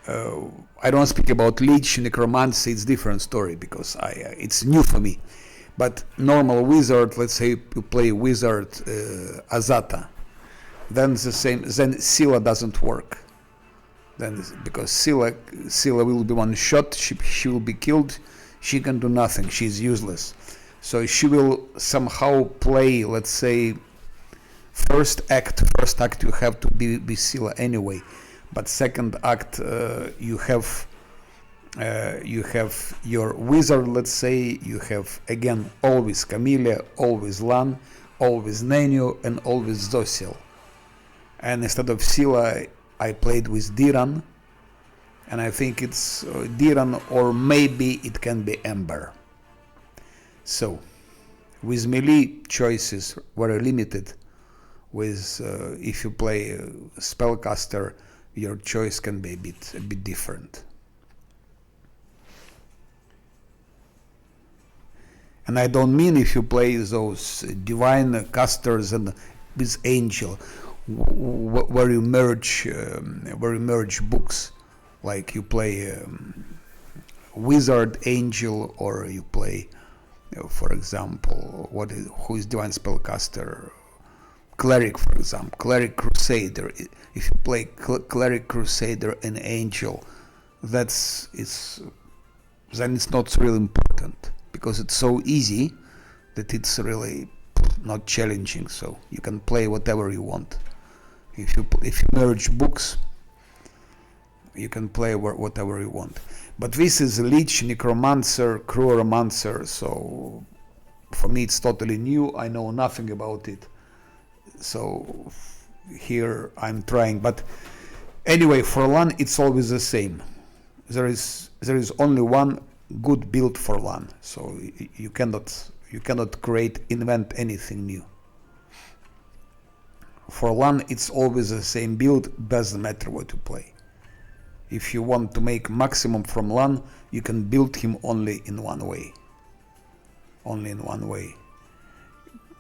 I don't speak about Lich, Necromancer, it's different story because it's new for me. But normal Wizard, let's say you play Wizard Azata, then the same. Then Scylla doesn't work. Then because Scylla will be one shot, she will be killed. She can do nothing. She's useless. So she will somehow play. Let's say first act you have to be Scylla anyway. But second act you have your Wizard, let's say, you have again always Camellia, always Lan, always Nenio, and always Zosiel. And instead of Scylla, I played with Diran, and I think it's Diran, or maybe it can be Ember. So, with melee, choices were limited. With if you play Spellcaster, your choice can be a bit different. And I don't mean if you play those divine casters and with Angel, where you merge books, like you play Wizard, Angel, or you play, for example, who is divine spellcaster, Cleric, for example, Cleric Crusader. If you play Cleric Crusader and Angel, then it's not really important, because it's so easy that it's really not challenging. So you can play whatever you want. If you merge books, you can play whatever you want. But this is Lich, Necromancer, Cruoromancer, so for me it's totally new. I know nothing about it. So here I'm trying. But anyway, for LAN it's always the same. There is only one good build for LAN. So you cannot invent anything new. For LAN it's always the same build, doesn't matter what you play. If you want to make maximum from LAN, you can build him only in one way.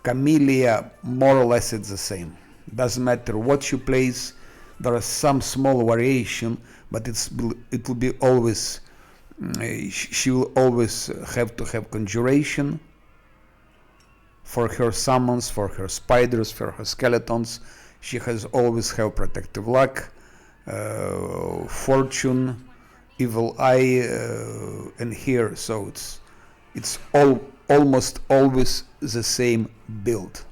Camellia, more or less it's the same. Doesn't matter what you place. There are some small variation, but it will be always. She will always have to have conjuration. For her summons, for her spiders, for her skeletons, she has always have protective luck, fortune, evil eye, and here. So it's almost always the same build.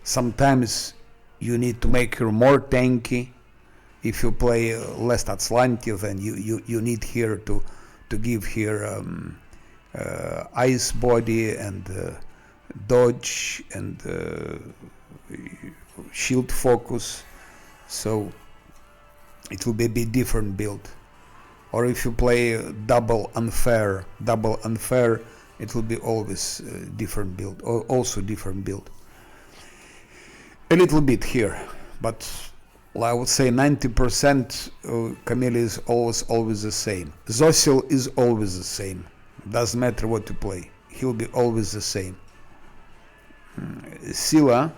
Sometimes you need to make her more tanky. If you play less Atlanti, then you need here to give her ice body and dodge and shield focus, so it will be a bit different build. Or if you play double unfair, it will be always different build, also different build. A little bit here, but I would say 90% Camille is always the same. Zosil is always the same. Doesn't matter what you play, he'll be always the same. Scylla,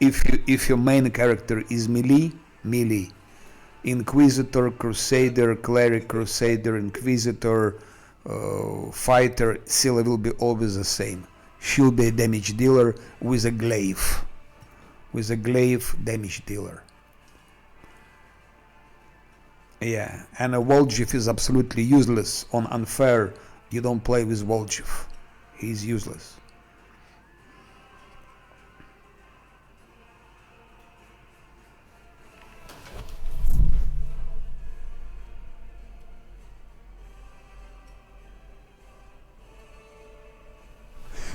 if your main character is melee, Inquisitor, Crusader, Cleric, Crusader, Inquisitor, Fighter, Scylla will be always the same. She'll be a damage dealer with a glaive. Damage dealer. Yeah, and a Volgiv is absolutely useless on unfair. You don't play with Volgiv. He's useless.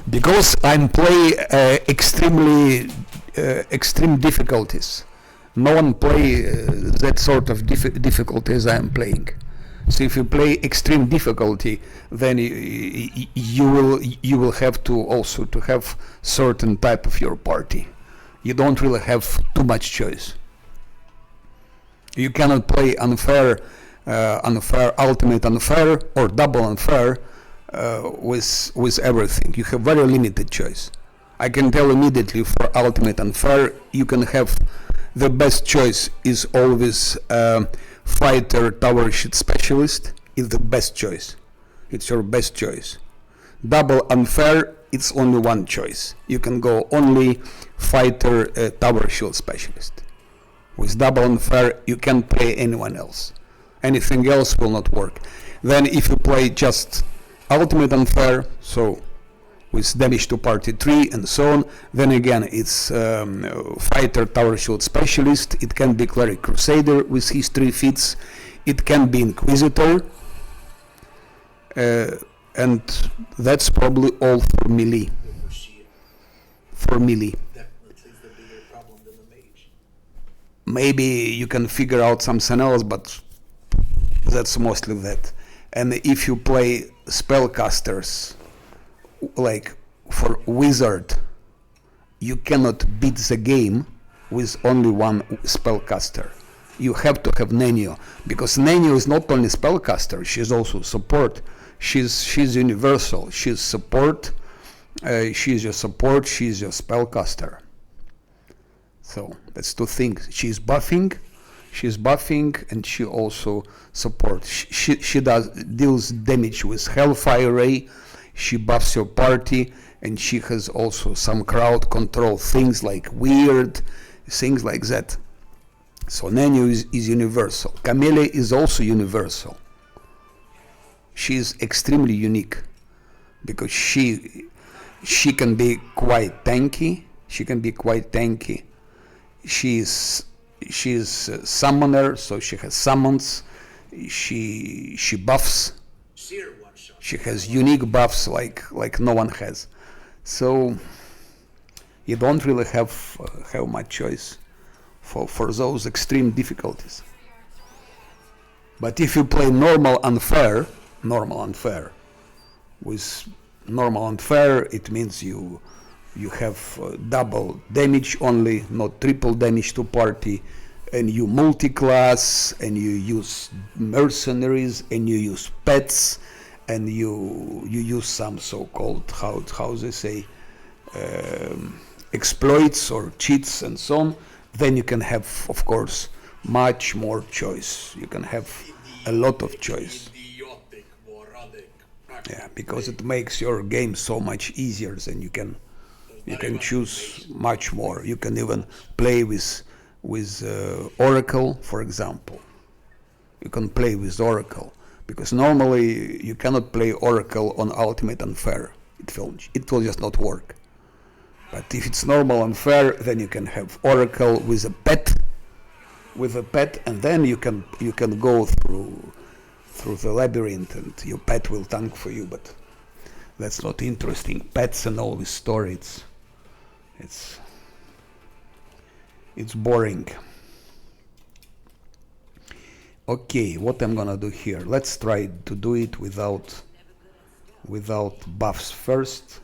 Because I'm play extreme difficulties. No one play that sort of difficulties I am playing. So if you play extreme difficulty, then you will have to also to have certain type of your party. You don't really have too much choice. You cannot play unfair, ultimate unfair, or double unfair with everything. You have very limited choice. I can tell immediately for ultimate unfair, you can have the best choice is always fighter tower shield specialist is the best choice. It's your best choice. Double unfair, it's only one choice. You can go only fighter tower shield specialist. With double unfair, you can't play anyone else. Anything else will not work. Then if you play just ultimate unfair, so with damage to party 3 and so on, then again it's fighter tower shield specialist, it can be cleric crusader with his 3 feats, it can be inquisitor, and that's probably all for melee. For melee. Definitely is the bigger problem than the mage. Maybe you can figure out something else, but that's mostly that. And if you play spellcasters, like for wizard, you cannot beat the game with only one spellcaster. You have to have Nenio, because Nenio is not only spellcaster, she's also support. She's universal. She's support. She's your support. She's your spellcaster. So that's two things. She's buffing, and she also supports. She deals damage with Hellfire Ray. She buffs your party, and she has also some crowd control things like weird things like that. So Nenio is universal. Camille is also universal. She is extremely unique because she can be quite tanky. She's a summoner, so she has summons. She buffs. Sheer one shot. She has unique buffs like no one has. So you don't really have much choice for those extreme difficulties. But if you play normal unfair, with normal unfair, it means you have double damage only, not triple damage to party, and you multi-class, and you use mercenaries, and you use pets, and you use some so-called how they say exploits or cheats and so on. Then you can have, of course, much more choice. You can have a lot of choice. Idiotic Yeah, because it makes your game so much easier. Then you can choose much more. You can even play with Oracle, for example. You can play with Oracle because normally you cannot play Oracle on Ultimate Unfair. It will just not work. But if it's normal and fair, then you can have Oracle with a pet, and then you can go through the labyrinth, and your pet will tank for you. But that's not interesting. Pets and all this story, it's boring. Okay, what I'm gonna do here? Let's try to do it without buffs first.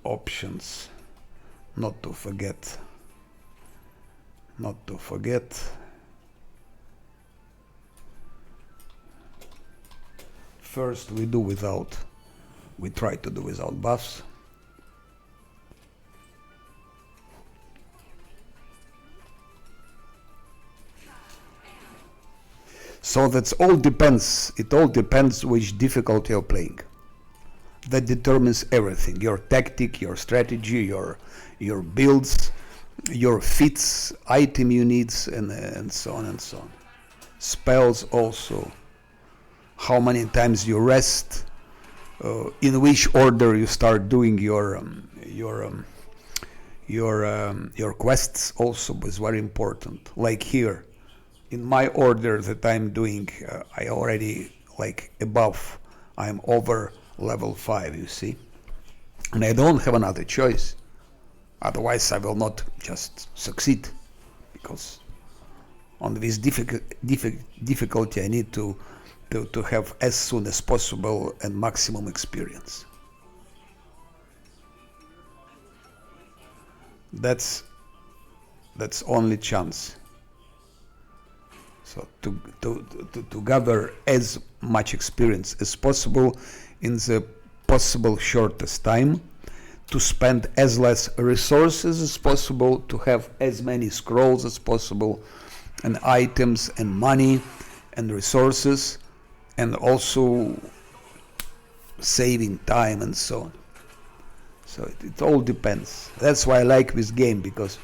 Options, not to forget. First we try to do without buffs. So that's all depends. It all depends which difficulty you're playing. That determines everything: your tactic, your strategy, your builds, your feats, item you need, and so on and so on. Spells also. How many times you rest, in which order you start doing your quests also is very important. Like here, in my order that I'm doing, I already like above. I'm over level 5, you see, and I don't have another choice. Otherwise, I will not just succeed, because on this difficulty I need to have as soon as possible and maximum experience. That's only chance. So to gather as much experience as possible in the possible shortest time, to spend as less resources as possible, to have as many scrolls as possible, and items and money and resources, and also saving time and so on. So it all depends. That's why I like this game, because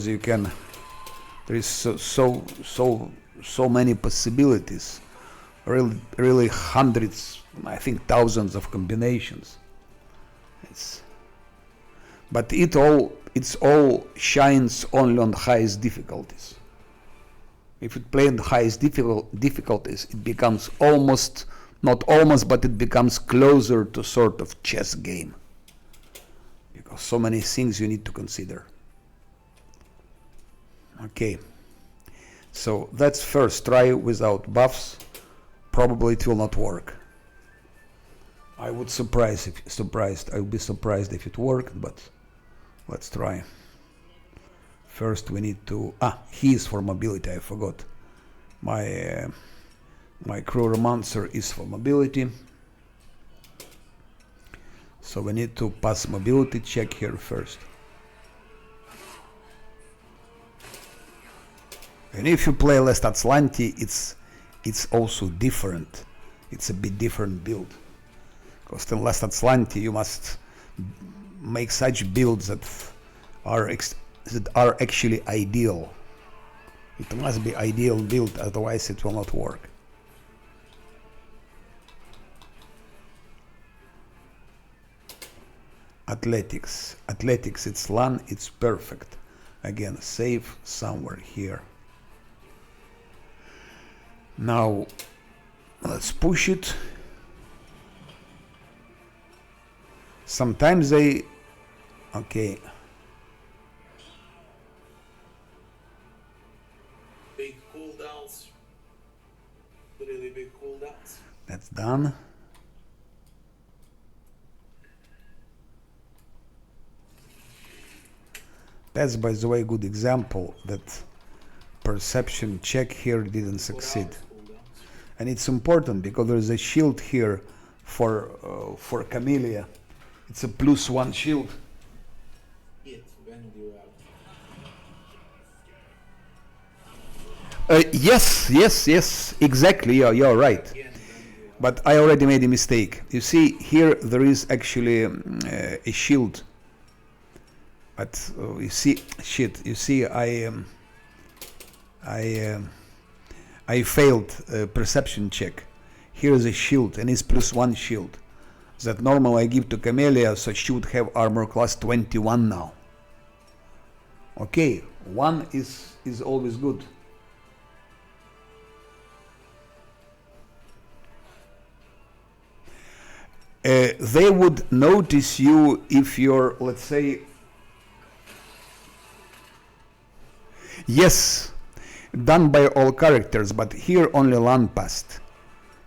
you can, there is so many possibilities, really hundreds, I think thousands of combinations. But it's all shines only on the highest difficulties. If you play in the highest difficulties, it becomes but it becomes closer to sort of chess game, because so many things you need to consider. Okay, so that's first try without buffs. Probably it will not work. I would be surprised if it worked, but let's try. First we need to, he is for mobility, I forgot. My Cruoromancer is for mobility. So we need to pass mobility check here first. And if you play Last Atlanti, it's also different. It's a bit different build. Because in Last Atlanti you must make such builds that are actually ideal. It must be ideal build, otherwise it will not work. Athletics, it's LAN, it's perfect. Again, save somewhere here. Now let's push it. Sometimes okay. Big cooldowns. Really big cooldowns. That's done. That's, by the way, a good example that perception check here didn't succeed. And it's important because there is a shield here for Camellia. It's a +1 shield. Yes, exactly. You're right. Again, then you But I already made a mistake. You see, here there is actually a shield. But you see, shit. You see, I I failed a perception check. Here is a shield, and it's +1 shield. That normally I give to Camellia, so she would have armor class 21 now. Okay, 1 is always good. They would notice you if you're, let's say, yes, done by all characters, but here only Lan passed.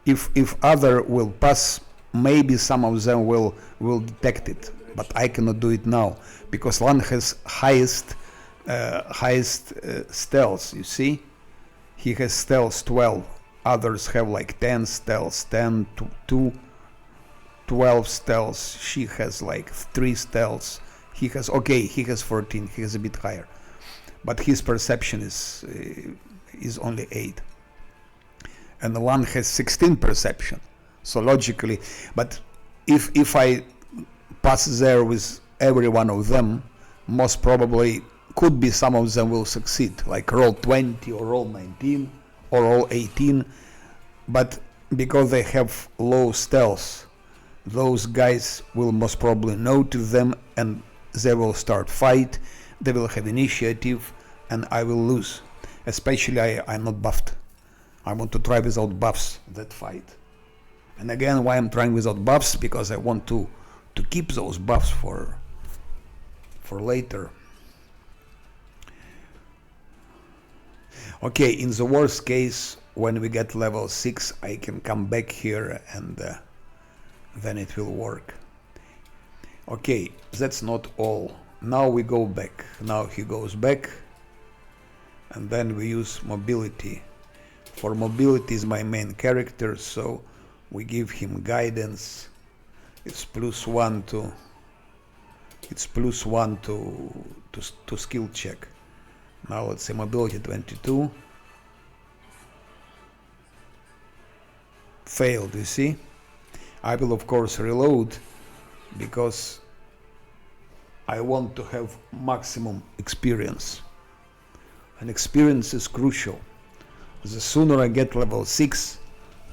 If other will pass, maybe some of them will detect it, but I cannot do it now because Lan has highest stealth. You see, he has stealth 12. Others have like 10 stealth, 10 to 2. 12 stealth, she has like 3 stealths, he has 14, he has a bit higher, but his perception is only 8, and the one has 16 perception, so logically, but if I pass there with every one of them, most probably could be some of them will succeed, like roll 20 or roll 19 or roll 18, but because they have low stealth, those guys will most probably notice them and they will start fight, they will have initiative, and I will lose. Especially I'm not buffed. I want to try without buffs that fight. And again, why I'm trying without buffs? Because I want to keep those buffs for later. Okay, in the worst case, when we get level 6, I can come back here and then it will work. Okay, that's not all. Now we go back. Now he goes back, and then we use mobility. For mobility is my main character, so we give him guidance. It's +1 to skill check. Now let's say mobility 22. Failed, you see? I will of course reload because I want to have maximum experience, and experience is crucial. The sooner I get level 6,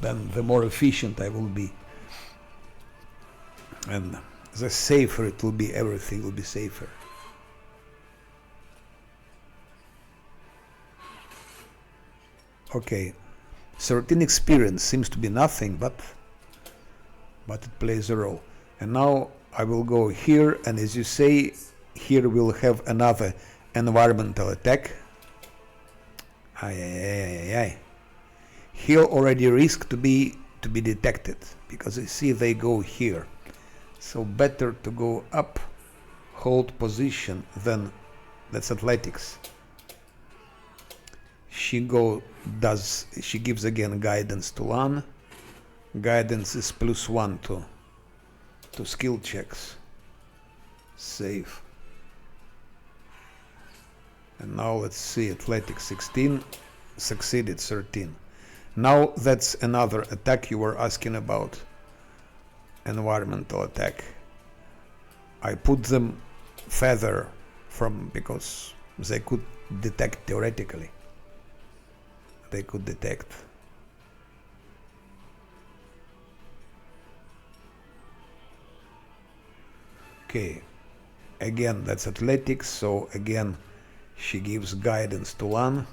then the more efficient I will be, and the safer it will be. Everything will be safer. Okay, 13 experience seems to be nothing, but it plays a role. And now I will go here, and as you say, here we'll have another environmental attack. He'll already risk to be detected, because you see they go here. So better to go up, hold position, then that's athletics. She gives again guidance to Lan. Guidance is +1 to skill checks. Save. And now let's see, athletics 16, succeeded 13. Now that's another attack you were asking about. Environmental attack. I put them further from, because they could detect theoretically. They could detect. Okay, again that's athletics, so again she gives guidance to Lan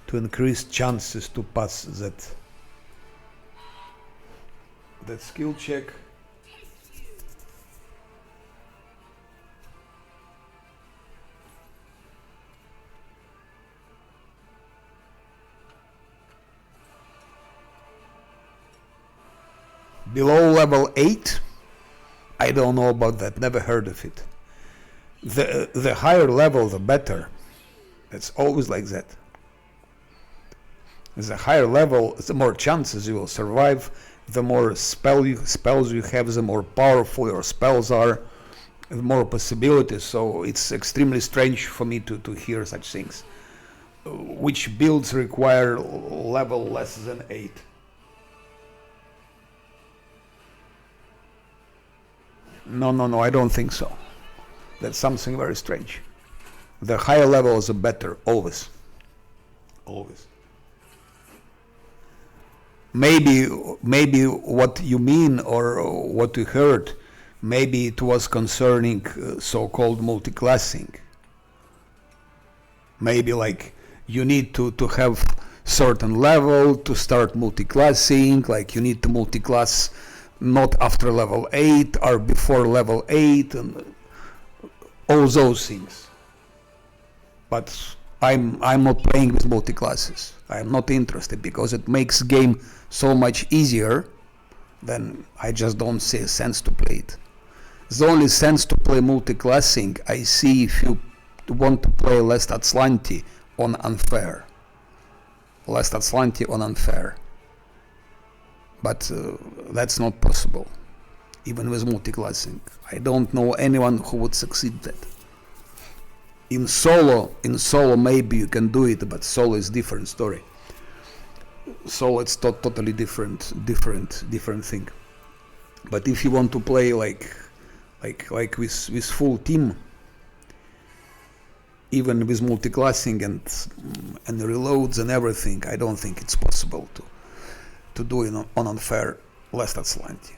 to increase chances to pass that skill check. Below level 8, I don't know about that, never heard of it. The higher level, the better. It's always like that. The higher level, the more chances you will survive, the more spells you have, the more powerful your spells are, the more possibilities. So it's extremely strange for me to hear such things. which builds require level less than 8. No, I don't think so. That's something very strange. The higher levels are better, always. Always. Maybe what you mean or what you heard, maybe it was concerning so-called multiclassing. Maybe like you need to have certain level to start multiclassing, like you need to multiclass not after level 8 or before level 8 and all those things. But I'm not playing with multiclasses. I'm not interested because it makes game so much easier. Then I just don't see a sense to play it. The only sense to play multiclassing I see if you want to play Last Atlantis on unfair. Last Atlantis on unfair. But that's not possible, even with multiclassing. I don't know anyone who would succeed that. In solo maybe you can do it, but solo is different story. Solo it's totally different thing. But if you want to play like with full team, even with multiclassing and reloads and everything, I don't think it's possible to do it on unfair Last Atlantis.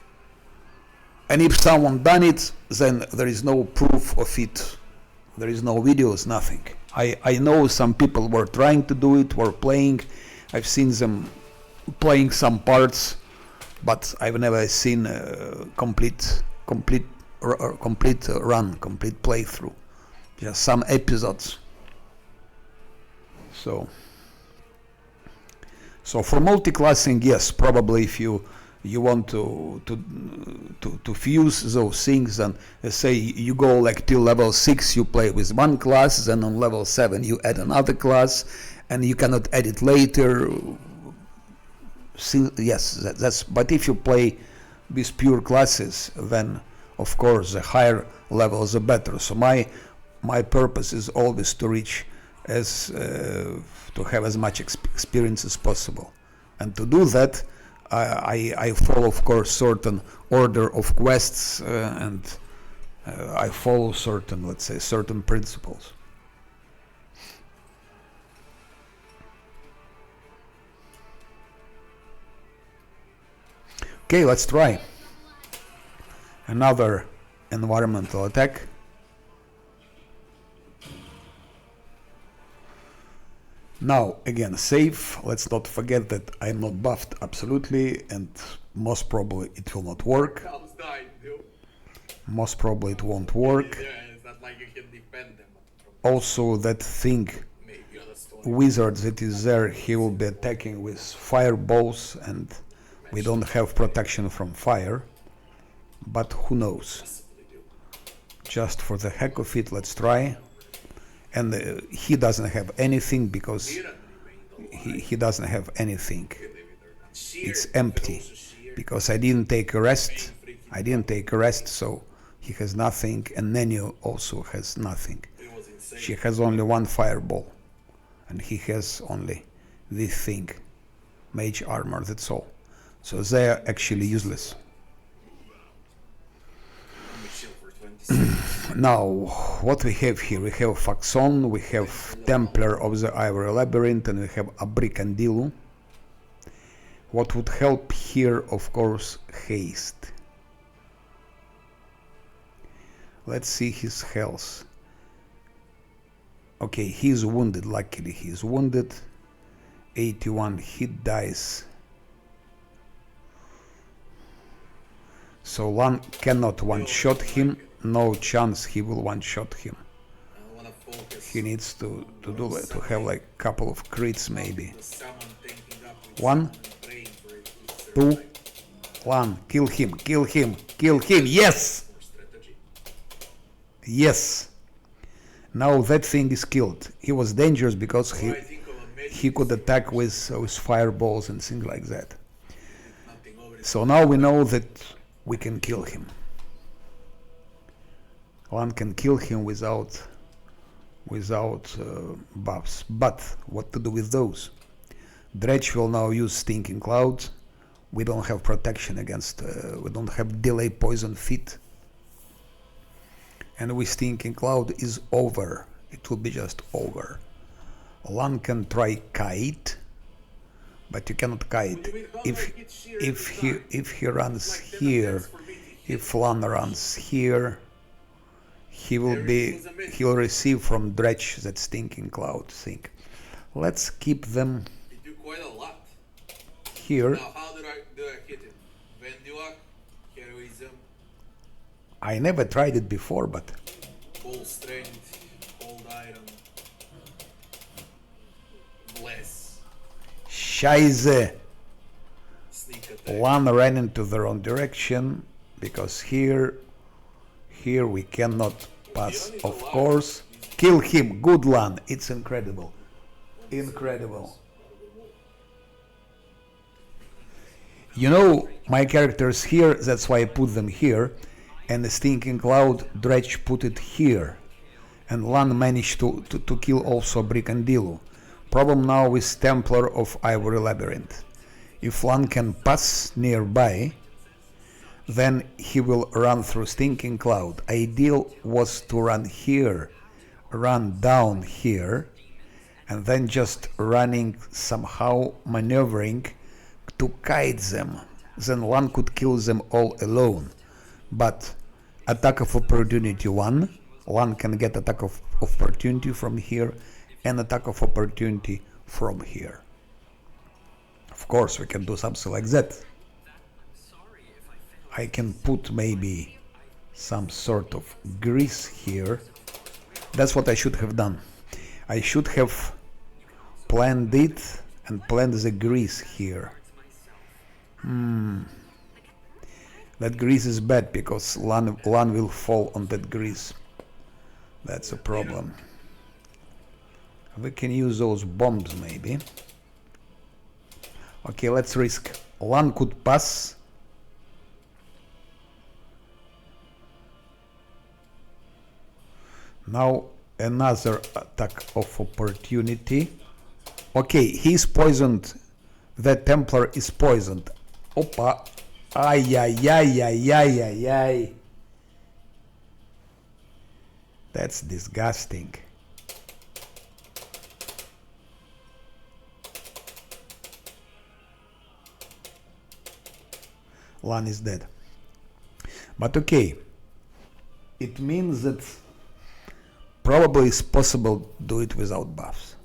And if someone done it, then there is no proof of it. There is no videos, nothing. I know some people were trying to do it, were playing. I've seen them playing some parts, but I've never seen a complete run, complete playthrough. Just some episodes. So for multiclassing, yes, probably if you want to fuse those things, and say you go like till level 6 you play with one class, then on level 7 you add another class, and you cannot add it later. Yes, that's. But if you play with pure classes, then of course the higher levels are better. So my purpose is always to reach to have as much experience as possible, and to do that I follow, of course, certain order of quests, and I follow certain, let's say, certain principles. Okay, let's try another environmental attack. Now, again, save. Let's not forget that I'm not buffed absolutely, and most probably it will not work. I was dying, dude. Most probably it won't work. Yeah, it's not like you can defend them. Also, that thing, Maybe on a storm. wizard that is there, he will be attacking with fireballs, and we don't have protection from fire. But who knows? Just for the heck of it, let's try. And he doesn't have anything because he doesn't have anything. It's empty because I didn't take a rest. So he has nothing, and Nenio also has nothing. She has only one fireball, and he has only this thing, mage armor, that's all. So they are actually useless. Now, what we have here? We have Faxon, we have Templar of the Ivory Labyrinth, and we have Abricandilu. What would help here, of course, haste. Let's see his health. Okay, he's wounded, luckily he's wounded. 81 hit dice. So one cannot one-shot him. No chance he will one-shot him. He needs to have like a couple of crits maybe. 1, 2, 1. Kill him. Yes! Yes! Now that thing is killed. He was dangerous because he could attack with fireballs and things like that. So now we know that we can kill him. One can kill him without without buffs. But what to do with those? Dredge will now use Stinking Cloud. We don't have protection against, we don't have delay poison feet. And with Stinking Cloud is over. It will be just over. Lan can try kite, but you cannot kite. If he runs here, if Lan runs here, he'll receive from Dredge that Stinking Cloud thing. Let's keep them They do quite a lot. here. Now, how did I hit him? Vendula, heroism, I never tried it before, but cold strength, cold iron, bless, Scheiße! sneak attack. Lan ran into the wrong direction because here we cannot pass, of course. Kill him, good Lan, it's incredible. Incredible. You know, my characters here, that's why I put them here, and the Stinking Cloud, Dredge put it here. And Lan managed to kill also Bricandilu. Problem now with Templar of Ivory Labyrinth. If Lan can pass nearby, then he will run through Stinking Cloud. Ideal was to run here, run down here, and then just running, somehow maneuvering to kite them. Then Lan could kill them all alone. But attack of opportunity 1, Lan can get attack of opportunity from here and attack of opportunity from here. Of course we can do something like that. I can put maybe some sort of grease here. That's what I should have done. I should have planned it and planned the grease here. That grease is bad because Lan will fall on that grease. That's a problem. We can use those bombs maybe. Okay, let's risk. Lan could pass. Now another attack of opportunity. Okay, he's poisoned. That Templar is poisoned. Opa. Ay, ay, ay, ay, ay, ay, ay. That's disgusting. Lan is dead. But okay. It means that probably it's possible to do it without buffs.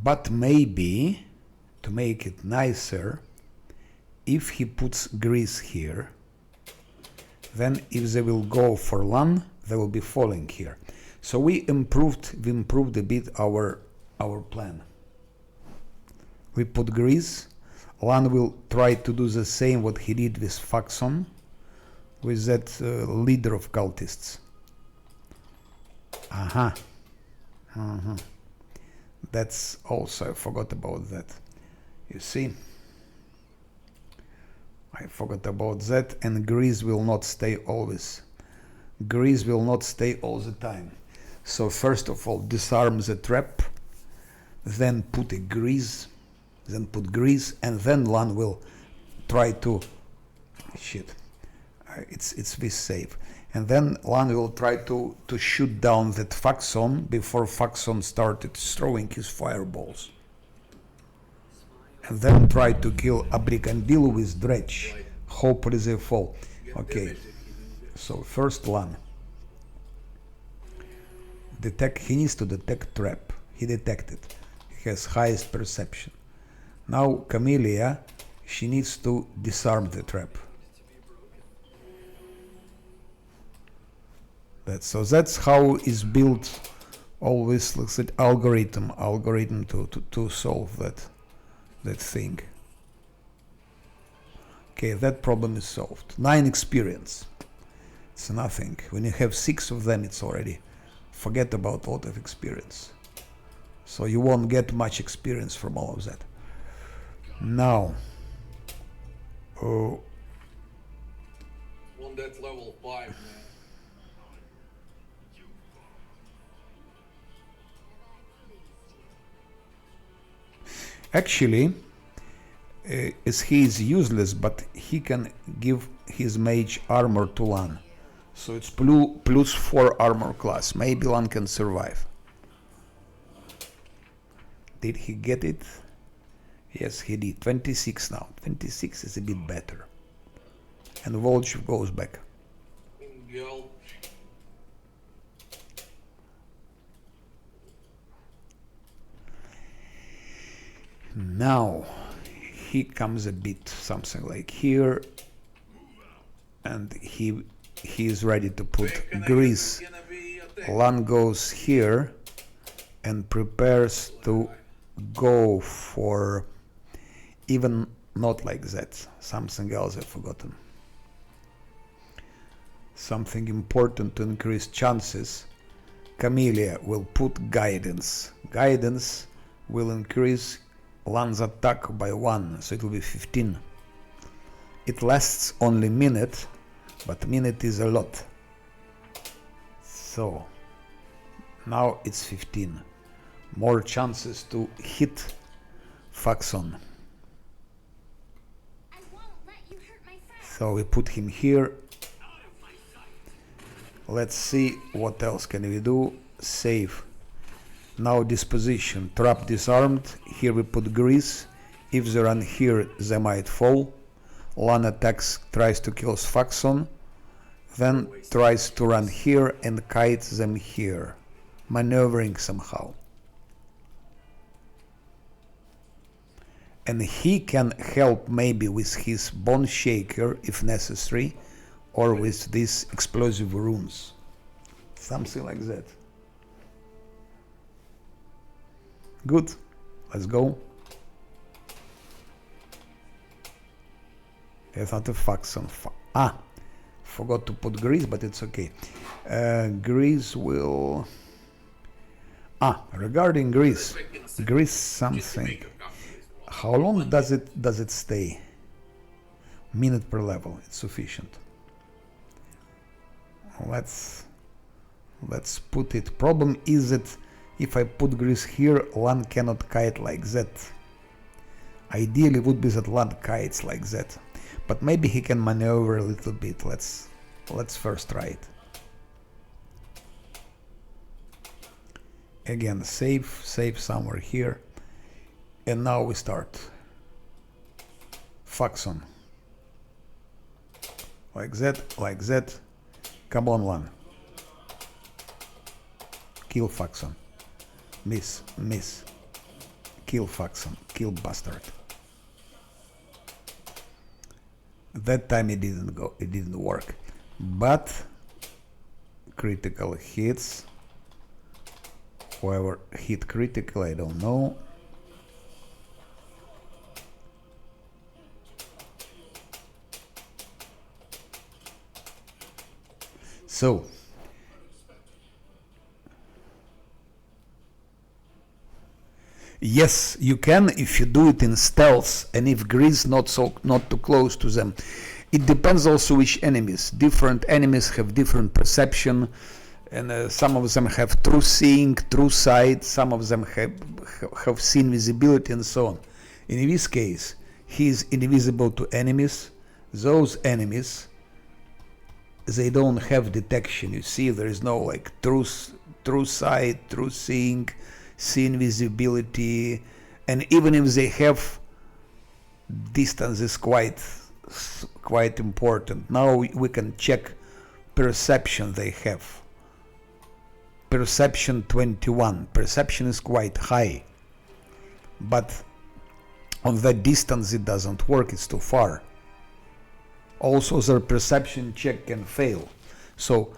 But maybe, to make it nicer, if he puts grease here, then if they will go for Lan, they will be falling here. So we improved a bit our plan. We put grease. Lan will try to do the same what he did with Faxon, with that leader of cultists. That's also, I forgot about that. You see? I forgot about that, and grease will not stay always. Grease will not stay all the time. So first of all, disarm the trap, then put a grease, then put grease, and then Lan will try to... Shit. It's this save. And then Lan will try to shoot down that Faxon before Faxon started throwing his fireballs. And then try to kill Abricandilu with Dredge. Hopefully they fall. Okay. So first Lan. He needs to detect trap. He detected. He has highest perception. Now Camellia, she needs to disarm the trap. So that's how is built always looks at algorithm to solve that thing. Okay, that problem is solved. 9 experience. It's nothing. When you have 6 of them, it's already forget about a lot of experience. So you won't get much experience from all of that. Now, that level 5, man. Actually, as he is useless, but he can give his mage armor to Lan. So it's plus 4 armor class. Maybe Lan can survive. Did he get it? Yes, he did. 26 now. 26 is a bit better. And Volchev goes back. Girl. Now he comes a bit something like here, and he is ready to put grease. Lan goes here and prepares to go for even not like that. Something else I've forgotten. Something important to increase chances. Camellia will put guidance. Guidance will increase Lan's attack by 1, so it will be 15. It lasts only minute, but minute is a lot. So now it's 15. More chances to hit Faxon. I won't let you hurt my friends. So we put him here. Let's see what else can we do. Save. Now disposition. Trap disarmed. Here we put grease. If they run here, they might fall. Lan attacks, tries to kill Faxon. Then tries to run here and kite them here. Maneuvering somehow. And he can help maybe with his Bone Shaker if necessary, or with these explosive runes. Something like that. Good. Let's go. I thought a Faxon. Forgot to put grease, but it's okay. Grease will... regarding grease. Grease something. How long does it stay? Minute per level. It's sufficient. Let's put it. Problem is that if I put grease here, Lan cannot kite like that. Ideally would be that Lan kites like that. But maybe he can maneuver a little bit. Let's first try it. Again, save somewhere here. And now we start. Faxon. Like that. Come on, Lan. Kill Faxon. Miss. Kill Faxon. Kill bastard. That time it didn't work. But critical hits. Whoever hit critical, I don't know. So yes, you can if you do it in stealth and if grease not too close to them. It depends also which enemies. Different enemies have different perception, and some of them have true seeing, true sight. Some of them have seen visibility and so on. In this case, he is invisible to enemies. Those enemies, they don't have detection. You see, there is no like true sight, true seeing visibility, and even if they have, distance is quite important. Now we can check perception they have. Perception 21. Perception is quite high, but on that distance it doesn't work, it's too far. Also their perception check can fail, so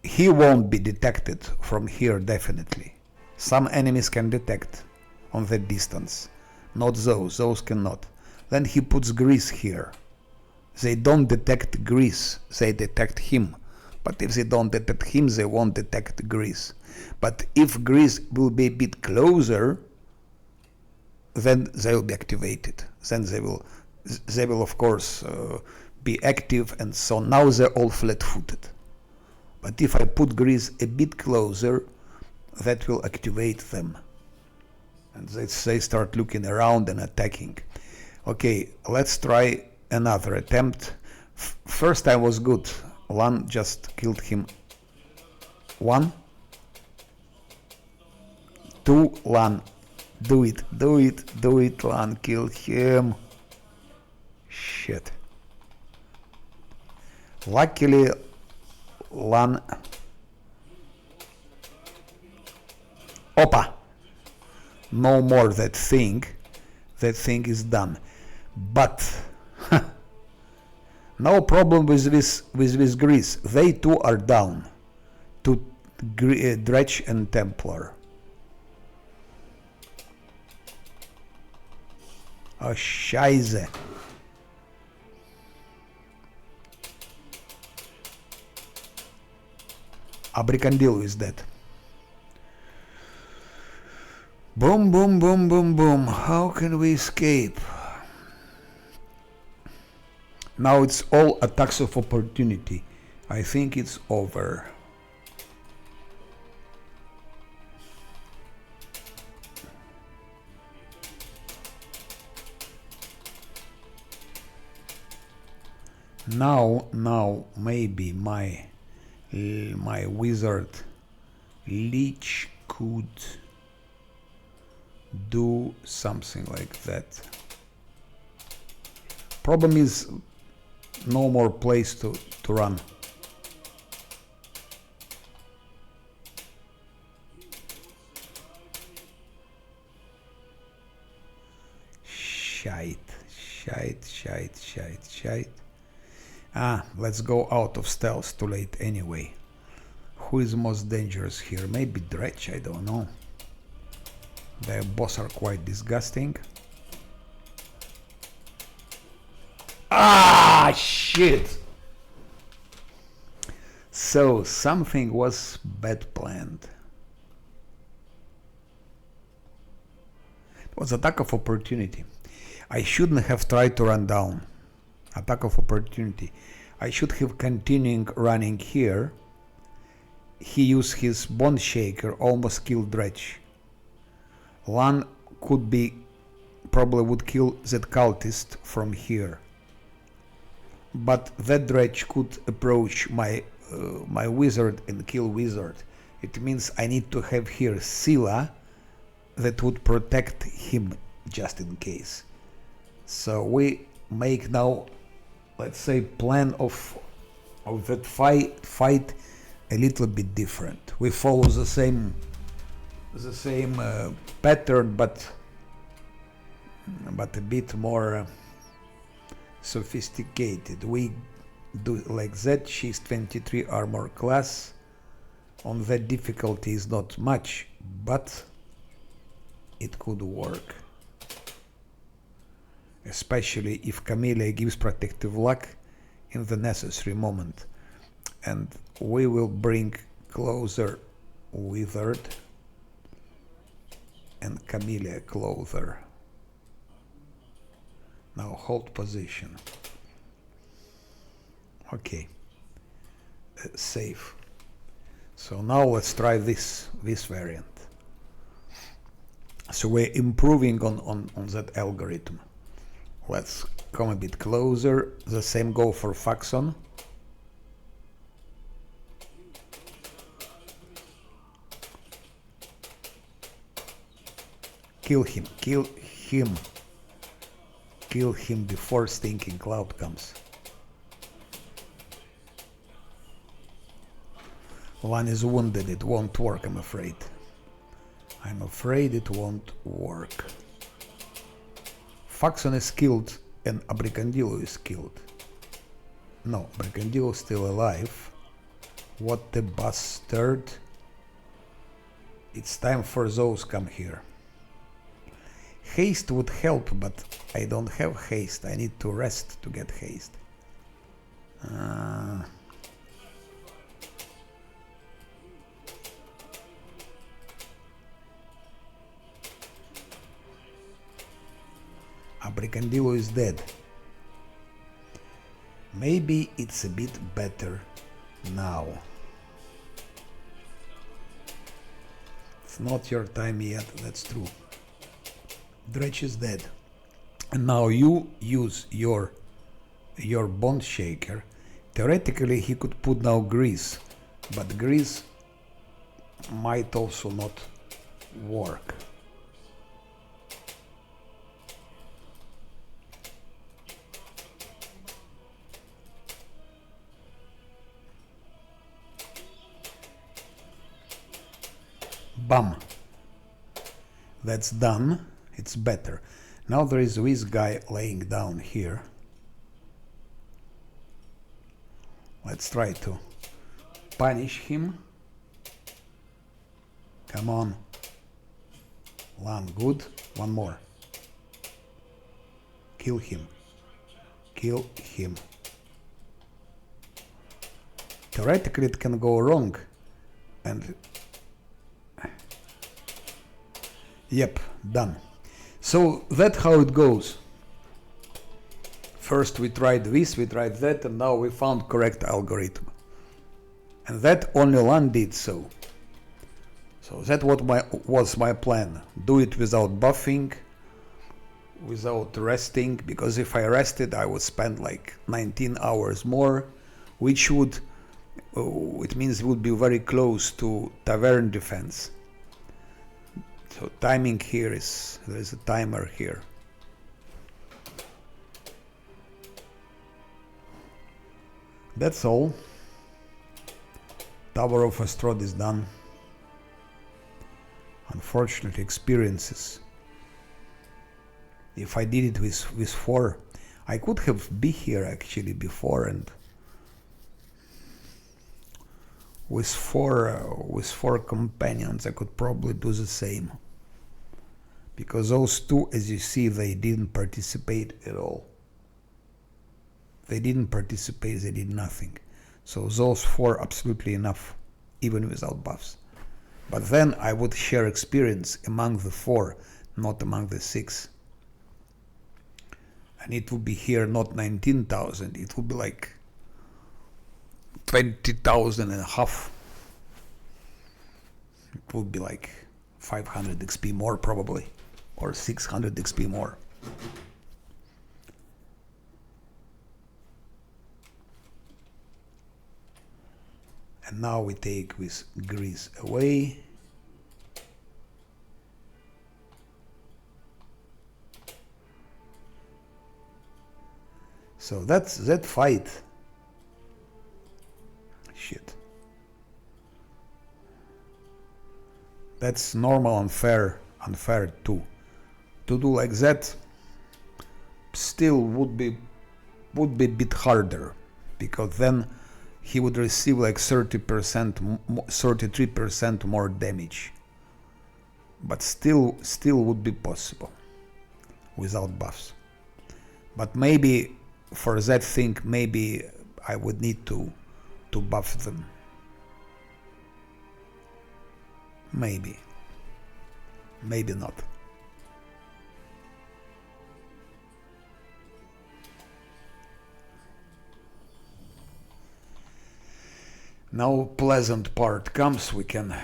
he won't be detected from here definitely. Some enemies can detect on that distance, not those cannot. Then he puts grease here. They don't detect grease, they detect him. But if they don't detect him, they won't detect grease. But if grease will be a bit closer, then they will be activated. Then they will of course be active, and so now they're all flat-footed. But if I put Greece a bit closer, that will activate them. And they start looking around and attacking. Okay, let's try another attempt. First time was good. Lan just killed him. 1, 2, Lan. Do it, Lan, kill him. Shit. Luckily, Lan... Opa! No more that thing. That thing is done. But... no problem with this Greece. They too are down to Dredge and Templar. Oh, Scheiße. Abricandillo is dead. Boom, boom, boom, boom, boom. How can we escape? Now it's all attacks of opportunity. I think it's over. Now maybe my wizard Leech could do something like that. Problem is no more place to run. Shite. Let's go out of stealth, too late anyway. Who is most dangerous here? Maybe Dredge, I don't know. The boss are quite disgusting. Ah, shit! So, something was bad planned. It was attack of opportunity. I shouldn't have tried to run down. Attack of opportunity. I should have continued running here. He used his Bone Shaker, almost killed Dredge. Lan could be, probably would kill that cultist from here. But that Dredge could approach my wizard and kill wizard. It means I need to have here Scylla that would protect him just in case. So we make now, let's say, plan of that fight a little bit different. We follow the same pattern, but a bit more sophisticated. We do like that. She's 23 armor class. On that difficulty is not much, but it could work. Especially if Camellia gives protective luck in the necessary moment. And we will bring closer Withered and Camellia closer. Now hold position. Okay. Save. So now let's try this variant. So we're improving on that algorithm. Let's come a bit closer. The same go for Faxon. Kill him, kill him. Kill him before Stinking Cloud comes. One is wounded, it won't work, I'm afraid. I'm afraid it won't work. Faxon is killed and Abricandillo is killed. No, Abricandillo is still alive. What the bastard. It's time for those come here. Haste would help, but I don't have haste. I need to rest to get haste. Abricandillo is dead. Maybe it's a bit better now. It's not your time yet, that's true. Dredge is dead. And now you use your bond shaker. Theoretically he could put now grease, but grease might also not work. Bam. That's done. It's better. Now there is this guy laying down here. Let's try to punish him. Come on. Land, good. One more. Kill him. Kill him. Theoretically it can go wrong. And yep, done. So that's how it goes. First we tried this, we tried that, and now we found correct algorithm. And that only LAN did so. So that was my plan. Do it without buffing, without resting, because if I rested I would spend like 19 hours more, which would, it means it would be very close to tavern defense. So timing here is, there is a timer here. That's all. Tower of Astrod is done. Unfortunately, experiences. If I did it with 4, I could have been here actually before, and with four companions I could probably do the same. Because those 2, as you see, they didn't participate at all. They didn't participate, they did nothing. So those 4 absolutely enough, even without buffs. But then I would share experience among the 4, not among the 6. And it would be here not 19,000, it would be like 20,000 and a half. It would be like 500 XP more probably, or 600 XP more. And now we take this grease away. So that's that fight. Shit. That's normal and fair, unfair too. To do like that still would be a bit harder, because then he would receive like 30%, 33% more damage. But still would be possible without buffs. But maybe for that thing, maybe I would need to buff them. Maybe. Maybe not. Now pleasant part comes, we can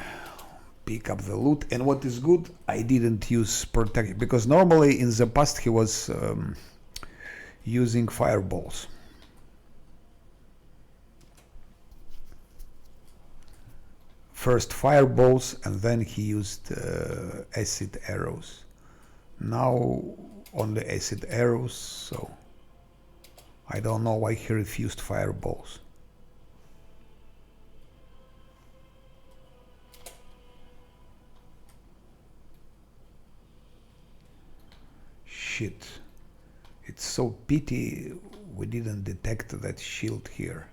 pick up the loot. And what is good, I didn't use protection, because normally in the past he was using fireballs. First fireballs, and then he used acid arrows. Now only acid arrows, so I don't know why he refused fireballs. Shit. It's so pity we didn't detect that shield here.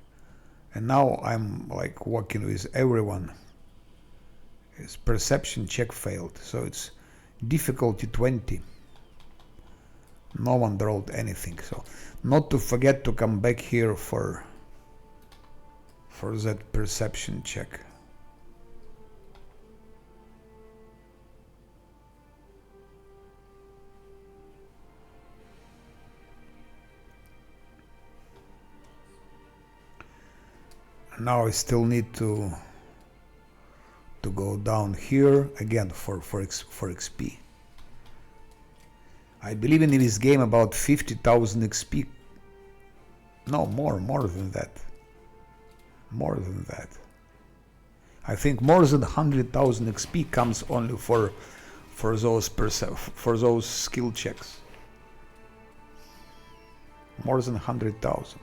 And now I'm like walking with everyone. His perception check failed, so it's difficulty 20. No one rolled anything, so not to forget to come back here for that perception check. Now I still need to go down here again for XP. I believe in this game about 50,000 XP. No, more than that. More than that. I think more than 100,000 XP comes only for those skill checks. More than 100,000.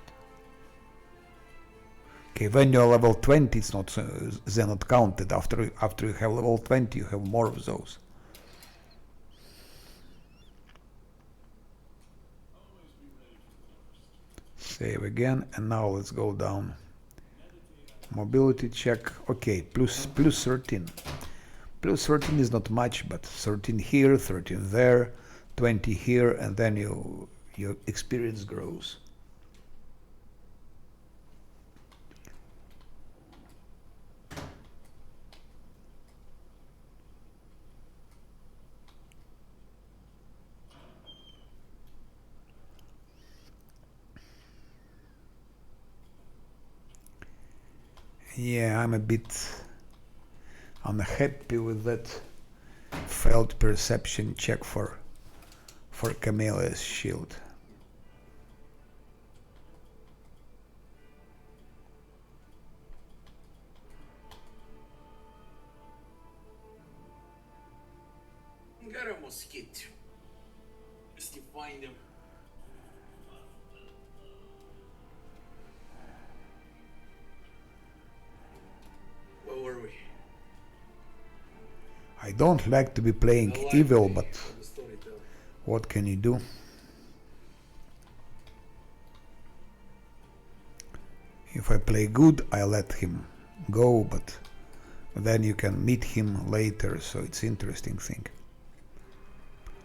Okay, when you're level 20, it's not they're not counted. After you have level 20, you have more of those. Save again, and now let's go down. Mobility check. Okay, plus 13. Plus 13 is not much, but 13 here, 13 there, 20 here, and then your experience grows. Yeah, I'm a bit unhappy with that failed perception check for Camellia's shield. Got a mosquito. Just to find him. Where were we? I don't like to be playing evil, but The storyteller. what can you do? If I play good, I let him go, but then you can meet him later, so it's interesting thing.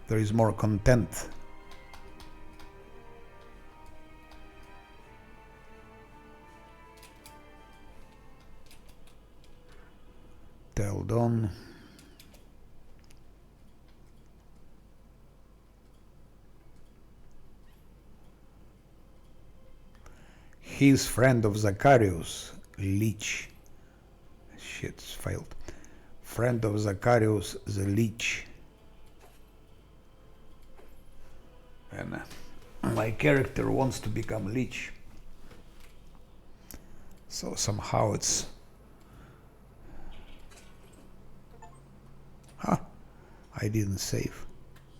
There is more content. Teldon. He's friend of Zacharias, Leech. Shit, failed. Friend of Zacharias, the Leech. And my character wants to become Leech. So somehow it's... Huh, I didn't save.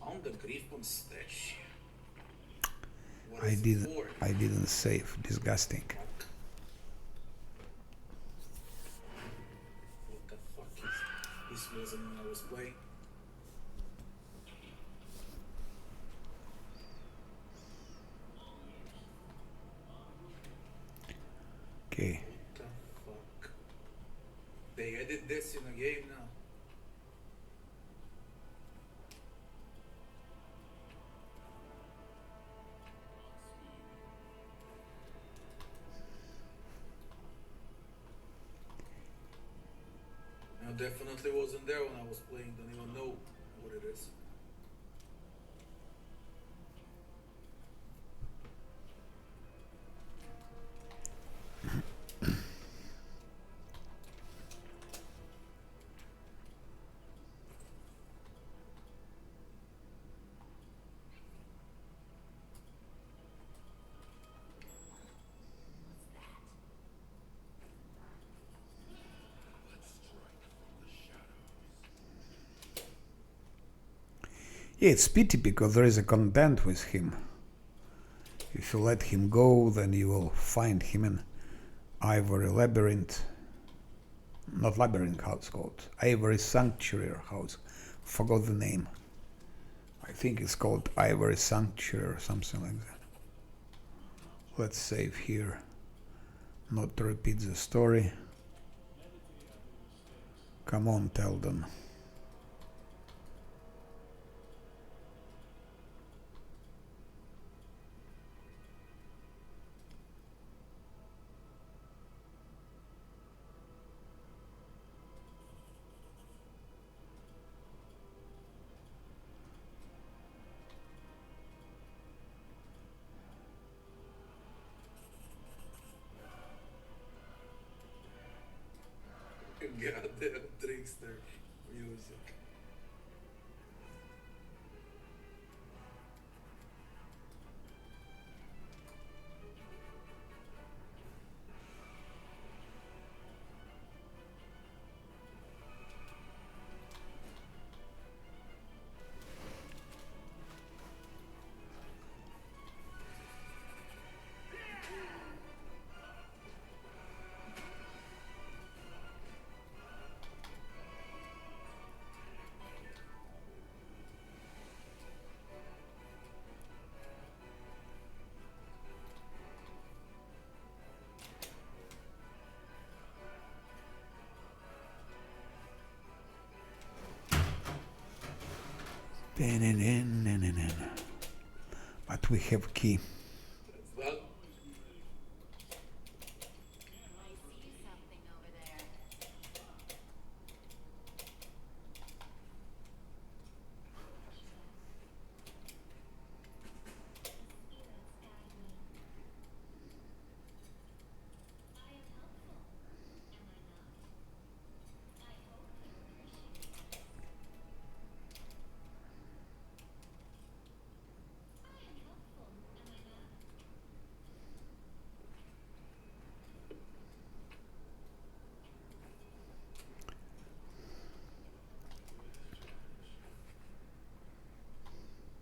Found the Griffon stash. What I is it for? didn't save. Disgusting. What the fuck is this? Wasn't when I was playing. Okay. What the fuck? They added this in a game now. I definitely wasn't there when I was playing. Don't even know what it is. Yeah, it's pity because there is a content with him. If you let him go, then you will find him in Ivory Labyrinth. Not Labyrinth, how it's called. Ivory Sanctuary house. Forgot the name. I think it's called Ivory Sanctuary or something like that. Let's save here. Not to repeat the story. Come on, Teldon. But we have key. That's that. I see something over there.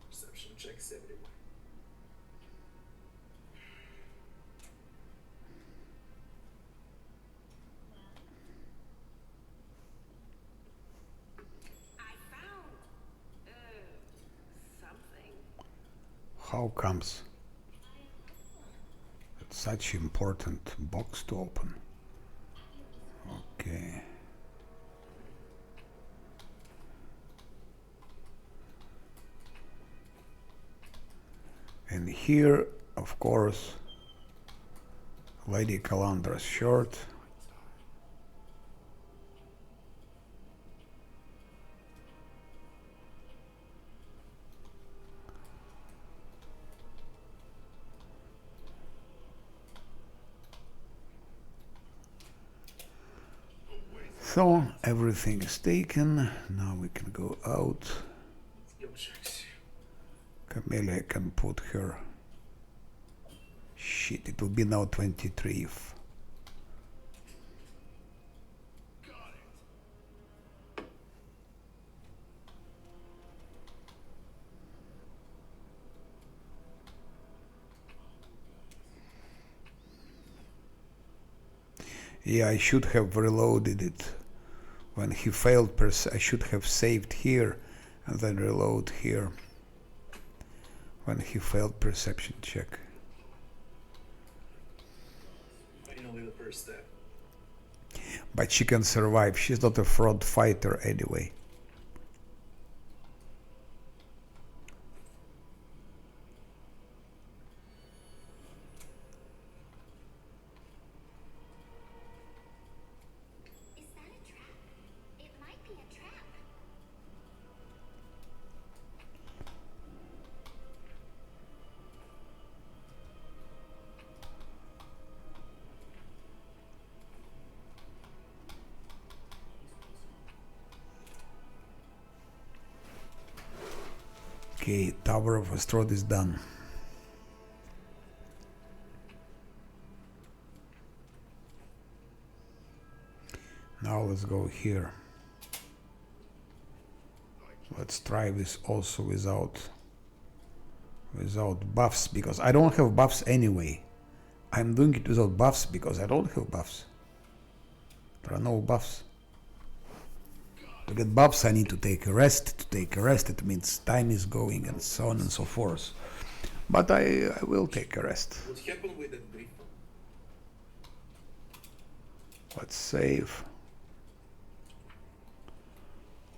Perception checks everywhere. I found something. How comes? It's such important box to open. Okay. And here, of course, Lady Calandra's shirt. So everything is taken. Now we can go out. Skill checks. Camellia can put her. Shit, it will be now 23 if. Yeah, I should have reloaded it. When he failed, I should have saved here and then reload here. When he failed perception check. Finally, the first step. But she can survive. She's not a fraud fighter anyway. Is that a trap? It might be a trap. Okay, Tower of Astrod is done. Now let's go here. Let's try this also without buffs, because I don't have buffs anyway. I'm doing it without buffs because I don't have buffs. There are no buffs. To get buffs I need to take a rest. To take a rest it means time is going and so on and so forth. But I will take a rest. What happened with that griffin? Let's save.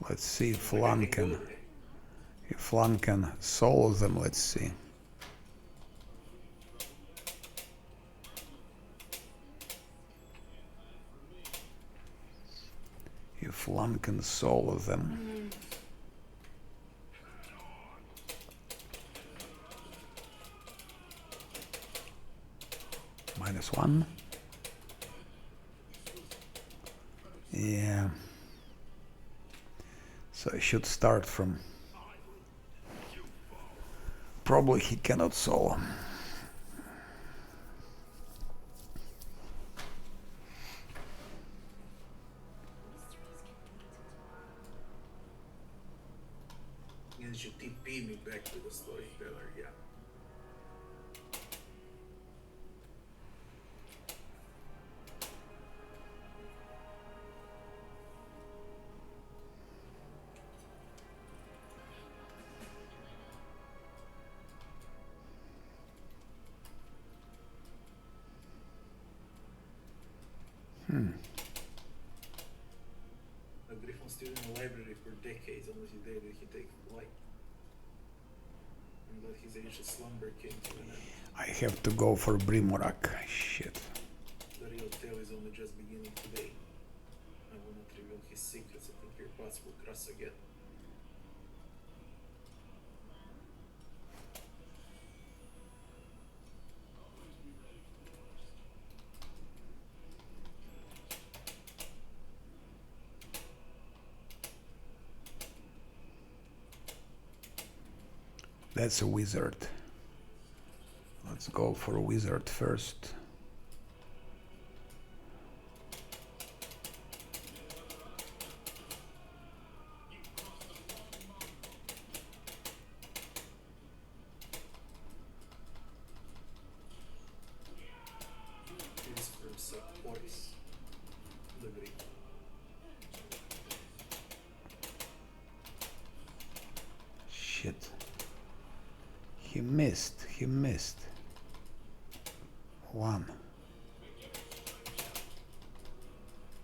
Let's see if Lan can solo them. Let's see. If Lan can solo them. -1. Yeah. So I should start from. Probably he cannot solo. You should TP me back to the storyteller, yeah. The Griffin's still in the library for decades unless he did he take flight. his ancient slumber came to an end. I have to go for Brimorak. Shit. The real tale is only just beginning today. I will not reveal his secrets. I think your paths will cross again. That's a wizard. Let's go for a wizard first. This from Boris. The Greek. Shit. He missed. He missed. One.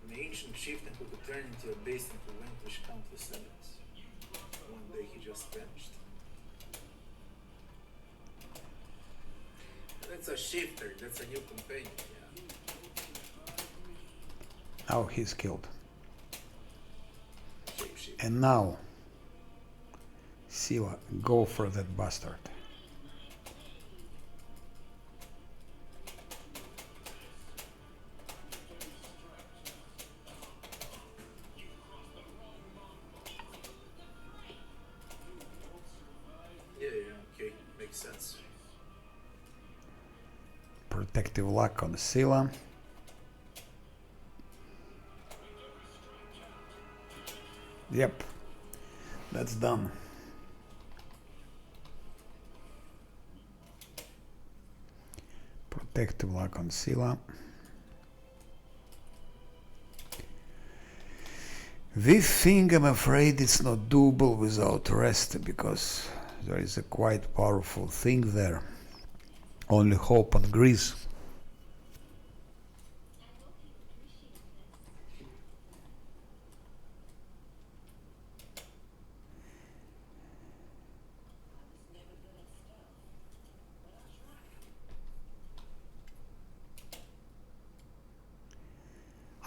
An ancient chieftain who could turn into a beast and who vanquished countless enemies. One day he just vanished. That's a shifter, that's a new companion, yeah. Now he's killed. Shapeshifter. And now, Sila, go for that bastard. Yeah, okay, makes sense. Protective lock on Sila. Yep, that's done. Protective lock on Sila. This thing, I'm afraid, it's not doable without rest, because there is a quite powerful thing there. Only hope on Greece.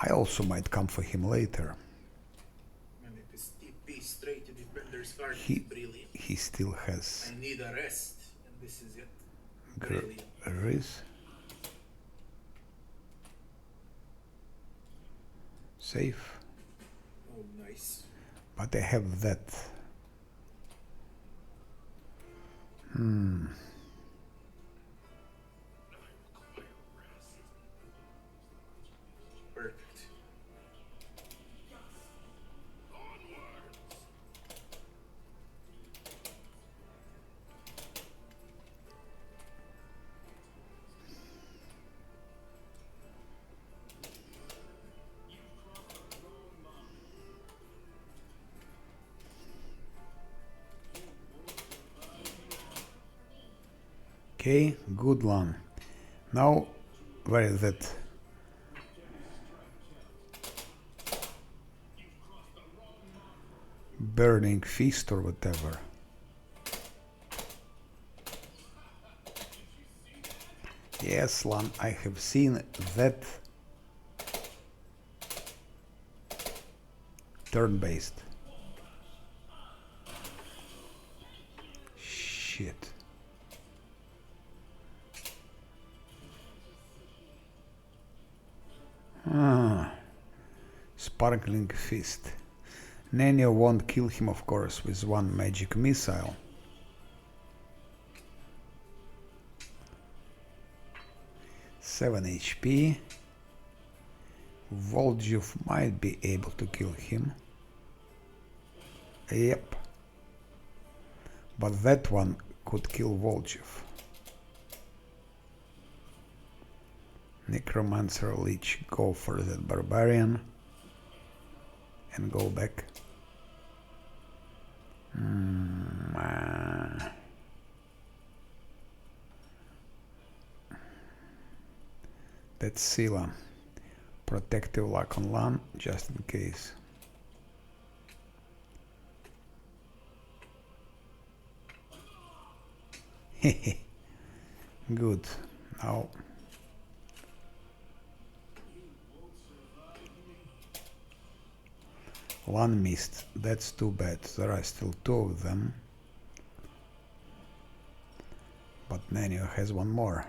I also might come for him later. And it is TP straight to Defender's Heart. He- Brilliant. He still has I need a rest, and this is it. Gr- Brilliant. Riz. Safe. Oh, nice. But I have that. Perfect. Okay, good one. Now, where is that? Burning Feast or whatever. Yes, Lan, I have seen that turn-based. Shit. Sparkling Fist. Nenio won't kill him, of course, with one magic missile. Seven HP. Voljuv might be able to kill him. Yep. But that one could kill Voljuv. Necromancer Lich, go for that Barbarian. And go back. That's Sila. Protective lock on Lan, just in case. Good. Now one missed. That's too bad. There are still two of them. But Nanio has one more.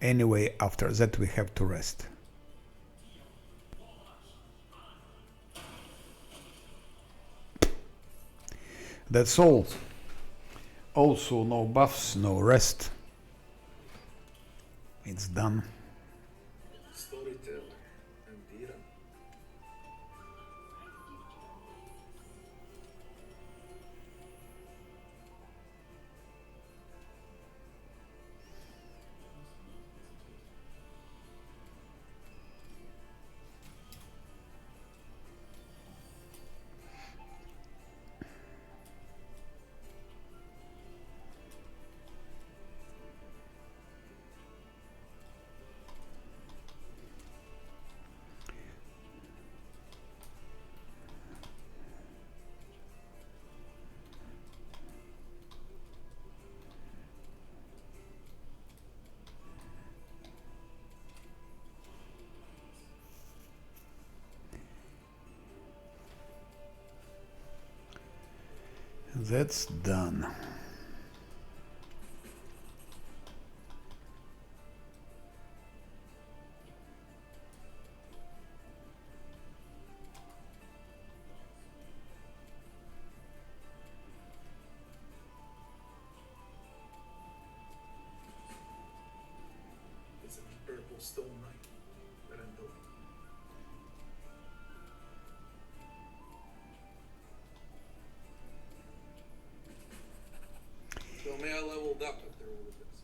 Anyway, after that we have to rest. That's all. Also no buffs, no rest. It's done. Storyteller and Dira. That's done. It's a purple stone knight that I'm building. So may I leveled up after all of this.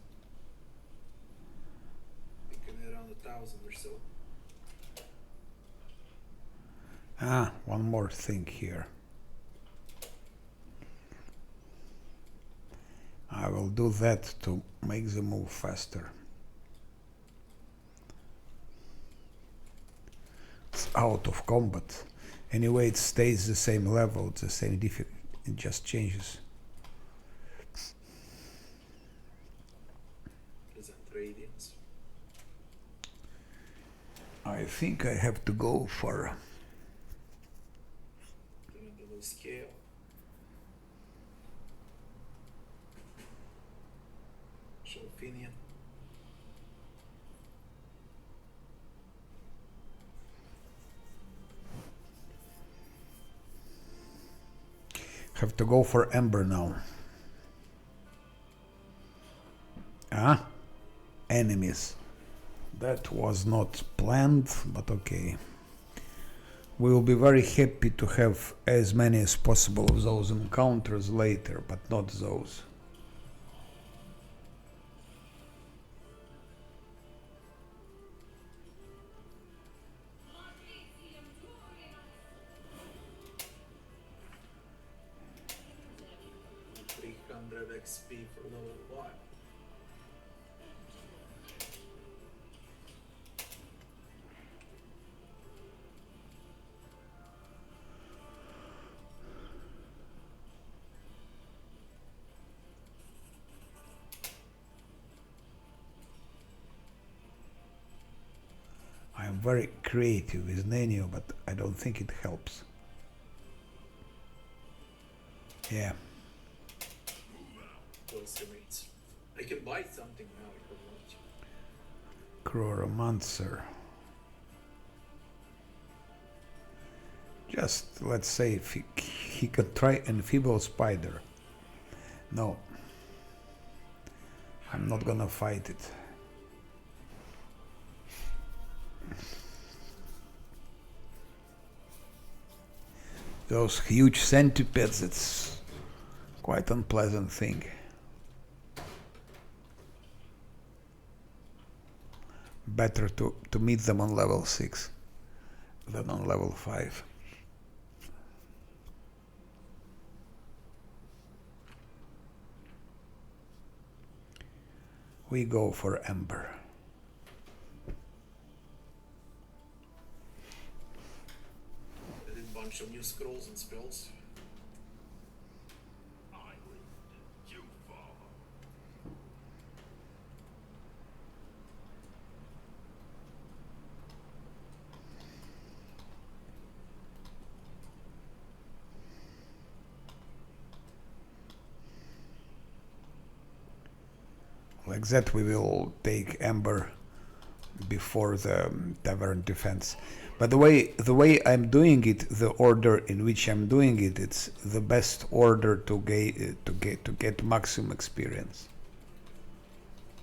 Thinking around 1,000 or so. Ah, one more thing here. I will do that to make the move faster. It's out of combat. Anyway, it stays the same level, the same difficulty, it just changes. Present radiance. I think I have to go for Doing the low scale. Shalfinian. Ember now. Ah, enemies. That was not planned, but okay. We will be very happy to have as many as possible of those encounters later, but not those. XP for level 5. I am very creative with Nanio, but I don't think it helps. Yeah. Mates. I can buy something now if I want to. Cruoromancer. Just let's say if he could try Enfeeble Spider. No. I'm not gonna fight it. Those huge centipedes, it's quite unpleasant thing. Better to meet them on level 6 than on level 5. We go for Ember. Added a bunch of new scrolls and spells. Like that we will take Ember before the Tavern defense. But the way I'm doing it, the order in which I'm doing it, it's the best order to get maximum experience.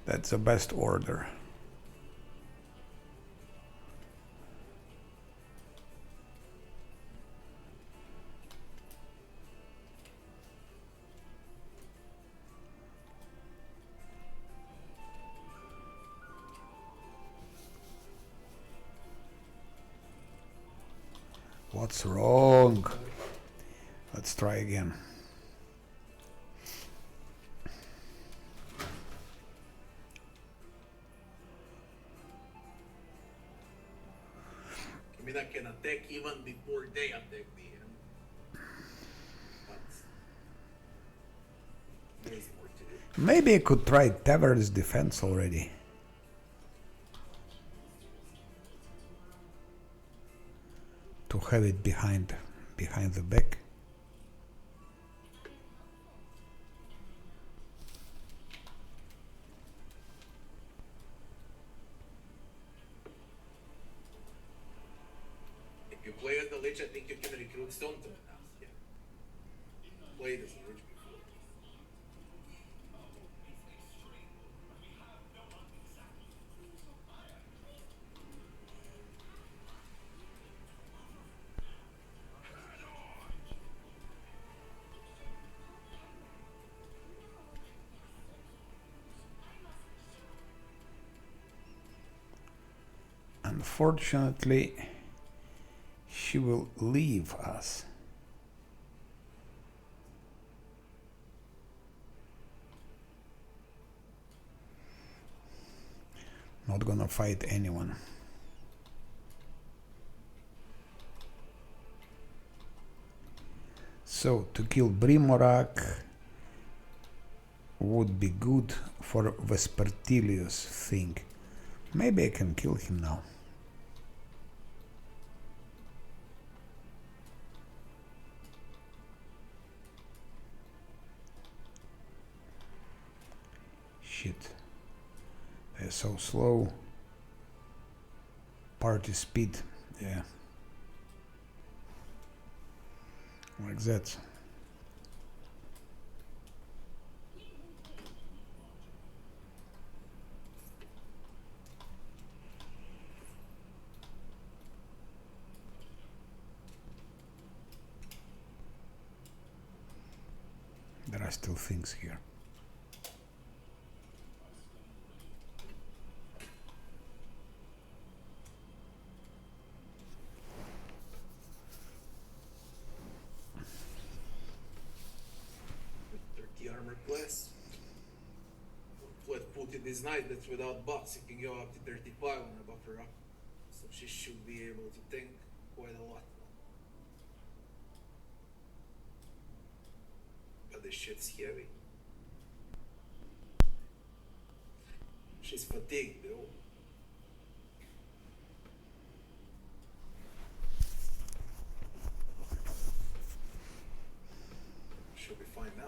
That's the best order. What's wrong? Let's try again. I mean, I can attack even before they attack me. But there's more to do. Maybe I could try Tavern's defense already. To have it behind the back. If you play as the Lich, I think you can recruit Stone to it now. Yeah. Played as a Lich before. Unfortunately, she will leave us. Not gonna fight anyone. So to kill Brimorak would be good for Vespertilius thing. Maybe I can kill him now. Shit. They're so slow. Party speed. Yeah. Like that. There are still things here. Class. Flat footed is nice, that's without buffs. It can go up to 35 on a buffer up. So she should be able to tank quite a lot. But this shit's heavy. She's fatigued though. She'll be fine now.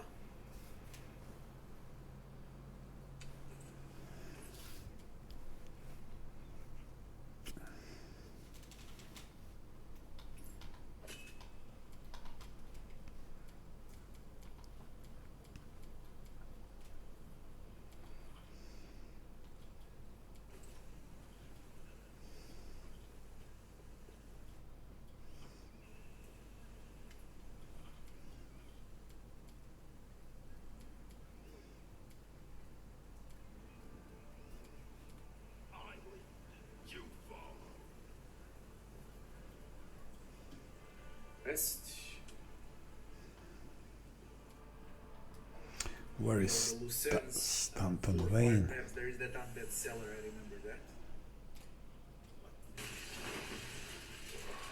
Rest. Where is Stanton Vane? There is cellar, I remember that.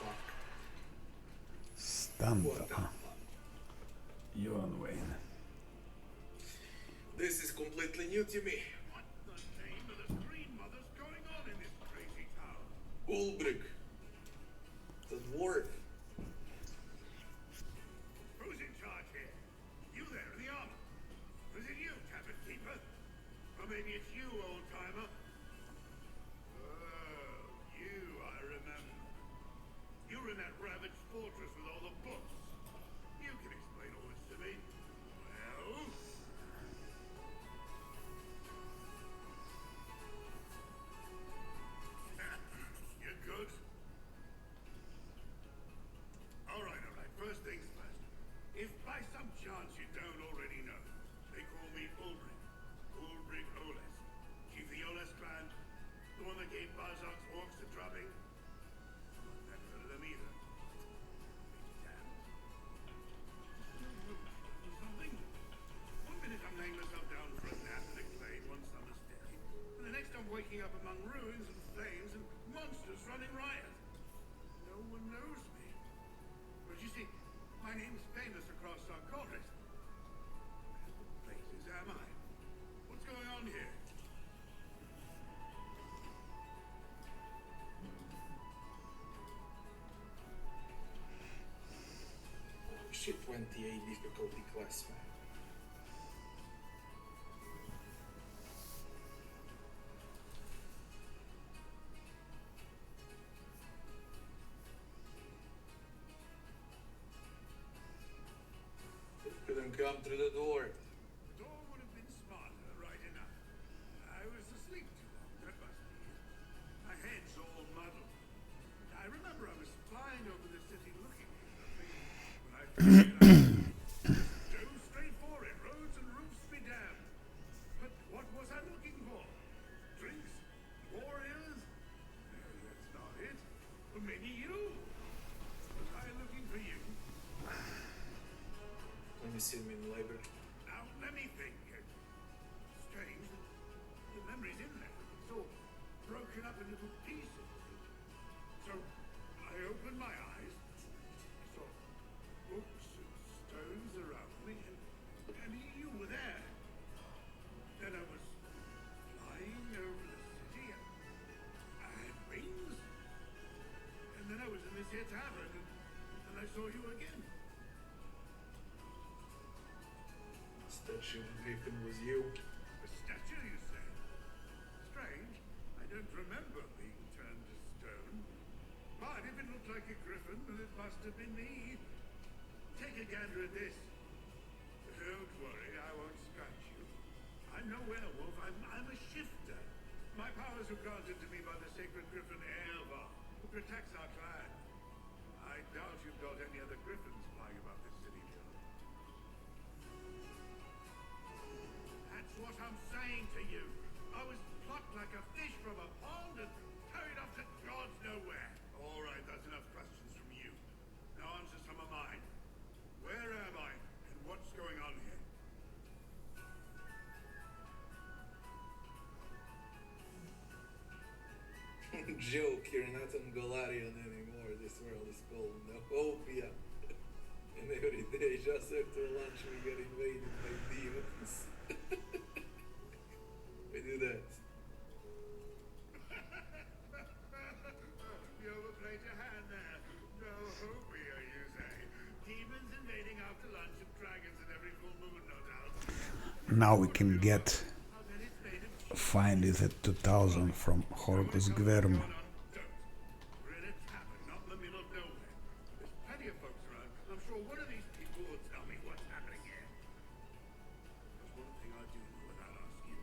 What Stand. the fuck? You're on the way in. This is completely new to me. What the name of the Green Mother's going on in this crazy town? Ulbrich. The dwarf. Who's in charge here? You there in the armor? Or is it you, cabin keeper? Or maybe it's you, old timer. Oh, you, I remember. You were in that ravaged fortress with all the books. You can explain all this to me. Well? You're good. All right. First things first. If by some chance you don't already know, they call me Ulbrich. Ulbrich Oles. Chief of the Oles clan. The one that gave Barzok's orcs a drubbing. Never heard of them either. Damn. Something? One minute I'm laying myself down for a nap in a glade one summer's day, and the next I'm waking up among ruins and flames and monsters running riot. No one knows me. But you see, my name's famous across Sarkoris. What places am I? What's going on here? Shit, 28 difficulty class, man. Couldn't come through the door. The door would have been smarter, right enough. I was asleep too long, that must be it. My head's all muddled. I remember I was flying over the city looking for something when I dove straight for it, roads and roofs be damned. But what was I looking for? Drinks? Warriors? No, that's not it. Or maybe you? Was I looking for you? Let me see him in the library. Now, let me think. Strange. The memory's in there. It's all broken up in little pieces. So, I opened my eyes. I saw books and stones around me, and you were there. Then I was flying over the city, and I had wings. And then I was in this here tavern, and I saw you again. Statue Griffin was you. A statue, you say? Strange. I don't remember being turned to stone. But if it looked like a griffin, then it must have been me. Take a gander at this. Don't worry, I won't scratch you. I'm no werewolf, I'm a shifter. My powers were granted to me by the sacred griffin Erva, who protects our clan. I doubt you've got any other griffins flying about this city, John. That's what I'm saying to you. I was plucked like a fish from a pond and carried off to God's nowhere. All right, that's enough questions from you. Now answer some of mine. Where am I, and what's going on here? Joke, you're not on Golarion anymore. This world is called Nopia. And every day, just after lunch, we get invaded by demons. We do that. You overplayed your hand there. No hopia, you say. Demons invading after lunch and dragons in every full moon, no doubt. Now we can get How then it's made of find it at 2000 from Horgus Gverm. We're in a tavern, not in the middle of nowhere. There's plenty of folks around. I'm sure one of these people will tell me what's happening here. There's one thing I do know without asking.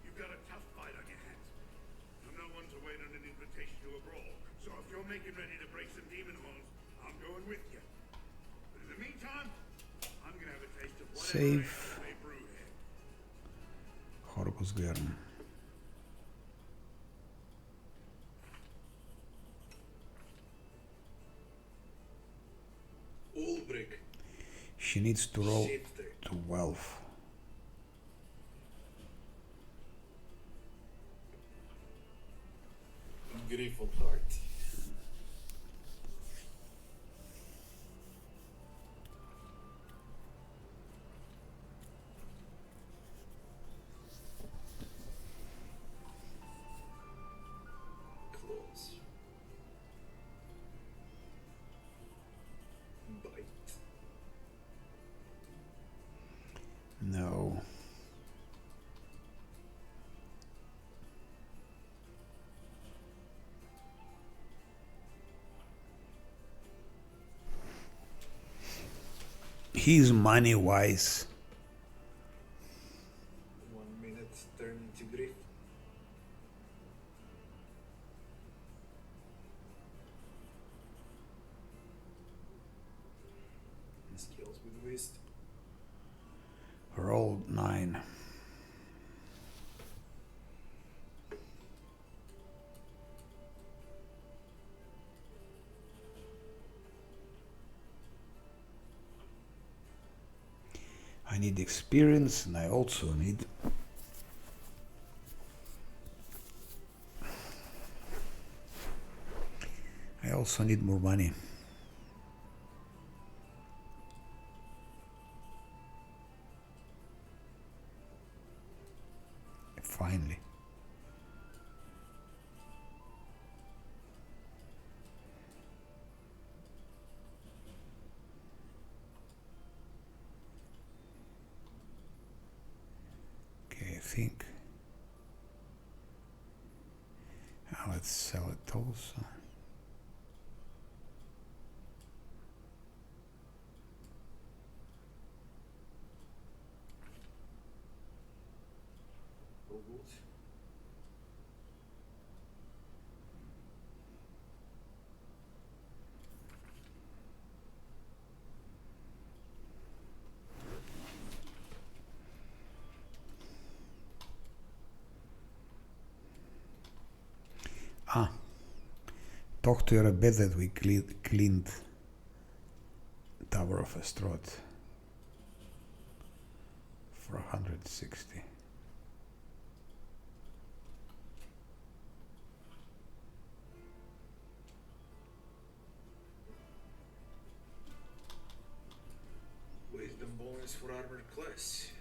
You've got a tough fight on your hands. I'm not one to wait on an invitation to a brawl. So if you're making ready to break some demon horns, I'm going with you. But in the meantime, I'm gonna have a taste of whatever Save. they brew here. Horgus Gverm. Ulbrich. She needs to roll Shifter. 12. Griffon heart. Claws. Bite. No. He's money wise. 1 minute, turn into Griff. Skills with Whist. Rolled 9. I need experience and I also need more money. Finally. Okay, I think. Let's sell it also. Oh, good. Talk to your bed that we cleaned Tower of Astrod for 160. Wisdom bonus for armor class.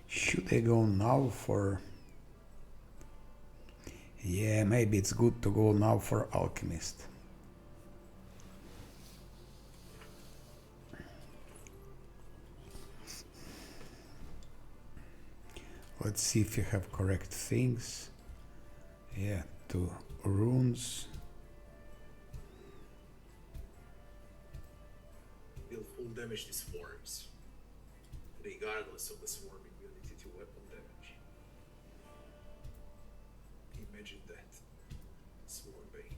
Should I go now for... Yeah, maybe it's good to go now for Alchemist. Let's see if you have correct things. Yeah, 2 runes. Deal full damage to swarms, regardless of the swarm immunity to weapon damage. Imagine that. Swarm bane.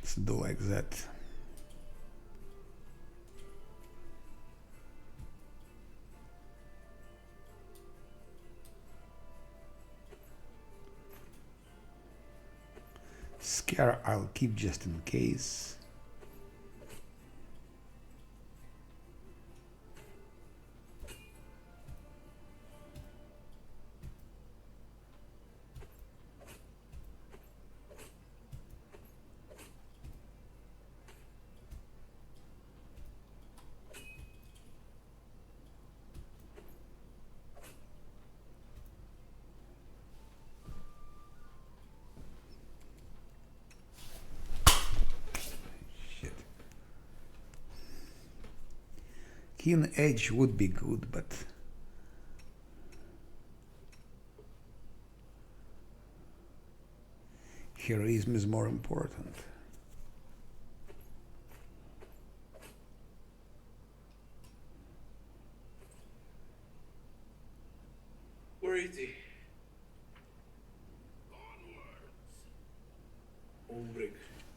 Let's do like that. Scare I'll keep just in case. Shit. Keen Edge would be good, but heroism is more important. Where is he? Ulrich.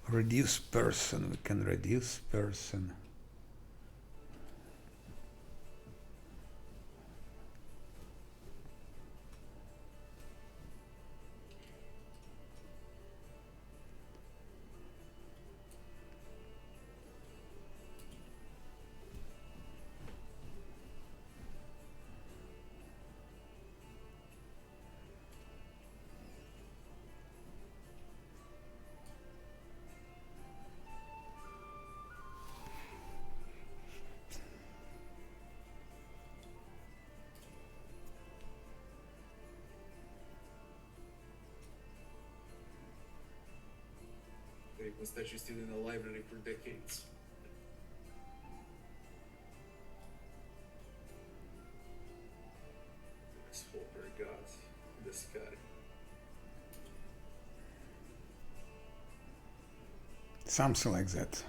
Reduce person, we can reduce person. The statue's still in the library for decades. Let's hope our God in the sky. Something like that.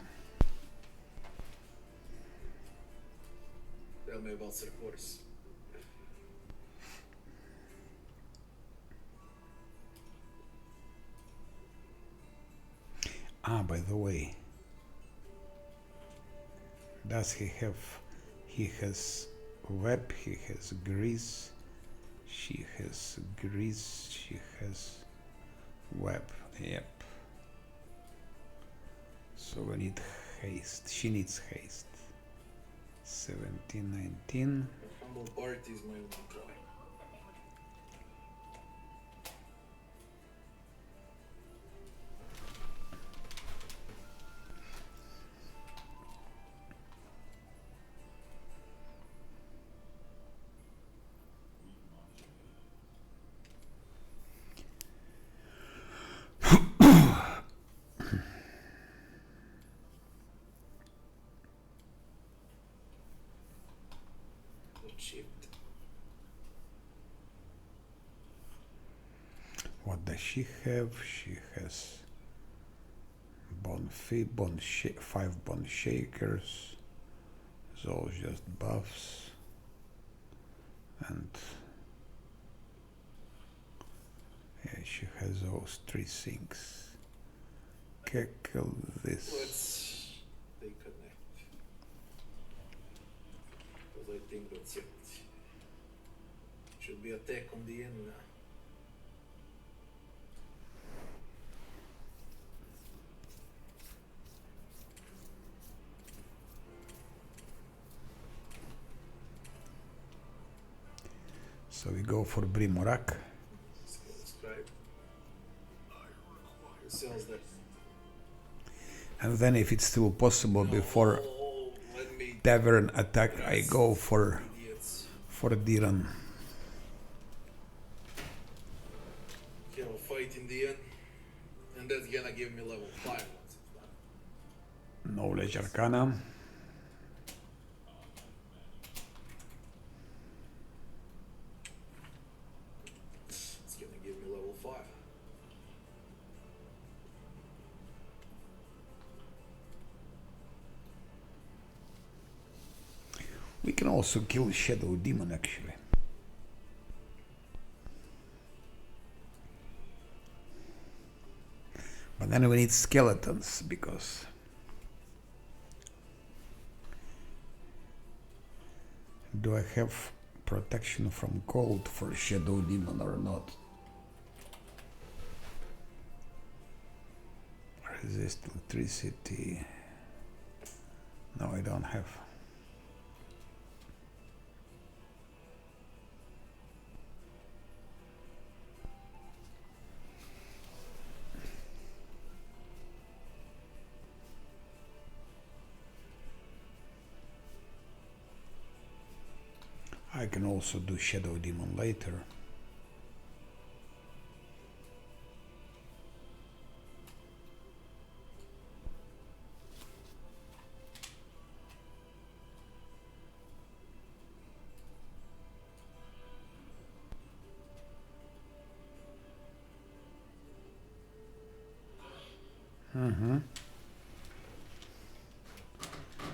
Tell me about Sir Horace. Ah, by the way, does he have? He has web, he has grease, she has grease, she has web. Yep. So we need haste. She needs haste. 17, 19. A humble party is my one try. Achieved. What does she have? She has five bone shakers. Those just buffs. And yeah, she has those three things. Kill this. Let's reconnect. Because I think that's it. Should be attack on the end now. So we go for Brimorak. Scribe. Who sells that? And then if it's still possible before Oh, let me Tavern attack, I go for idiots. Diran. Have a fight in the end. And that's gonna give me level 5 once it's done. Knowledge Arcana. It's gonna give me level 5. We can also kill Shadow Demon actually. But then we need skeletons because do I have protection from cold for Shadow Demon or not? Resist electricity. No, I don't have. I can also do Shadow Demon later.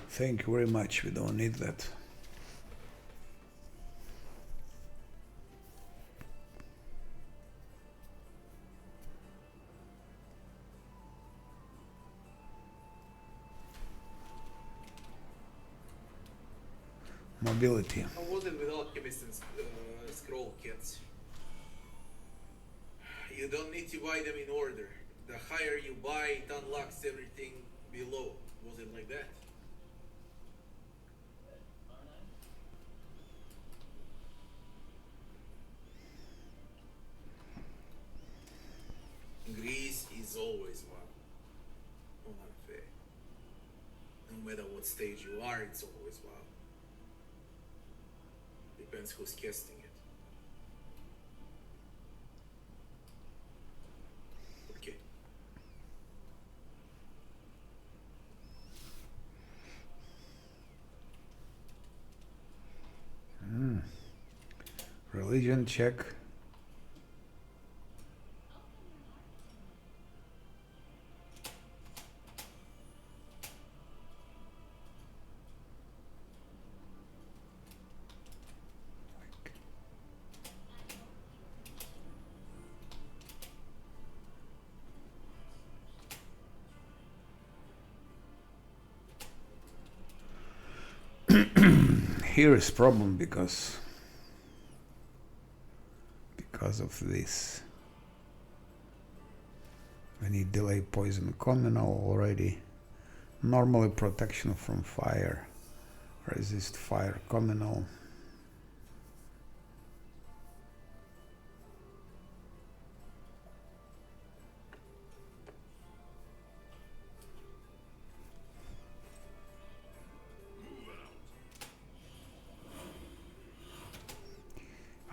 Thank you very much. We don't need that. Mobility. How was it with alchemists and scroll kits? You don't need to buy them in order. The higher you buy, it unlocks everything below. Was it like that? Greece is always wow. Unfair. No matter what stage you are, it's always wow. Depends who's casting it. Okay. Religion check. Here is problem because of this. We need delay poison communal already. Normally protection from fire. Resist fire communal.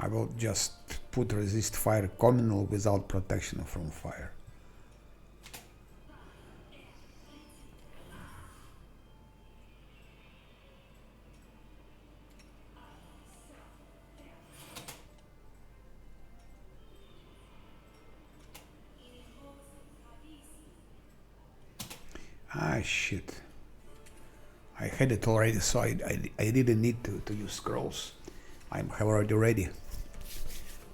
I will just put resist fire communal without protection from fire. Ah, shit. I had it already, so I didn't need to use scrolls. I'm already ready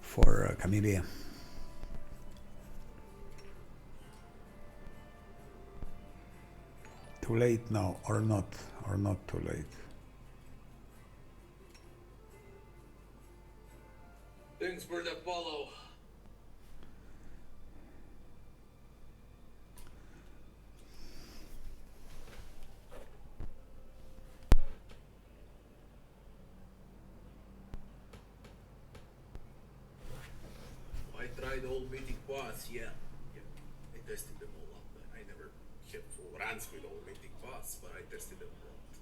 for Camellia. Too late now, or not too late. Thanks for the follow. I tried all mythic paths, yeah. I tested them all out. I never kept full runs with all mythic paths, but I tested them all out.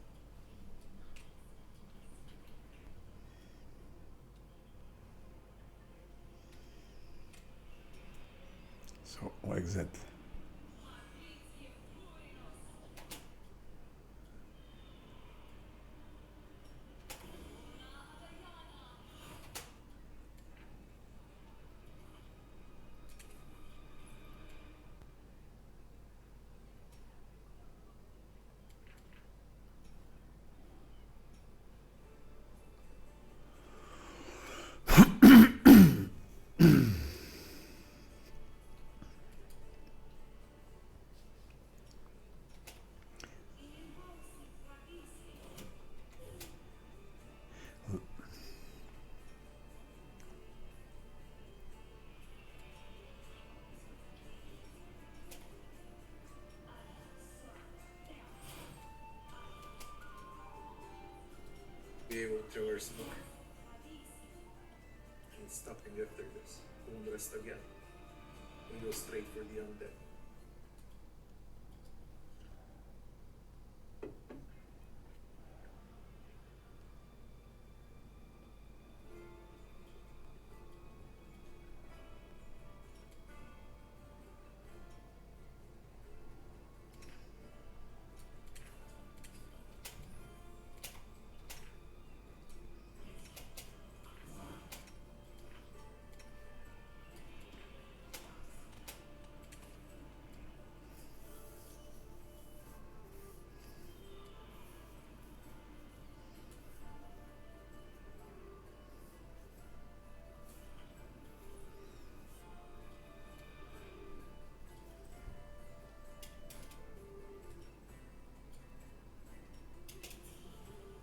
So like that. Be able to traverse more. And stopping after this. Won't rest again. We go straight for the undead.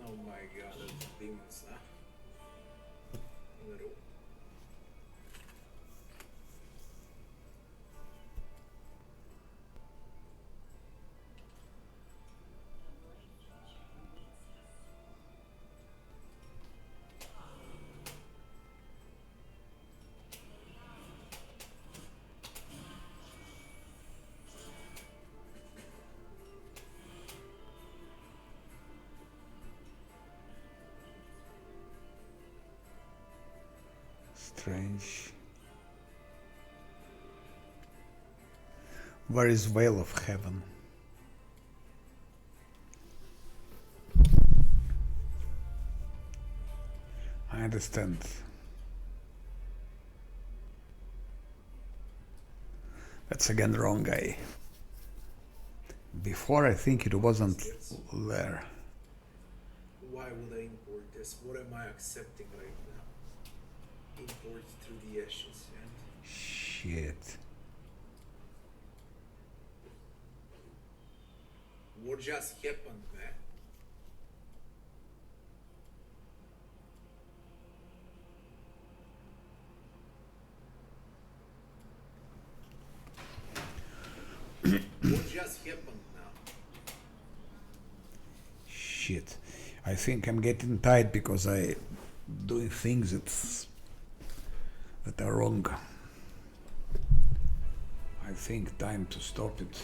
Oh my god, those demons, huh? Little. Strange. Where is Veil of Heaven? I understand. that's again wrong. Before I think it wasn't there. Why would I import this? What am I accepting right now? Import through the ashes and Shit. what just happened, man? What just happened now? Shit. I think I'm getting tired because I doing things that are wrong. I think time to stop it.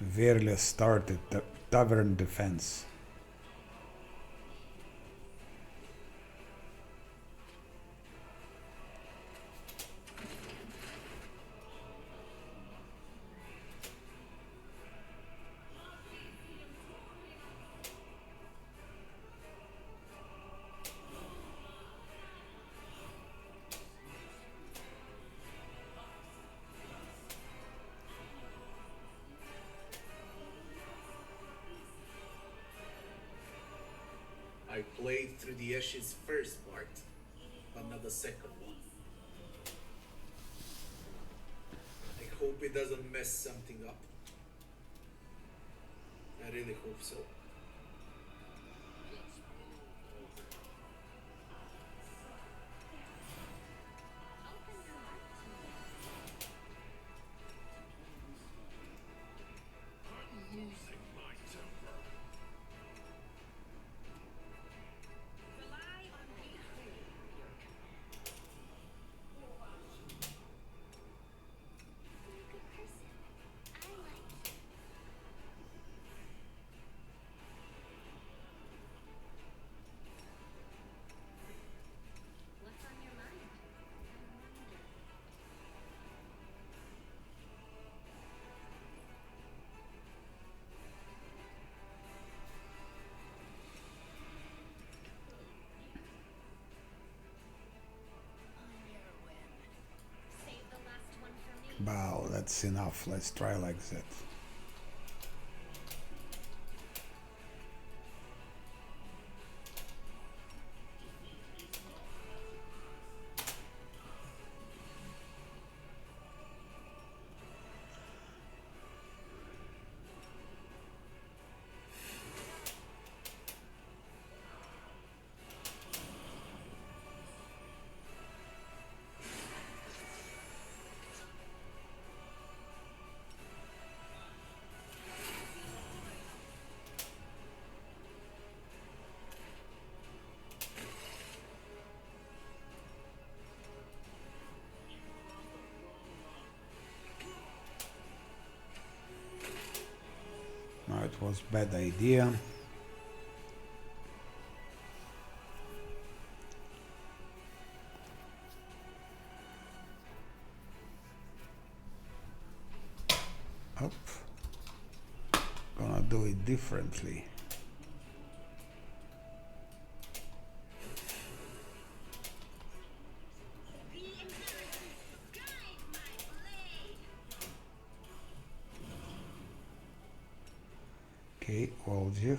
Verle started the tavern defense. I played through the ashes first part, but not the second one. I hope it doesn't mess something up. I really hope so. Losing my temper. Rely on me. You're a good person. I like you. What's on your mind? I wonder. On your whim. Save the last one for me. Wow, that's enough. Let's try like that. No, it was bad idea. Up. Gonna do it differently. The inheritance guide my blade. Okay, Oljev.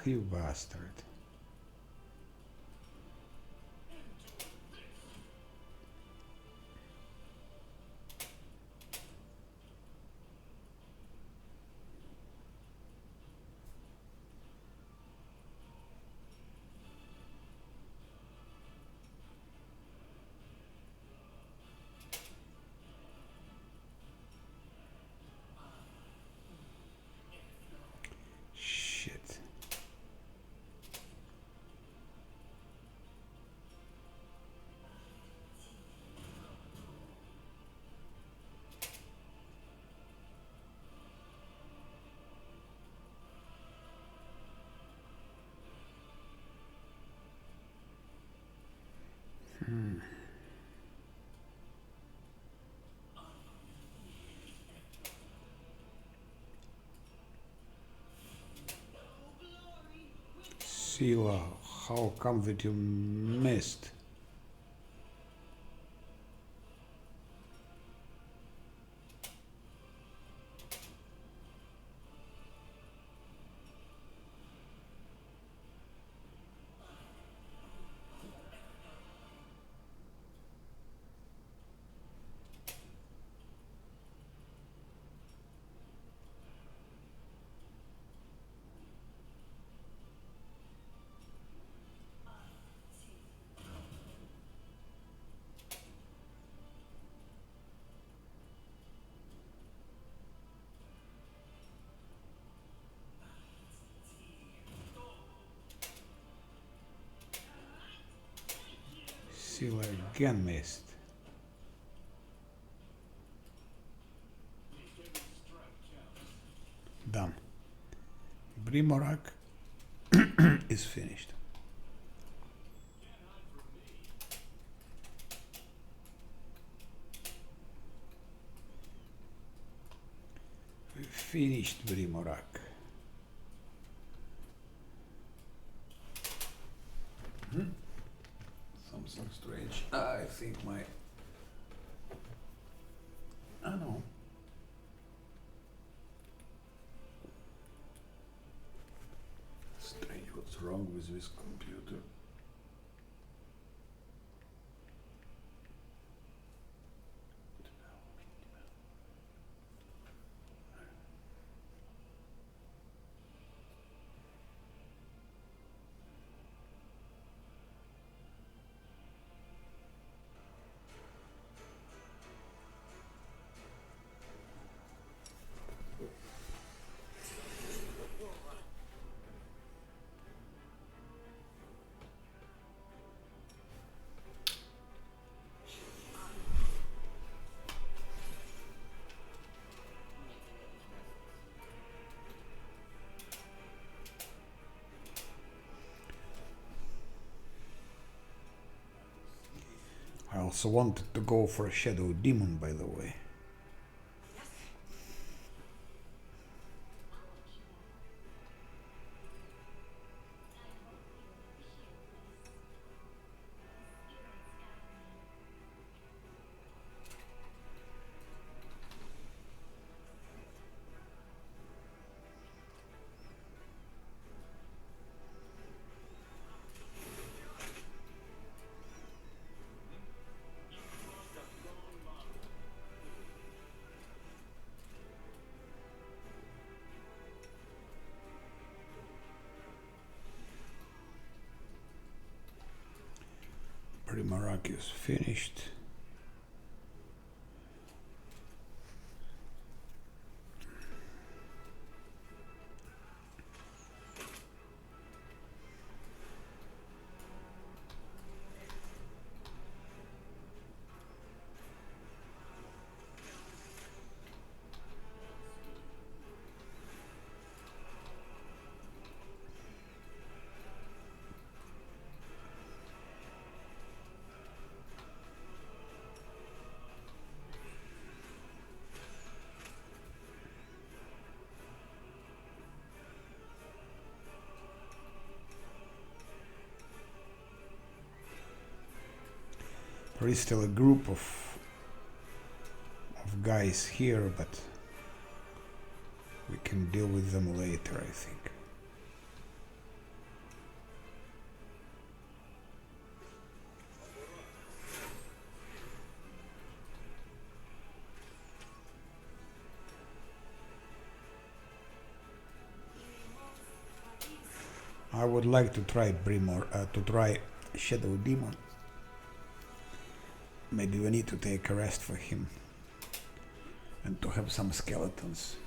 you bastard. Shit. Sila, how come that you missed? Sila again missed. Done. Brimorak is finished. We finished Brimorak. Something strange. I think my... I know. Strange, what's wrong with this computer? I also wanted to go for a Shadow Demon, by the way. Primarak is finished. There is still a group of guys here, but we can deal with them later, I think. I would like to try to try Shadow Demon. Maybe we need to take a rest for him and to have some skeletons.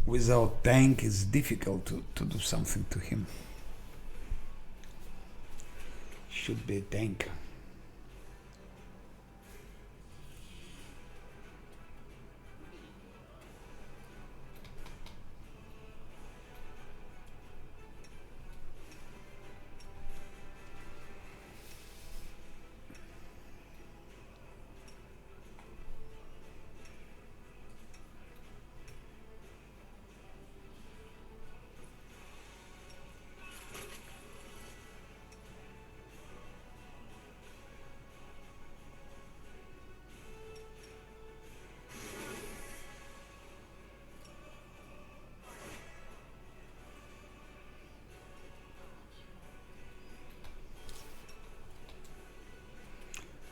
Without tank, it's difficult to do something to him. Should be a tank.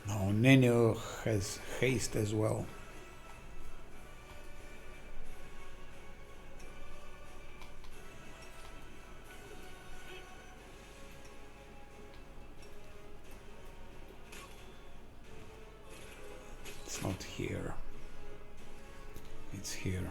Now Nenio has haste as well. It's not here. It's here.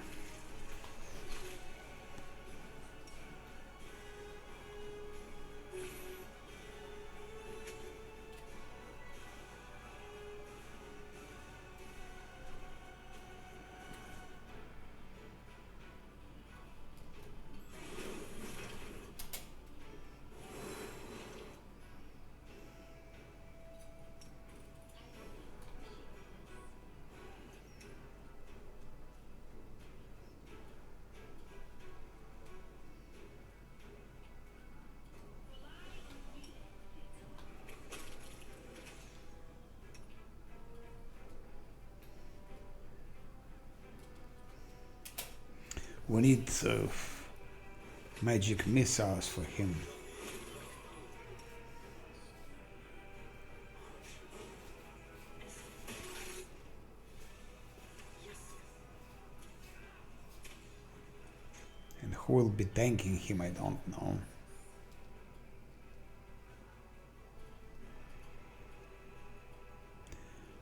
We need magic missiles for him. And who will be tanking him, I don't know.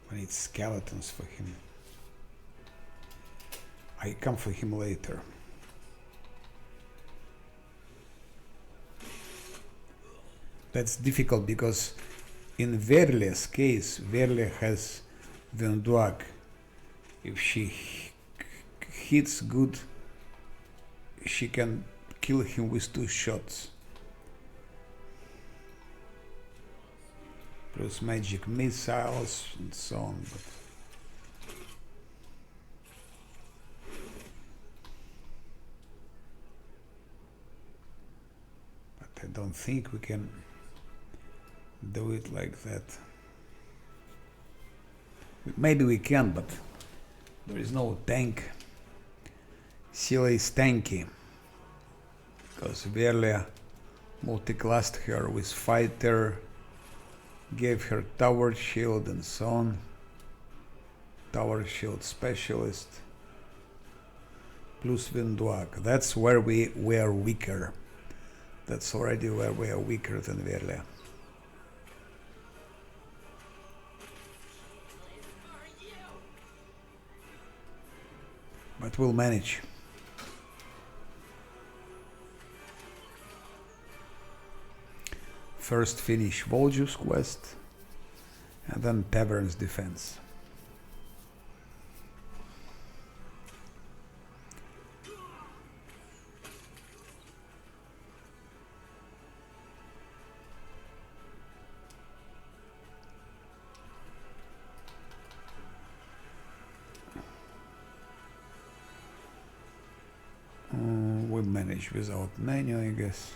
We need skeletons for him. I come for him later. That's difficult because in Verle's case, Verle has Venduag. If she hits good, she can kill him with 2 shots. Plus magic missiles and so on. But I don't think we can do it like that. Maybe we can, but there is no tank. Scylla is tanky because Verle multiclassed her with fighter, gave her tower shield and so on. Tower shield specialist plus Venduag. That's where we are weaker. That's already where we are weaker than Verle. But we'll manage. First finish Volju's quest and then Tavern's defense. We manage without menu, I guess.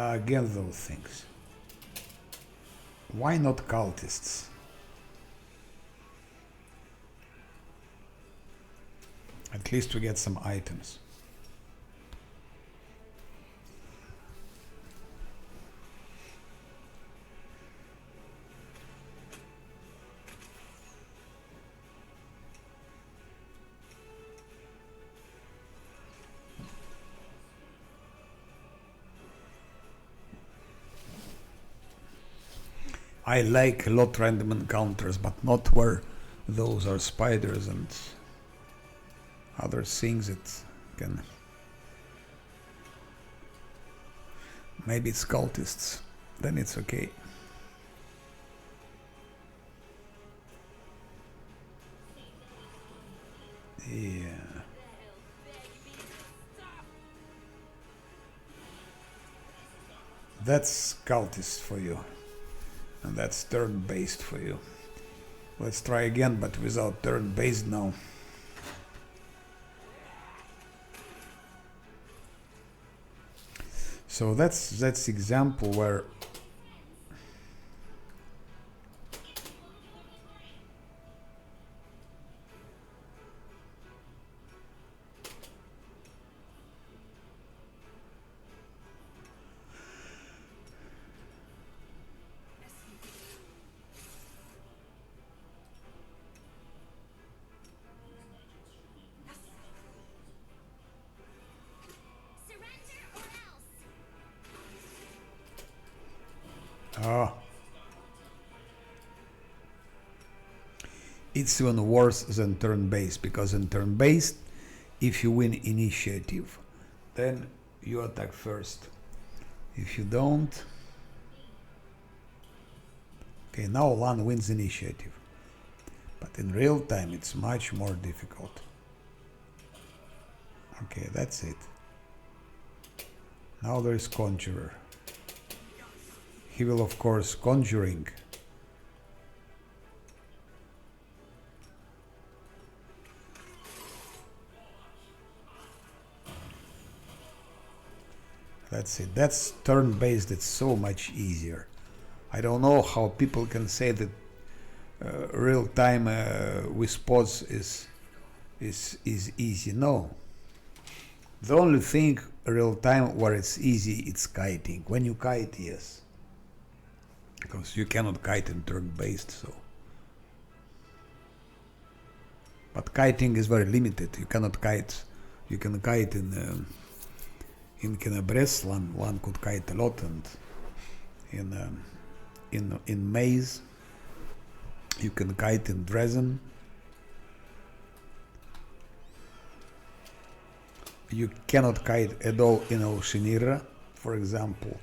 Again, those things. Why not cultists? At least we get some items. I like a lot random encounters, but not where those are spiders and other things that can... Maybe it's cultists, then it's okay. Yeah. That's cultist for you. And that's turn-based for you. Let's try again, but without turn-based now. So that's example where Surrender or else. it's even worse than turn-based, because in turn-based, if you win initiative, then you attack first. If you don't... Okay, now Lan wins initiative. But in real time, it's much more difficult. Okay, that's it. Now there is Conjurer. He will, of course, Conjuring. That's it. That's turn-based. It's so much easier. I don't know how people can say that real-time with pods is easy. No. The only thing real-time where it's easy, it's kiting. When you kite, yes. Because you cannot kite in turn-based, so. But kiting is very limited. You cannot kite. You can kite in Kenabres. One could kite a lot, and in Maze you can kite in Dresden. You cannot kite at all in Oceanira, for example.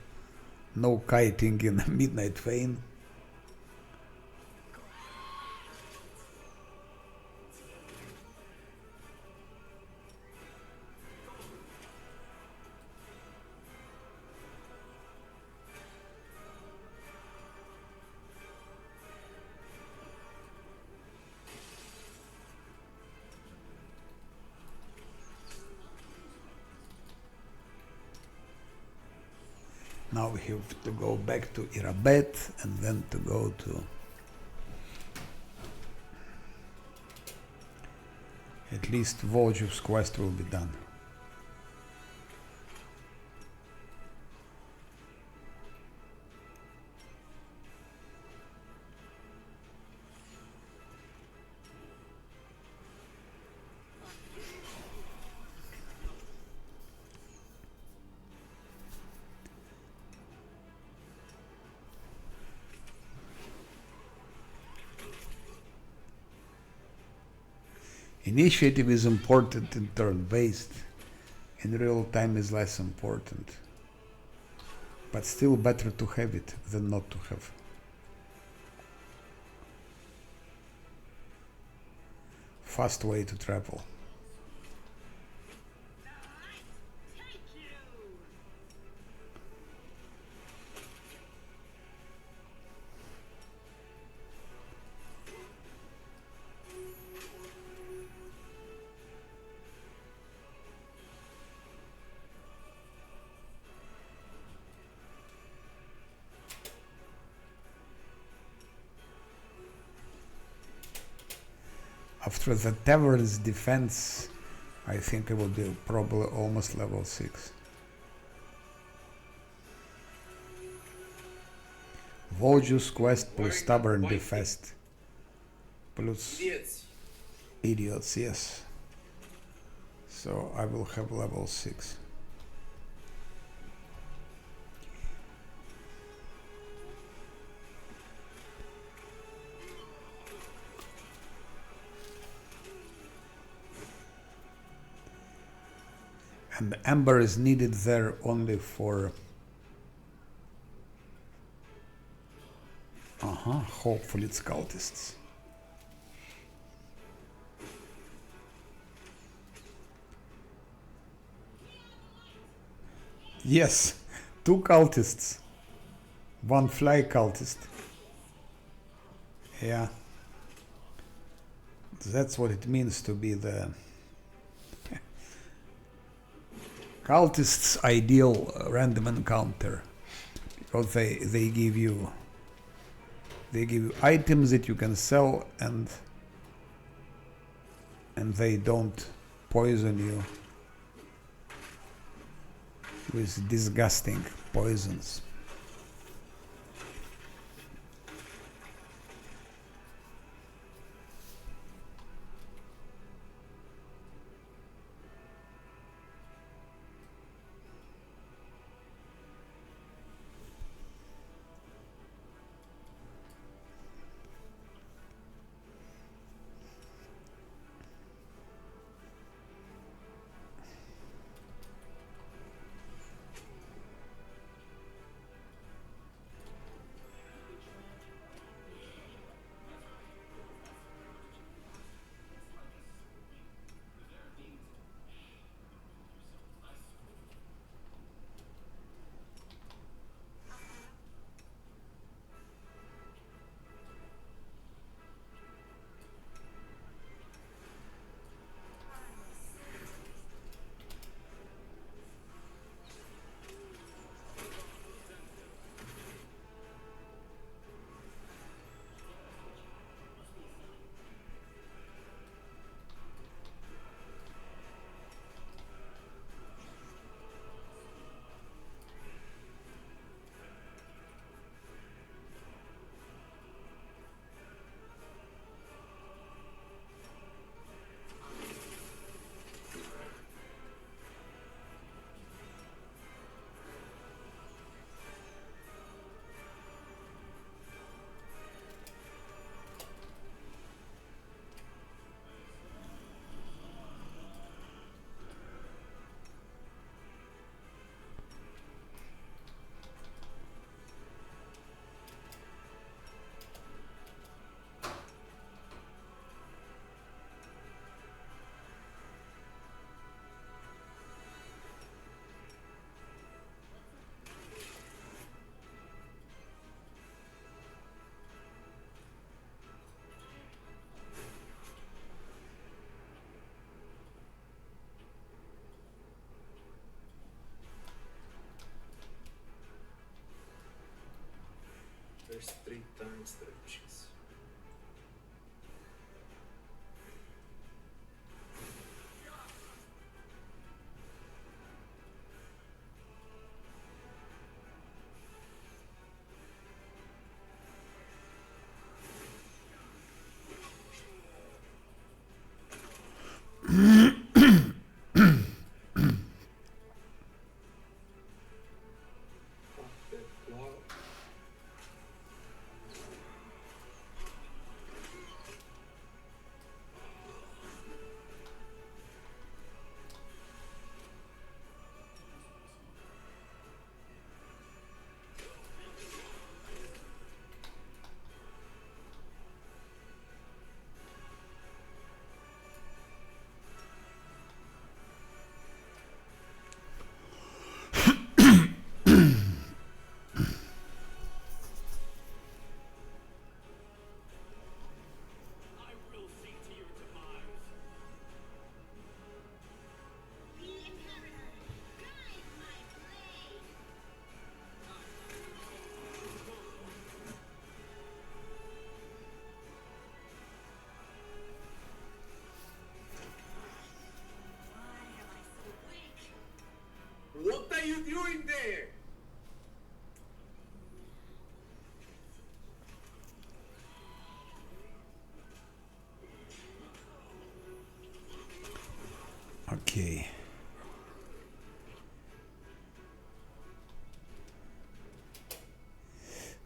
No kiting in Midnight Vein. Now we have to go back to Irabet and then to go to... At least Volju's quest will be done. Initiative is important in turn-based. In real time is less important. But still better to have it than not to have. Fast way to travel. After the Tavern's defense, I think it will be probably almost level 6. Voju's quest plus stubborn defest. Plus Idiots. idiots, yes. So I will have level 6. And Amber is needed there only for hopefully it's cultists. Yes, 2 cultists. 1 fly cultist. Yeah. That's what it means to be the cultist's ideal random encounter. Because they give you items that you can sell, and they don't poison you with disgusting poisons. There's 3 times the riches.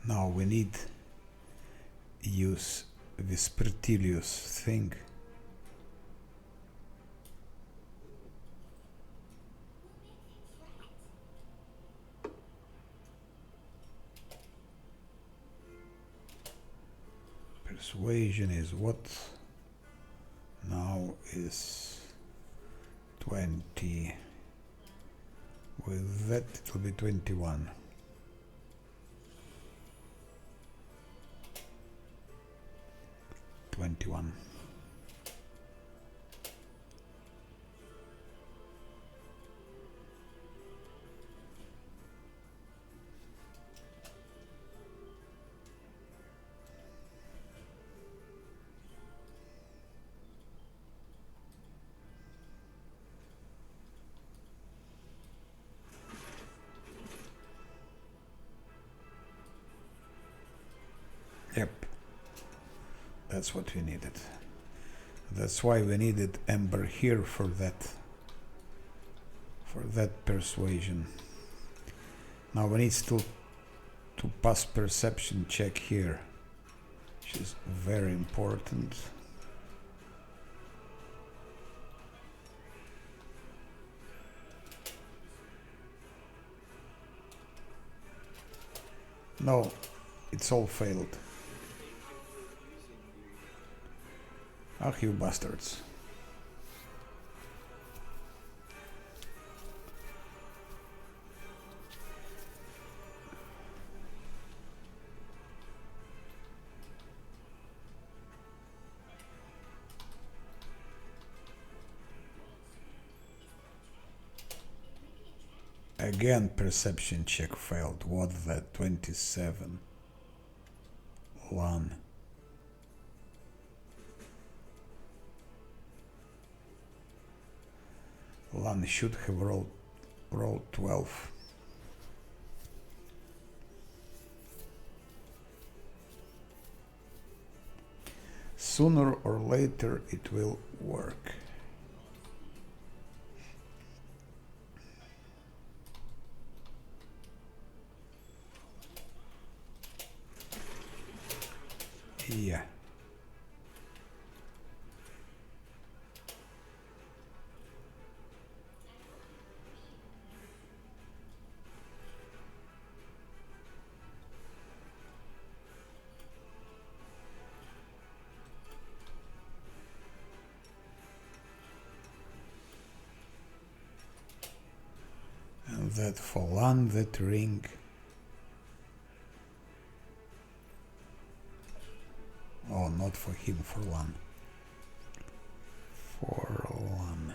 Now we need use Vespertilius thing. Persuasion is what? Now is 20. With that it will be 21. Yep, that's what we needed. That's why we needed Ember here for that persuasion. Now we need still to pass perception check here, which is very important. No, it's all failed. Ah, you bastards. Again, perception check failed. What that? 27. Lan. Lan should have rolled 12. Sooner or later it will work. Yeah. And that for Lan, that ring. Oh, not for him, for Lan. For Lan.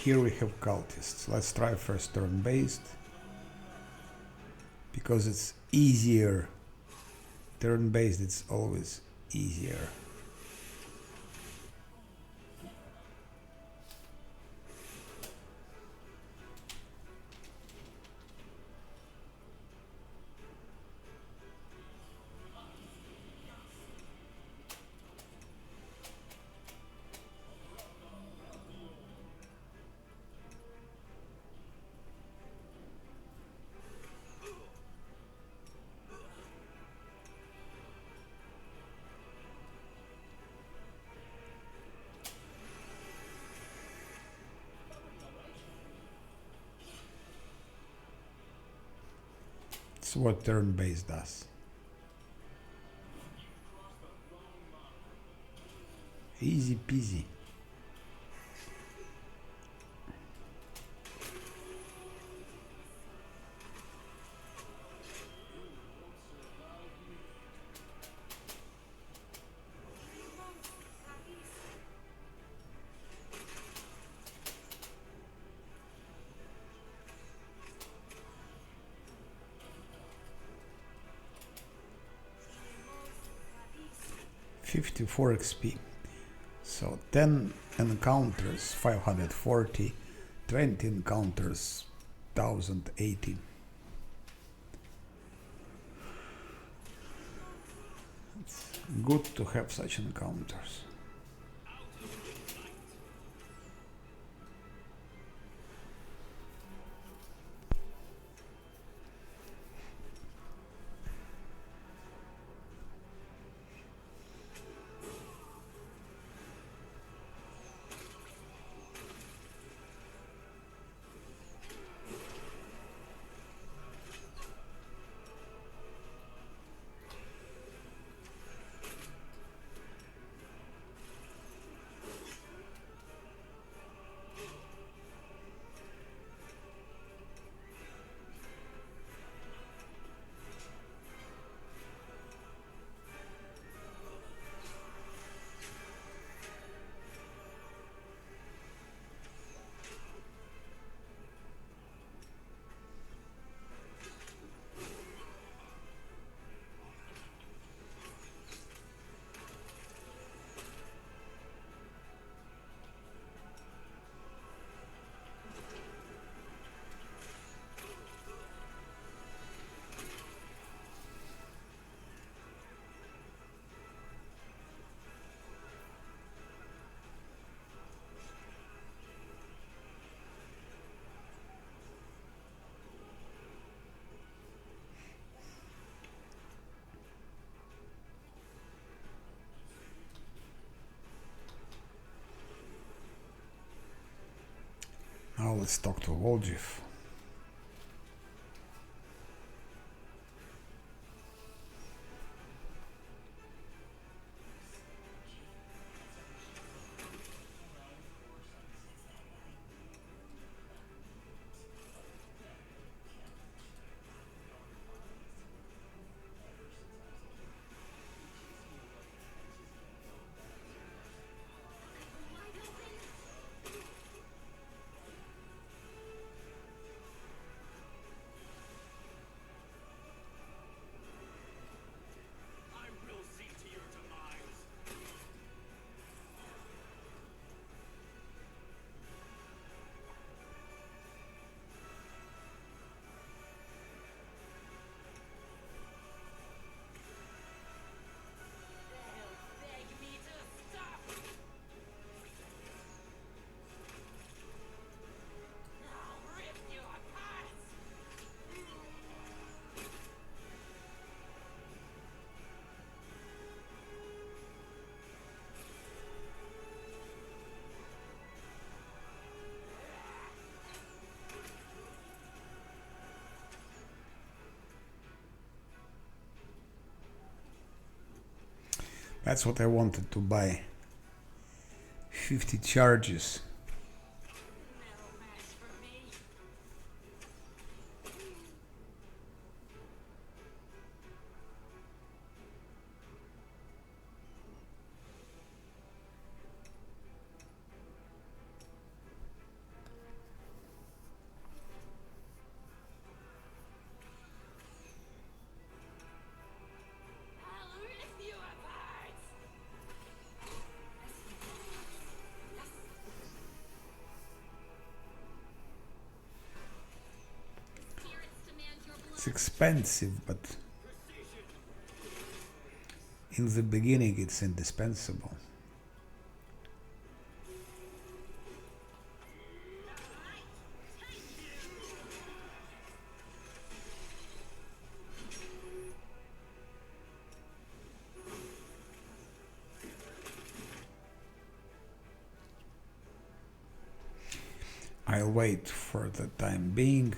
Here we have cultists. Let's try first turn-based, because it's easier. Turn-based, it's always easier. It's what turn-based does. Easy peasy. 54 XP. So 10 encounters 540, 20 encounters 1080. It's good to have such encounters. Now let's talk to Woljif. I will see to your demise. They'll beg me to stop. I'll rip you apart. That's what I wanted to buy. 50 charges. No match for me. I'll rip you apart. Spirits demand your blood. It's expensive, but in the beginning it's indispensable. I'll wait for the time being.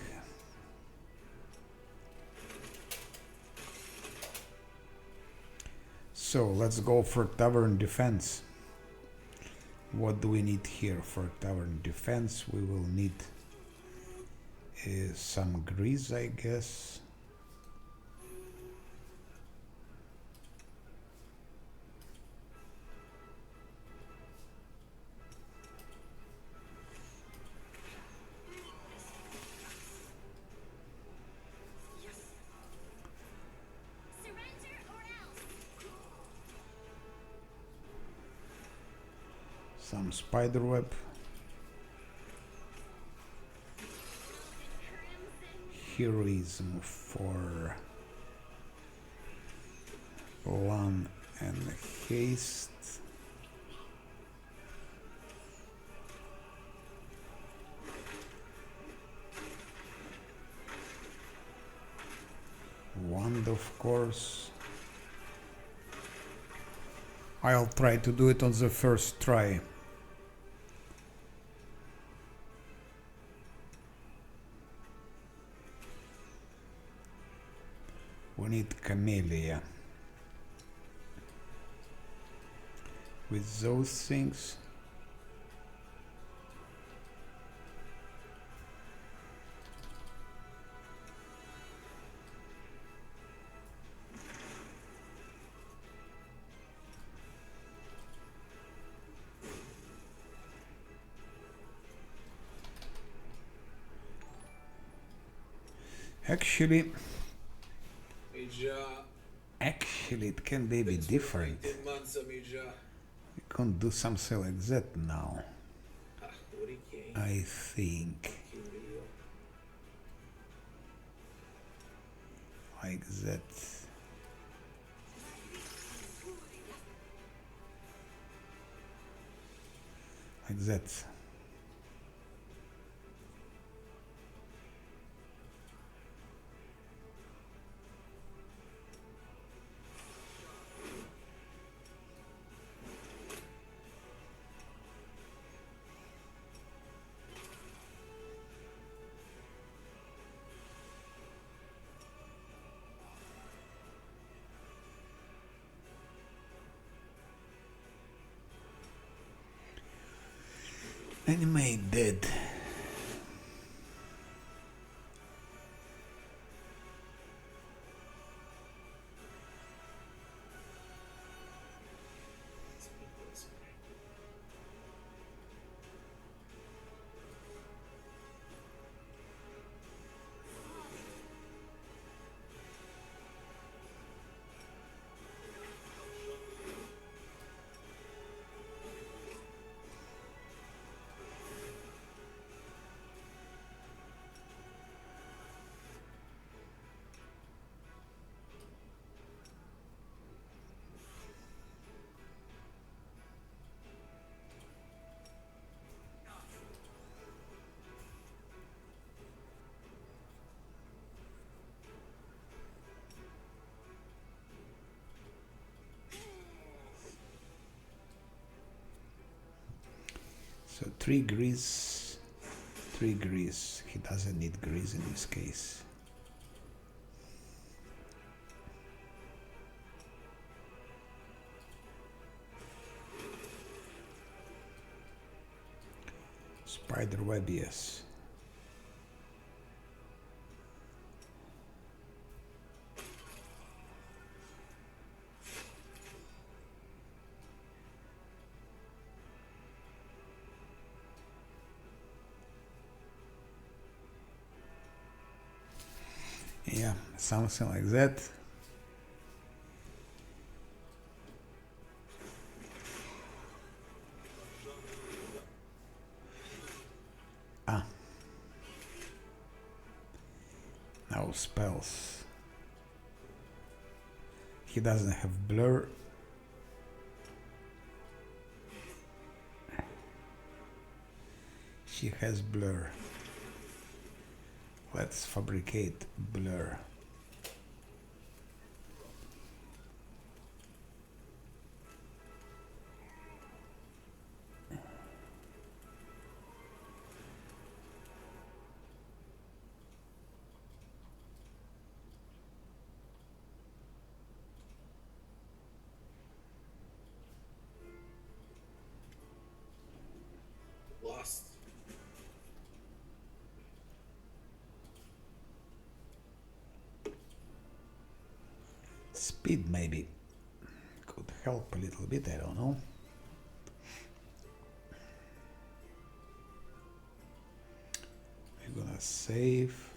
So let's go for tavern defense. What do we need here for tavern defense? We will need some grease, I guess. Surrender or else. Some spider web. Heroism for Lan and haste. Wand, of course. I'll try to do it on the first try. We need Camellia. With those things. Actually, it can be a bit different. We can't do something like that now. I think. Like that. Like that. Enemy dead. So 3 grease, 3 grease. He doesn't need grease in this case. Spider web, yes. Yeah, something like that. Ah. Now spells. He doesn't have blur. She has blur. Let's fabricate blur. Lost. Speed maybe could help a little bit, I don't know. We're gonna save.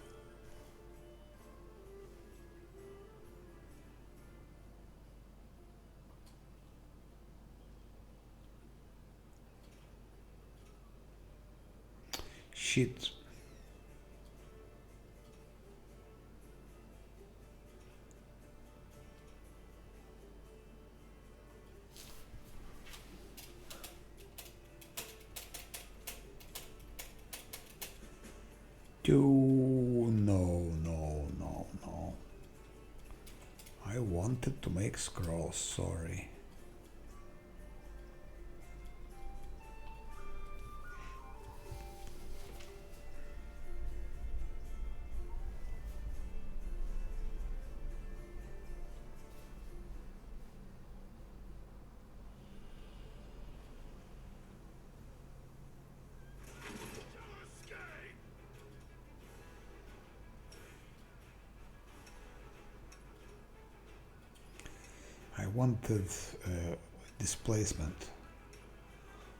shit. No. I wanted to make scrolls, sorry. I wanted displacement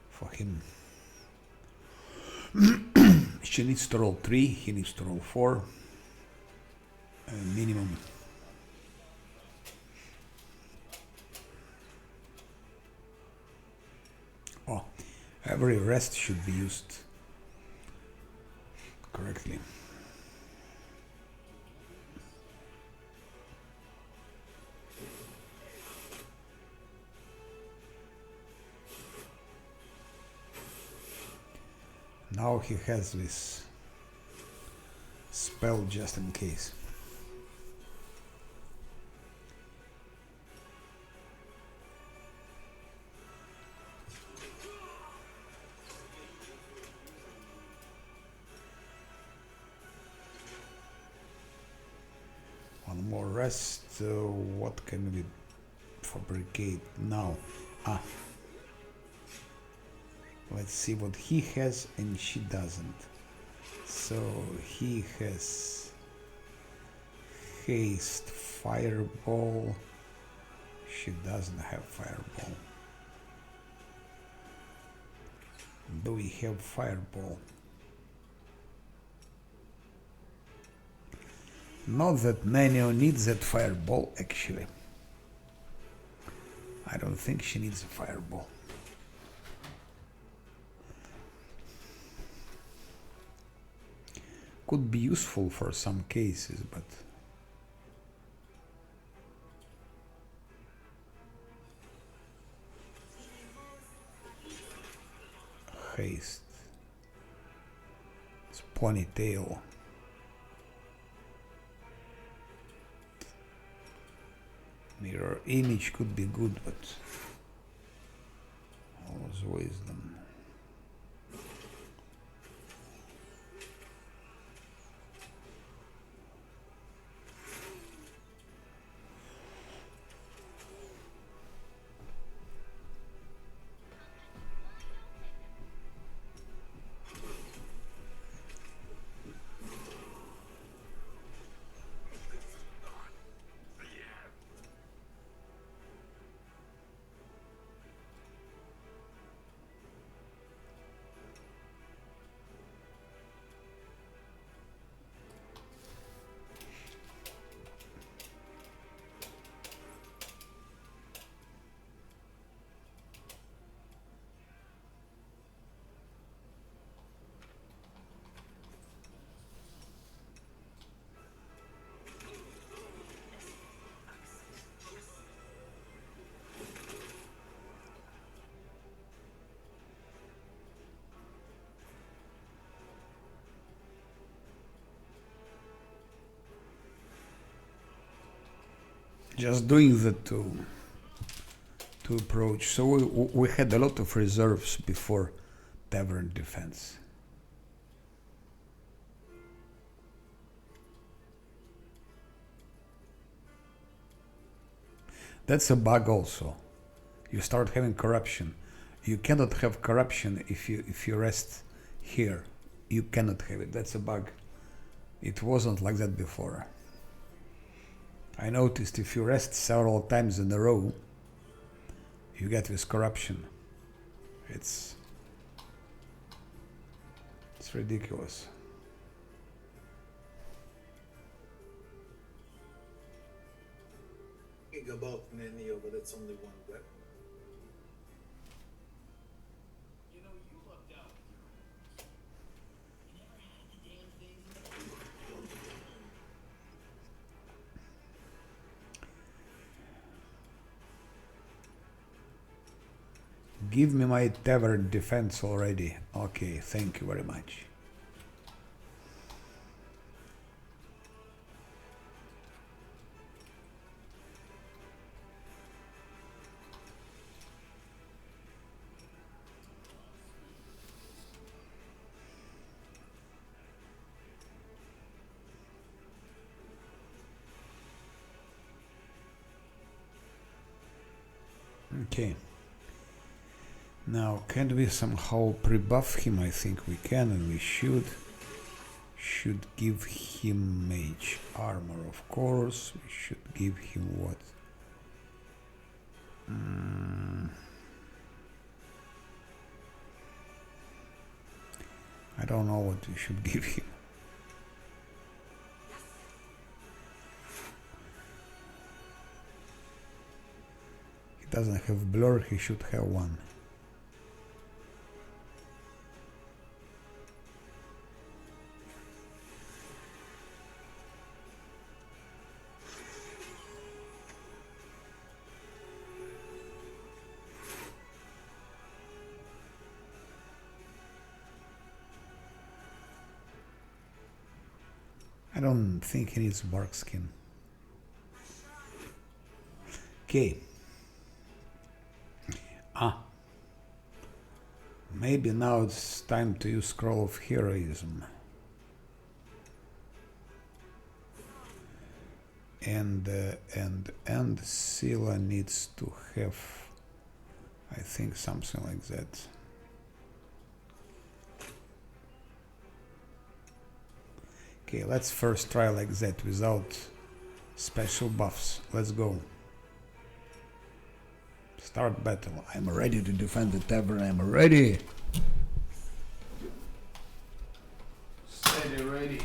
for him. She needs to roll 3, he needs to roll 4 minimum. Oh, every rest should be used correctly. Now he has this spell just in case. One more rest. What can we fabricate now? Let's see what he has and she doesn't. So he has haste, fireball. She doesn't have fireball. Do we have fireball? Not that Nanio needs that fireball actually. I don't think she needs a fireball. Could be useful for some cases, but haste. It's ponytail. Mirror image could be good, but always wisdom. Just doing the to approach. So we had a lot of reserves before tavern defense. That's a bug also. You start having corruption. You cannot have corruption if you rest here. You cannot have it. That's a bug. It wasn't like that before. I noticed if you rest several times in a row, you get this corruption. It's ridiculous. Thinking about Nenio, but it's only one weapon. You know, you lucked out with your Give me my tavern defense already. Okay, thank you very much. Okay. Now, can we somehow pre-buff him? I think we can, and we should. Should give him mage armor, of course. We should give him what? I don't know what we should give him. He doesn't have blur, he should have one. I don't think he needs bark skin. Okay. Maybe now it's time to use Scroll of Heroism. And Scylla needs to have, I think, something like that. Okay, let's first try like that without special buffs. Let's go. Start battle. I'm ready to defend the tavern. I'm ready. Steady, ready.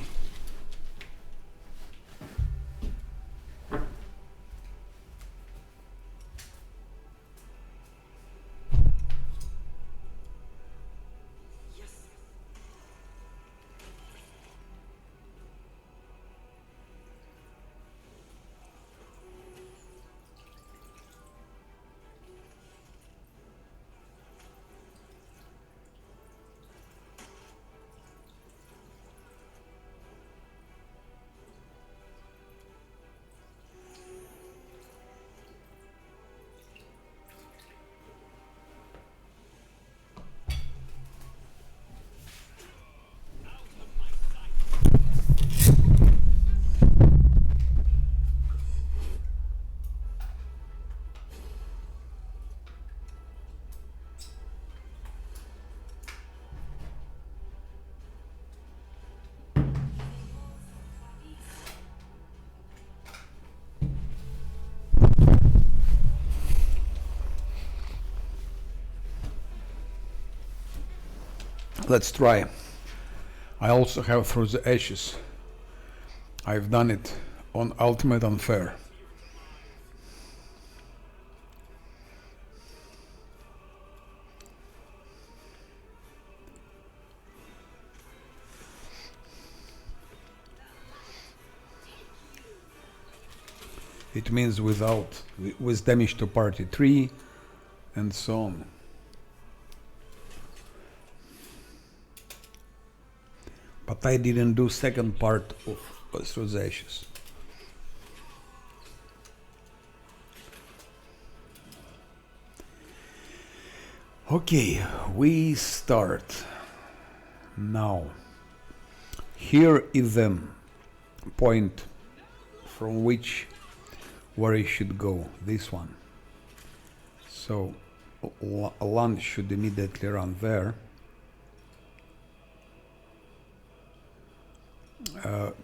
Let's try. I also have Through the Ashes. I've done it on Ultimate Unfair. It means with damage to party 3 and so on. But I didn't do second part of Through the Ashes. Okay, we start now. Here is the point from which where you should go, this one. So Land should immediately run there.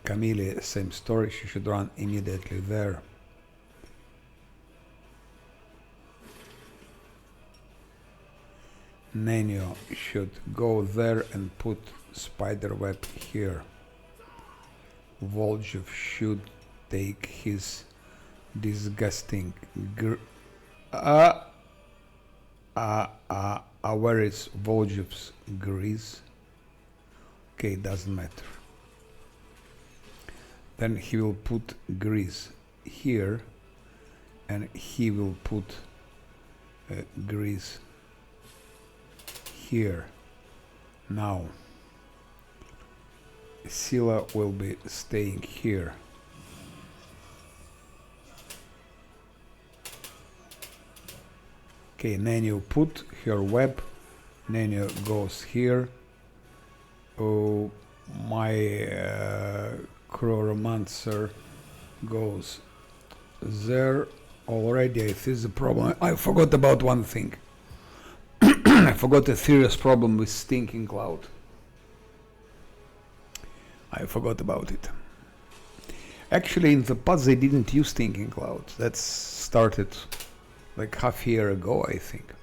Camille, same story, she should run immediately there. Nenio should go there and put spiderweb here. Voljev should take his disgusting where is Voljev's grease? Okay, doesn't matter. Then he will put grease here, and he will put grease here. Now Scylla will be staying here. Okay, Nanyo put her web. Nanyo goes here. Oh, my Cruoromancer goes there. Already I see the problem. I forgot about one thing. I forgot a serious problem with Stinking Cloud. I forgot about it. Actually, in the past they didn't use Stinking Cloud. That started like half a year ago, I think.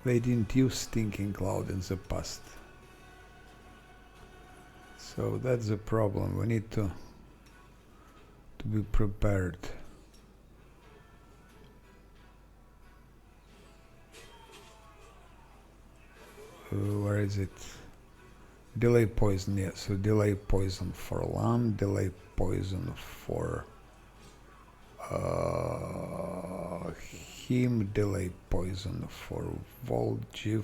They didn't use Stinking Cloud in the past. So that's the problem. We need to be prepared. Where is it? Delay poison, yes. So delay poison for Lan, delay poison for him, delay poison for Voljiv,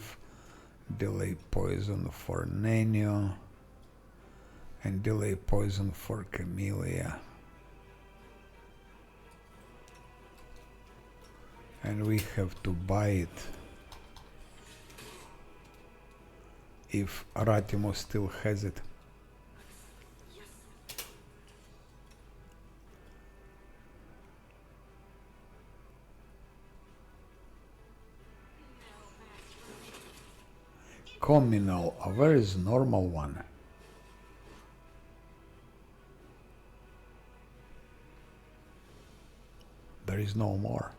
delay poison for Nenio, and delay poison for Camellia. And we have to buy it if Aratimo still has it. Communal, where is normal one? There is no more.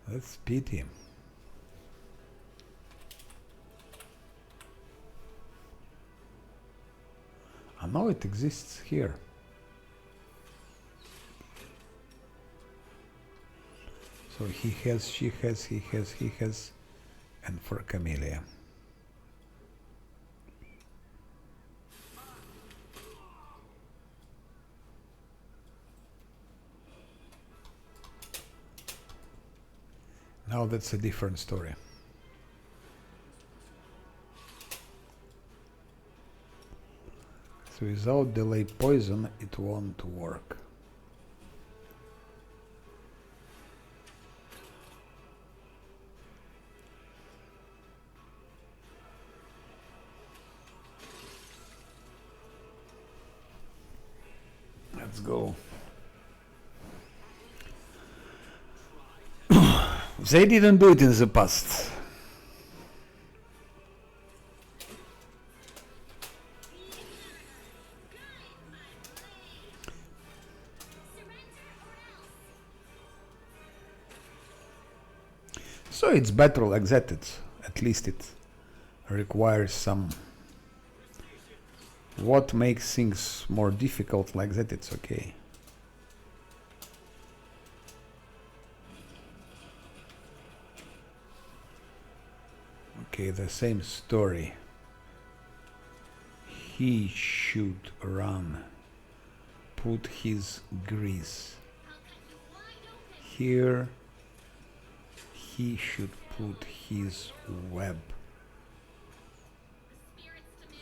That's pity. I know it exists here. So he has, she has, he has, and for Camellia. Now that's a different story. So without delay poison, it won't work. Let's go. They didn't do it in the past. So it's better like that. At least it requires some. What makes things more difficult like that, it's okay. Okay, the same story. He should run. Put his grease here. He should put his web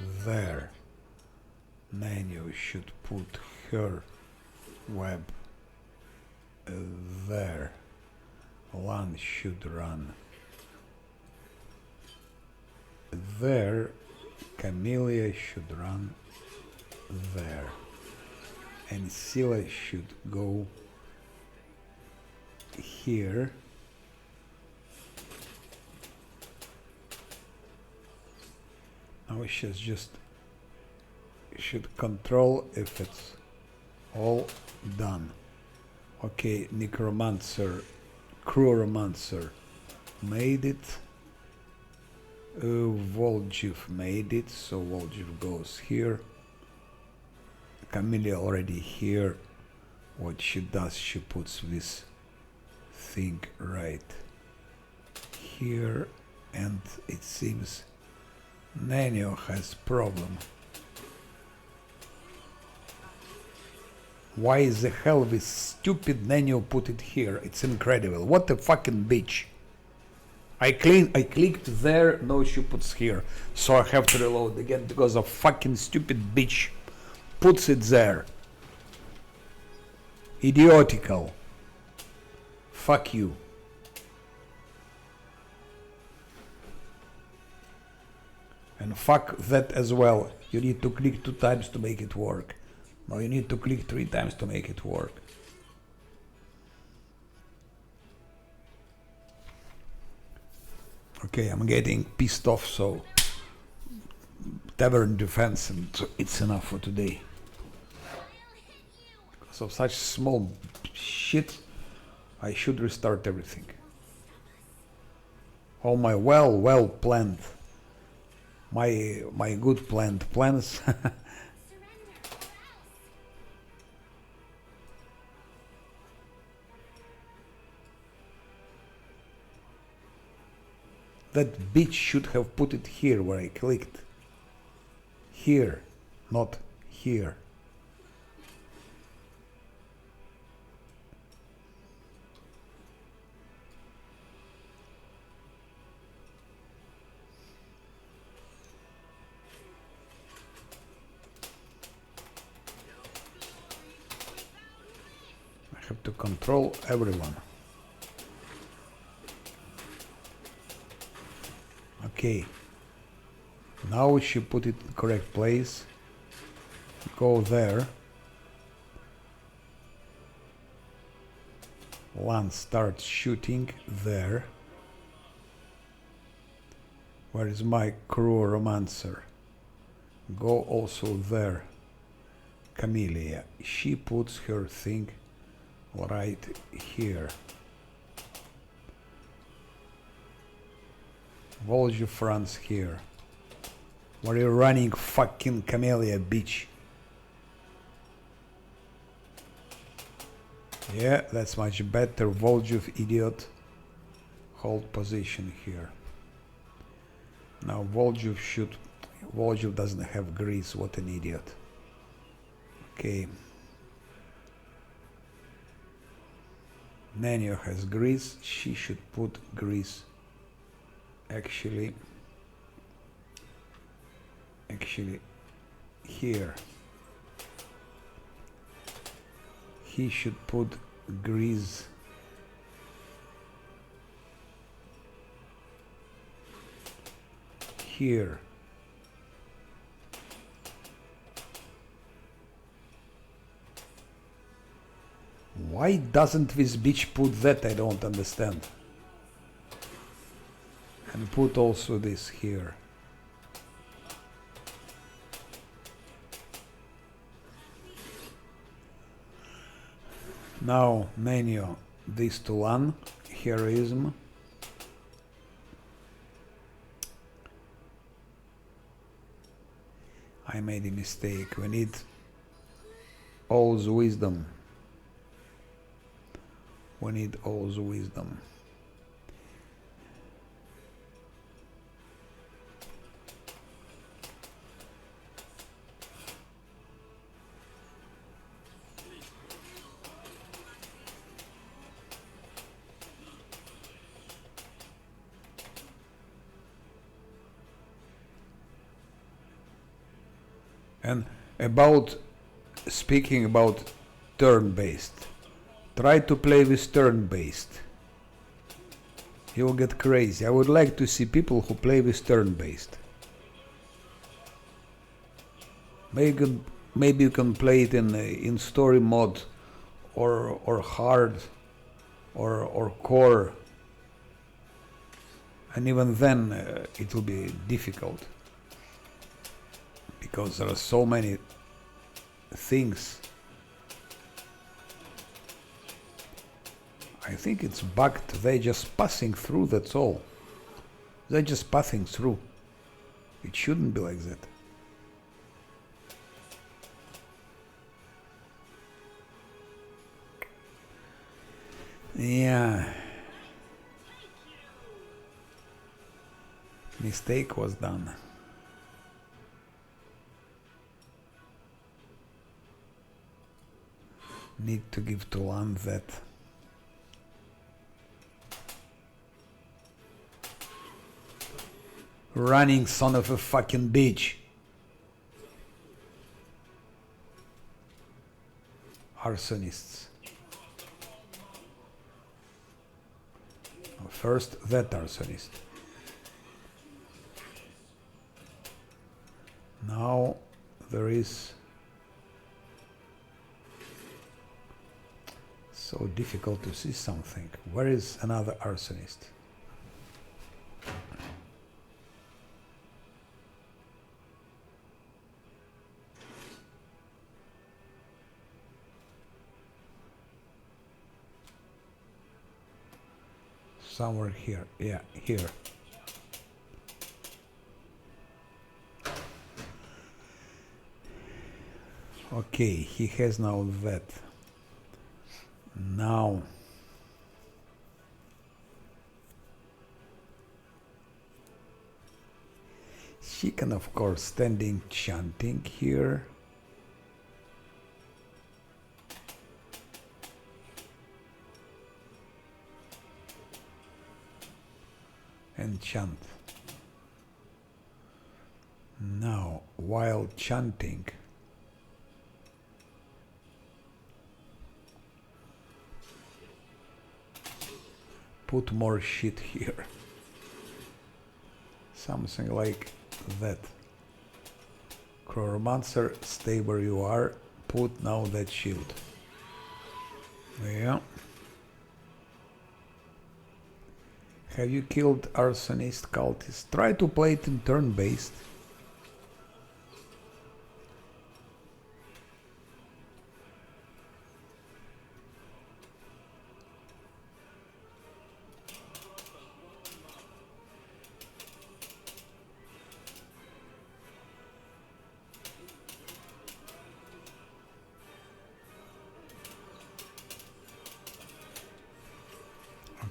there. Nanyo should put her web there. Lan should run there. Camellia should run there. And Scylla should go here. Now she's just should control if it's all done. Okay, Necromancer, Cruoromancer made it. Voljiv made it, so Voljiv goes here. Camellia already here. What she does, she puts this thing right here, and it seems Nanyo has problem. Why the hell this stupid Nano put it here? It's incredible. What a fucking bitch. I clicked there, no, she puts here. So I have to reload again because a fucking stupid bitch puts it there. Idiotical. Fuck you. And fuck that as well. You need to click 2 times to make it work. No, you need to click 3 times to make it work. Okay, I'm getting pissed off, so tavern defense, and it's enough for today. Because of such small shit, I should restart everything. All my well planned, my good planned plans. That bitch should have put it here where I clicked. Here, not here. I have to control everyone. Okay, now we should put it in the correct place. Go there. One starts shooting there. Where is my Cruoromancer? Go also there. Camellia, she puts her thing right here. Volju France here. Where you running, fucking Camellia, bitch? Yeah, that's much better. Volju, idiot. Hold position here. Now Volju should... Volju doesn't have grease, what an idiot. Okay. Nanyo has grease, she should put grease. Actually here. He should put grease here. Why doesn't this bitch put that? I don't understand. And put also this here. Now menu this to one, heroism. I made a mistake. We need all the wisdom. We need all the wisdom. And about speaking about turn-based, try to play with turn-based. You'll get crazy. I would like to see people who play with turn-based. Maybe you can play it in story mode, or hard, or core, and even then it will be difficult. Because there are so many things. I think it's bugged. They're just passing through, that's all. They're just passing through. It shouldn't be like that. Yeah. Mistake was done. Need to give to land that. Running son of a fucking bitch. Arsonists. First that arsonist. Now there is so difficult to see something. Where is another arsonist? Somewhere here. Yeah, here. Okay, he has now that. Now she can of course standing chanting here. And chant. Now, while chanting, put more shit here. Something like that. Cruoromancer, stay where you are. Put now that shield. Yeah. Have you killed arsonist cultist? Try to play it in turn-based.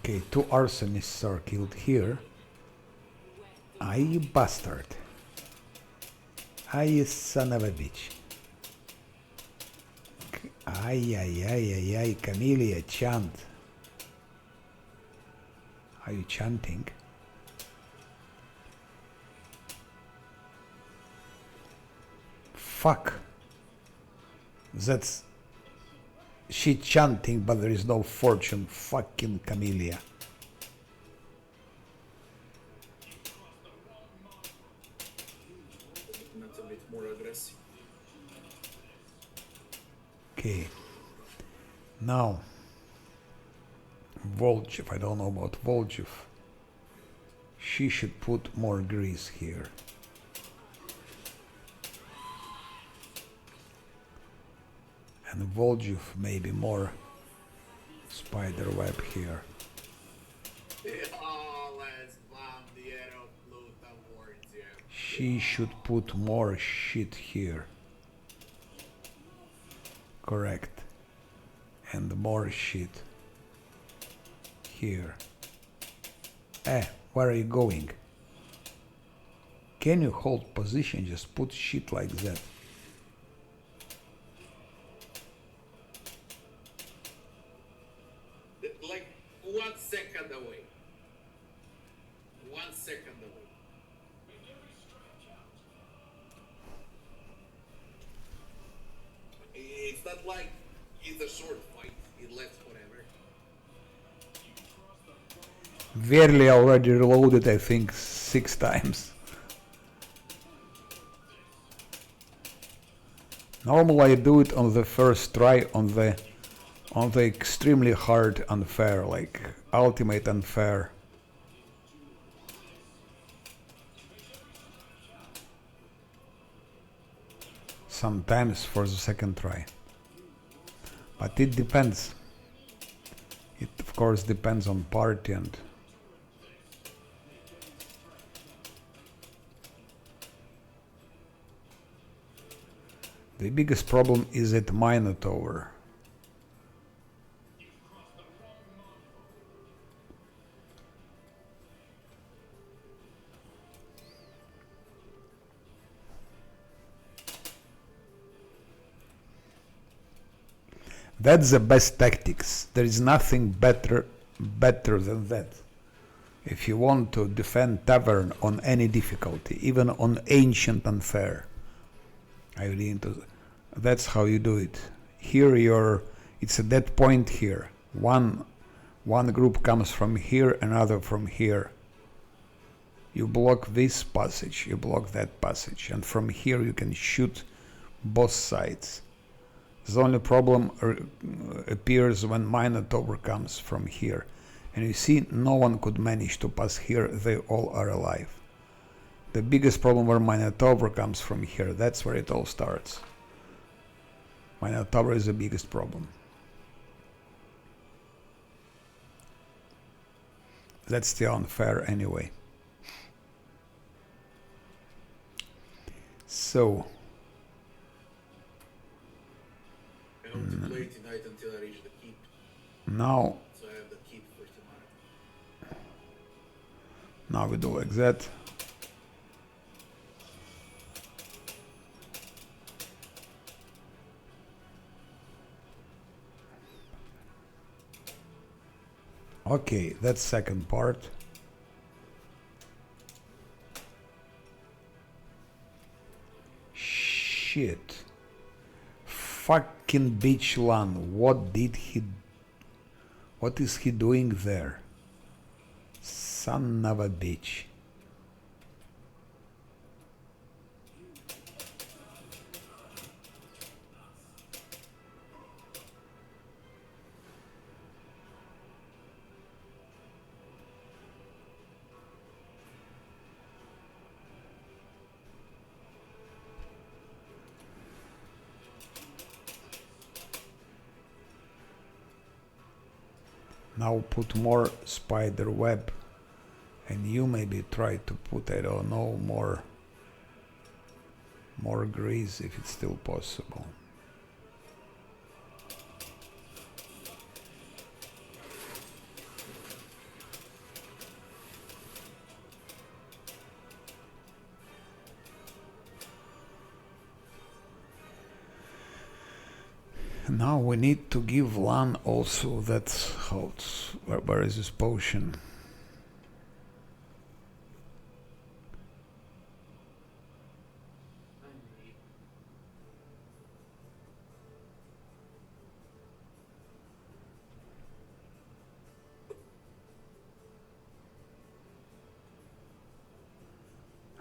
Okay, 2 arsonists are killed here. Ah, you bastard. Ah, you son of a bitch. Ay, ay, ay, ay, ay, Camellia, chant. Are you chanting? Fuck. That's... She chanting, but there is no fortune. Fucking Camellia. Not a bit more aggressive. Okay. Now, Volchev, I don't know about Volchev. She should put more grease here. And Volchev maybe more spider web here. Oh, let's bomb the arrow flute towards you. She should put more shit here. Correct. And more shit here. Where are you going? Can you hold position? Just put shit like that. Like 1 second away. 1 second away. It's not like it's a short fight. It lasts forever. Verily already reloaded, I think, 6 times. Normally I do it on the first try on the extremely hard unfair, like ultimate unfair. Sometimes for the second try. But it depends. It of course depends on party and the biggest problem is at Minotaur. That's the best tactics. There is nothing better than that. If you want to defend tavern on any difficulty, even on ancient unfair, I really into. That's how you do it. Here it's a dead point here. One group comes from here, another from here. You block this passage, you block that passage, and from here you can shoot both sides. The only problem appears when Minotaur comes from here. And you see, no one could manage to pass here, they all are alive. The biggest problem where Minotaur comes from here, that's where it all starts. Minotaur is the biggest problem. That's still unfair anyway. So, I want to play tonight until I reach the keep, now so I have the keep for tomorrow. Now we do like that. Okay, that's second part. Shit. Fucking bitch Lan, what is he doing there? Son of a bitch. Now put more spider web, and you maybe try to put, I don't know, more grease if it's still possible. Now we need to give Lan also that health. Where is this potion?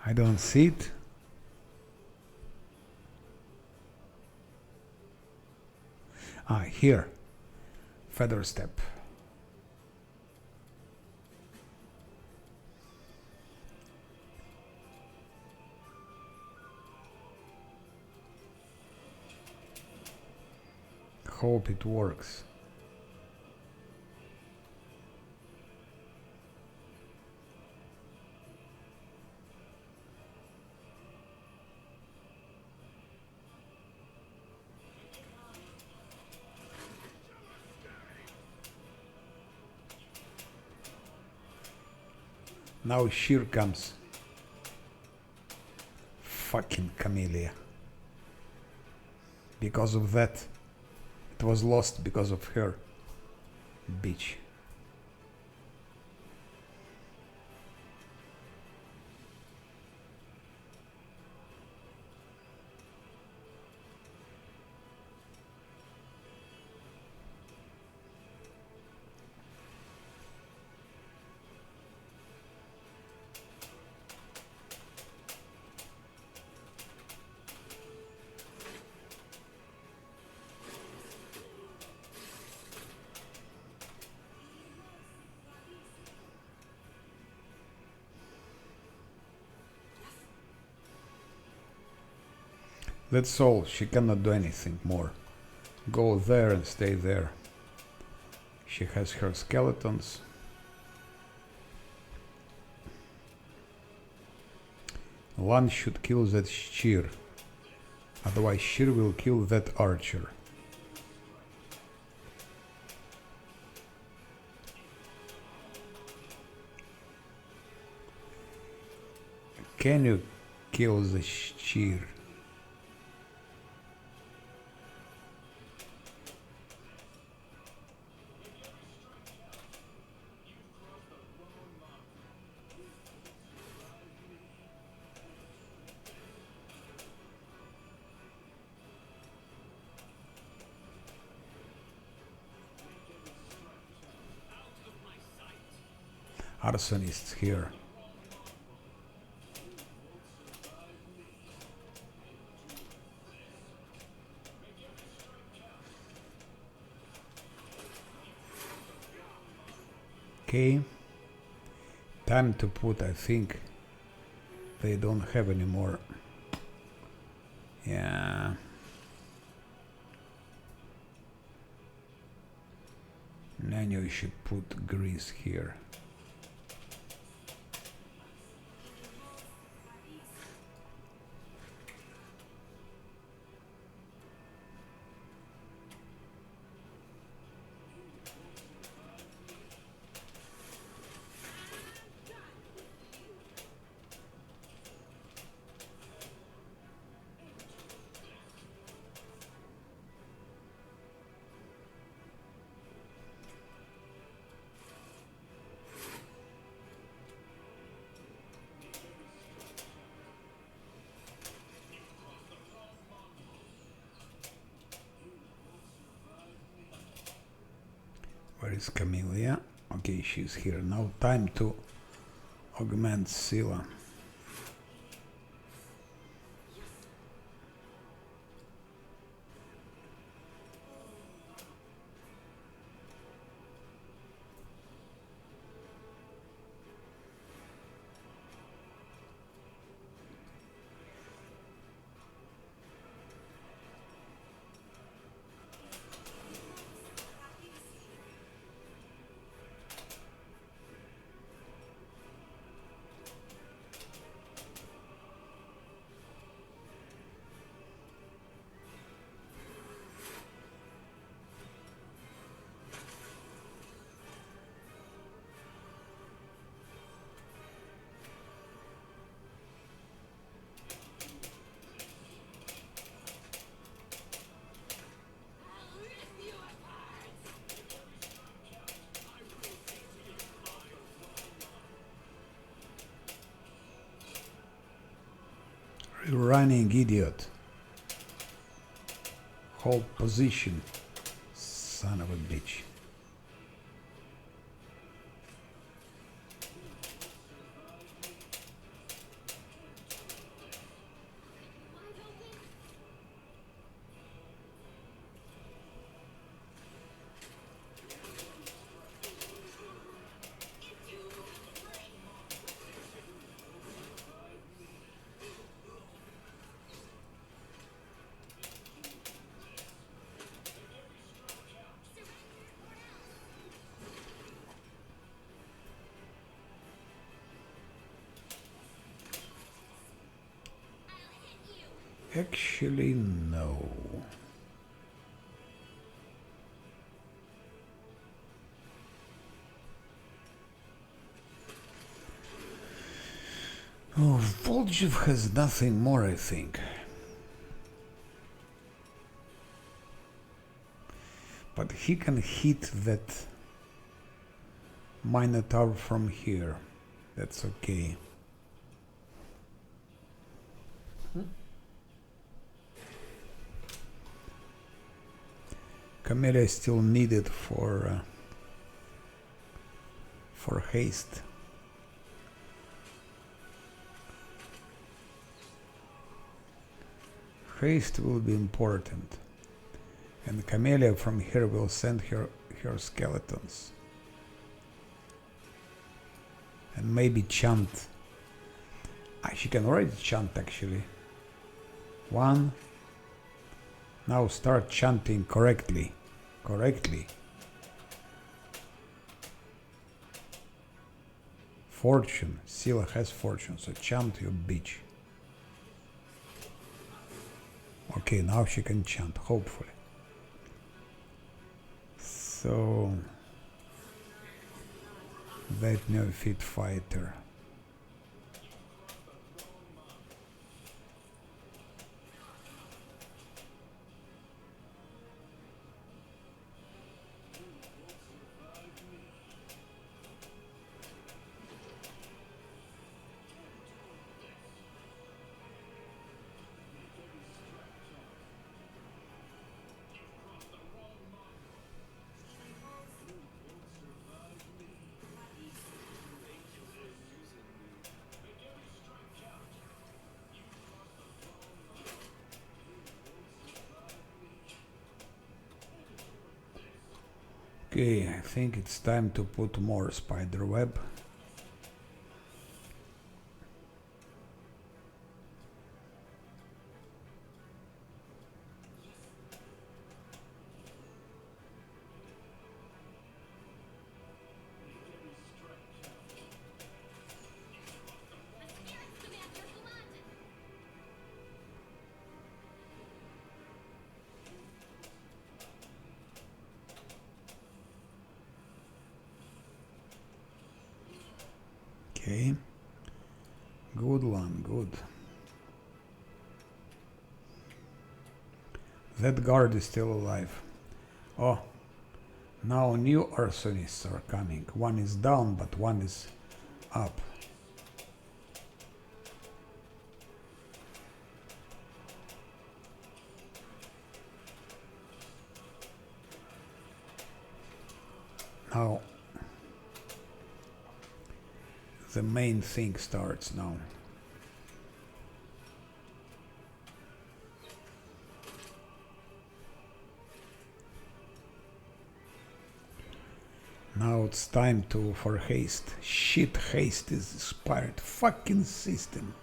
I don't see it. Ah, here. Feather step. Hope it works. Now Sheer comes. Fucking Camellia. Because of that. It was lost because of her. Bitch. That's all, she cannot do anything more. Go there and stay there. She has her skeletons. Lan should kill that Sheer. Otherwise Sheer will kill that archer. Can you kill the Sheer? arsonists here. Okay, time to put, I think they don't have any more. Yeah. Then you should put grease here. Where is Camellia? Okay, she's here. Now time to augment Scylla. Running idiot. Hold position. Son of a bitch. Actually, no. Oh, Voljev has nothing more, I think. But he can hit that Minotaur from here. That's okay. Camellia is still needed for haste. Haste will be important, and Camellia from here will send her skeletons, and maybe chant. She can already chant actually. One. Now start chanting correctly. Fortune. Scylla has fortune, so chant, you bitch. Okay, now she can chant, hopefully. So that neophyte fighter. Okay, I think it's time to put more spider web. The spirits demand your blood! Okay. Good one, good. That guard is still alive. Oh, now new arsonists are coming. One is down, but one is up. Now the main thing starts now. Now it's time for haste. Shit, haste is expired. Fucking system.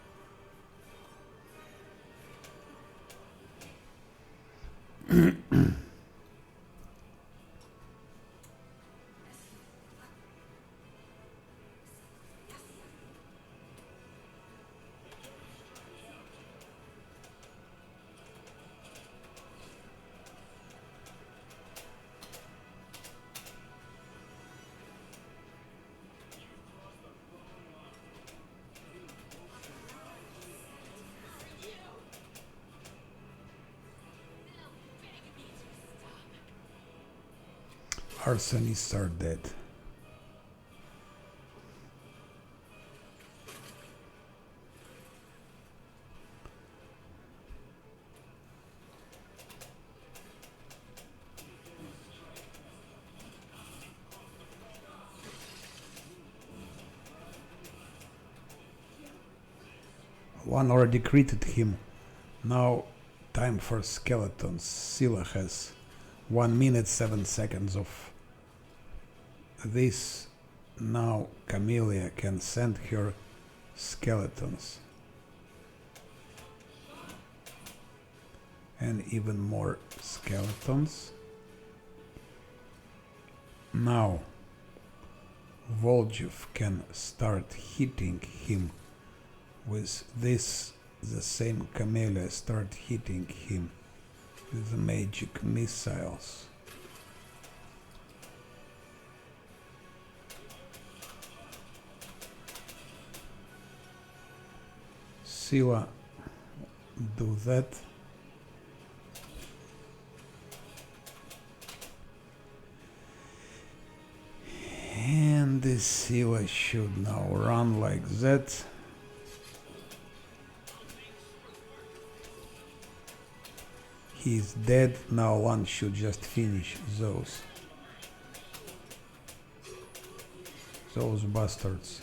Arsonists are dead. One already critted him. Now time for skeletons. Scylla has 1 minute 7 seconds of this. Now Camellia can send her skeletons. And even more skeletons. Now Voljev can start hitting him with this. The same Camellia start hitting him with the magic missiles. Scylla do that. And this Scylla should now run like that. He's dead. Now one should just finish those bastards.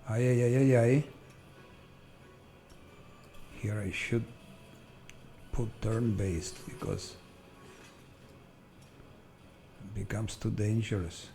Ay, ay, ay, ay, ay. Here I should put turn-based because it becomes too dangerous.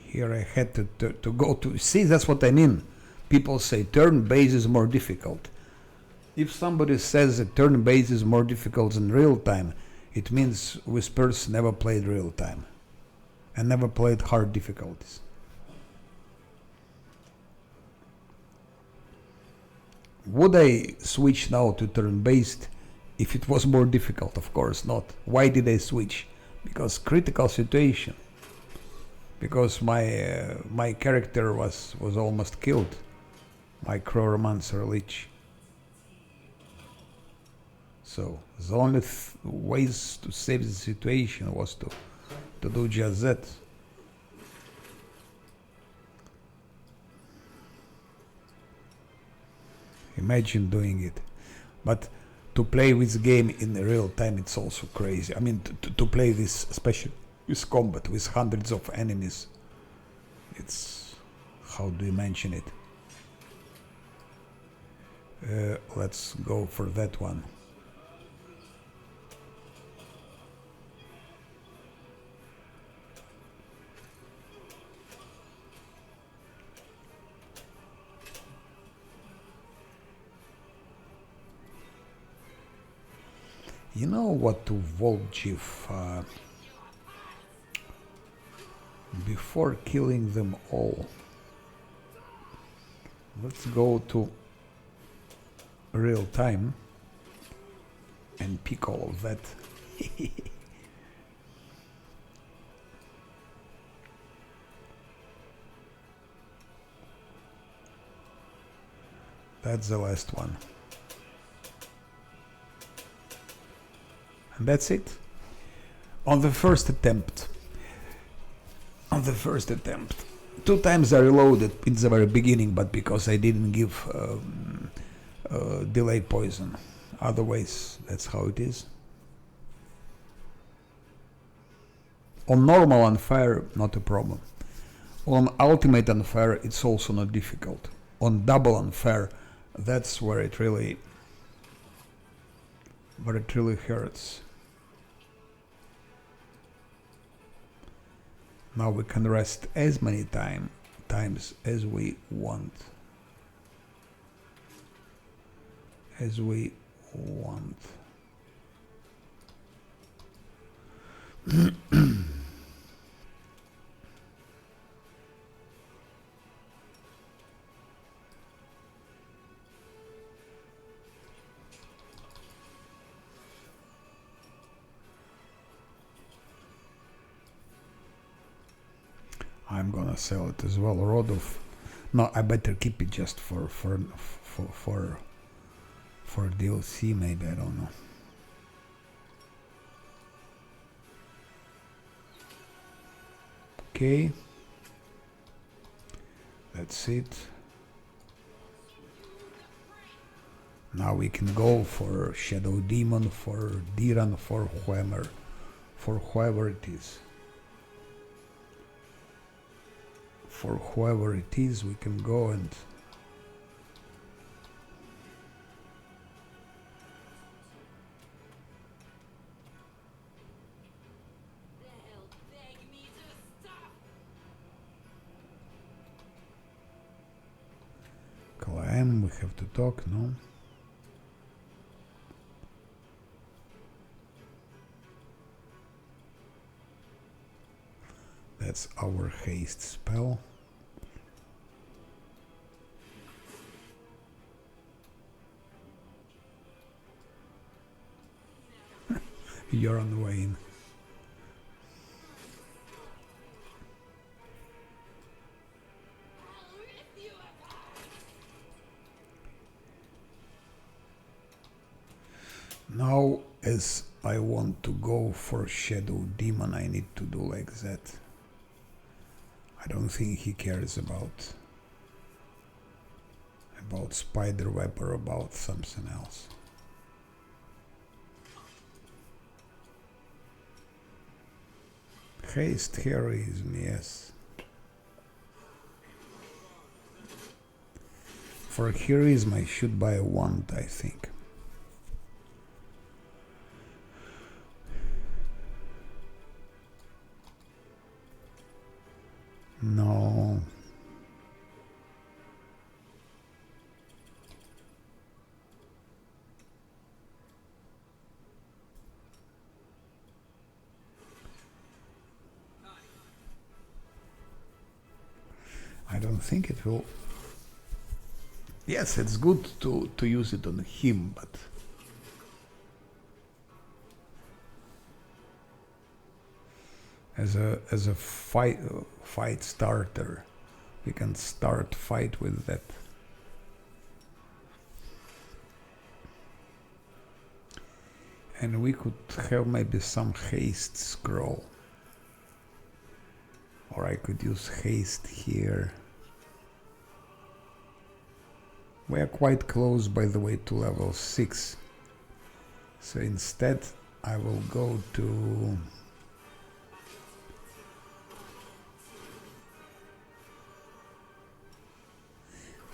Here I had to go to... See, that's what I mean. People say turn-based is more difficult. If somebody says that turn-based is more difficult than real-time, it means Whispers never played real-time and never played hard difficulties. Would I switch now to turn-based if it was more difficult? Of course not. Why did I switch? Because critical situation. Because my character was almost killed. My Cruoromancer Lich. So the only ways to save the situation was to do just that. Imagine doing it. But to play this game in real time, it's also crazy. I mean, to play this, especially with combat, with hundreds of enemies, it's... how do you mention it? Let's go for that one. You know what to Volgiv before killing them all. Let's go to real time and pick all of that. That's the last one. And that's it. On the first attempt. Two times I reloaded in the very beginning, but because I didn't give delay poison. Otherwise, that's how it is. On normal on fire, not a problem. On ultimate on fire, it's also not difficult. On double on fire, that's where it really hurts. Now we can rest as many times as we want. I'm gonna sell it as well. Rod of... No, I better keep it just for DLC maybe, I don't know. Okay. That's it. Now we can go for Shadow Demon, for Diran, for whoever it is. For whoever it is, we can go and... They'll beg me to stop. Climb, we have to talk, no? That's our haste spell. You're on the way in. I'll rip you apart. Now, as I want to go for Shadow Demon, I need to do like that. I don't think he cares about Spiderweb or about something else. Haste heroism, yes. For heroism I should buy a wand, I think. No. I don't think it will. Yes, it's good to use it on him, but as a fight starter, we can start fight with that. And we could have maybe some haste scroll. Or I could use haste here. We are quite close, by the way, to level 6. So instead, I will go to...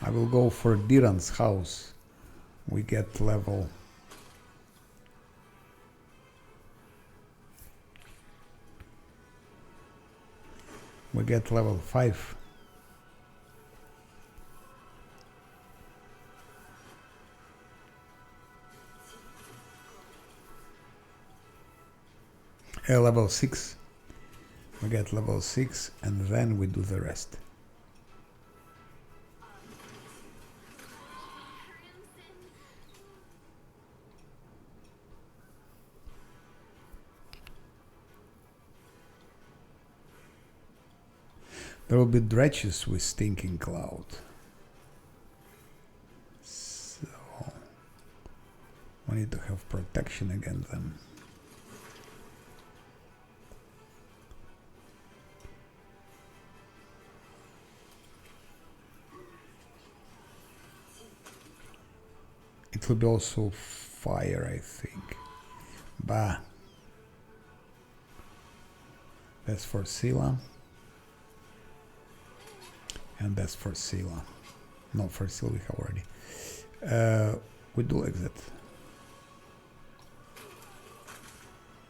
I will go for Diran's house. We get level... We get level 5. Level 6. We get level 6 and then we do the rest. There will be dredges with Stinking Cloud. So we need to have protection against them. It will be also fire, I think. Bah. That's for Scylla. And that's for Scylla. No, for Scylla we have already. We do like that.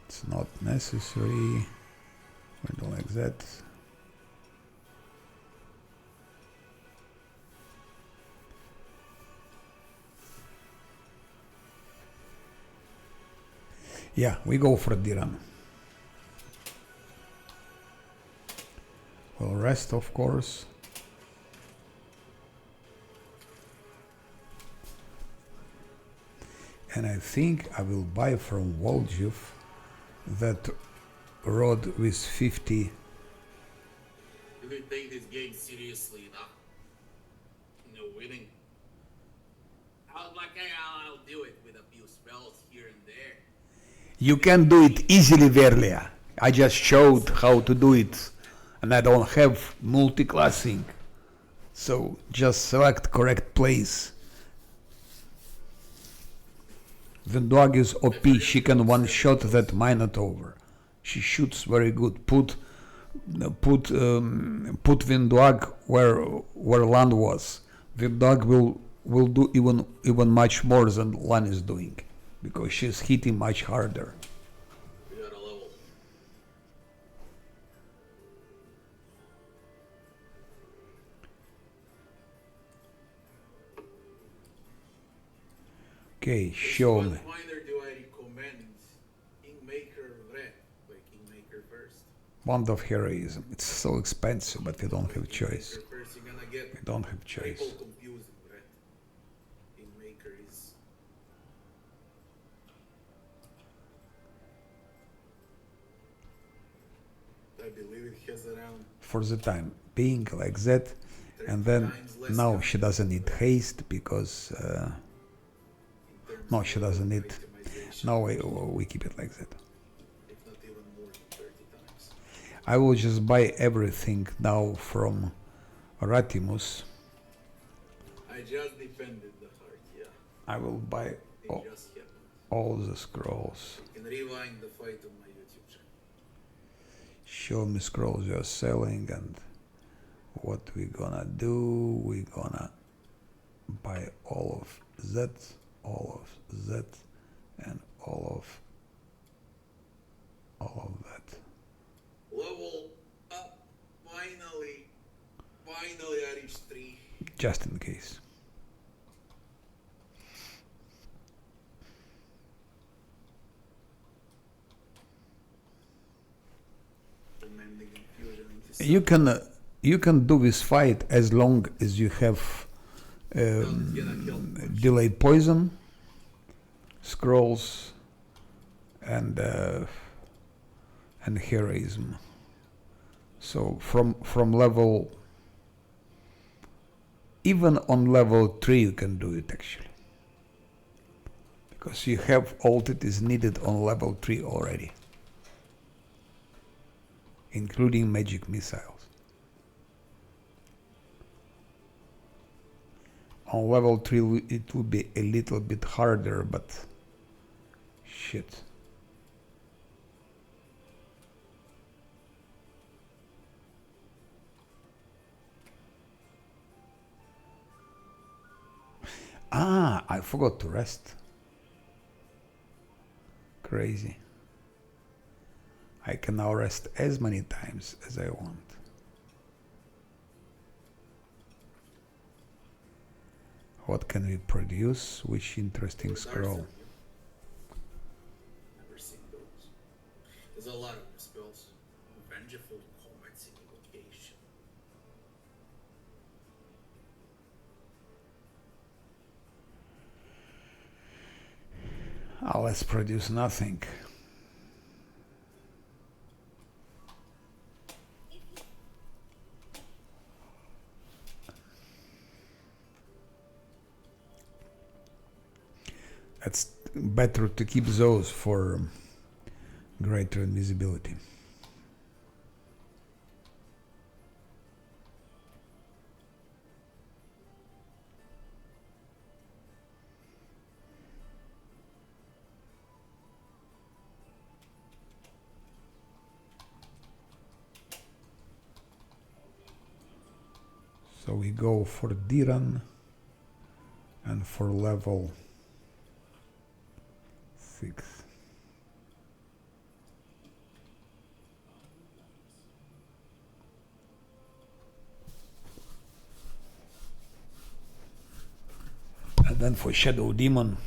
It's not necessary. We do like that. Yeah, we go for Diran. We'll rest, of course. And I think I will buy from Voljev that rod with 50. Do we take this game seriously enough? No winning. I'll do it with a few spells here and there. You can do it easily, Verlia. I just showed how to do it. And I don't have multi-classing. So just select correct place. The dog is OP, she can one-shot that Minotaur. She shoots very good. Put Vindog where Lan was. Vindog will do even much more than Lan is doing, because she's hitting much harder. We got a level. Okay, show me. Pathfinder do I recommend Kingmaker Red by Kingmaker first? Bond of Heroism. It's so expensive, but we don't have choice. Kingmaker first, you're gonna get We don't have choice. triple confusing Red. Kingmaker is I believe it has around For the time being like that, and then now she doesn't need haste because no, she doesn't need. No, we keep it like that. if not even more than 30 times. I will just buy everything now from Ratimus. I just defended the heart, yeah. I will buy It just happened. all the scrolls. You can rewind the fight on my YouTube channel. Show me scrolls you're selling, and what we gonna do. We gonna buy all of that, and all of that. Level up. Finally I reached 3. Just in case. Commanding infusion into You can do this fight as long as you have delayed poison, scrolls, and heroism. So from level, even on level 3 you can do it actually, Because you have all that is needed on level 3 already, including magic missiles. On level 3 it will be a little bit harder, but shit. Ah, I forgot to rest. Crazy. I can now rest as many times as I want. What can we produce? Which interesting scroll? Never seen those. There's a lot of new spells. Vengeful comets in evocation. Ah, let's produce nothing. It's better to keep those for greater invisibility. So we go for Diran and for level 6. And then for Shadow Demon,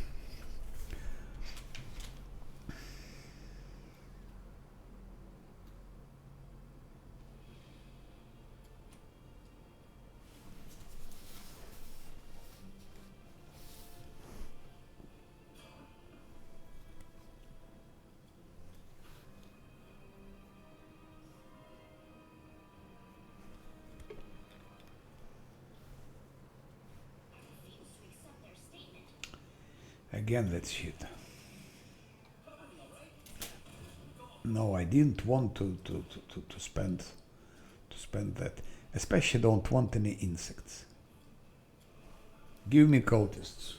again, let's shoot. No, I didn't want to spend that. Especially don't want any insects. Give me cultists.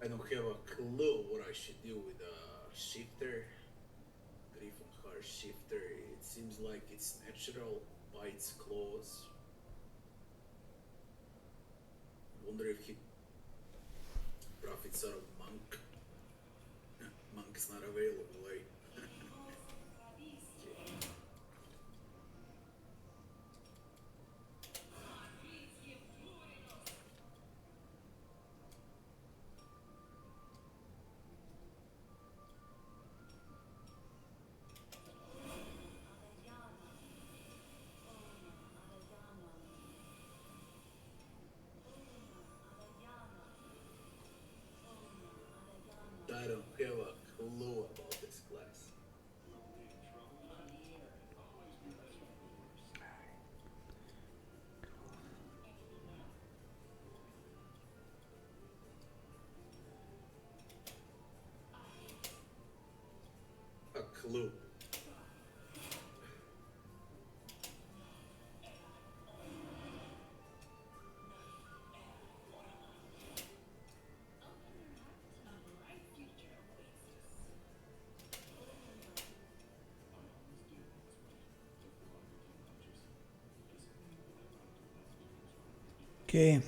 I don't have a clue what I should do with a shifter. Griffenhard shifter. It seems like it's natural by its claws. Wonder if he profits out of monk. Monk's not available, eh? clue. Okay.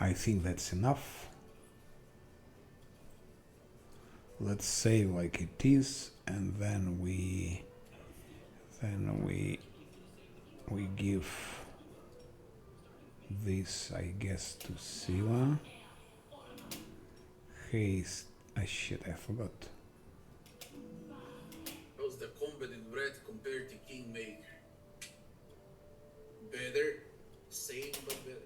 I think that's enough. Let's say like it is, and then we give this, I guess, to Sila. Haste. Ah, shit, I forgot. How's the combat in Red compared to Kingmaker? Better? Same but better.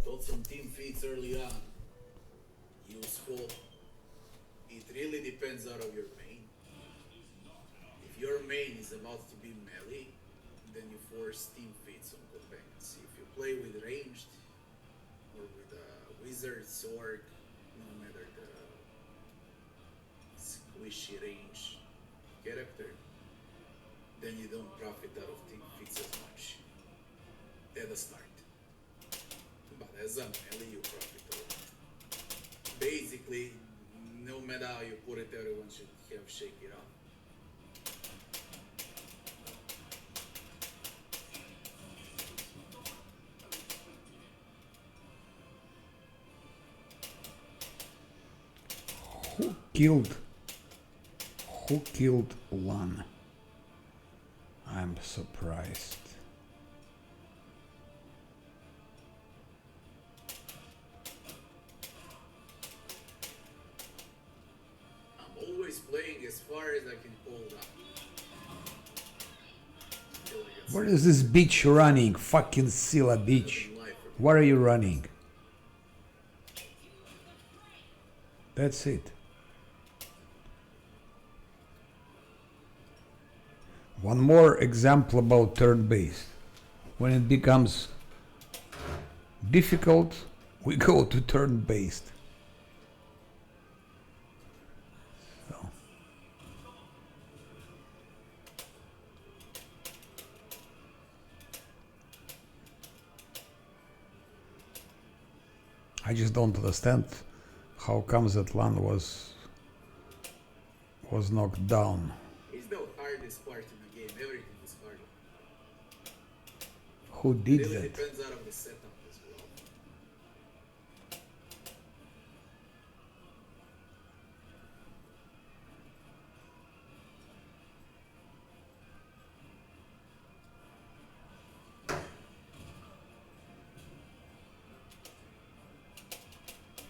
Thought some team feats early on. Useful. It really depends out of your main. If your main is about to be melee, then you force team feats on companions. If you play with ranged or with a wizard, sword, no matter the squishy range character, then you don't profit out of team feats as much at the start. But as a melee, you profit a lot. Basically, no matter how you put it, everyone should have shake it off. Who killed Lan? I'm surprised. I'm always playing as far as I can hold up. Until I get Where is this bitch running? Fucking Scylla bitch. Where are you running? That's it. One more example about turn-based. When it becomes difficult, we go to turn-based. So. I just don't understand how comes that Lan was knocked down. It's the hardest part in the game. Everything is hard. Who did It really that? depends out of the setup as well.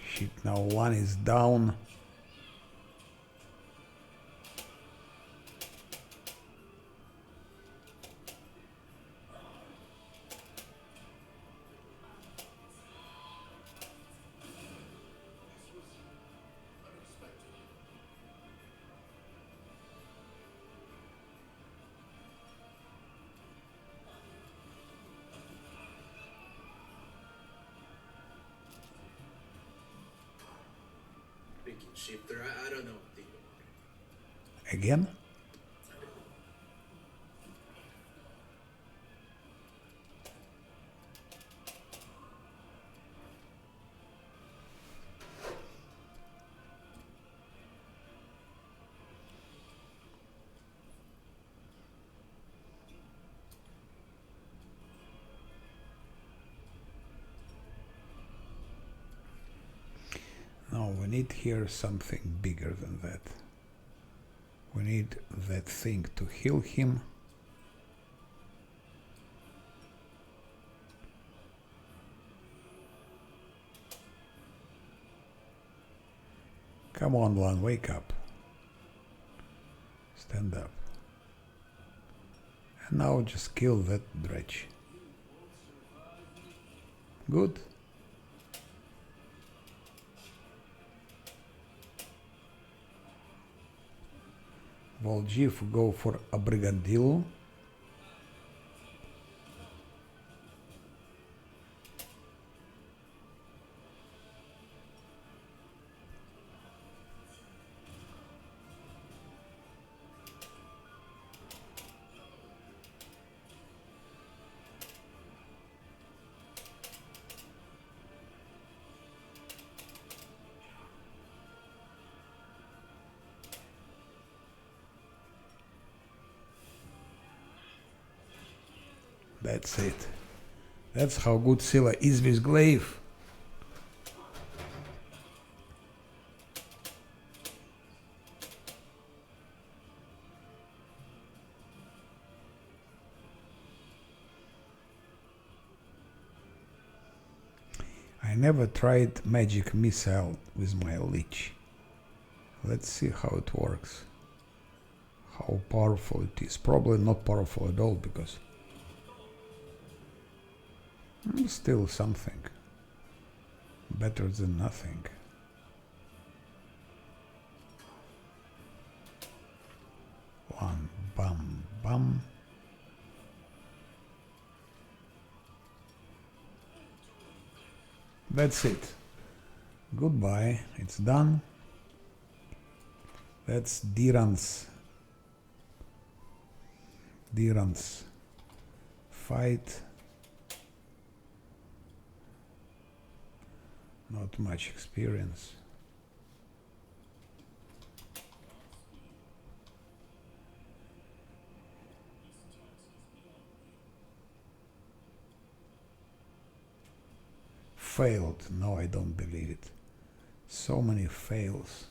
Shit, now one is down. Freaking shifter. I don't know. Again? No, we need here something bigger than that. We need that thing to heal him. Come on, Lan, wake up. Stand up. And now just kill that dredge. Good. Volgiv go for a Brigandillo. That's it. That's how good Scylla is with glaive. I never tried magic missile with my Lich. Let's see how it works. How powerful it is. Probably not powerful at all because still something. Better than nothing. One bum bum. That's it. Goodbye. It's done. That's Diran's fight. Not much experience. Failed. No, I don't believe it. So many fails.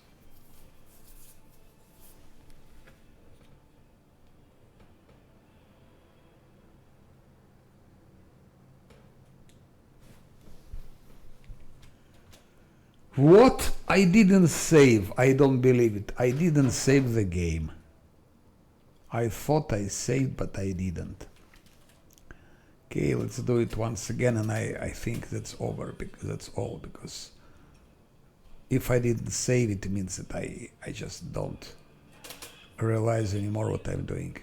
What? I didn't save. I don't believe it. I didn't save the game. I thought I saved, but I didn't. Okay, let's do it once again, and I think that's over, because that's all, because if I didn't save it, it means that I just don't realize anymore what I'm doing.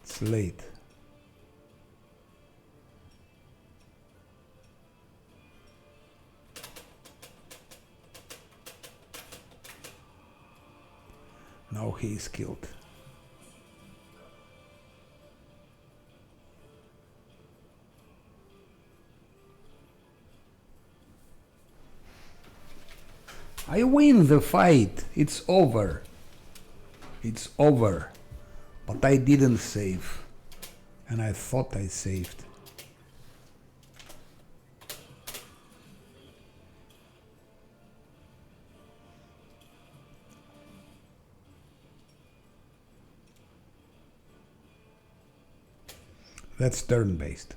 It's late. Now he is killed. I win the fight. It's over. It's over. But I didn't save. And I thought I saved. That's turn-based.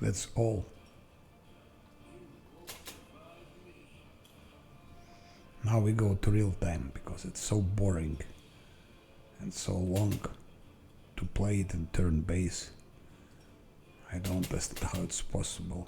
That's all. Now we go to real time because it's so boring and so long to play it in turn base. I don't understand how it's possible.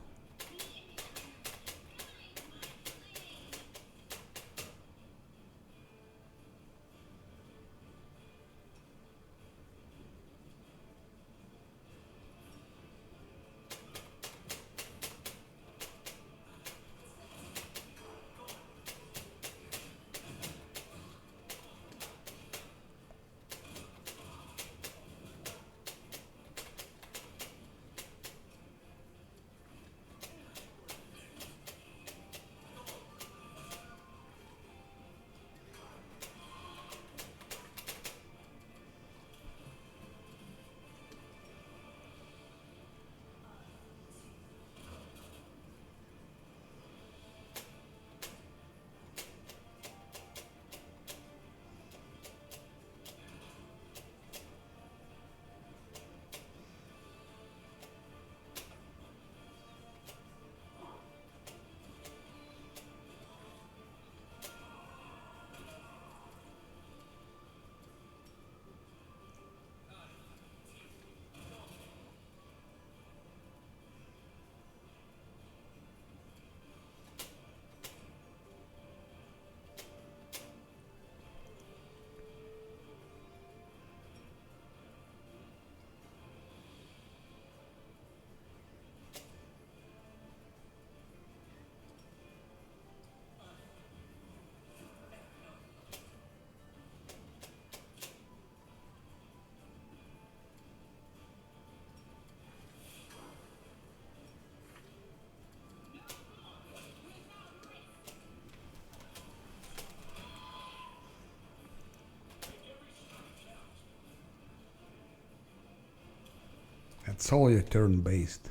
It's all your turn-based.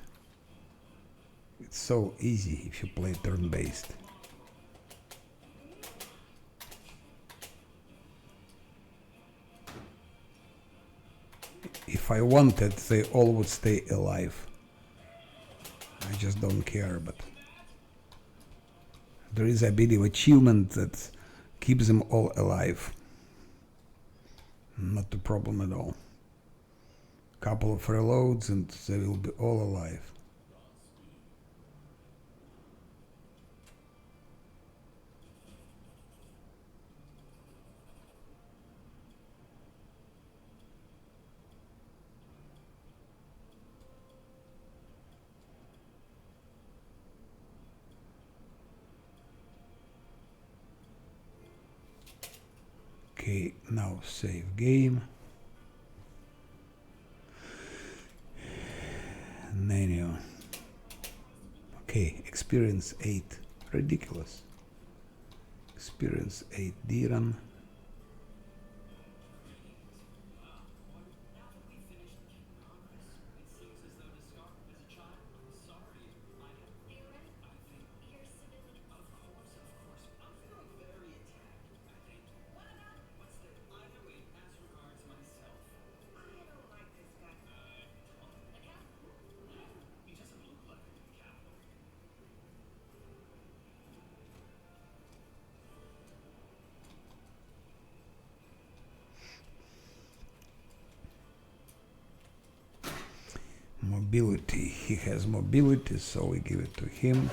It's so easy if you play turn-based. If I wanted, they all would stay alive. I just don't care, but there is, I believe, achievement that keeps them all alive. Not a problem at all. Couple of reloads and they will be all alive. Okay, now save game. Menu. Okay, experience 8. Ridiculous. Experience 8 Diran. Mobility. He has mobility, so we give it to him.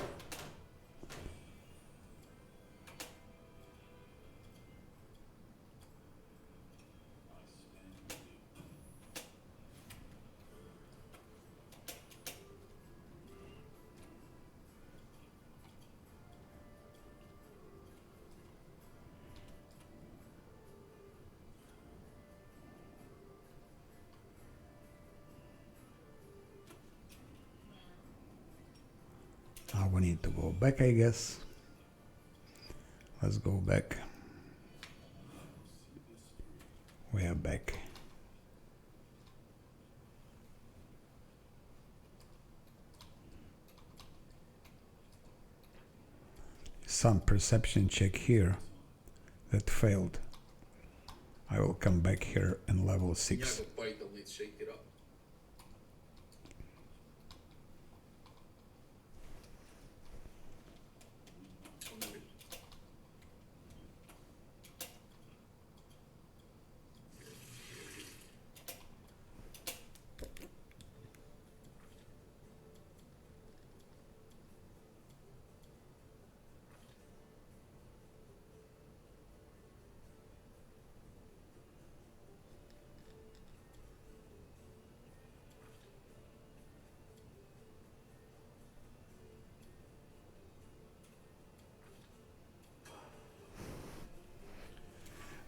Now we need to go back, I guess. Let's go back. We are back. Some perception check here that failed. I will come back here in level 6. Някакъв Python, let's shake it up.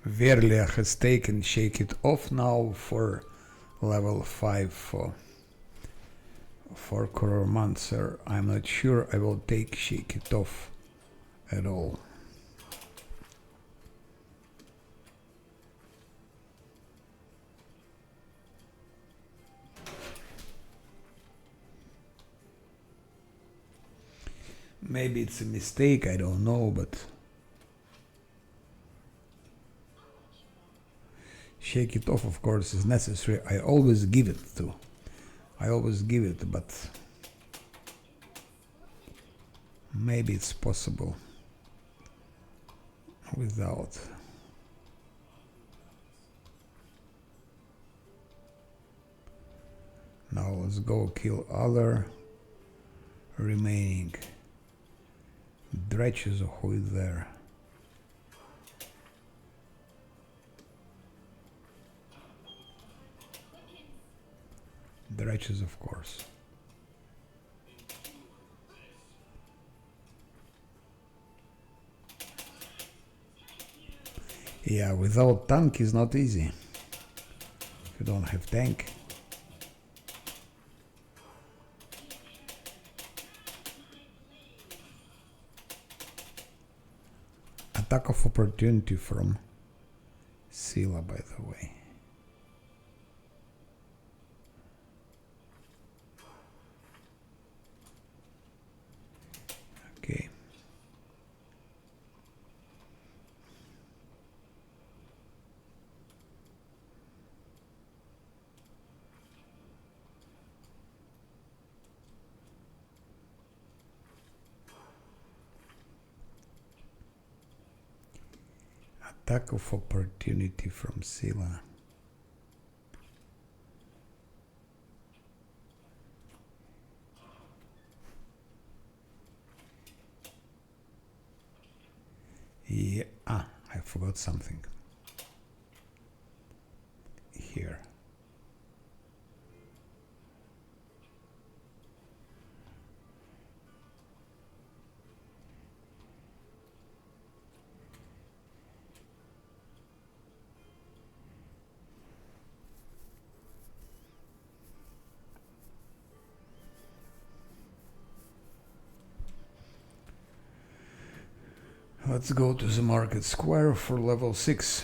Verlia has taken Shake It Off now for level 5 for Cruoromancer. I'm not sure I will take Shake It Off at all. Maybe it's a mistake, I don't know, but Shake It Off, of course, is necessary. I always give it, but maybe it's possible without. Now let's go kill other remaining dredges. Who is there? Dredges, of course. Yeah, without tank is not easy. If you don't have tank. Attack of opportunity from Scylla, by the way. Attack of opportunity from Sila. Yeah, I forgot something. Here. Let's go to the market square for level 6.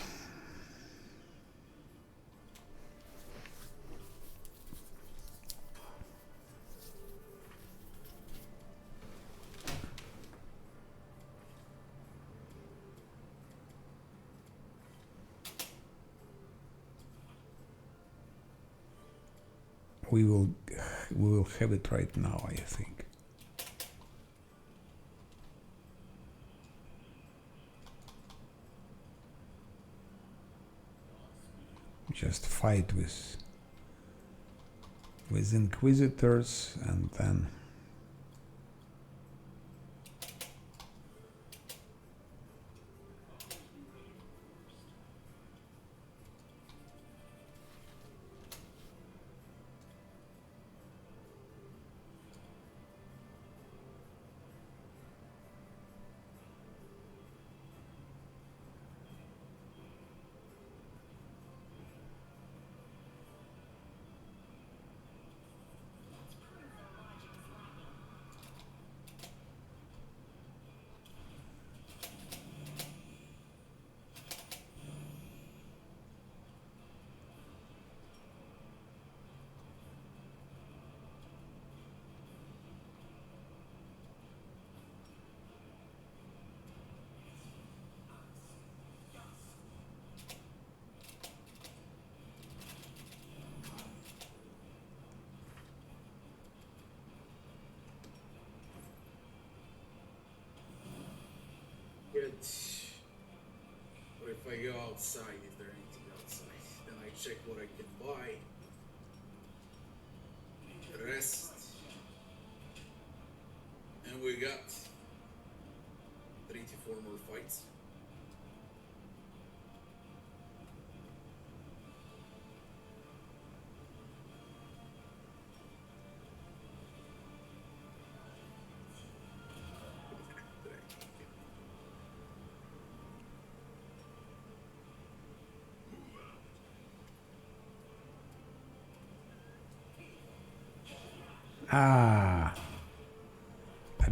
We will have it right now, I think. Just fight with inquisitors and then Good. Or if I go outside, is there anything outside? Then I check what I can buy. Rest. And we got 3 to 4 more fights.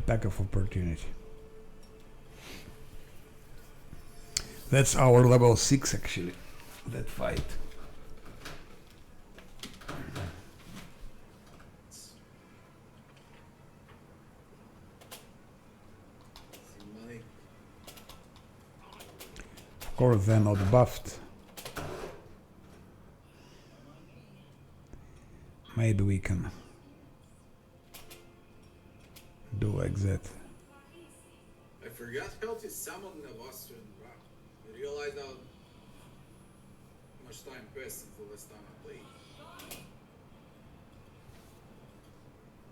attack of opportunity. That's our level 6 actually, that fight. See money. Of course they're not buffed. Maybe we can do like that. I forgot how to summon Navastrian Rock. I realized how much time passed since the last time I played.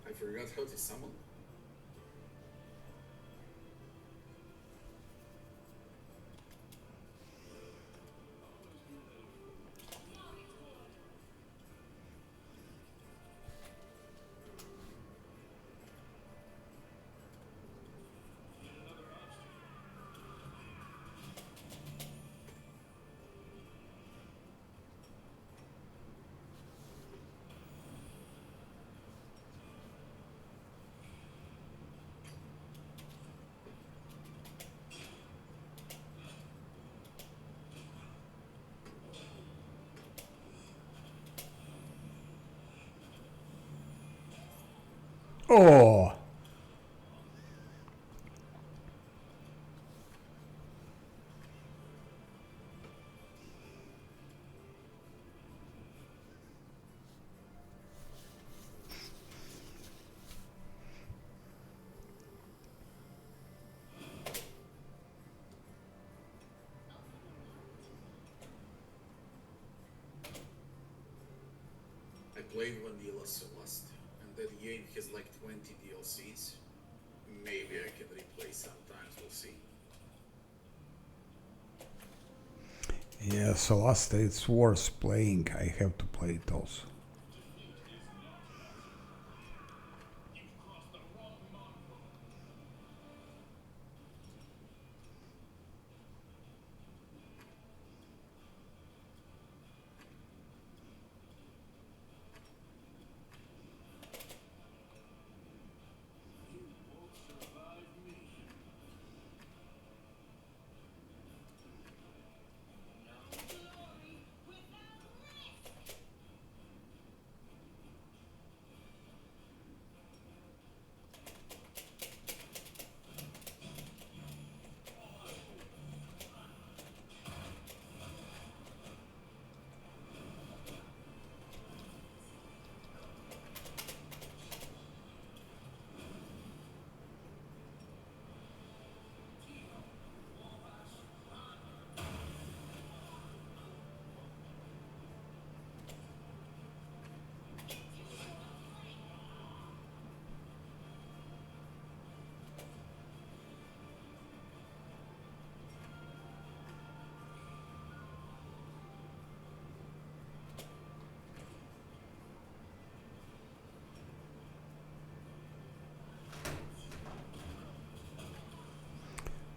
I forgot how to summon. Oh! played Vanilla Celeste, and that game has like 20 DLCs. Maybe I can replay sometimes, we'll see. Yeah, Celeste, it's worth playing. I have to play it also.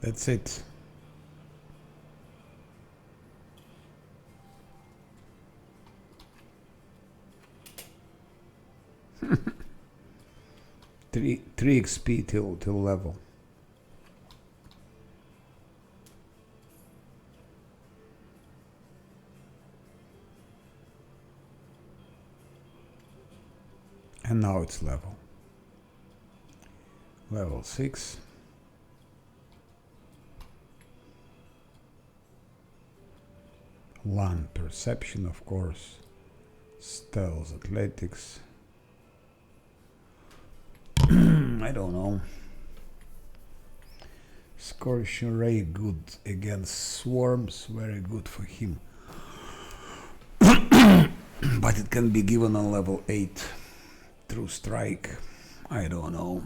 That's it. Three XP till level. And now it's level 6. One perception, of course. Stealth, athletics. I don't know. Scorching Ray good against swarms, very good for him. But it can be given on level 8 through strike. I don't know.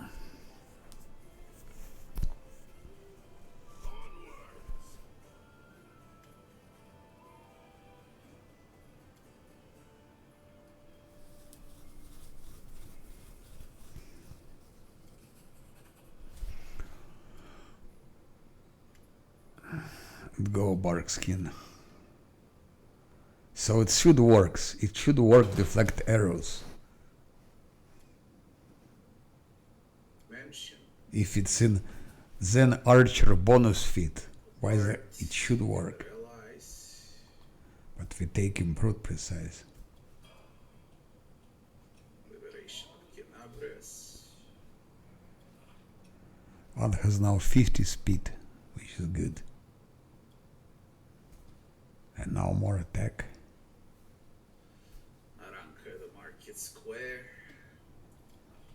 Go bark skin. So it should work. It should work deflect arrows. Mention. If it's in Zen Archer bonus feat, why is it? It should work. Realize. But we take him brute precise. Liberation of Kenabres. One has now 50 speed, which is good. And now more attack. Aranka the Market Square.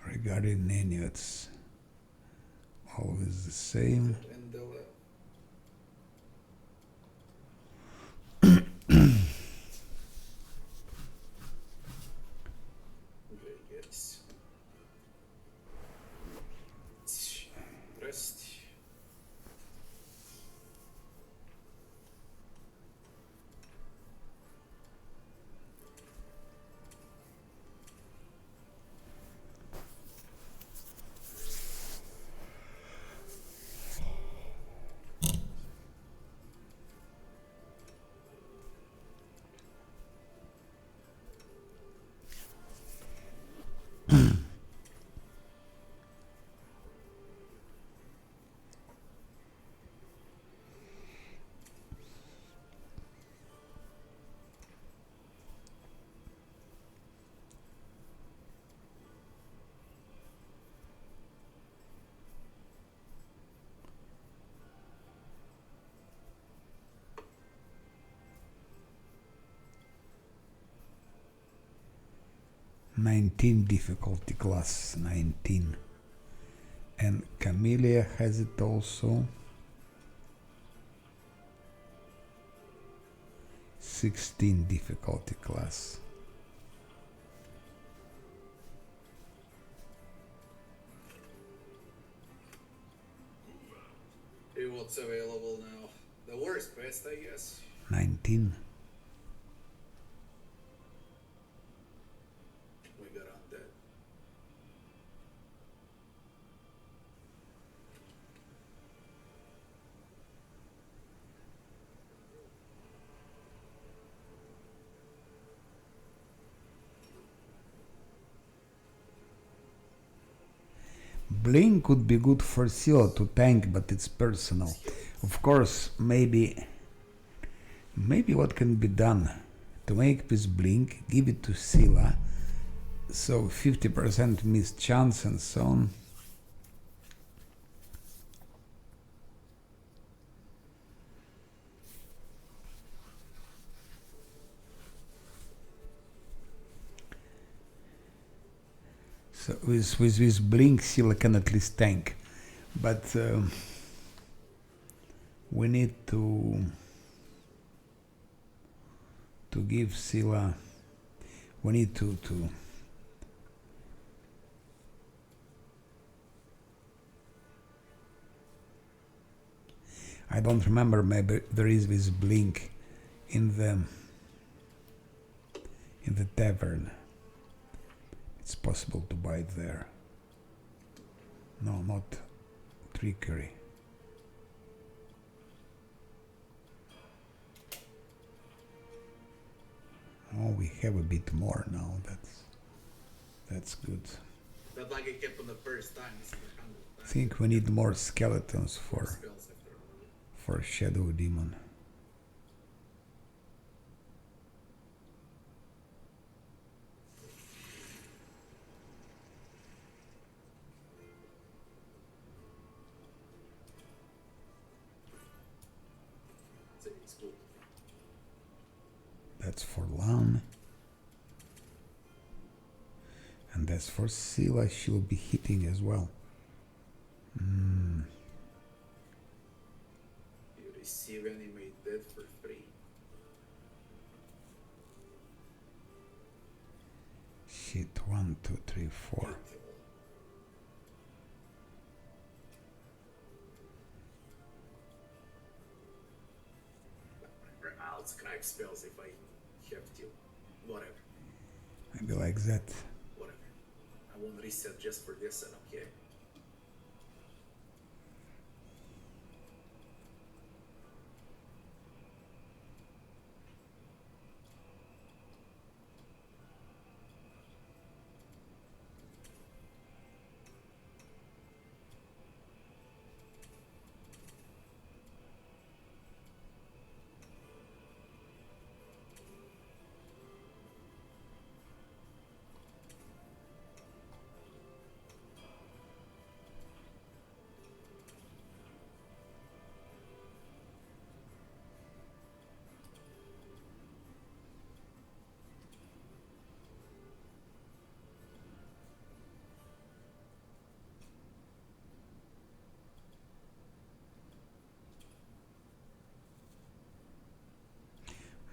Regarding Nene, it's always the same. Rendela. Vegas. Rest. Difficulty class 19, and Camellia has it also. 16 difficulty class. what's available now. The worst best, I guess. 19. We got undead. Blink would be good for Scylla to tank, but it's personal. Of course, maybe what can be done to make this blink, give it to Scylla, so 50% missed chance and so on. So with this blink, Scylla can at least tank, but we need to give Scylla. We need to I don't remember. Maybe there is this blink in the tavern. It's possible to buy it there. No, not trickery. Oh, we have a bit more now. That's good. Not like I kept on the first time. This is the 100th I time. think we need more skeletons for Spells after all. Shadow Demon. It's good. That's for Lan. And that's for Scylla. She'll be hitting as well. You receive animate dead for free. Shit, 1, 2, 3, 4. I'll scrap spells if I have to. Whatever. Maybe like that. Whatever. I won't reset just for this and okay.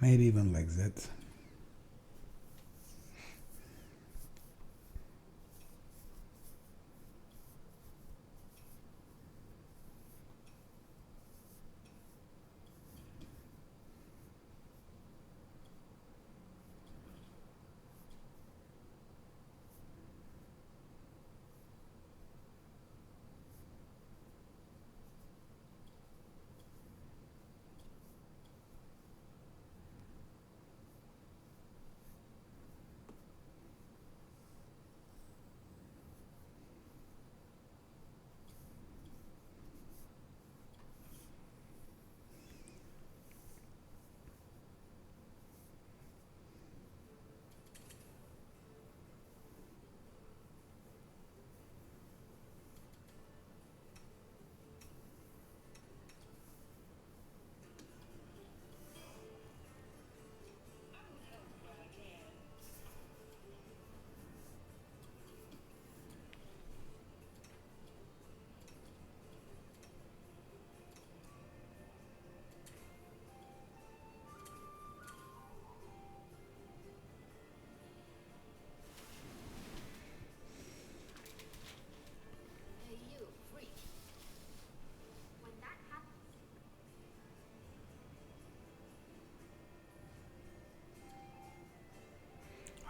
Maybe even like that.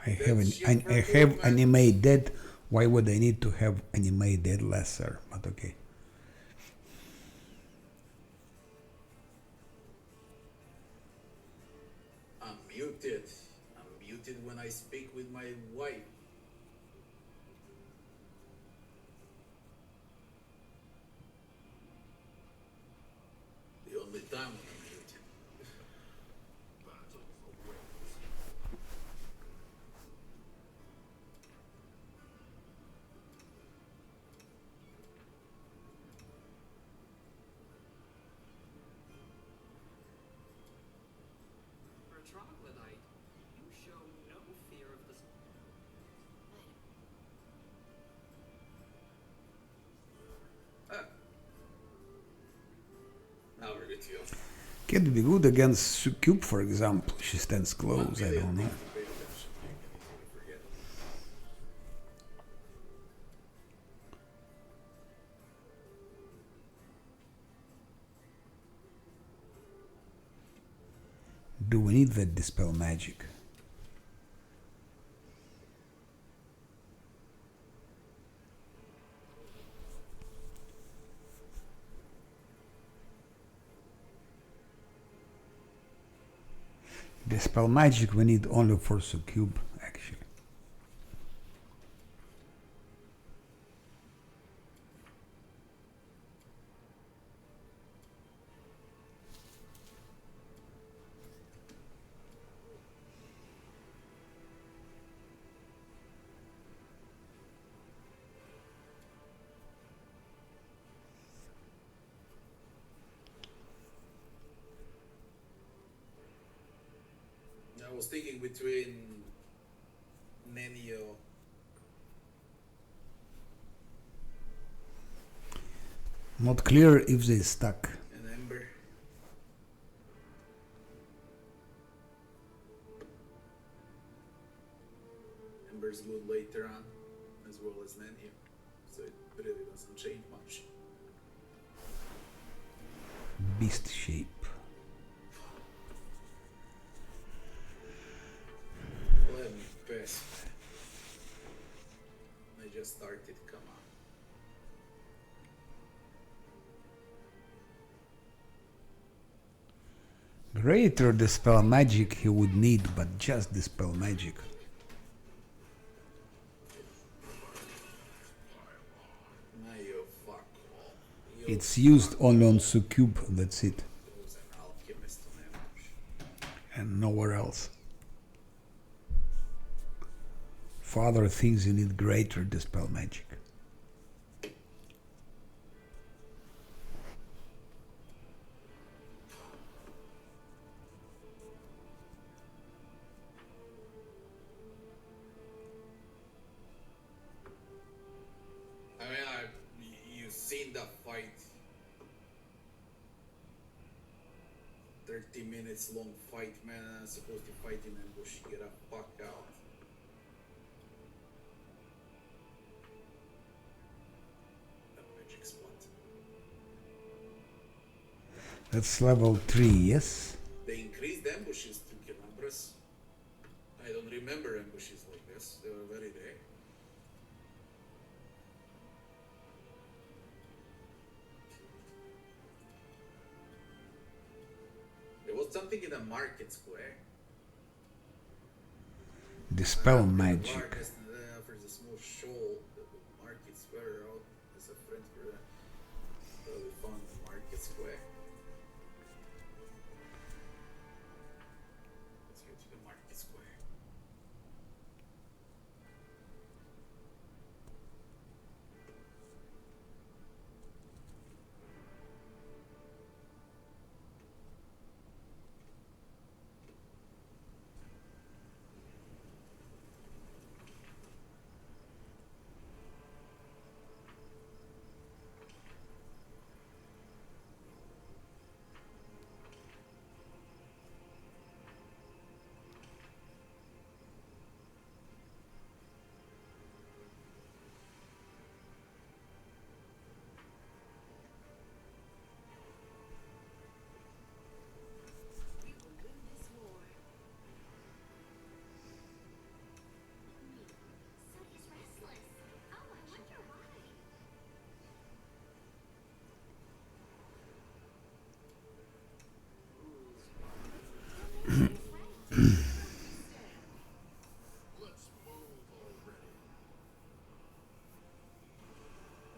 I have anime dead. Why would I need to have anime dead lesser? But okay. I'm muted. I'm muted when I speak with my wife. The only time when I'm muted. For a troglodyte, you show no fear of the... Ah. Now we're good to go. Can be good against Succube, for example. She stands close, I don't know. Pay attention. I can easily forget. Do we need that dispel magic? Dispel magic we need only for Succube, actually. I was thinking between Nenio. Not clear if they stuck. And Ember. Ember's good later on, as well as Nenio. So it really doesn't change much. Beast shape. Let me pass. I just started, come on. Greater dispel magic he would need, but just dispel magic. Now you fuck all. You It's used only on Succube, that's it, was an alchemist on ambush. and nowhere else. For other things you need greater dispel magic. I mean, you've seen the fight. 30 minutes long fight, man. I'm supposed to fight in ambush. Get a fuck out. That magic spot. That's level 3, yes? They increased ambushes to Kilambras. I don't remember ambushes like this. They were very rare. There was something in the market square. Dispel The magic. largest offers a small shoal. The market square out as a friend for that. We found the market square. Let's go to the market square.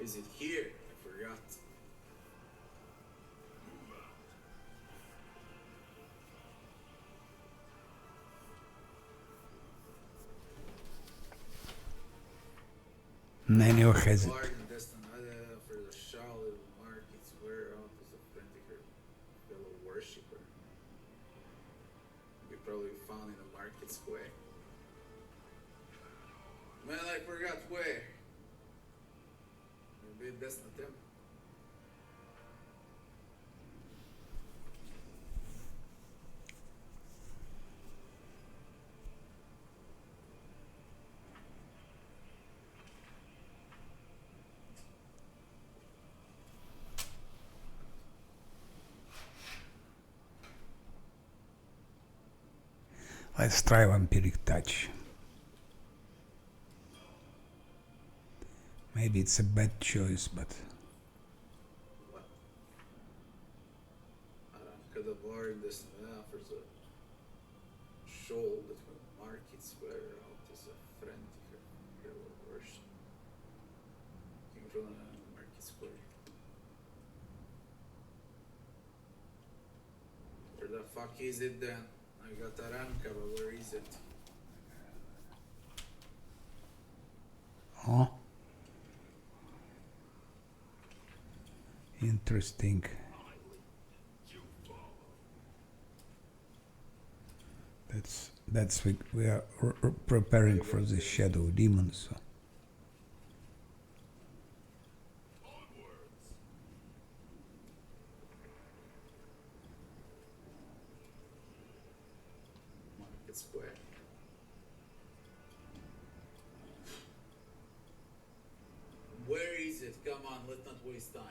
Is it here? I forgot. Nanio has it. Large and destined for the shallow markets where out is a frantic fellow worshipper. We probably found in the market square. Man, I forgot where. Maybe that's not them. Let's try vampiric touch. Maybe it's a bad choice, but What? Aramca the bar in this offers a shoal between markets where out is a frantic fellow worship. Came from the market square. Where the fuck is it then? I got Aramca, but where is it? oh, interesting. That's we are preparing for the shadow demon. So Market square. Where is it? Come on, let's not waste time.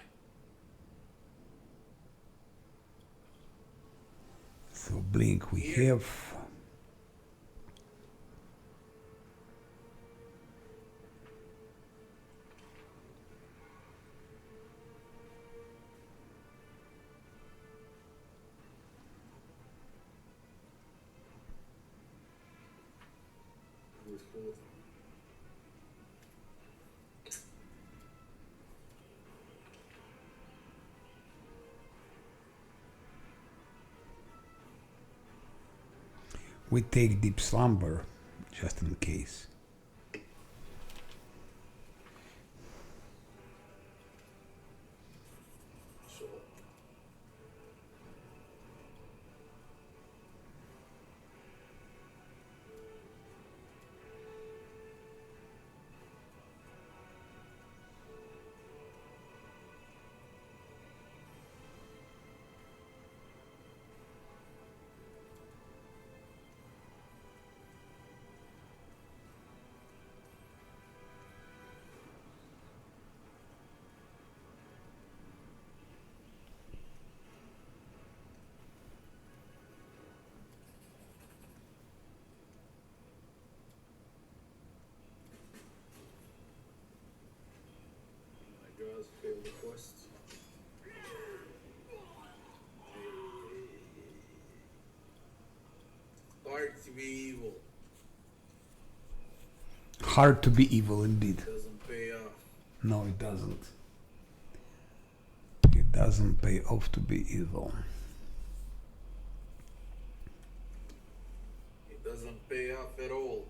so blink we Here. have. With who? We take deep slumber just in case. Sure. My girls fail the quest. Hard to be evil. Hard to be evil indeed. Doesn't pay off. No, it doesn't. It doesn't pay off to be evil. It doesn't pay off at all.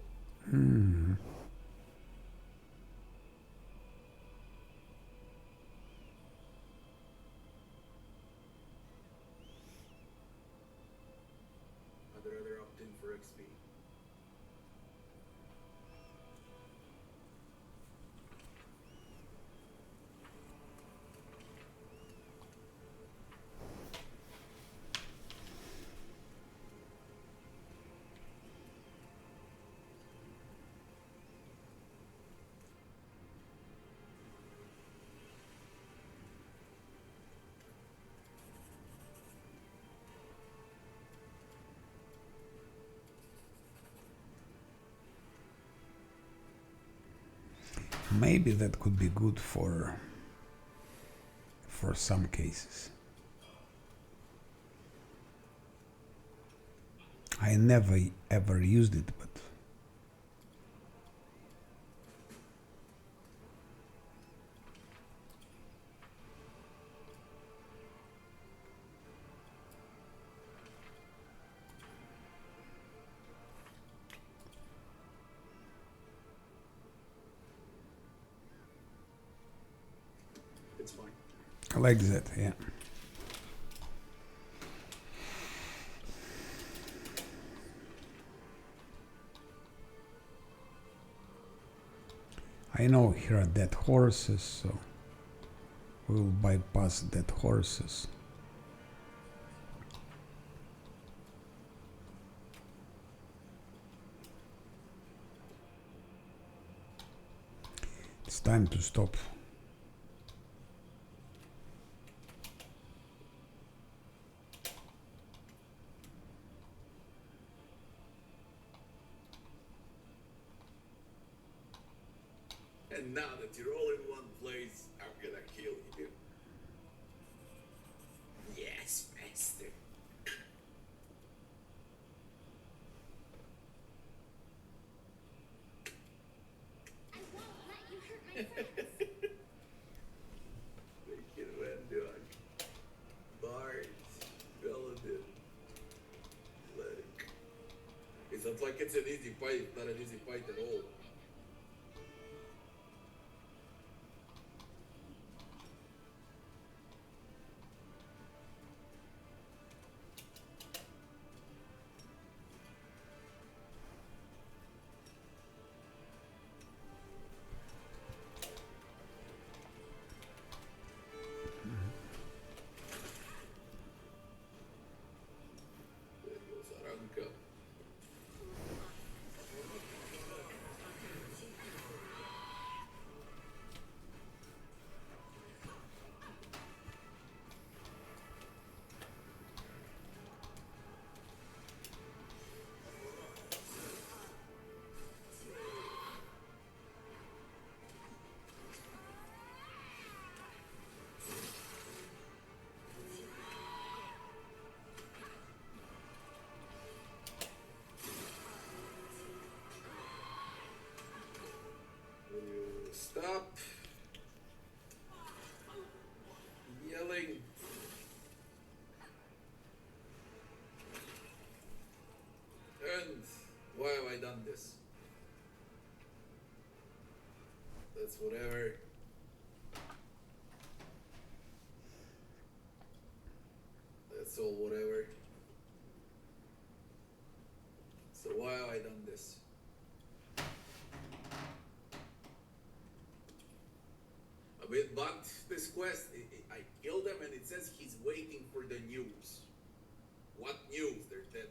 I'd rather opt in for XP. Maybe that could be good for some cases. I never ever used it, but Like that, yeah. I know here are dead horses, so we'll bypass dead horses. It's time to stop. And now that you're all in one place, I'm gonna kill you. Yes, master. I won't let you hurt my friends. Wicked Wendog. Bard. Paladin. Cleric. It's not like it's an easy fight, not an easy fight at all. There goes Aranka. Will you stop yelling? And why have I done this? That's whatever. That's all whatever. So why have I done this? I mean, but this quest, I killed him and it says he's waiting for the news. What news? They're dead.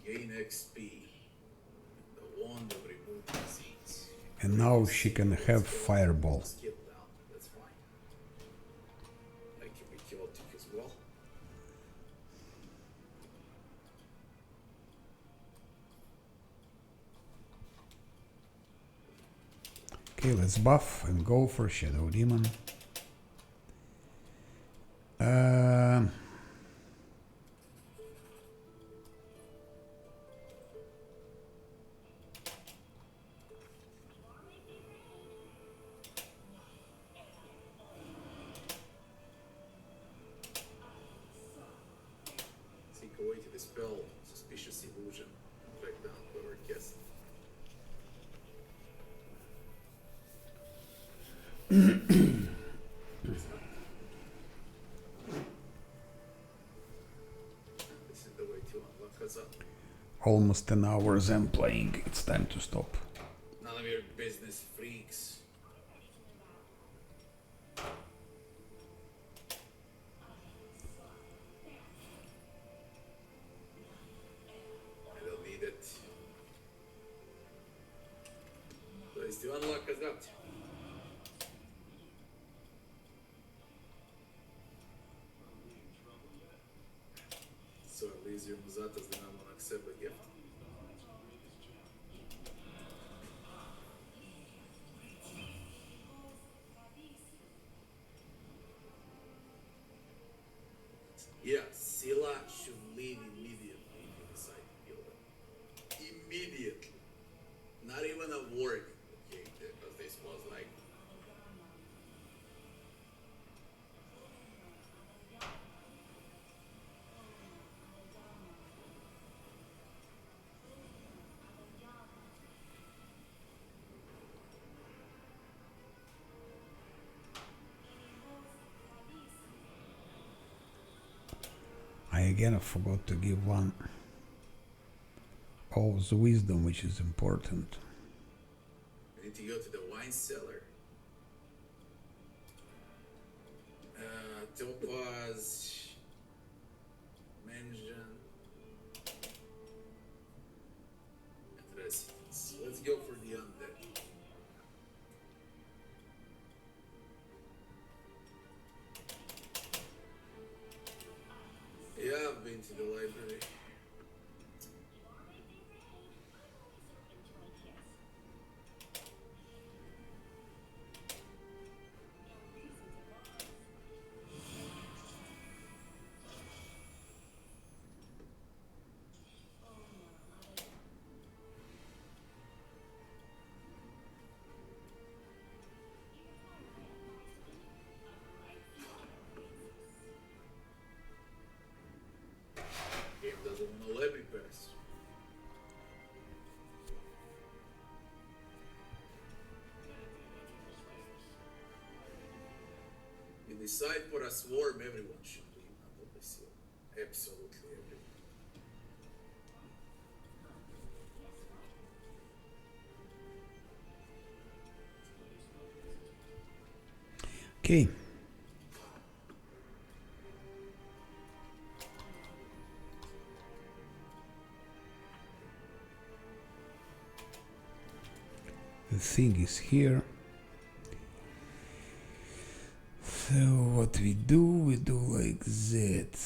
Gain XP. The wand of remove disease. And now she can have fireball. Skill down. That's fine. I can be chaotic as well. Okay, let's buff and go for Shadow Demon. Seek a way to dispel suspicious illusion. Track down whoever guessed. This is the way to unlock us up. Almost 10 hours I'm playing. It's time to stop. None of your business, freaks. I don't need it. Place to unlock us up. So Elysium Muzatas did not want to accept the gift. I again forgot to give one of the wisdom, which is important. I need to go to the wine cellar. Topaz. Mention. And residence. Let's go for the undead. Yeah, I've been to the library. Game doesn't want to let me pass. You decide for a swarm, everyone should be under the seal. Absolutely everyone. Okay. The thing is here. So what we do like that.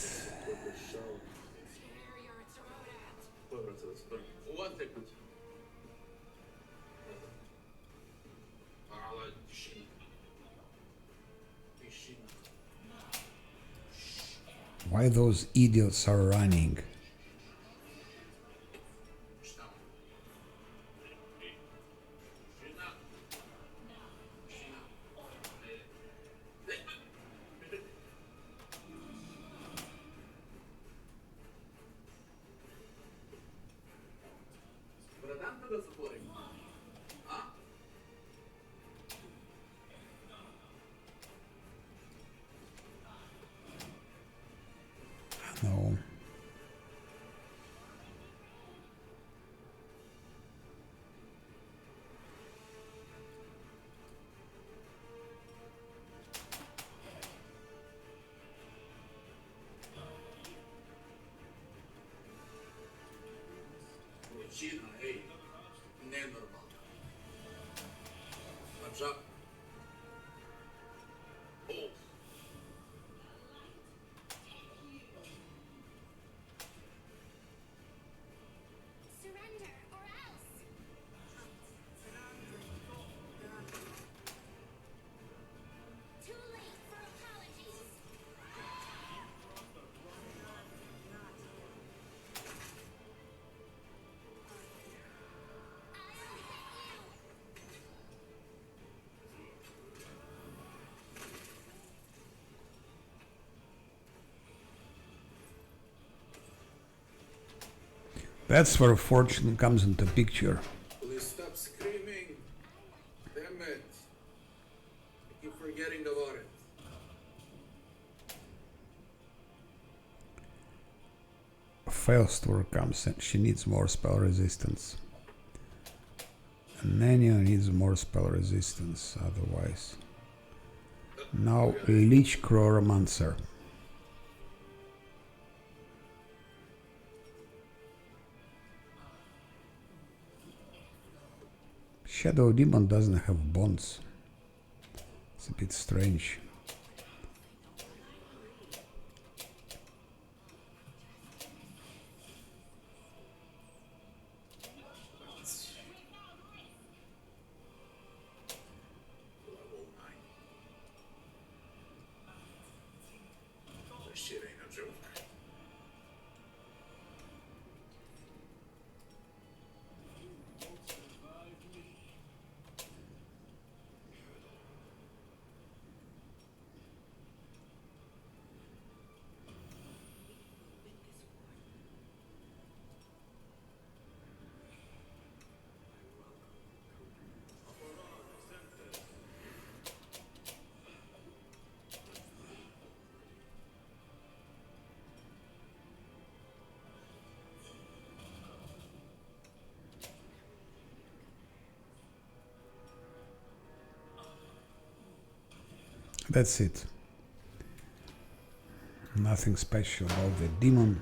One second. Ала, тишина. Тишина. Why those idiots are running? Что? Тишина. Тишина. Братан, когда сухорик? А? No. Мужчина, эй, ненормально. Поджав. О, Surrender or else. Too late for apologies. I'll hit you. That's where fortune comes into picture. please stop screaming. Damn it. I keep forgetting about it. Failstor comes and she needs more spell resistance. And Nanya needs more spell resistance otherwise. Now Leech Cruoromancer. Shadow Demon doesn't have bonds. It's a bit strange. Level 9. This shit ain't a joke. That's it. Nothing special about the demon.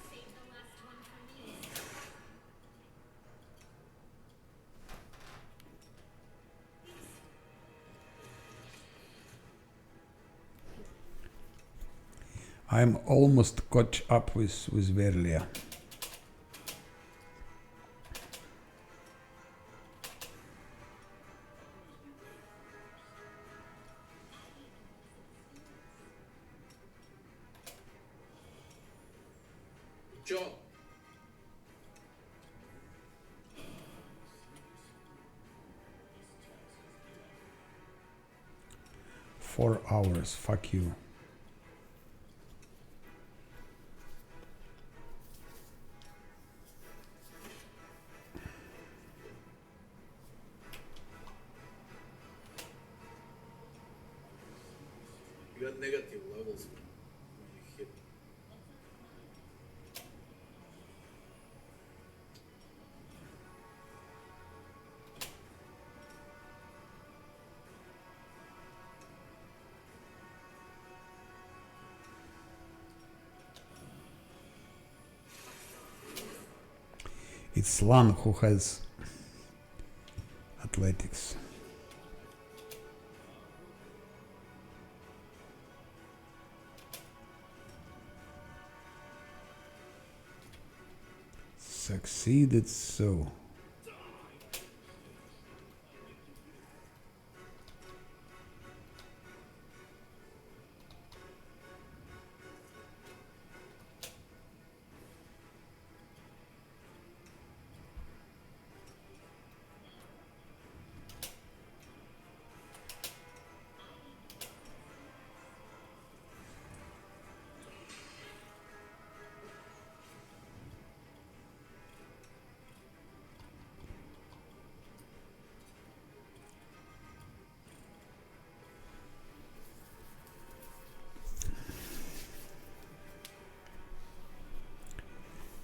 Save the last one for me. I'm almost caught up with Verlia. Good job. 4 hours, fuck you. You got negative levels when you hit. It's Lan who has athletics. Succeeded so.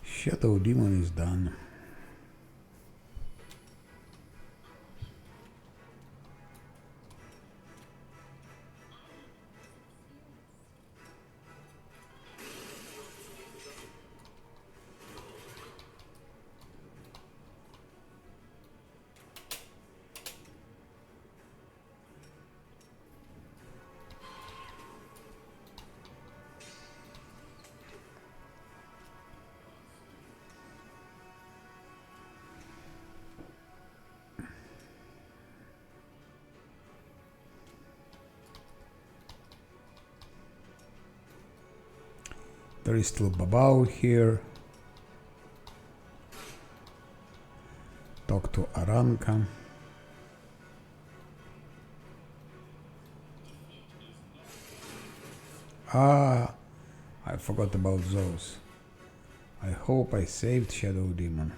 Shadow Demon is done. There is still Babao here. Talk to Aranka. Ah, I forgot about those. I hope I saved Shadow Demon.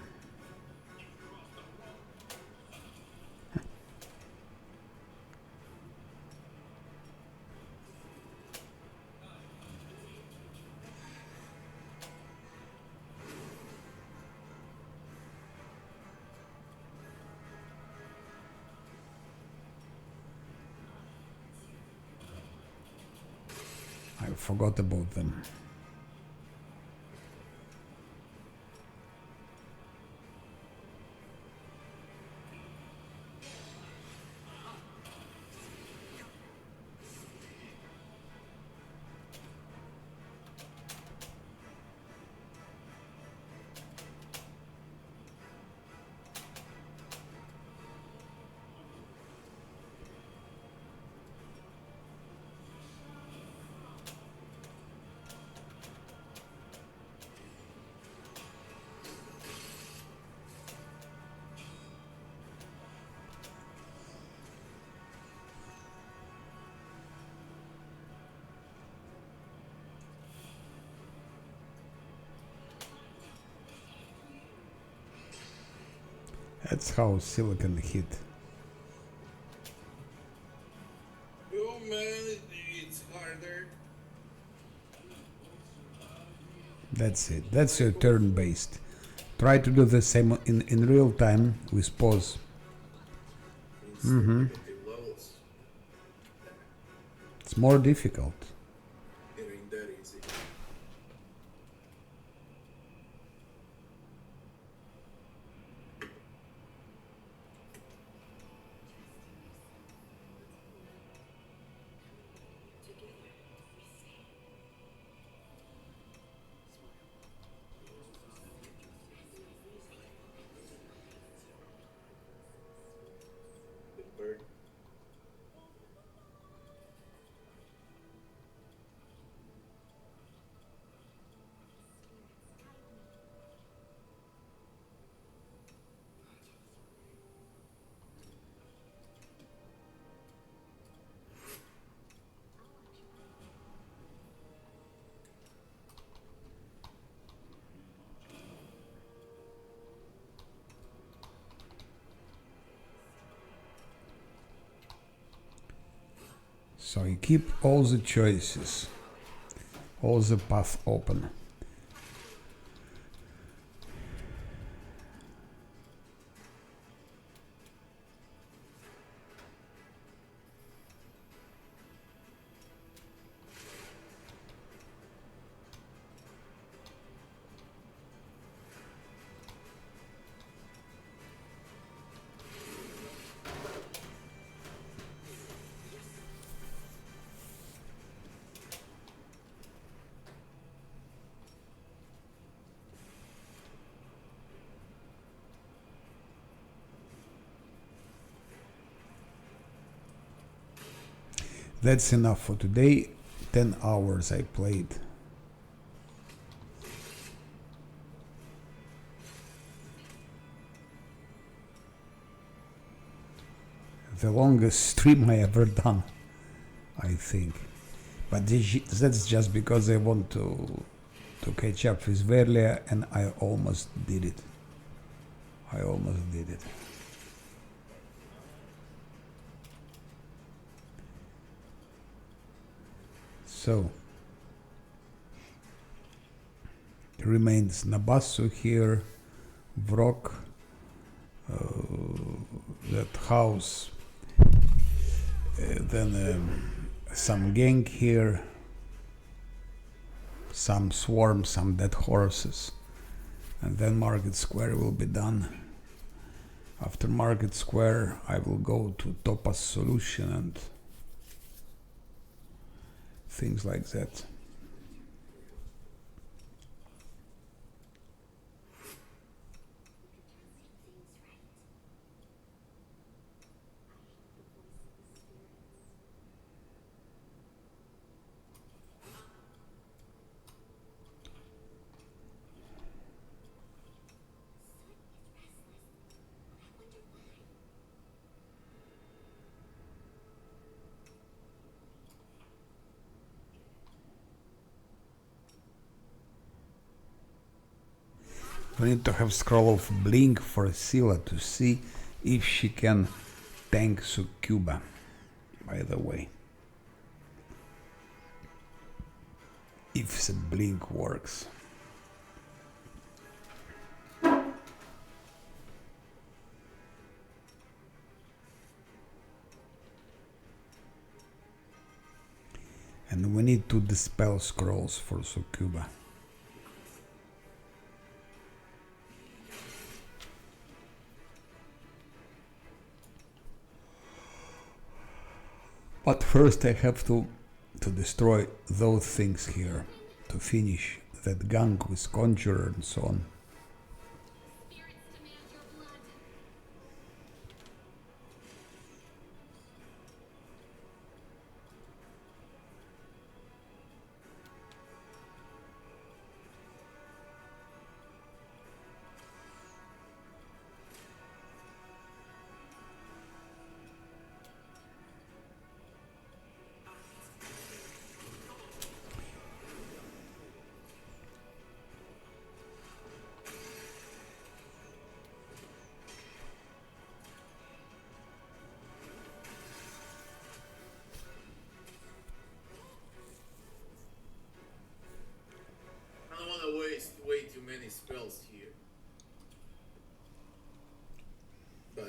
I forgot about them. That's how Silicon hit. That's it. That's your turn-based. Try to do the same in real time with pause. Negative levels. It's more difficult. It ain't that easy. Big bird. So you keep all the choices, all the path open. That's enough for today. 10 hours I played. The longest stream I ever done, I think. But that's just because I want to catch up with Verlia, and I almost did it. I almost did it. So remains Nabasu here, Vrok, that house, then some gang here, some swarm, some dead horses, and then Market Square will be done. After Market Square I will go to Topaz Solution and things like that. We need to have scroll of blink for Scylla to see if she can tank Succuba, by the way. If the blink works. And we need to dispel scrolls for Succuba. But first I have to destroy those things here, to finish that gang with Conjurer and so on. Spirits demand your blood.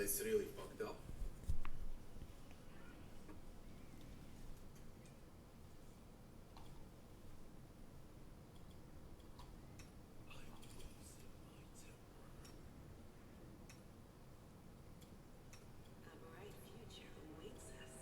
it's really fucked up. A bright future awaits us.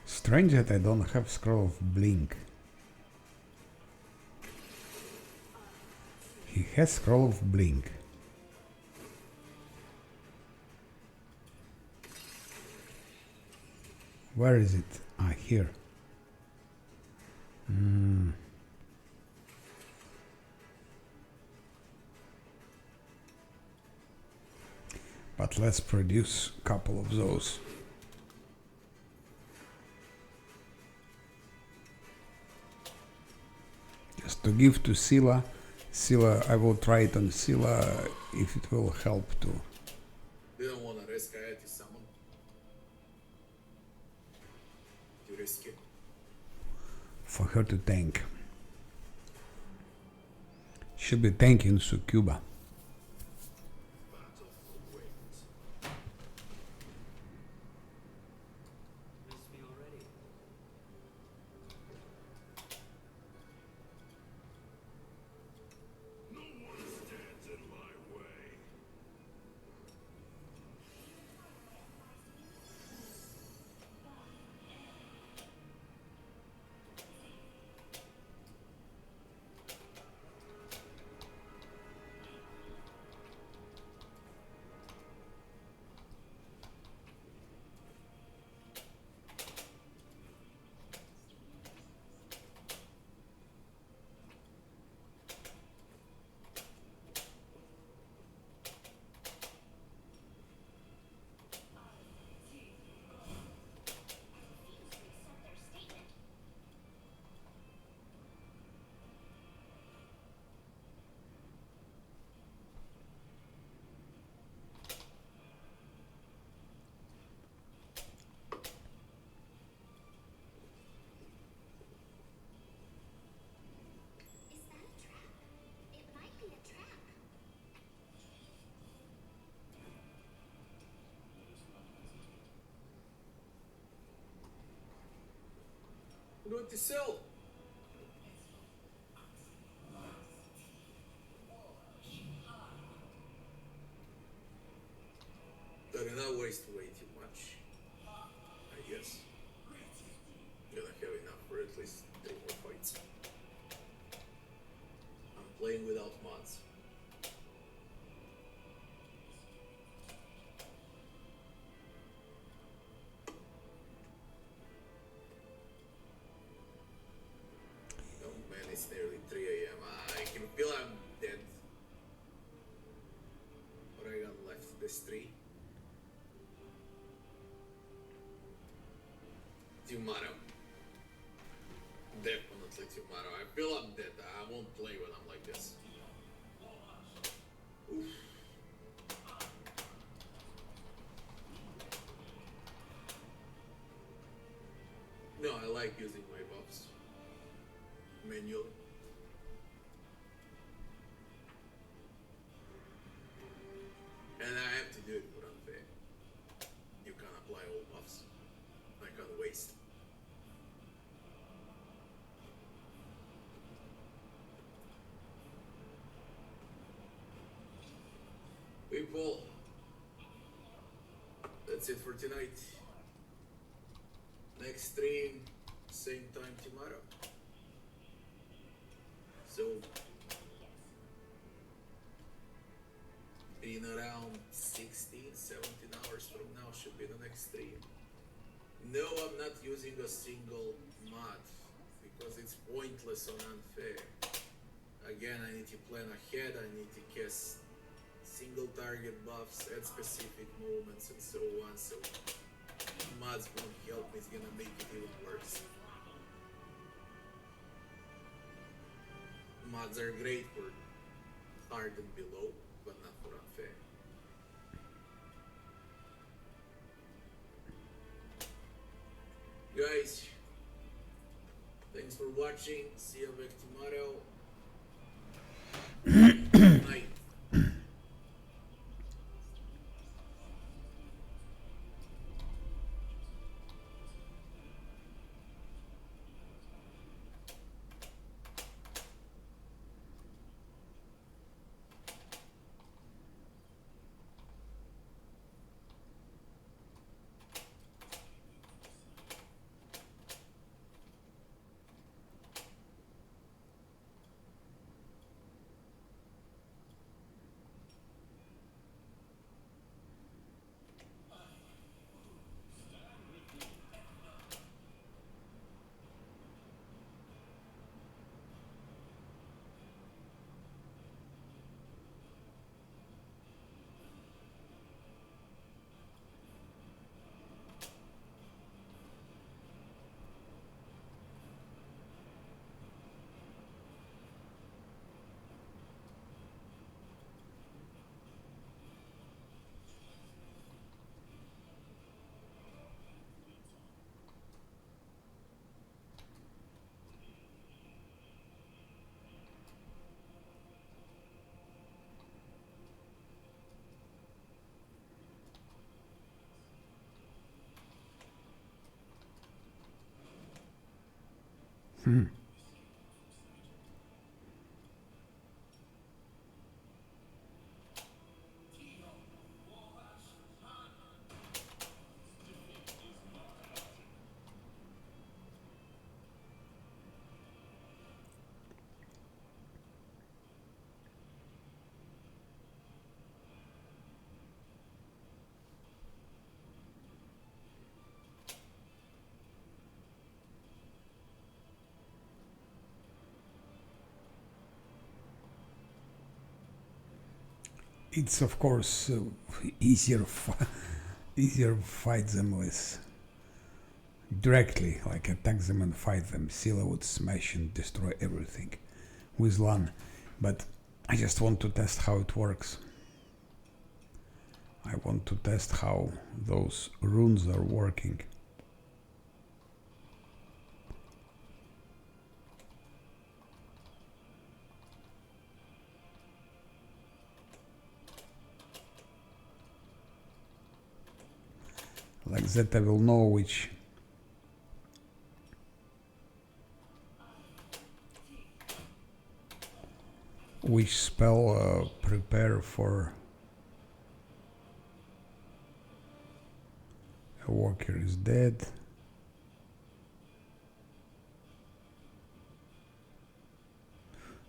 Strange that I don't have scroll of blink. He has scroll of blink. Where is it? Ah, here. But let's produce a couple of those. Just to give to Scylla. Scylla, I will try it on Scylla if it will help too. Didn't want to risk Ayati summon. To risk it. For her to tank. Should be tanking Succuba. Miss me already? No one stands in my way. Is that a trap? It might be a trap. Note to self. Better not waste way too much. I guess. Gonna have enough for at least 3 more fights. I'm playing without mods. Oh man, it's nearly 3 a.m. I can feel I'm dead. S3. Tomorrow. Definitely tomorrow. I feel I'm dead. I won't play when I'm like this. Oof. No, I like using my buffs manually. And I have to do it for unfair. You can't apply all buffs. I can't waste. People, that's it for tonight. Next stream, same time tomorrow. So, in around 16, 17 hours from now should be the next stream. No, I'm not using a single mod because it's pointless on unfair. Again, I need to plan ahead, I need to cast single target buffs at specific moments and so on, so mods won't help me, it's gonna make it even worse. Mods are great for hard and below, but not for unfair. Guys, thanks for watching. See you back tomorrow. Good night. It's of course easier fight them with directly, like attack them and fight them. Scylla would smash and destroy everything with Lan, but I just want to test how it works. I want to test how those runes are working. Like that I will know which spell prepare for a walker is dead.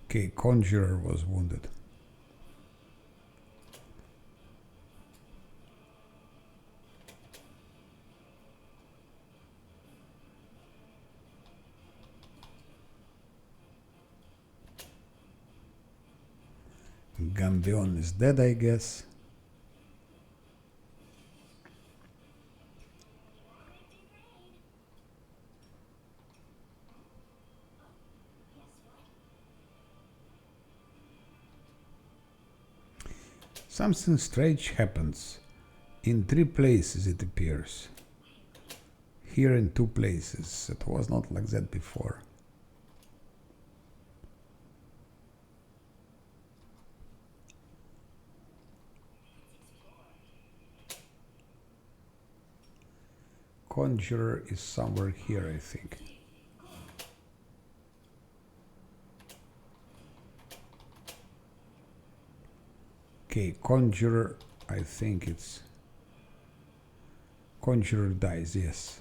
Okay, Conjurer was wounded. Gambion is dead, I guess. Something strange happens. In 3 places it appears. Here in 2 places. It was not like that before. Conjurer is somewhere here, I think. Okay, Conjurer, I think it's... Conjurer dies, yes.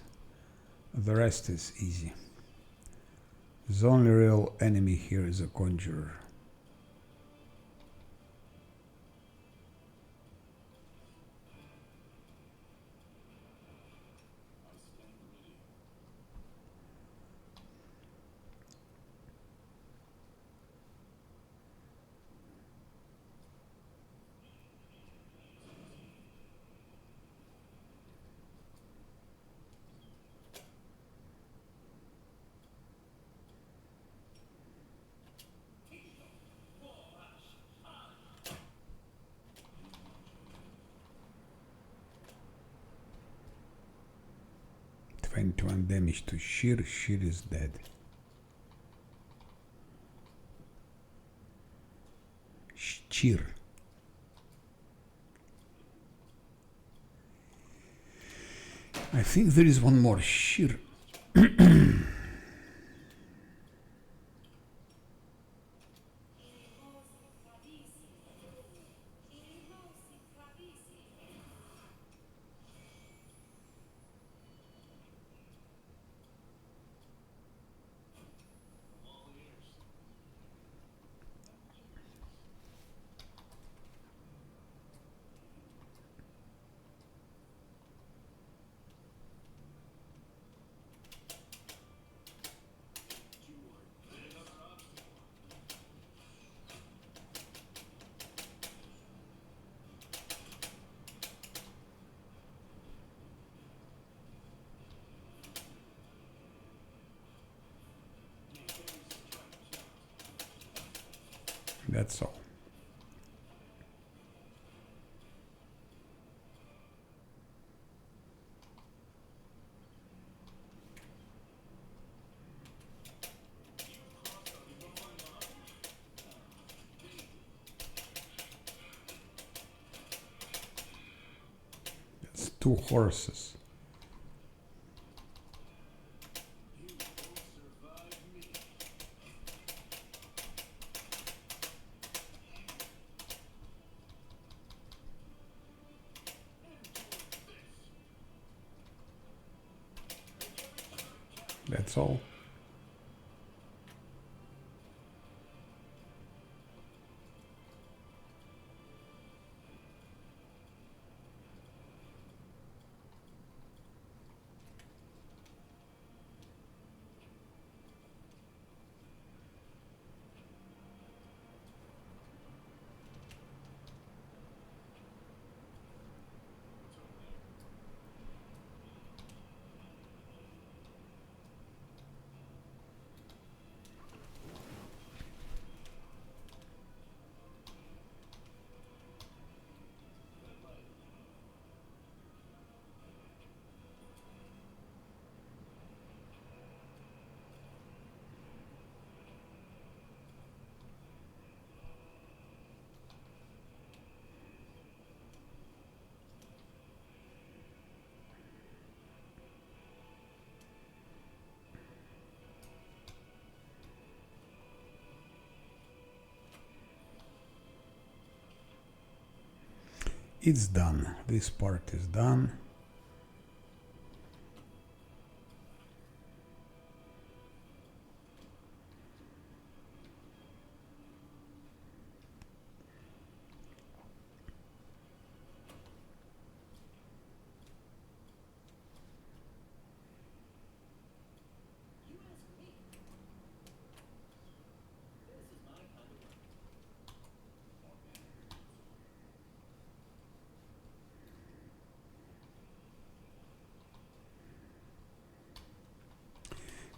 The rest is easy. The only real enemy here is a Conjurer. One damage to Sheer. Sheer is dead. Sheer. I think there is one more. Sheer. That's all. That's 2 horses. That's all. It's done. This part is done.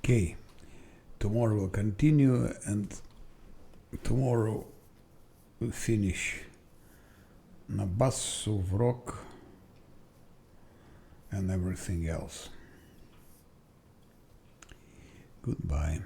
Okay, tomorrow we'll continue, and tomorrow we'll finish на басу, в rock, and everything else. Goodbye.